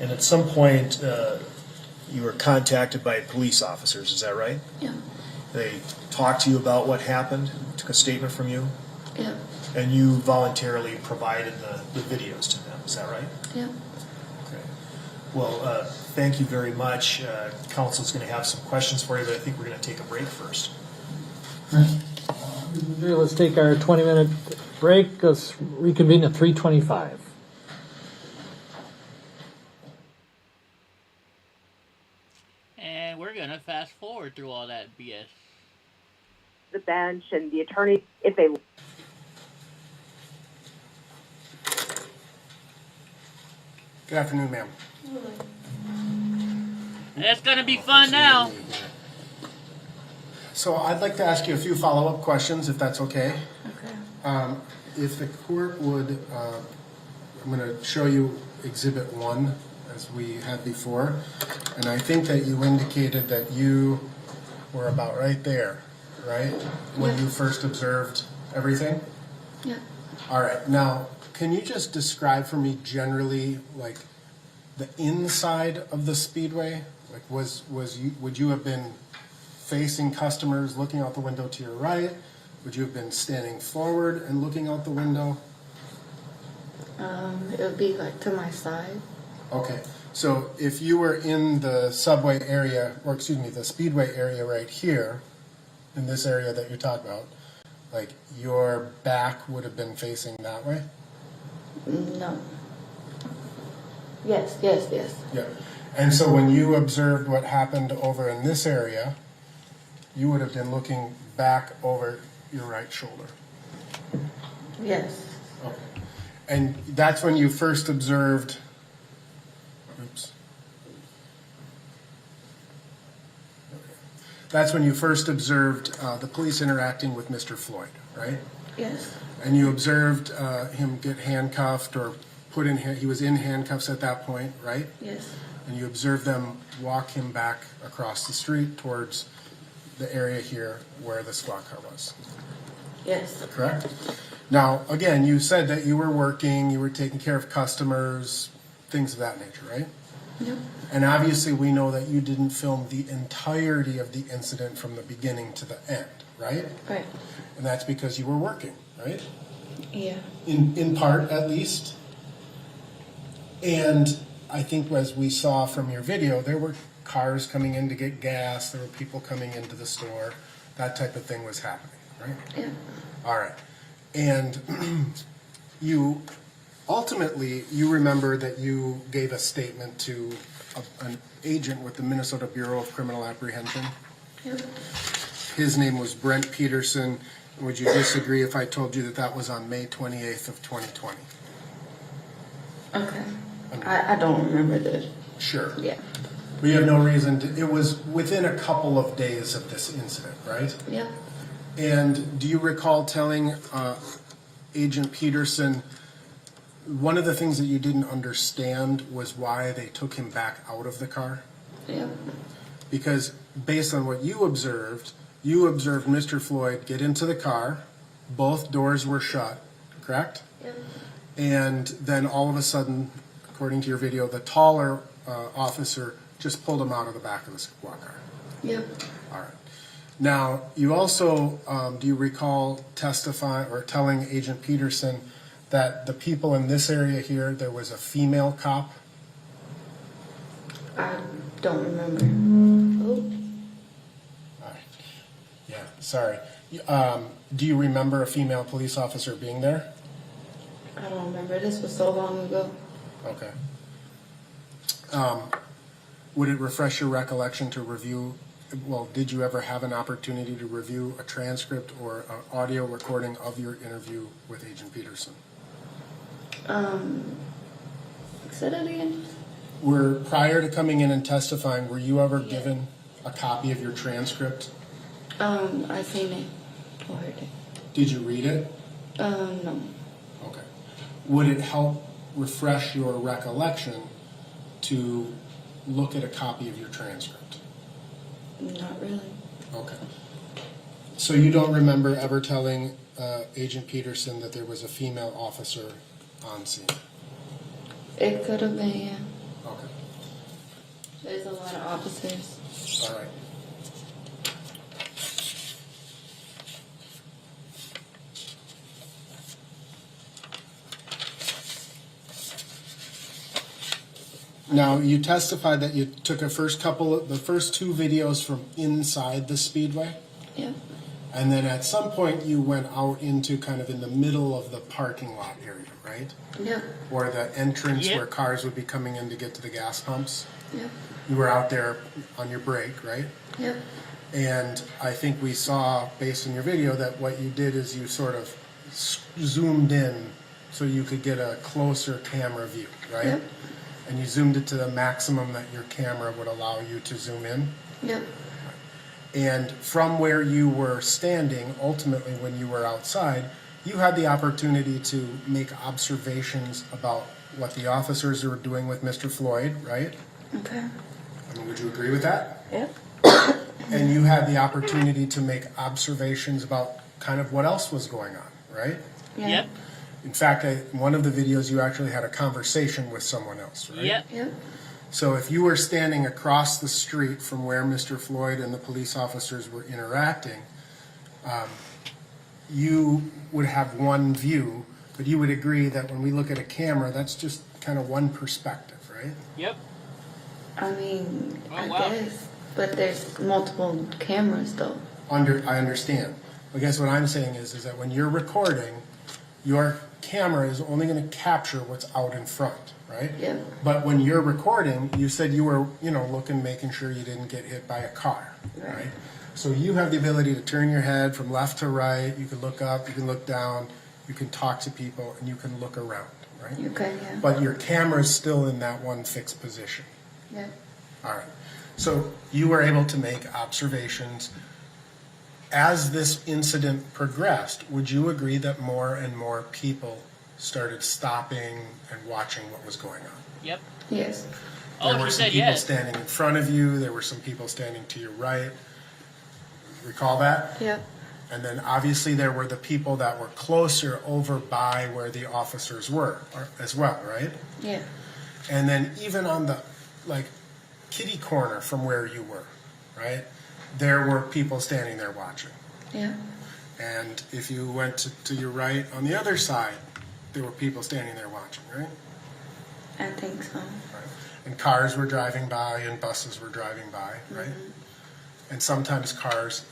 And at some point, you were contacted by police officers, is that right? Yeah. They talked to you about what happened, took a statement from you, Yeah. and you voluntarily provided the videos to them, is that right? Yeah. Okay. Well, thank you very much. Council's going to have some questions for you, but I think we're going to take a break first. Let's take our 20-minute break. Let's reconvene at 3:25. And we're going to fast forward through all that BS. The bench and the attorney, if they Good afternoon, ma'am. It's gonna be fun now. So I'd like to ask you a few follow-up questions, if that's okay. Okay. If the court would, I'm going to show you Exhibit 1, as we had before. And I think that you indicated that you were about right there, right? When you first observed everything? Yeah. All right. Now, can you just describe for me generally, like, the inside of the speedway? Like, would you have been facing customers, looking out the window to your right? Would you have been standing forward and looking out the window? It would be like to my side. Okay. So if you were in the subway area, or excuse me, the speedway area right here, in this area that you're talking about, like your back would have been facing that way? No. Yes. Yeah. And so when you observed what happened over in this area, you would have been looking back over your right shoulder. Yes. Okay. And that's when you first observed, that's when you first observed the police interacting with Mr. Floyd, right? Yes. And you observed him get handcuffed or put in, he was in handcuffs at that point, right? Yes. And you observed them walk him back across the street towards the area here where the squad car was. Yes. Correct? Now, again, you said that you were working, you were taking care of customers, things of that nature, right? Yep. And obviously we know that you didn't film the entirety of the incident from the beginning to the end, right? Right. And that's because you were working, right? Yeah. In part, at least. And I think as we saw from your video, there were cars coming in to get gas, there were people coming into the store, that type of thing was happening, right? Yeah. All right. And you ultimately, you remember that you gave a statement to an agent with the Minnesota Bureau of Criminal Apprehension. Yep. His name was Brent Peterson. Would you disagree if I told you that that was on May 28th of 2020? Okay. I don't remember the. Sure. Yeah. We have no reason to, it was within a couple of days of this incident, right? Yep. And do you recall telling Agent Peterson, one of the things that you didn't understand was why they took him back out of the car? Yep. Because based on what you observed Mr. Floyd get into the car, both doors were shut, correct? Yep. And then all of a sudden, according to your video, the taller officer just pulled him out of the back of the squad car. Yep. All right. Now, you also, do you recall testifying or telling Agent Peterson that the people in this area here, there was a female cop? I don't remember. Oh. All right. Yeah, sorry. Do you remember a female police officer being there? I don't remember. This was so long ago. Okay. Would it refresh your recollection to review, well, did you ever have an opportunity to review a transcript or an audio recording of your interview with Agent Peterson? Say that again? Prior to coming in and testifying, were you ever given a copy of your transcript? I seen it or heard it. Did you read it? No. Okay. Would it help refresh your recollection to look at a copy of your transcript? Not really. Okay. So you don't remember ever telling Agent Peterson that there was a female officer on scene? It could have been, yeah. Okay. There's a lot of officers. All right. Now, you testified that you took the first two videos from inside the speedway? Yeah. And then at some point you went out into kind of in the middle of the parking lot area, right? Yeah. Or the entrance where cars would be coming in to get to the gas pumps? Yeah. You were out there on your break, right? Yeah. And I think we saw, based on your video, that what you did is you sort of zoomed in so you could get a closer camera view, right? Yep. and you zoomed it to the maximum that your camera would allow you to zoom in. Yep. And from where you were standing, ultimately when you were outside, you had the opportunity to make observations about what the officers were doing with Mr. Floyd, right? Okay. I mean, would you agree with that? Yep. And you had the opportunity to make observations about kind of what else was going on, right? Yeah. Yep. In fact, one of the videos you actually had a conversation with someone else, right? Yep. Yep. So if you were standing across the street from where Mr. Floyd and the police officers were interacting, you would have one view, but you would agree that when we look at a camera, that's just kind of one perspective, right? Yep. I mean, I wow. guess, but there's multiple cameras though. I understand. I guess what I'm saying is that when you're recording, your camera is only going to capture what's out in front, right? Yeah. But when you're recording, you said you were, looking, making sure you didn't get hit by a car, right? So you have the ability to turn your head from left to right. You can look up, you can look down, you can talk to people, and you can look around, right? You can, yeah. But your camera is still in that one fixed position. Yeah. All right. So you were able to make observations. As this incident progressed, would you agree that more and more people started stopping and watching what was going on? Yep. Yes. There were some people standing in front of you. There were some people standing to your right. Recall that? Yep. And then obviously there were the people that were closer over by where the officers were as well, right? Yeah. And then even on the kitty corner from where you were, right? There were people standing there watching. Yeah. And if you went to your right on the other side, there were people standing there watching, right? I think so. Right. And cars were driving by and buses were driving by, right? Mm-hmm. And sometimes cars,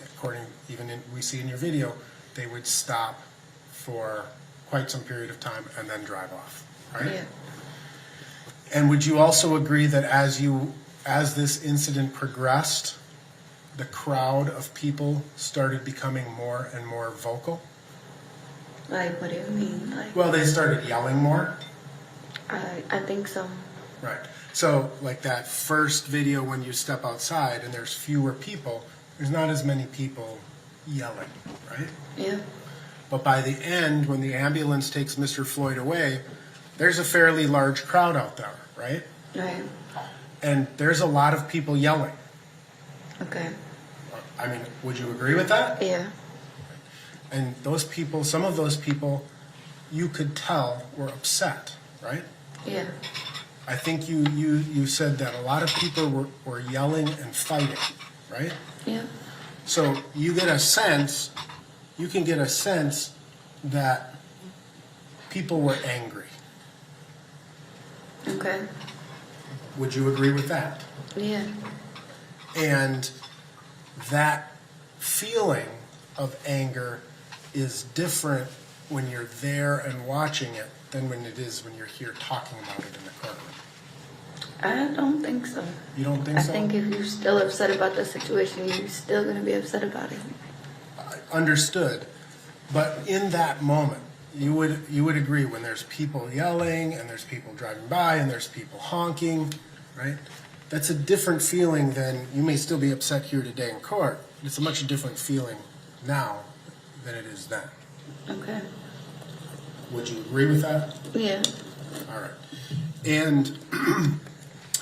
we see in your video, they would stop for quite some period of time and then drive off, right? Yeah. And would you also agree that as this incident progressed, the crowd of people started becoming more and more vocal? Like, what do you mean? Well, they started yelling more. I think so. Right. So, like that first video when you step outside and there's fewer people, there's not as many people yelling, right? Yeah. But by the end, when the ambulance takes Mr. Floyd away, there's a fairly large crowd out there, right? Right. And there's a lot of people yelling. Okay. I mean, would you agree with that? Yeah. And those people, some of those people, you could tell were upset, right? Yeah. I think you said that a lot of people were yelling and fighting, right? Yeah. So you can get a sense that people were angry. Okay. Would you agree with that? Yeah. And that feeling of anger is different when you're there and watching it than when it is when you're here talking about it in the courtroom. I don't think so. You don't think so? I think if you're still upset about the situation, you're still going to be upset about it. Understood. But in that moment, you would agree when there's people yelling and there's people driving by and there's people honking, right? That's a different feeling than you may still be upset here today in court. It's a much different feeling now than it is then. Okay. Would you agree with that? Yeah. All right. And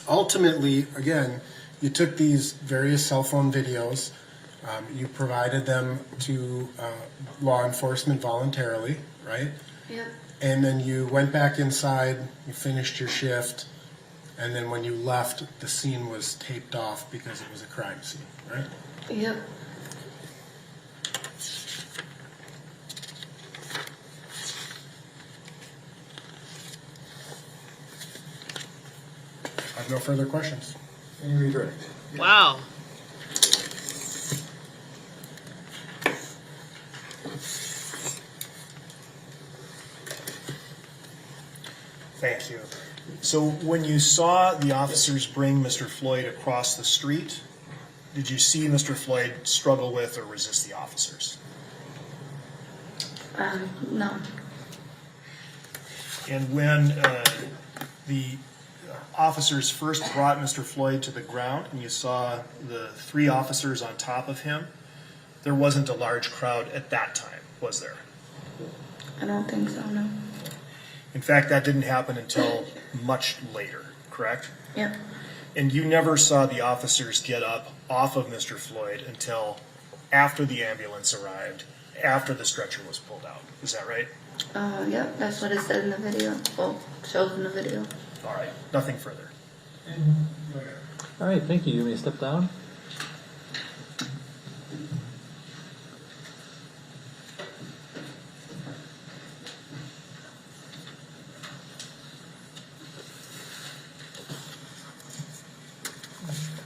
ultimately, again, you took these various cell phone videos, you provided them to law enforcement voluntarily, right? Yep. And then you went back inside, you finished your shift, and then when you left, the scene was taped off because it was a crime scene, right? Yep. I have no further questions. Any redirect? Wow. Thank you. So when you saw the officers bring Mr. Floyd across the street, did you see Mr. Floyd struggle with or resist the officers? No. And when officers first brought Mr. Floyd to the ground and you saw the 3 officers on top of him, there wasn't a large crowd at that time, was there? I don't think so, no. In fact, that didn't happen until much later, correct? Yeah. And you never saw the officers get up off of Mr. Floyd until after the ambulance arrived, after the stretcher was pulled out. Is that right? Yep, that's what it said in the video. Well, shows in the video. All right, nothing further. All right, thank you. You may step down.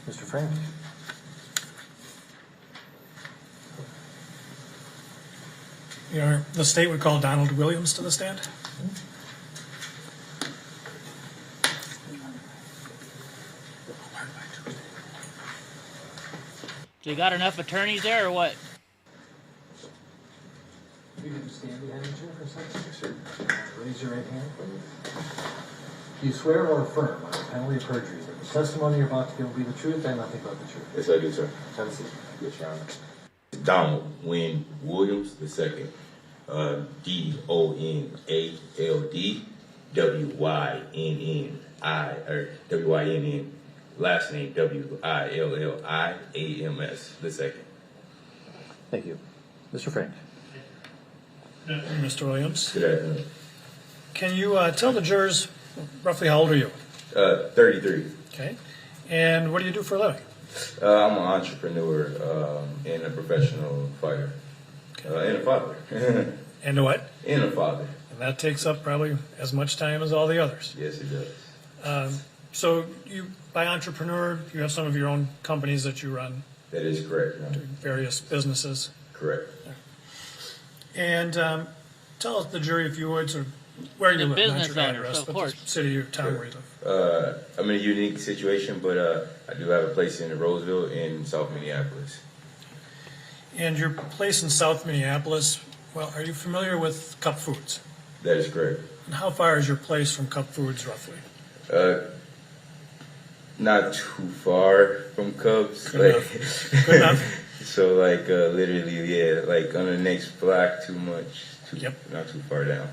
Mr. Frank. The state would call Donald Williams to the stand. So you got enough attorneys there or what? You can stand behind the chair for a second. Yes, sir. Raise your right hand. Do you swear or affirm on the penalty of perjury that the testimony you're about to give will be the truth and nothing but the truth? Yes, I do, sir. Have a seat. Yes, Your Honor. Donald Wynn Williams II. D-O-N-A-L-D W-Y-N-N-I, or W-Y-N-N, last name W-I-L-L-I-A-M-S II. Thank you. Mr. Frank. Mr. Williams. Good afternoon. Can you tell the jurors roughly how old are you? 33. Okay. And what do you do for a living? I'm an entrepreneur and a professional fighter. And a father. And a what? And a father. And that takes up probably as much time as all the others. Yes, it does. So you, by entrepreneur, you have some of your own companies that you run. That is correct. Doing various businesses. Correct. And tell the jury, if you would, sort of where you live, business not your owners, address, of but course. the city or town where you live. I'm in a unique situation, but I do have a place in Roseville in South Minneapolis. And your place in South Minneapolis, well, are you familiar with Cup Foods? That is correct. And how far is your place from Cup Foods, roughly? Not too far from Cubs. Good enough. Good enough. So literally, yeah, like on the next block, not too far down.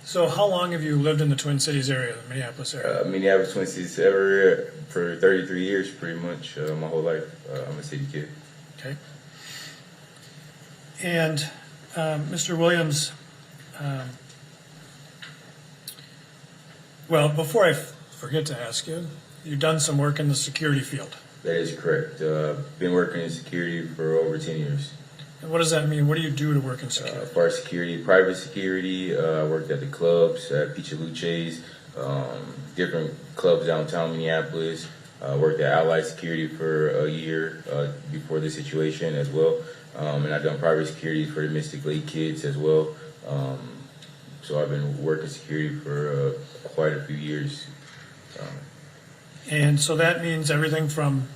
So how long have you lived in the Twin Cities area, the Minneapolis area? Minneapolis, Twin Cities area for 33 years, pretty much my whole life. I'm a city kid. Okay. And Mr. Williams, well, before I forget to ask you, you've done some work in the security field. That is correct. Been working in security for over 10 years. And what does that mean? What do you do to work in security? As far as security, private security, I worked at the clubs, at Pichaluches, different clubs downtown Minneapolis. Worked at Allied Security for a year before this situation as well. And I've done private security for the Mystic Lake kids as well. So I've been working security for quite a few years. And so that means everything from,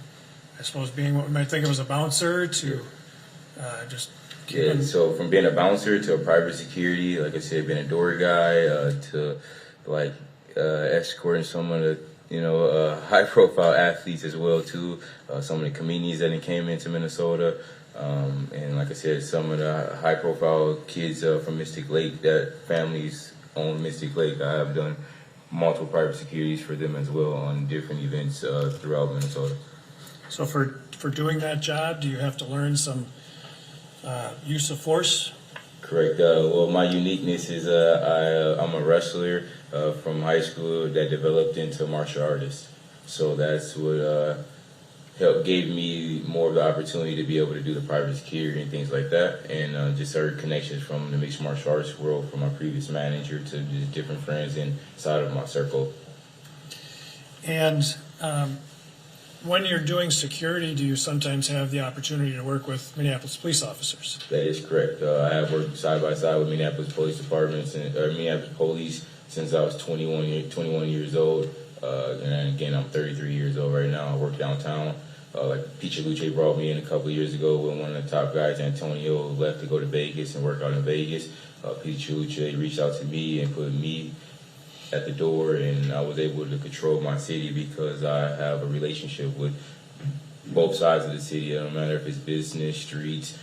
I suppose, being what we might think of as a bouncer to just keeping... Yeah, so from being a bouncer to a private security, like I said, being a door guy, to escorting some of the high-profile athletes as well too. Some of the comedians that came into Minnesota, and like I said, some of the high-profile kids from Mystic Lake that families own Mystic Lake. I have done multiple private securities for them as well on different events throughout Minnesota. So for doing that job, do you have to learn some use of force? Correct. Well, my uniqueness is I'm a wrestler from high school that developed into a martial artist. So that's what gave me more of the opportunity to be able to do the private security and things like that, and just certain connections from the mixed martial arts world, from my previous manager to just different friends inside of my circle. And when you're doing security, do you sometimes have the opportunity to work with Minneapolis police officers? That is correct. I have worked side by side with Minneapolis Police Departments and Minneapolis Police since I was 21 years old. And again, I'm 33 years old right now. I work downtown. Like Pichaluche brought me in a couple of years ago when one of the top guys, Antonio, left to go to Vegas and work out in Vegas. Pichaluche reached out to me and put me at the door, and I was able to control my city because I have a relationship with both sides of the city. It don't matter if it's business, streets,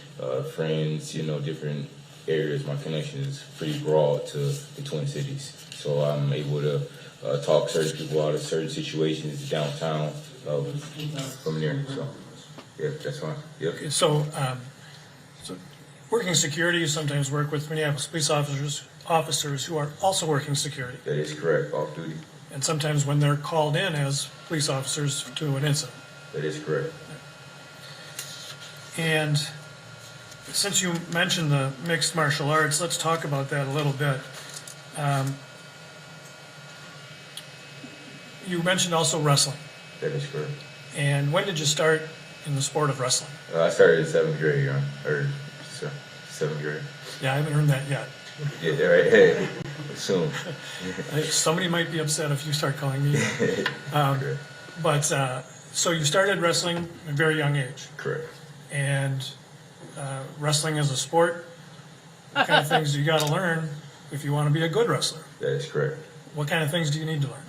friends, different areas. My connection is pretty broad to the Twin Cities. So I'm able to talk certain people out of certain situations downtown from there. So, yeah, that's fine. Yep. Okay, so working security, you sometimes work with Minneapolis police officers who are also working security. That is correct, off duty. And sometimes when they're called in as police officers to an incident. That is correct. And since you mentioned the mixed martial arts, let's talk about that a little bit. You mentioned also wrestling. That is correct. And when did you start in the sport of wrestling? I started in 7th grade, or 7th grade. Yeah, I haven't earned that yet. Yeah, right. Hey, soon. Somebody might be upset if you start calling me that. So you started wrestling at a very young age. Correct. And wrestling is a sport. What kind of things do you got to learn if you want to be a good wrestler? That is correct. What kind of things do you need to learn?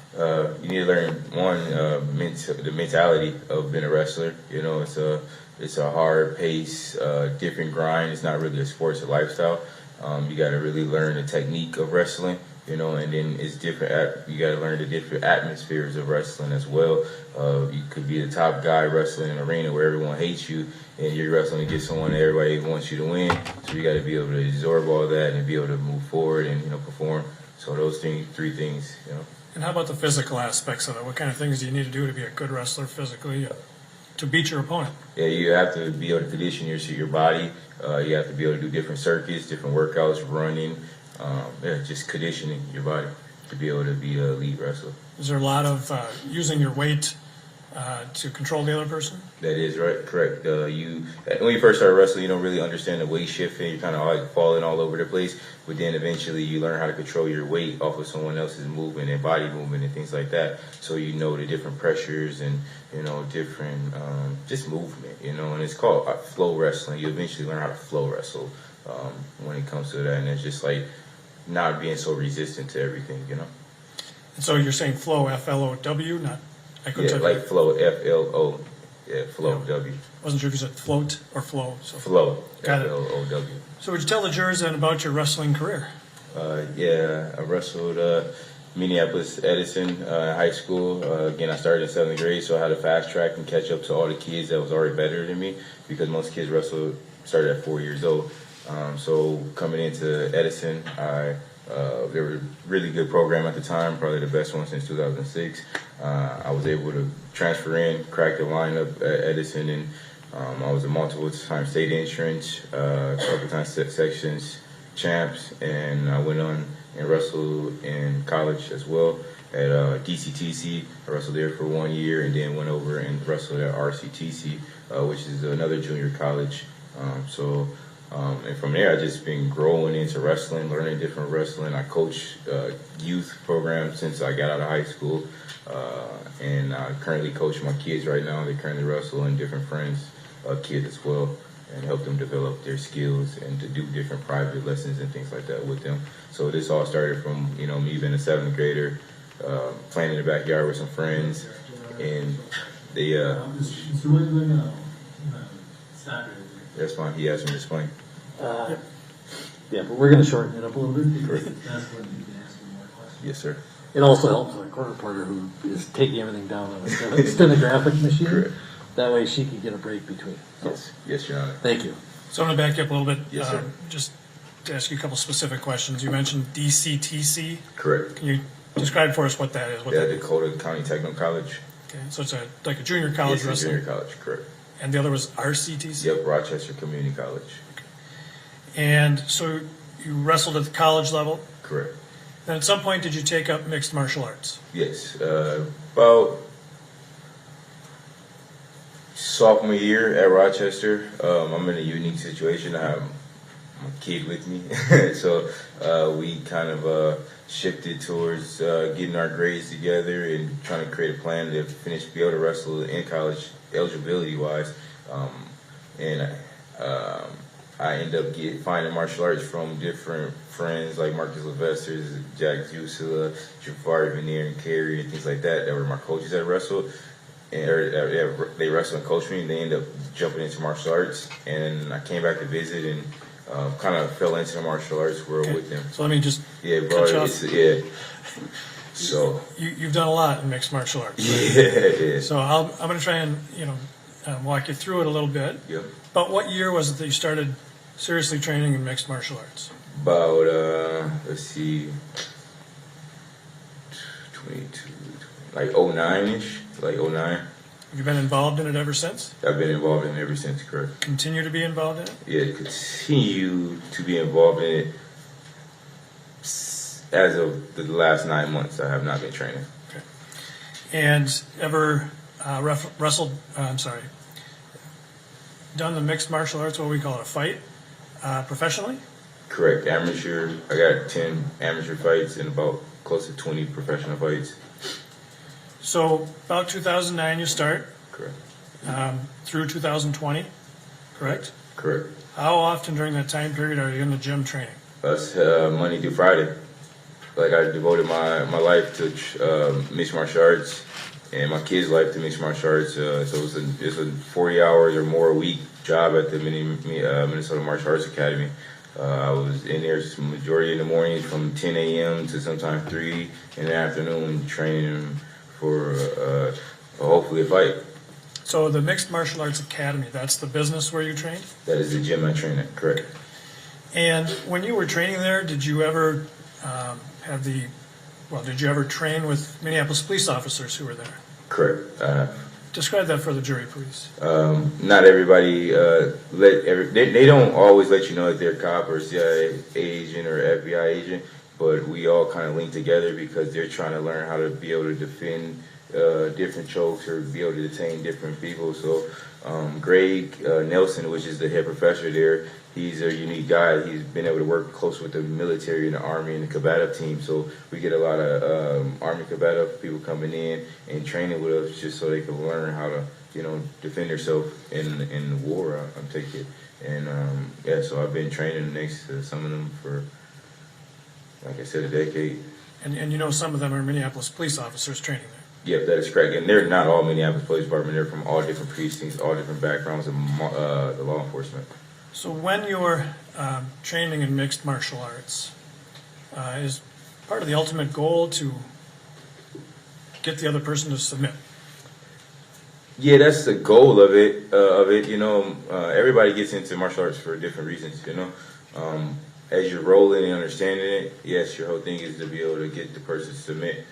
You need to learn the mentality of being a wrestler. It's a hard pace, different grind. It's not really a sport; it's a lifestyle. You got to really learn the technique of wrestling, and then it's different. You got to learn the different atmospheres of wrestling as well. You could be the top guy wrestling in an arena where everyone hates you, and you're wrestling against someone that everybody wants you to win. So you got to be able to absorb all that and be able to move forward and perform. So those three things. And how about the physical aspects of it? What kind of things do you need to do to be a good wrestler physically to beat your opponent? Yeah, you have to be able to condition your body. You have to be able to do different circuits, different workouts, running. Just conditioning your body to be able to be an elite wrestler. Is there a lot of using your weight to control the other person? That is right, correct. When you first start wrestling, you don't really understand the weight shifting. You're kind of like falling all over the place. But then eventually you learn how to control your weight off of someone else's movement and body movement and things like that. So you know the different pressures and different just movement. And it's called flow wrestling. You eventually learn how to flow wrestle when it comes to that, and it's just like not being so resistant to everything. And so you're saying flow, F-L-O-W, not. Like flow, F-L-O, flow, W. Wasn't sure if you said float or flow. So. Flow, Got it. F-L-O-W. So would you tell the jurors then about your wrestling career? I wrestled Minneapolis Edison in high school. Again, I started in 7th grade, so I had to fast track and catch up to all the kids that was already better than me because most kids started at 4 years old. So coming into Edison, they were a really good program at the time, probably the best one since 2006. I was able to transfer in, crack the lineup at Edison, and I was a multiple-time state entrant, a couple times sections champs, and I went on and wrestled in college as well at DCTC. I wrestled there for 1 year, and then went over and wrestled at RCTC, which is another junior college. And from there, I just been growing into wrestling, learning different wrestling. I coach youth programs since I got out of high school, and I currently coach my kids right now. They currently wrestle and different friends, kids as well, and help them develop their skills and to do different private lessons and things like that with them. So this all started from me being a 7th grader, playing in the backyard with some friends, and they. That's fine. He asked me to explain. Yeah, but we're going to shorten it up a little bit. Correct. Yes, sir. It also helps our court reporter who is taking everything down on a stenographic machine. Correct. That way she can get a break between. So, yes, Your Honor. Thank you. So I'm going to back you up a little bit. Yes, sir. Just to ask you a couple specific questions. You mentioned DCTC. Correct. Can you describe for us what that is? Dakota County Technical College. Okay, so it's like a junior college wrestling. Junior college, correct. And the other was RCTC? Yep, Rochester Community College. Okay. And so you wrestled at the college level? Correct. And at some point, did you take up mixed martial arts? Yes. About sophomore year at Rochester, I'm in a unique situation. I have my kid with me. So we kind of shifted towards getting our grades together and trying to create a plan to be able to wrestle in college eligibility-wise. I end up finding martial arts from different friends like Marcus Sylvester's, Jack Jusila, Jafari Veneer, and Carey, and things like that were my coaches that wrestled. And they wrestled and coached me, and they ended up jumping into martial arts. And I came back to visit and kind of fell into the martial arts world with them. So let me just bro, cut you off. Yeah. So you've done a lot in mixed martial arts. Right? Yeah. So I'm going to try and walk you through it a little bit. Yep. But what year was it that you started seriously training in mixed martial arts? About let's see, 22, like 09-ish, like 09. Have you been involved in it ever since? I've been involved in it ever since, correct. Continue to be involved in it? Yeah, continue to be involved in it. As of the last 9 months, I have not been training. Okay. And ever done the mixed martial arts, what we call it, a fight, professionally? Correct. Amateur. I got 10 amateur fights and about close to 20 professional fights. So about 2009 you start? Correct. Through 2020, correct? Correct. How often during that time period are you in the gym training? That's Monday through Friday. Like I devoted my life to mixed martial arts and my kids' life to mixed martial arts. So it's a 40 hours or more a week job at the Minnesota Martial Arts Academy. I was in there majority in the morning from 10 a.m. to sometimes 3 in the afternoon training for hopefully a fight. So the Mixed Martial Arts Academy, that's the business where you train? That is the gym I train at, correct. And when you were training there, did you ever did you ever train with Minneapolis police officers who were there? Correct. Describe that for the jury, please. Not everybody they don't always let you know that they're a cop or CIA agent or FBI agent, but we all kind of link together because they're trying to learn how to be able to defend different chokes or be able to detain different people. So Greg Nelson, which is the head professor there, he's a unique guy. He's been able to work close with the military and the Army and the combative team. So we get a lot of Army combative people coming in and training with us just so they can learn how to, defend themselves in the war, I'm taking. And so I've been training next to some of them for, like I said, a decade. And some of them are Minneapolis police officers training there. Yep, that is correct. And they're not all Minneapolis Police Department. They're from all different precincts, all different backgrounds of the law enforcement. So when you're training in mixed martial arts, is part of the ultimate goal to get the other person to submit? Yeah, that's the goal of it. Everybody gets into martial arts for different reasons. As you're rolling and understanding it, yes, your whole thing is to be able to get the person to submit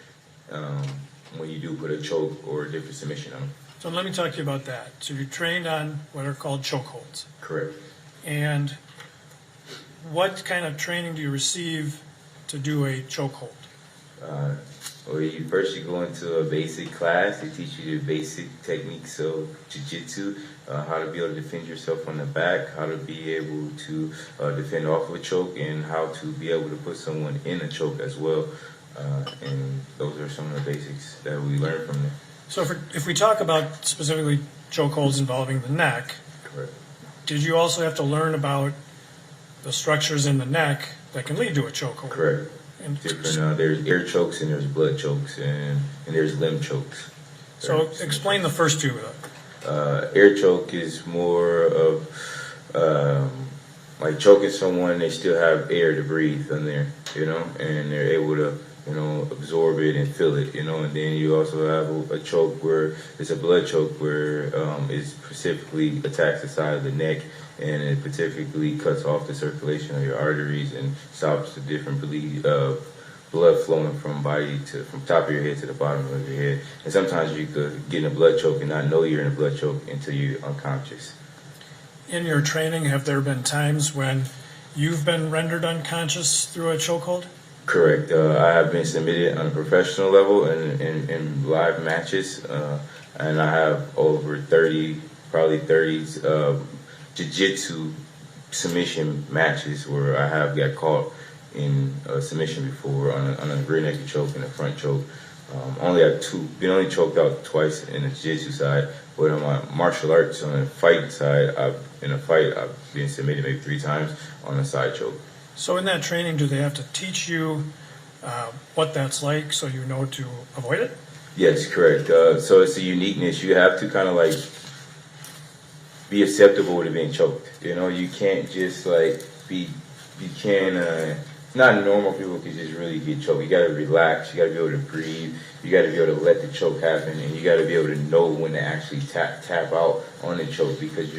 when you do put a choke or a different submission on them. So let me talk to you about that. So you're trained on what are called chokeholds. Correct. And what kind of training do you receive to do a chokehold? You go into a basic class. They teach you the basic techniques of jiu-jitsu, how to be able to defend yourself on the back, how to be able to defend off of a choke, and how to be able to put someone in a choke as well. And those are some of the basics that we learn from them. So if we talk about specifically chokeholds involving the neck, correct. Did you also have to learn about the structures in the neck that can lead to a chokehold? Correct. And different, there's air chokes and there's blood chokes and there's limb chokes. So explain the first two. Air choke is more of like choking someone, they still have air to breathe in there, and they're able to, absorb it and feel it, and then you also have a choke where it's a blood choke where it specifically attacks the side of the neck and it specifically cuts off the circulation of your arteries and stops the different blood flowing from top of your head to the bottom of your head. And sometimes you could get in a blood choke and not know you're in a blood choke until you're unconscious. In your training, have there been times when you've been rendered unconscious through a chokehold? Correct. I have been submitted on a professional level in live matches, and I have over 30 jiu-jitsu submission matches where I have got caught in a submission before on a rear naked choke and a front choke. Only had been only choked out twice in the jiu-jitsu side, but on my martial arts, on the fight side, I've been submitted maybe 3 times on a side choke. So in that training, do they have to teach you what that's like so you know to avoid it? Yes, correct. So it's a uniqueness. You have to kind of like be acceptable to being choked. You know, you can't just like not normal people can just really get choked. You gotta relax, you gotta be able to breathe, you gotta be able to let the choke happen, and you gotta be able to know when to actually tap out on the choke, because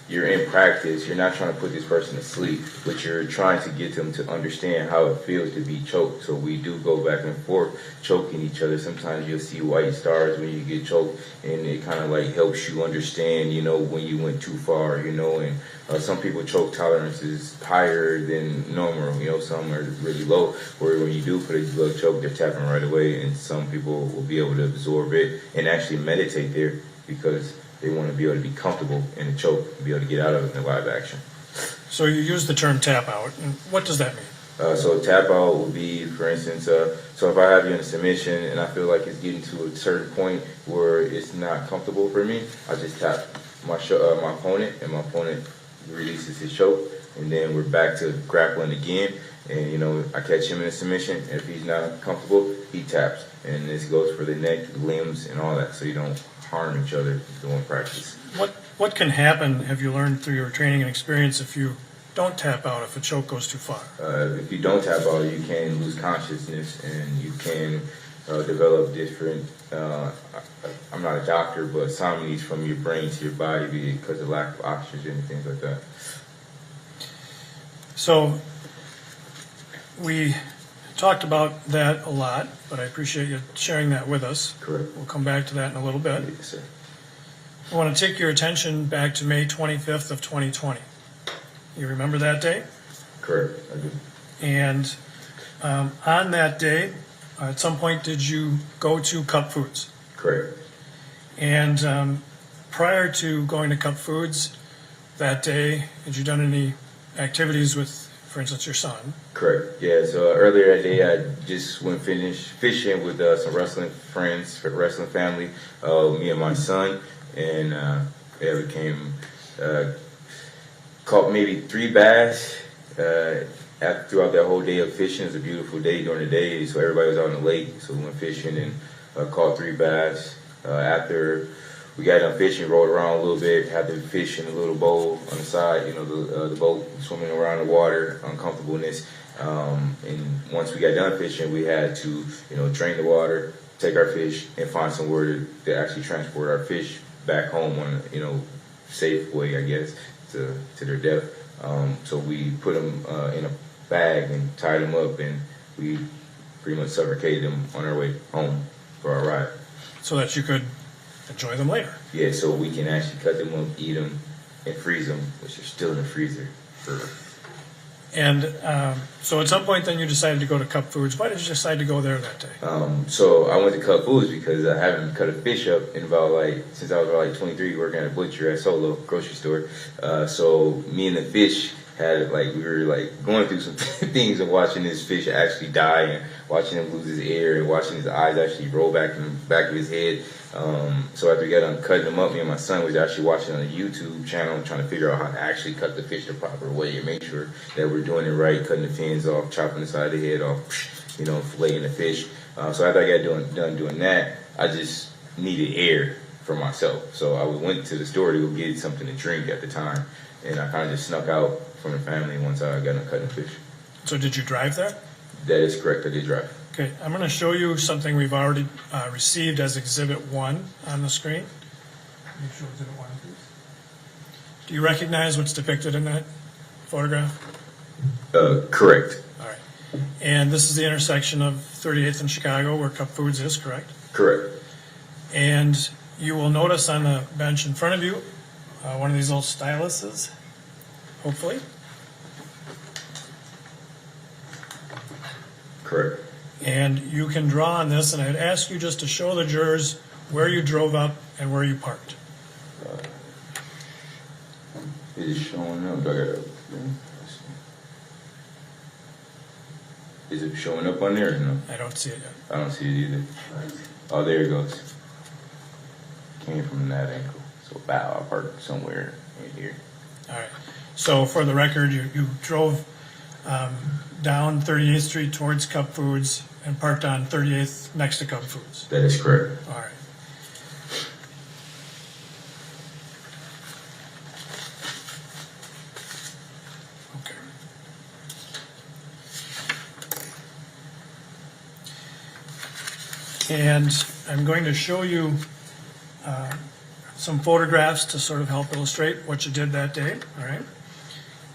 you're in practice, you're not trying to put this person to sleep, but you're trying to get them to understand how it feels to be choked. So we do go back and forth choking each other. Sometimes you'll see white stars when you get choked, and it kind of like helps you understand, you know, when you went too far, you know, and some people choke tolerance is higher than normal, you know, some are really low, where when you do put a blood choke, they're tapping right away, and some people will be able to absorb it and actually meditate there because they want to be able to be comfortable in the choke and be able to get out of it in live action. So you use the term tap out, and what does that mean? So tap out would be, for instance, so if I have you in a submission and I feel like it's getting to a certain point where it's not comfortable for me, I just tap my opponent, and my opponent releases his choke, and then we're back to grappling again. And you know, I catch him in a submission, and if he's not comfortable, he taps, and this goes for the neck, limbs, and all that, so you don't harm each other during practice. What can happen, have you learned through your training and experience, if you don't tap out, if a choke goes too far? If you don't tap out, you can lose consciousness, and you can develop different, I'm not a doctor, but somnies from your brain to your body because of lack of oxygen and things like that. So we talked about that a lot, but I appreciate you sharing that with us. Correct. We'll come back to that in a little bit. Yes, sir. I want to take your attention back to May 25th of 2020. You remember that day? Correct, I do. And on that day, at some point, did you go to Cup Foods? Correct. And prior to going to Cup Foods that day, had you done any activities with, for instance, your son? Correct. Yeah. So earlier that day, I just went fishing with some wrestling friends, wrestling family, me and my son, and we caught maybe 3 bass. Throughout that whole day of fishing, it was a beautiful day during the day, so everybody was out on the lake. So we went fishing and caught 3 bass. After we got done fishing, rolled around a little bit, had to fish in a little bowl on the side, you know, the boat swimming around the water, uncomfortableness. And once we got done fishing, we had to, you know, drain the water, take our fish, and find somewhere to actually transport our fish back home on a, you know, safe way, I guess, to their death. So we put them in a bag and tied them up, and we pretty much suffocated them on our way home for our ride. So that you could enjoy them later. Yeah, so we can actually cut them up, eat them, and freeze them, which are still in the freezer. And so at some point then you decided to go to Cup Foods. Why did you decide to go there that day? So I went to Cup Foods because I haven't cut a fish up in since I was about 23, working at a butcher at Solo grocery store. So me and the fish we were going through some things and watching this fish actually die and watching him lose his air and watching his eyes actually roll back in the back of his head. So after we got done cutting them up, me and my son was actually watching on a YouTube channel trying to figure out how to actually cut the fish the proper way and make sure that we're doing it right, cutting the fins off, chopping the side of the head off, you know, filleting the fish. So after I got done doing that, I just needed air for myself. So I went to the store to go get something to drink at the time, and I kind of just snuck out from the family once I got done cutting the fish. So did you drive there? That is correct, I did drive. Okay, I'm going to show you something we've already received as Exhibit 1 on the screen. Make sure Exhibit 1, please. Do you recognize what's depicted in that photograph? Correct. All right. And this is the intersection of 38th and Chicago where Cup Foods is, correct? Correct. And you will notice on the bench in front of you one of these little styluses, hopefully. Correct. And you can draw on this, and I'd ask you just to show the jurors where you drove up and where you parked. It is showing up. Is it showing up on there or no? I don't see it yet. I don't see it either. Oh, there it goes. Came from that angle. So wow, I parked somewhere in here. All right. So for the record, you drove down 38th Street towards Cup Foods and parked on 38th next to Cup Foods. That is correct. All right. And I'm going to show you some photographs to sort of help illustrate what you did that day, all right?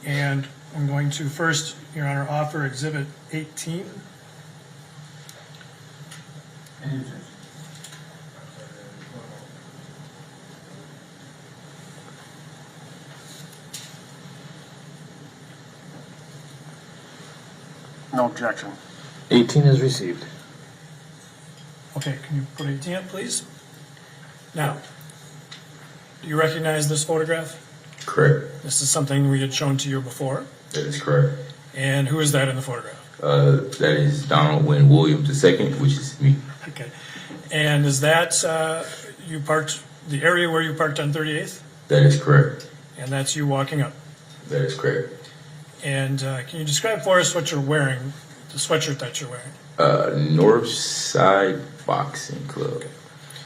And I'm going to first, Your Honor, offer Exhibit 18. No objection. 18 is received. Okay, can you put 18 up, please? Now, do you recognize this photograph? Correct. This is something we had shown to you before. That is correct. And who is that in the photograph? That is Donald Wynn Williams II, which is me. Okay. And is that you parked, the area where you parked on 38th? That is correct. And that's you walking up? That is correct. And can you describe for us what you're wearing, the sweatshirt that you're wearing? Northside Boxing Club. Okay.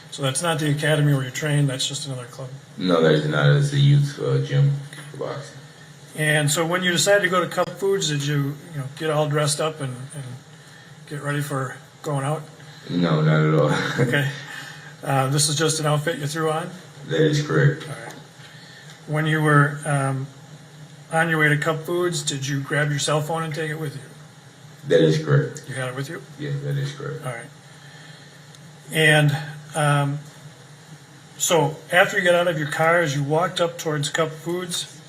So that's not the academy where you train, that's just another club? No, that is not. It's a youth gym for boxing. And so when you decided to go to Cup Foods, did you get all dressed up and get ready for going out? No, not at all. Okay. This is just an outfit you threw on? That is correct. All right. When you were on your way to Cup Foods, did you grab your cell phone and take it with you? That is correct. You had it with you? Yeah, that is correct. All right. And so after you got out of your car, as you walked up towards Cup Foods,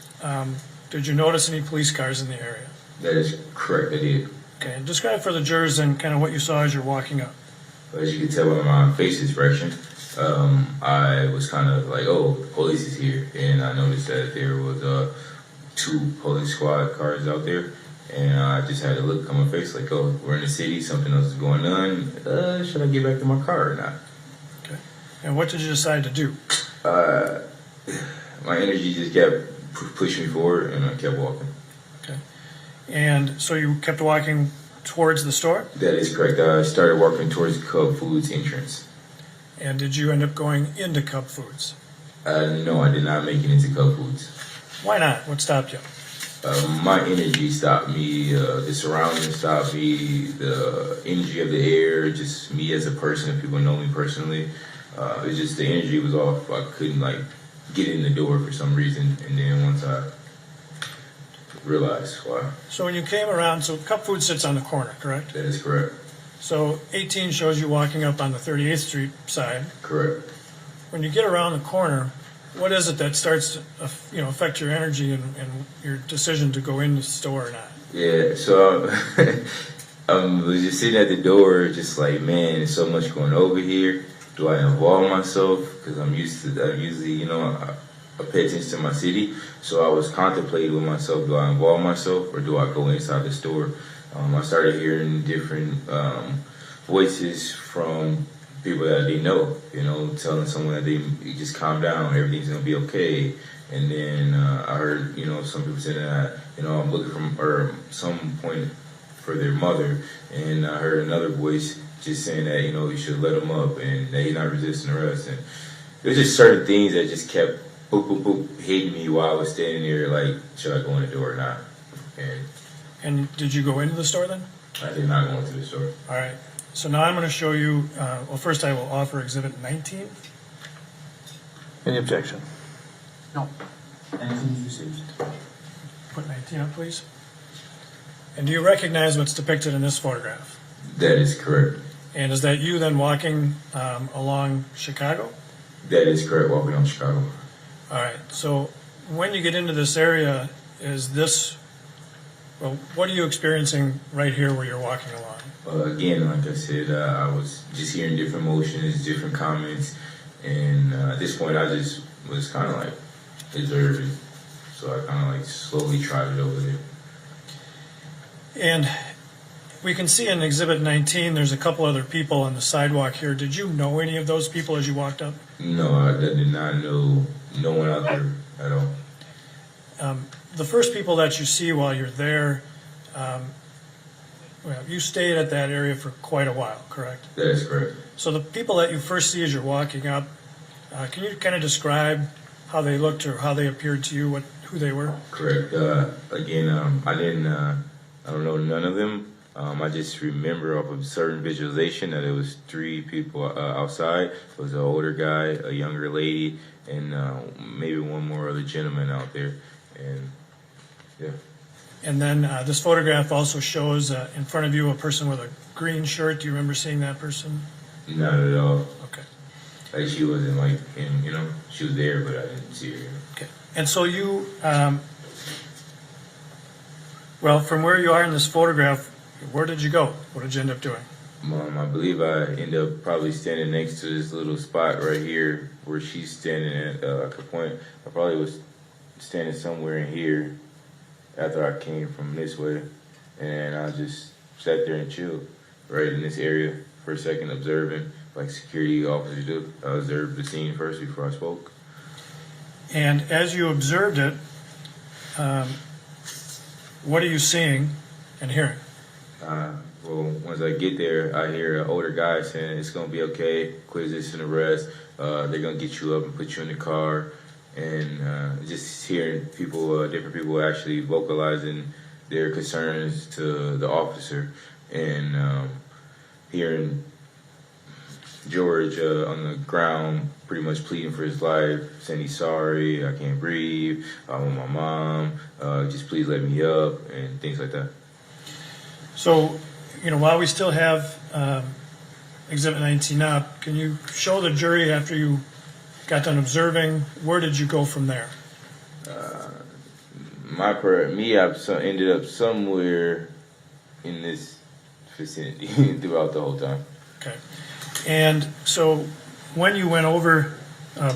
did you notice any police cars in the area? That is correct, I did. Okay, and describe for the jurors and kind of what you saw as you're walking up. As you can tell by my face expression, I was kind of like, oh, police is here. And I noticed that there was 2 police squad cars out there. And I just had a look on my face like, oh, we're in the city, something else is going on. Should I get back to my car or not? Okay. And what did you decide to do? My energy just kept pushing me forward, and I kept walking. Okay. And so you kept walking towards the store? That is correct. I started walking towards Cub Foods entrance. And did you end up going into Cup Foods? No, I did not make it into Cub Foods. Why not? What stopped you? My energy stopped me, the surroundings stopped me, the energy of the air, just me as a person, if people know me personally. It's just the energy was off. I couldn't get in the door for some reason, and then once I realized why. So when you came around, so Cup Foods sits on the corner, correct? That is correct. So 18 shows you walking up on the 38th Street side. Correct. When you get around the corner, what is it that starts to affect your energy and your decision to go in the store or not? Yeah, so I was just sitting at the door, just like, man, there's so much going over here. Do I involve myself? Because I'm usually, I pay attention to my city. So I was contemplating with myself, do I involve myself or do I go inside the store? I started hearing different voices from people that I didn't know, telling someone that they just calm down, everything's gonna be okay. And then I heard, some people saying that, I'm looking for some point for their mother. And I heard another voice just saying that, you should let them up and that he's not resisting arrest. And there's just certain things that just kept boop, boop, boop, hitting me while I was standing there, like, should I go in the door or not? And did you go into the store then? I did not go into the store. All right. So now I'm going to show you, well, first I will offer Exhibit 19. Any objection? No. Anything you received? Put 19 up, please. And do you recognize what's depicted in this photograph? That is correct. And is that you then walking along Chicago? That is correct, walking on Chicago. All right. So when you get into this area, is this, well, what are you experiencing right here where you're walking along? Again, like I said, I was just hearing different emotions, different comments, and at this point I just was kind of like observing. So I kind of slowly trotted over there. And we can see in Exhibit 19, there's a couple other people on the sidewalk here. Did you know any of those people as you walked up? No, I did not know no one out there at all. The first people that you see while you're there, well, you stayed at that area for quite a while, correct? That is correct. So the people that you first see as you're walking up, can you kind of describe how they looked or how they appeared to you, who they were? Correct. Again, I don't know none of them. I just remember off of certain visualization that it was 3 people outside. It was an older guy, a younger lady, and maybe one more other gentleman out there. And yeah. And then this photograph also shows in front of you a person with a green shirt. Do you remember seeing that person? Not at all. Okay. Like she wasn't like she was there, but I didn't see her. Okay. And so you, well, from where you are in this photograph, where did you go? What did you end up doing? I believe I ended up probably standing next to this little spot right here where she's standing at. I could point. I probably was standing somewhere in here after I came from this way, and I just sat there and chilled right in this area for a second, observing like security officers do. I observed the scene first before I spoke. And as you observed it, what are you seeing and hearing? Well, once I get there, I hear an older guy saying, "It's gonna be okay, quit this and arrest. They're gonna get you up and put you in the car." And just hearing people, different people actually vocalizing their concerns to the officer, and hearing George on the ground pretty much pleading for his life, saying he's sorry, I can't breathe, I want my mom, just please let me up, and things like that. So, while we still have Exhibit 19 up, can you show the jury after you got done observing, where did you go from there? I ended up somewhere in this vicinity throughout the whole time. Okay. And so when you went over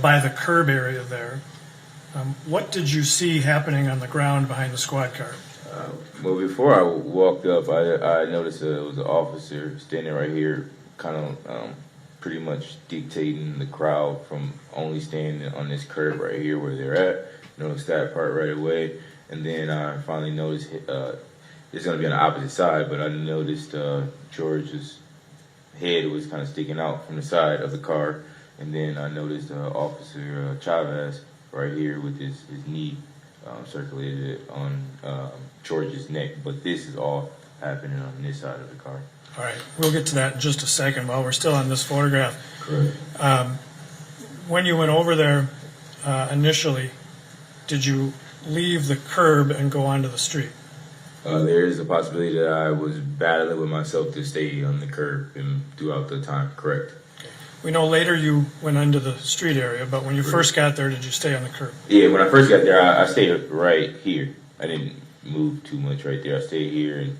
by the curb area there, what did you see happening on the ground behind the squad car? Well, before I walked up, I noticed it was an officer standing right here, kind of pretty much dictating the crowd from only standing on this curb right here where they're at. Noticed that part right away. And then I finally noticed, it's going to be on the opposite side, but I noticed George's head was kind of sticking out from the side of the car. And then I noticed Officer Chauvin right here with his knee circulated on George's neck. But this is all happening on this side of the car. All right, we'll get to that in just a second while we're still on this photograph. Correct. When you went over there initially, did you leave the curb and go onto the street? There is a possibility that I was battling with myself to stay on the curb and throughout the time, correct. Okay. We know later you went into the street area, but when you first got there, did you stay on the curb? Yeah, when I first got there, I stayed right here. I didn't move too much right there. I stayed here, and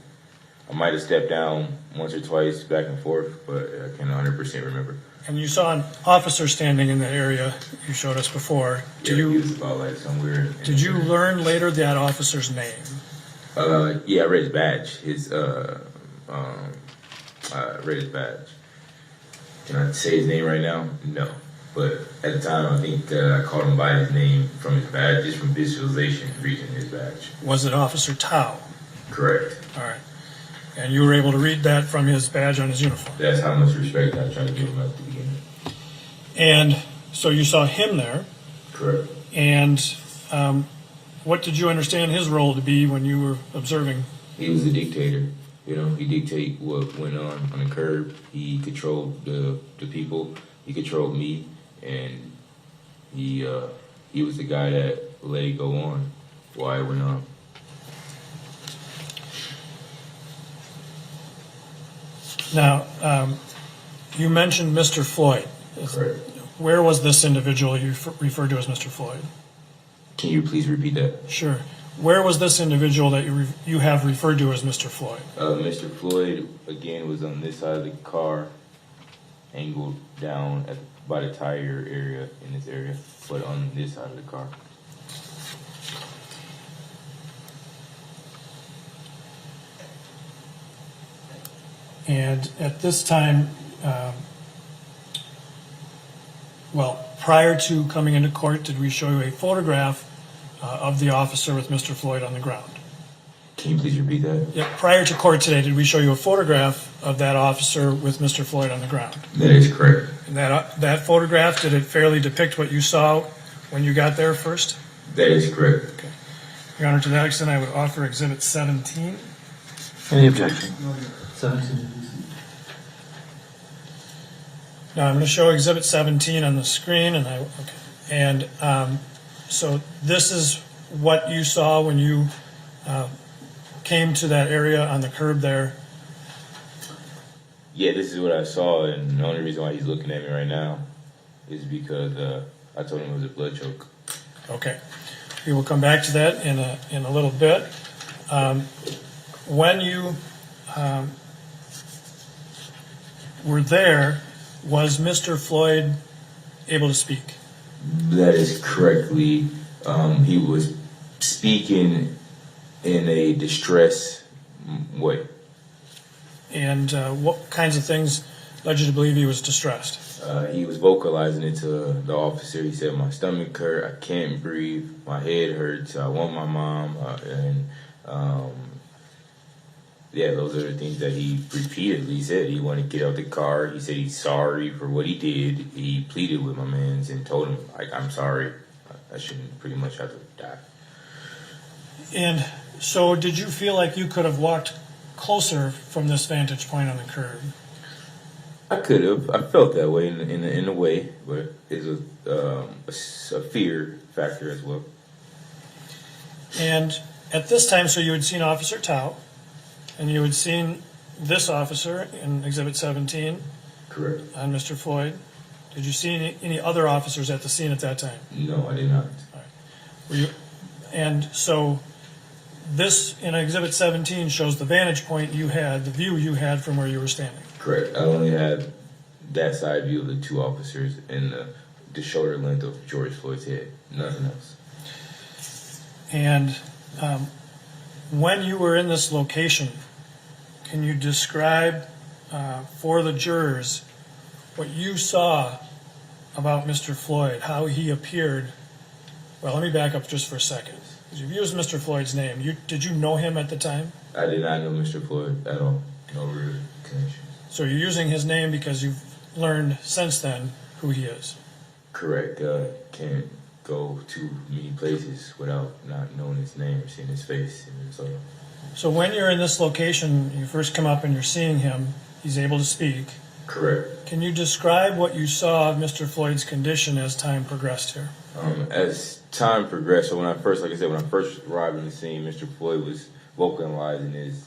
I might have stepped down once or twice back and forth, but I can 100% remember. And you saw an officer standing in the area you showed us before. He was about like somewhere. Did you learn later that officer's name? Yeah, I read his badge. I read his badge. Can I say his name right now? No. But at the time, I think I called him by his name from his badge, just from visualization, reading his badge. Was it Officer Tao? Correct. All right. And you were able to read that from his badge on his uniform? That's how much respect I tried to give him at the beginning. And so you saw him there? Correct. And what did you understand his role to be when you were observing? He was a dictator. He dictated what went on the curb. He controlled the people. He controlled me, and he was the guy that let it go on while it went on. Now, you mentioned Mr. Floyd. Correct. Where was this individual you referred to as Mr. Floyd? Can you please repeat that? Sure. Where was this individual that you have referred to as Mr. Floyd? Mr. Floyd, again, was on this side of the car, angled down by the tire area in this area, but on this side of the car. And at this time, prior to coming into court, did we show you a photograph of the officer with Mr. Floyd on the ground? Can you please repeat that? Yeah, prior to court today, did we show you a photograph of that officer with Mr. Floyd on the ground? That is correct. And that photograph, did it fairly depict what you saw when you got there first? That is correct. Okay. Your Honor, to that extent, I would offer Exhibit 17. Any objection? 17. Now I'm going to show Exhibit 17 on the screen, and so this is what you saw when you came to that area on the curb there. Yeah, this is what I saw, and the only reason why he's looking at me right now is because I told him it was a blood choke. Okay, we will come back to that in a little bit. When you were there, was Mr. Floyd able to speak? That is correctly. He was speaking in a distress way. And what kinds of things led you to believe he was distressed? He was vocalizing it to the officer. He said, "My stomach hurt, I can't breathe, my head hurts, I want my mom," yeah, those are the things that he repeatedly said. He wanted to get out the car. He said he's sorry for what he did. He pleaded with my mans and told him, like, "I'm sorry. I shouldn't pretty much have to die." And so did you feel like you could have walked closer from this vantage point on the curb? I could have. I felt that way in a way, but it was a fear factor as well. And at this time, so you had seen Officer Tao, and you had seen this officer in Exhibit 17. Correct. On Mr. Floyd. Did you see any other officers at the scene at that time? No, I did not. All right. And so this in Exhibit 17 shows the vantage point you had, the view you had from where you were standing. Correct. I only had that side view of the two officers and the shoulder length of George Floyd's head. Nothing else. And when you were in this location, can you describe for the jurors what you saw about Mr. Floyd, how he appeared? Well, let me back up just for a second. You've used Mr. Floyd's name. Did you know him at the time? I did not know Mr. Floyd at all. No real connection. So you're using his name because you've learned since then who he is? Correct. Can't go too many places without not knowing his name, seeing his face. And so when you're in this location, you first come up and you're seeing him, he's able to speak. Correct. Can you describe what you saw of Mr. Floyd's condition as time progressed here? As time progressed, so when I first arrived on the scene, Mr. Floyd was vocalizing his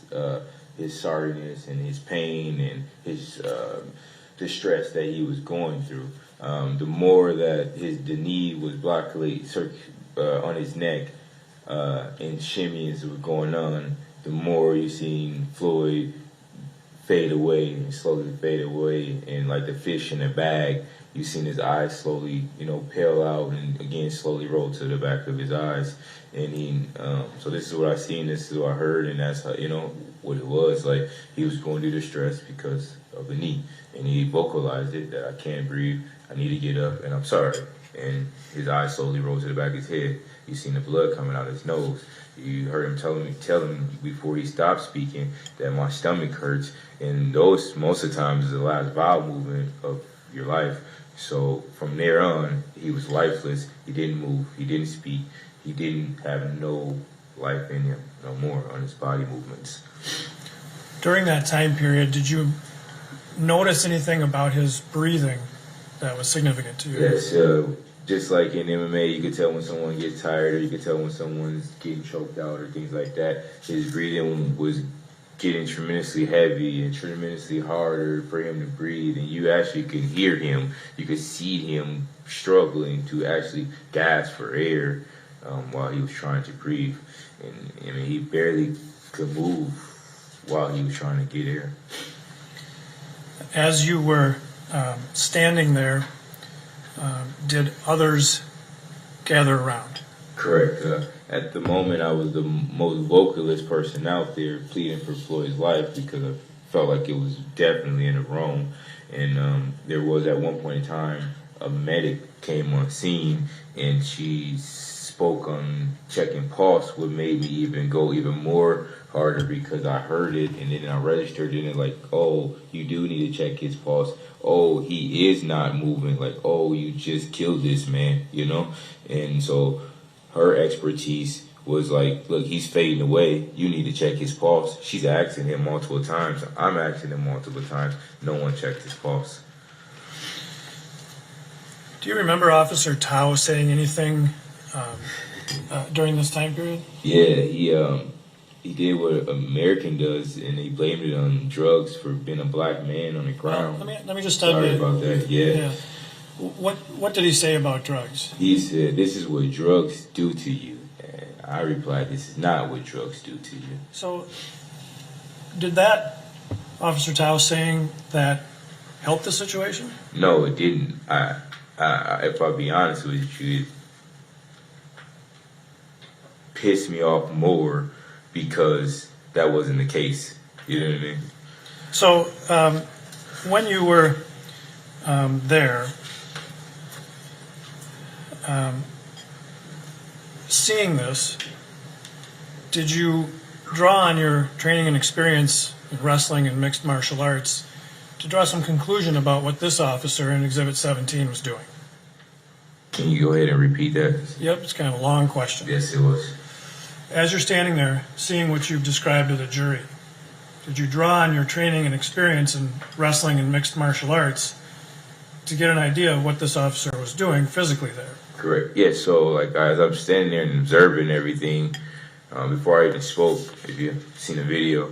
sorriness and his pain and his distress that he was going through. The more that the knee was blocked on his neck and shimmies were going on, the more you seen Floyd fade away and slowly fade away, and like the fish in a bag, you seen his eyes slowly, pale out and again slowly roll to the back of his eyes. And so this is what I seen, this is what I heard, and that's how, what it was. Like, he was going through distress because of the knee, and he vocalized it, that I can't breathe, I need to get up, and I'm sorry. And his eyes slowly rolled to the back of his head. You seen the blood coming out of his nose. You heard him tell him before he stopped speaking that my stomach hurts, and those most of the times is the last bowel movement of your life. So from there on, he was lifeless. He didn't move. He didn't speak. He didn't have no life in him, no more on his body movements. During that time period, did you notice anything about his breathing that was significant to you? Yes, just like in MMA, you could tell when someone gets tired, or you could tell when someone's getting choked out, or things like that. His breathing was getting tremendously heavy and tremendously harder for him to breathe, and you actually could hear him. You could see him struggling to actually gasp for air while he was trying to breathe. And I mean, he barely could move while he was trying to get air. As you were standing there, did others gather around? Correct. At the moment, I was the most vocalist person out there pleading for Floyd's life because I felt like it was definitely in the wrong. And there was at one point in time a medic came on scene and she spoke on checking pulse, what made me even go even more harder because I heard it and then I registered in it like, oh, you do need to check his pulse. Oh, he is not moving. Like, oh, you just killed this man, you know? And so her expertise was like, look, he's fading away. You need to check his pulse. She's asking him multiple times. I'm asking him multiple times. No one checked his pulse. Do you remember Officer Tao saying anything during this time period? Yeah, he did what American does, and he blamed it on drugs for being a black man on the ground. Let me just Sorry about that. Yeah. What did he say about drugs? He said, "This is what drugs do to you," and I replied, "This is not what drugs do to you." So, did that Officer Tao saying that help the situation? No, it didn't. If I'll be honest with you, it pissed me off more because that wasn't the case. You know what I mean? So, when you were there, seeing this, did you draw on your training and experience in wrestling and mixed martial arts to draw some conclusion about what this officer in Exhibit 17 was doing? Can you go ahead and repeat that? Yep, it's kind of a long question. Yes, it was. As you're standing there, seeing what you've described to the jury, did you draw on your training and experience in wrestling and mixed martial arts to get an idea of what this officer was doing physically there? Correct. Yeah, so like as I'm standing there and observing everything, before I even spoke, if you've seen the video,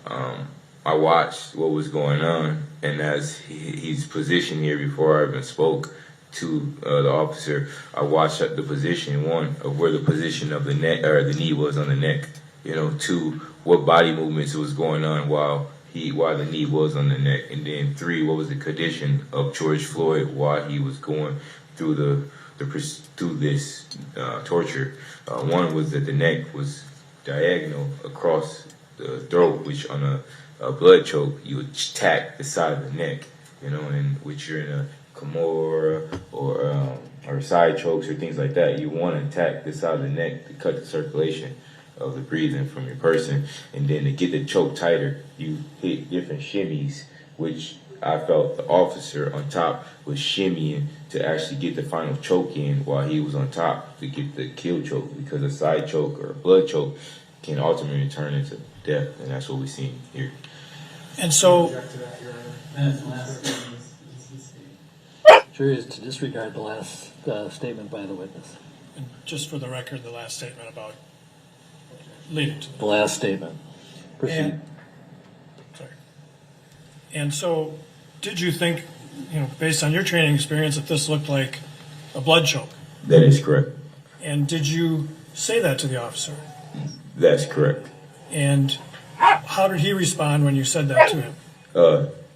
I watched what was going on, and as he's positioned here before I even spoke to the officer, I watched the position, one, of where the position of the neck or the knee was on the neck, you know, two, what body movements was going on while the knee was on the neck, and then three, what was the condition of George Floyd while he was going through this torture. One was that the neck was diagonal across the throat, which on a blood choke, you would tack the side of the neck, you know, and which you're in a Kimura or side chokes or things like that, you want to attack the side of the neck to cut the circulation of the breathing from your person. And then to get the choke tighter, you hit different shimmies, which I felt the officer on top was shimmying to actually get the final choke in while he was on top to get the kill choke, because a side choke or a blood choke can ultimately turn into death, and that's what we've seen here. And so, jury is to disregard the last statement by the witness. and just for the record, the last statement about leading to The last statement. Proceed. And so, did you think, based on your training experience, that this looked like a blood choke? That is correct. And did you say that to the officer? That's correct. And how did he respond when you said that to him?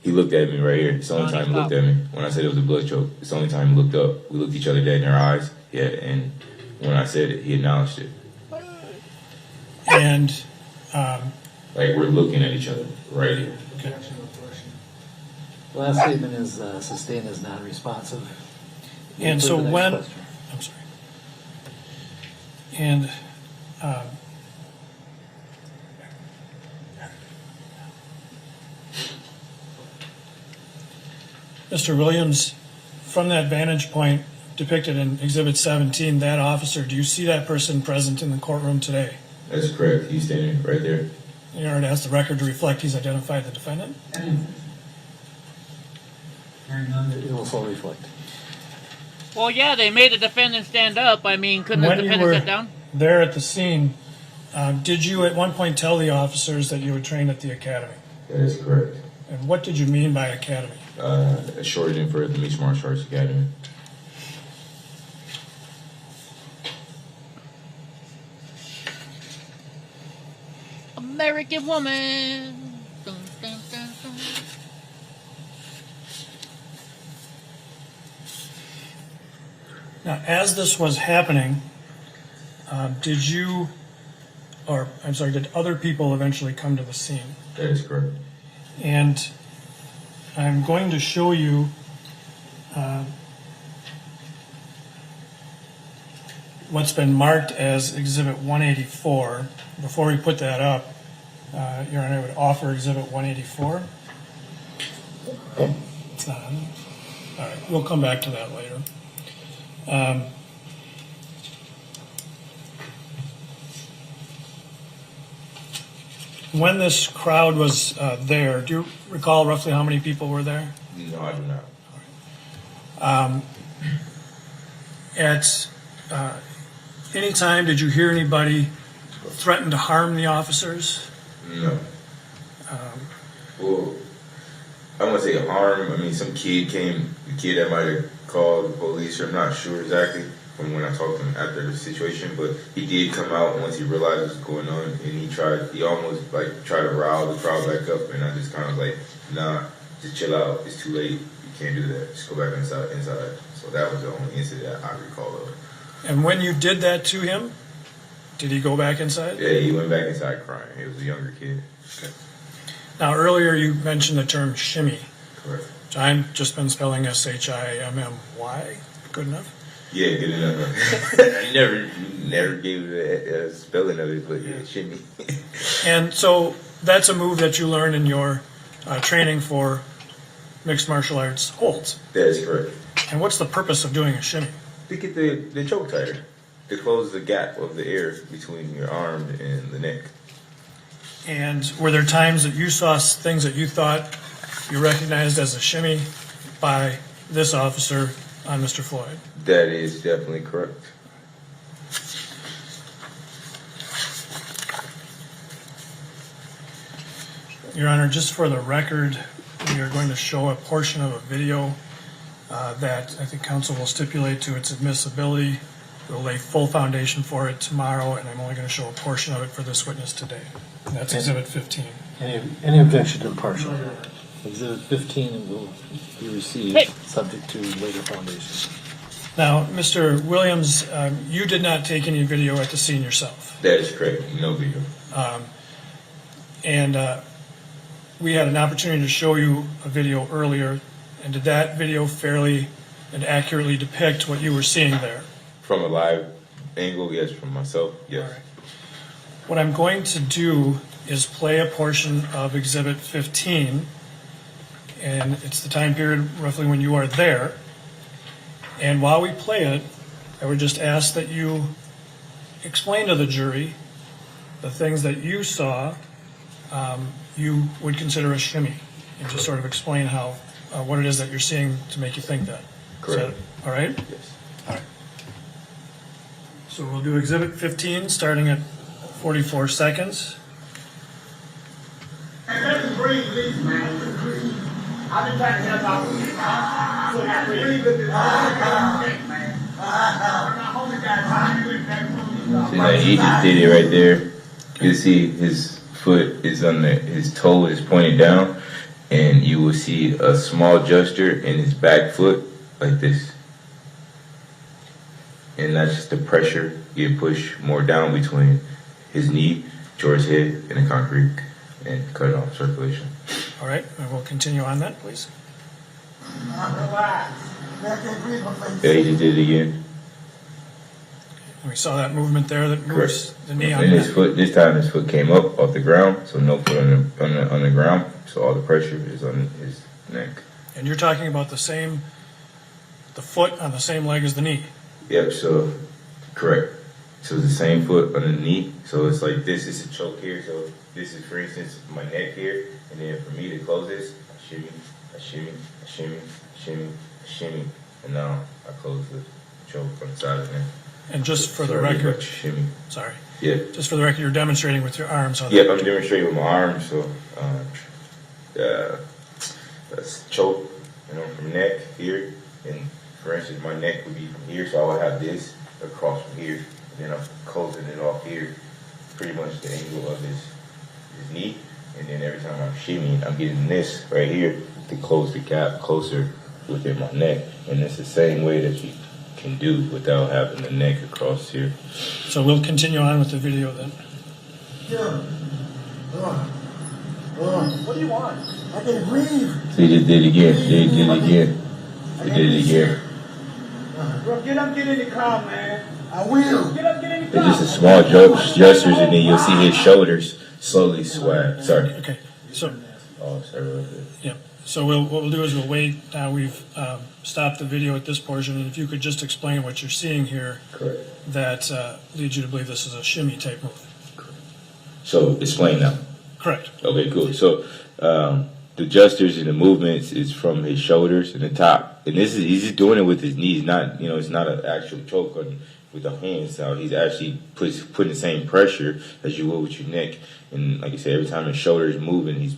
He looked at me right here. It's the only time he looked at me. When I said it was a blood choke, it's the only time he looked up. We looked each other dead in our eyes. Yeah, and when I said it, he acknowledged it. And like we're looking at each other right here. Okay. The last statement is sustained as non-responsive. And so when, I'm sorry. And Mr. Williams, from that vantage point depicted in Exhibit 17, that officer, do you see that person present in the courtroom today? That's correct. He's standing right there. In order to ask the record to reflect he's identified the defendant? It will so reflect. Well, yeah, they made the defendant stand up. I mean, couldn't the defendant sit down? There at the scene, did you at one point tell the officers that you would train at the academy? That is correct. And what did you mean by academy? A shortening for the Mixed Martial Arts Academy. American woman. Dun, dun, dun, dun. Now, as this was happening, did other people eventually come to the scene? That is correct. And I'm going to show you what's been marked as Exhibit 184. Before we put that up, Your Honor, I would offer Exhibit 184. It's not on. All right, we'll come back to that later. When this crowd was there, do you recall roughly how many people were there? No, I do not. At any time, did you hear anybody threaten to harm the officers? No. Well, I wouldn't say harm. I mean, some kid came, the kid that might have called the police, or I'm not sure exactly from when I talked to him after the situation, but he did come out once he realized what was going on, and he almost like tried to rile the crowd back up, and I just kind of like, nah, just chill out, it's too late, you can't do that, just go back inside. So that was the only incident I recall of. And when you did that to him, did he go back inside? Yeah, he went back inside crying. He was a younger kid. Okay. Now, earlier you mentioned the term shimmy. Correct. Which I've just been spelling S-H-I-M-M-Y. Good enough? Yeah, good enough. you never gave a spelling of it, but yeah, shimmy. And so that's a move that you learned in your training for mixed martial arts holds. That is correct. And what's the purpose of doing a shimmy? To get the choke tighter, to close the gap of the air between your arm and the neck. And were there times that you saw things that you thought you recognized as a shimmy by this officer on Mr. Floyd? That is definitely correct. Your Honor, just for the record, we are going to show a portion of a video that I think counsel will stipulate to its admissibility. We'll lay full foundation for it tomorrow, and I'm only going to show a portion of it for this witness today. And that's Exhibit 15. Any objection to impartial? Exhibit 15 will be received, subject to later foundation. Now, Mr. Williams, you did not take any video at the scene yourself. That is correct. No video. And we had an opportunity to show you a video earlier, and did that video fairly and accurately depict what you were seeing there? From a live angle, yes. From myself, yes. All right. What I'm going to do is play a portion of Exhibit 15, and it's the time period roughly when you are there. And while we play it, I would just ask that you explain to the jury the things that you saw you would consider a shimmy, and just sort of explain how what it is that you're seeing to make you think that. Correct. All right? Yes. All right. So we'll do Exhibit 15 starting at 44 seconds. Let me breathe, please, man. I've been trying to help out with this. So I breathe with this. So he just did it right there. You can see his foot is on his toe is pointed down, and you will see a small gesture in his back foot like this. And that's just the pressure getting pushed more down between his knee, George's head, and the concrete, and cutting off circulation. All right, and we'll continue on that, please. Yeah, he just did it again. And we saw that movement there that moves the knee on And his that. foot, this time his foot came up off the ground, so no foot on the ground, so all the pressure is on his neck. And you're talking about the foot on the same leg as the knee. Yep, so, correct. So it's the same foot on the knee, so it's like this is a choke here, so this is, for instance, my neck here, and then for me to close this, I shimmy, and now I close the choke on the side of the neck. And just for the So record, shimmy. sorry. Yeah. Just for the record, you're demonstrating with your arms. Yep, I'm demonstrating with my arms, so that's choke, from neck here, and for instance, my neck would be from here, so I would have this across from here, and then I'm closing it off here, pretty much the angle of his knee, and then every time I'm shimmying, I'm getting this right here to close the gap closer within my neck, and it's the same way that you can do without having the neck across here. So we'll continue on with the video then. What do you want? I can't breathe. So he just did it again. He did it again. He did it again. Bro, get up, get in the car, man. I will. Get up, get in the car. It's just a small gestures, and then you'll see his shoulders slowly swag. Sorry. Okay. So. Oh, sorry. Yeah. So what we'll do is we'll wait. We've stopped the video at this portion, and if you could just explain what you're seeing here. Correct. That leads you to believe this is a shimmy type move. So explain now. Correct. Okay, cool. So the gestures and the movements is from his shoulders and the top, and he's just doing it with his knees. Not it's not an actual choke on with the hands out. He's actually putting the same pressure as you would with your neck. And like I said, every time his shoulder is moving, he's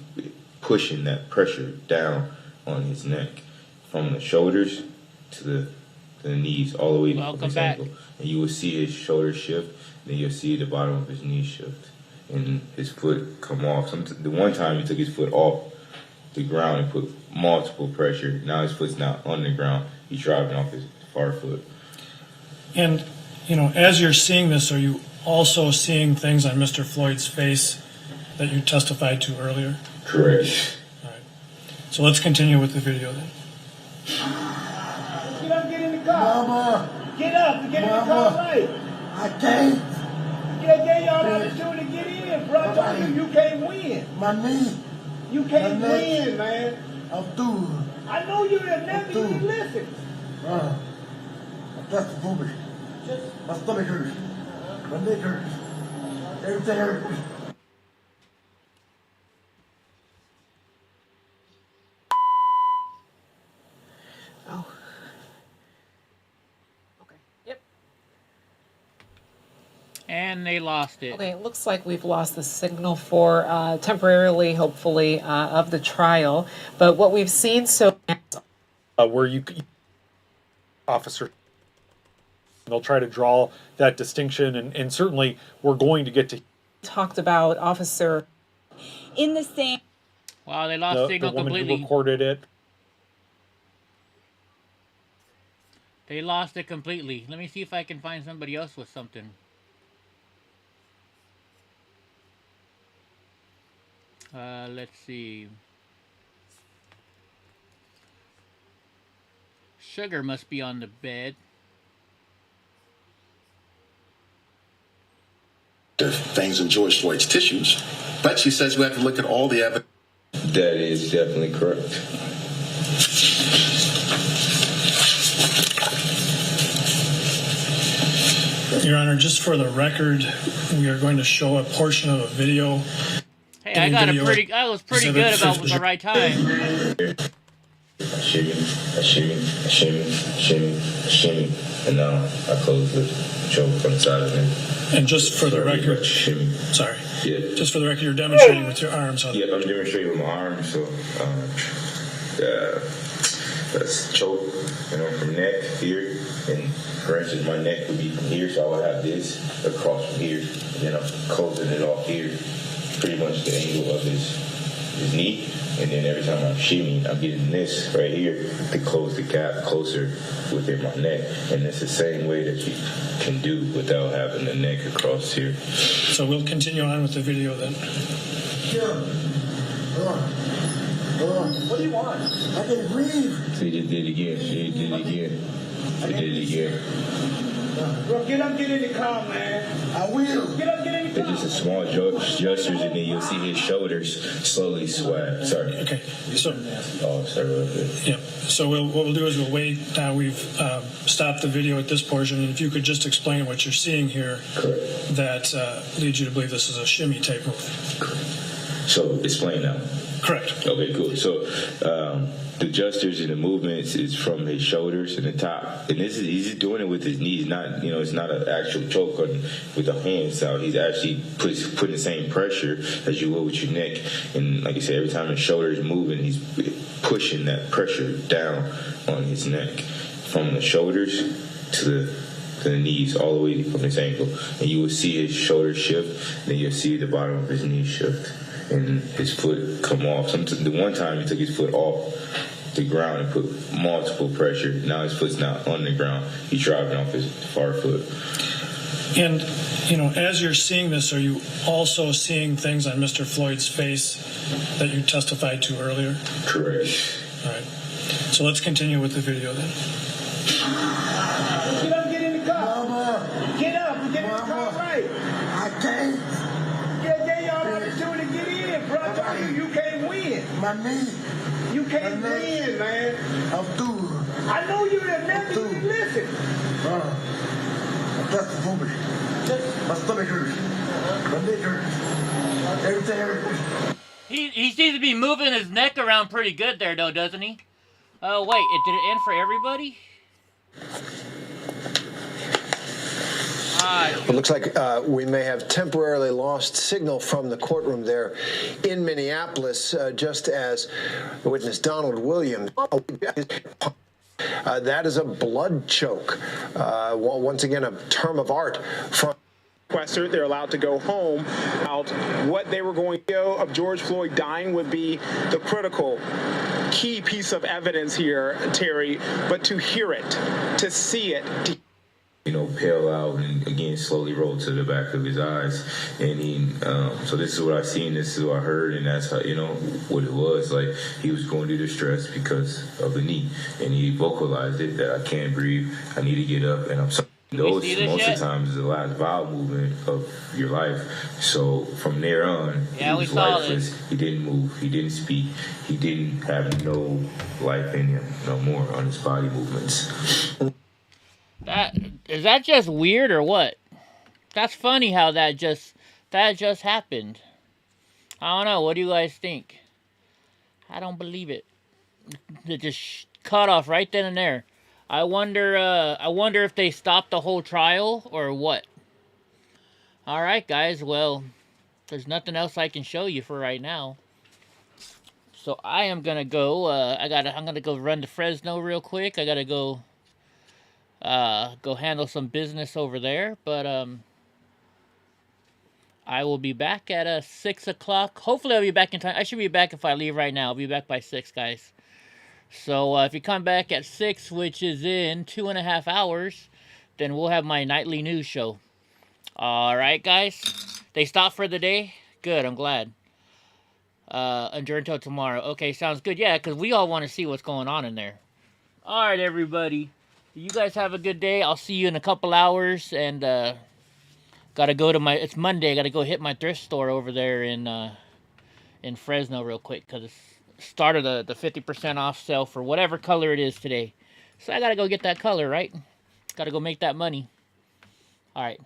pushing that pressure down on his neck from the shoulders to the knees, all the way to his ankle. And you will see his shoulder shift, then you'll see the bottom of his knee shift, and his foot come off. The one time he took his foot off the ground and put multiple pressure. Now his foot's not on the ground. He's driving off his far foot. And, as you're seeing this, are you also seeing things on Mr. Floyd's face that you testified to earlier? Correct. All right. So let's continue with the video then. Get up, get in the car. Mama. Get up and get in the car right. I can't. I gave y'all the opportunity to get in, bro. I told you can't win. My knee. You can't win, man. I'm through. I know you're a nigga. You didn't listen. I got the booby. My stomach hurts. My neck hurts. Everything hurts. Oh. Okay. Yep. And they lost it. Okay, it looks like we've lost the signal for temporarily, hopefully, of the trial. But what we've seen so where you officer, they'll try to draw that distinction, and certainly we're going to get to talked about officer in the same. Wow, they lost signal the woman completely. who recorded it. They lost it completely. Let me see if I can find somebody else with something. Let's see. Sugar must be on the bed. Things in George Floyd's tissues, but she says we have to look at all the evidence. That is definitely correct. Your Honor, just for the record, we are going to show a portion of a video. Hey, I was pretty good about the right time. Shimmy, and now I close the choke from the side of him. And just for the record, sorry. Yeah. Just for the record, you're demonstrating with your arms. Yeah, I'm demonstrating with my arms. So that's choke, from neck here, and for instance, my neck would be from here, so I would have this across from here, and then I'm closing it off here, pretty much the angle of his knee. And then every time I'm shimmying, I'm getting this right here to close the gap closer within my neck. And it's the same way that you can do without having the neck across here. So we'll continue on with the video then. What do you want? I can breathe. So he just did it again. He did it again. He did it again. Bro, get up, get in the car, man. I will. Get up, get in the car. It's just a small gestures, and then you'll see his shoulders slowly swag. Sorry. Okay. So. Oh, sorry about that. Yeah. So what we'll do is we'll wait. We've stopped the video at this portion, and if you could just explain what you're seeing here. Correct. That leads you to believe this is a shimmy type move. Correct. So explain now. Correct. Okay, cool. So the gestures and the movements is from his shoulders and the top, and he's just doing it with his knees. Not it's not an actual choke on with the hands out. He's actually putting the same pressure as you would with your neck. And like I said, every time his shoulder is moving, he's pushing that pressure down on his neck from the shoulders to the knees, all the way from his ankle. And you will see his shoulder shift, then you'll see the bottom of his knee shift, and his foot come off. The one time he took his foot off the ground and put multiple pressure. Now his foot's not on the ground. He's driving off his far foot. And You know, as you're seeing this, are you also seeing things on Mr. Floyd's face that you testified to earlier? Correct. All right. So let's continue with the video then. Get up, get in the car. Mama. Get up and get in the car right. I can't. Get y'all the opportunity to get in, bro. I told you, you can't win. My knee. You can't win, man. I'm through. I know you didn't never listen. I'm just moving. My stomach hurts. My neck hurts. Everything hurts. He seems to be moving his neck around pretty good there, though, doesn't he? Oh, wait, did it end for everybody? It looks like we may have temporarily lost signal from the courtroom there in Minneapolis, just as witness Donald Williams. That is a blood choke. Once again, a term of art from. They're allowed to go home. What they were going to do of George Floyd dying would be the critical key piece of evidence here, Terry, but to hear it, to see it, you know, pale out and again slowly roll to the back of his eyes. And he, so this is what I seen, this is what I heard, and that's how, you know, what it was. Like, he was going through distress because of the knee, and he vocalized it that I can't breathe, I need to get up, and I'm sorry. Those most of the times is the last bowel movement of your life. So from there on, he was lifeless. He didn't move. He didn't speak. He didn't have no life in him, no more on his body movements. Is that just weird or what? That's funny how that just happened. I don't know. What do you guys think? I don't believe it. It just cut off right then and there. I wonder if they stopped the whole trial or what. All right, guys. Well, there's nothing else I can show you for right now. So I am gonna go. I'm gonna go run to Fresno real quick. I gotta go handle some business over there. But I will be back at 6 o'clock. Hopefully, I'll be back in time. I should be back if I leave right now. I'll be back by 6, guys. So if you come back at 6, which is in 2.5 hours, then we'll have my nightly news show. All right, guys. They stopped for the day. Good. I'm glad. Endure until tomorrow. Okay, sounds good. Yeah, because we all want to see what's going on in there. All right, everybody. You guys have a good day. I'll see you in a couple hours. And gotta go to it's Monday. I gotta go hit my thrift store over there in Fresno real quick because it's started the 50% off sale for whatever color it is today. So I gotta go get that color, right? Gotta go make that money. All right.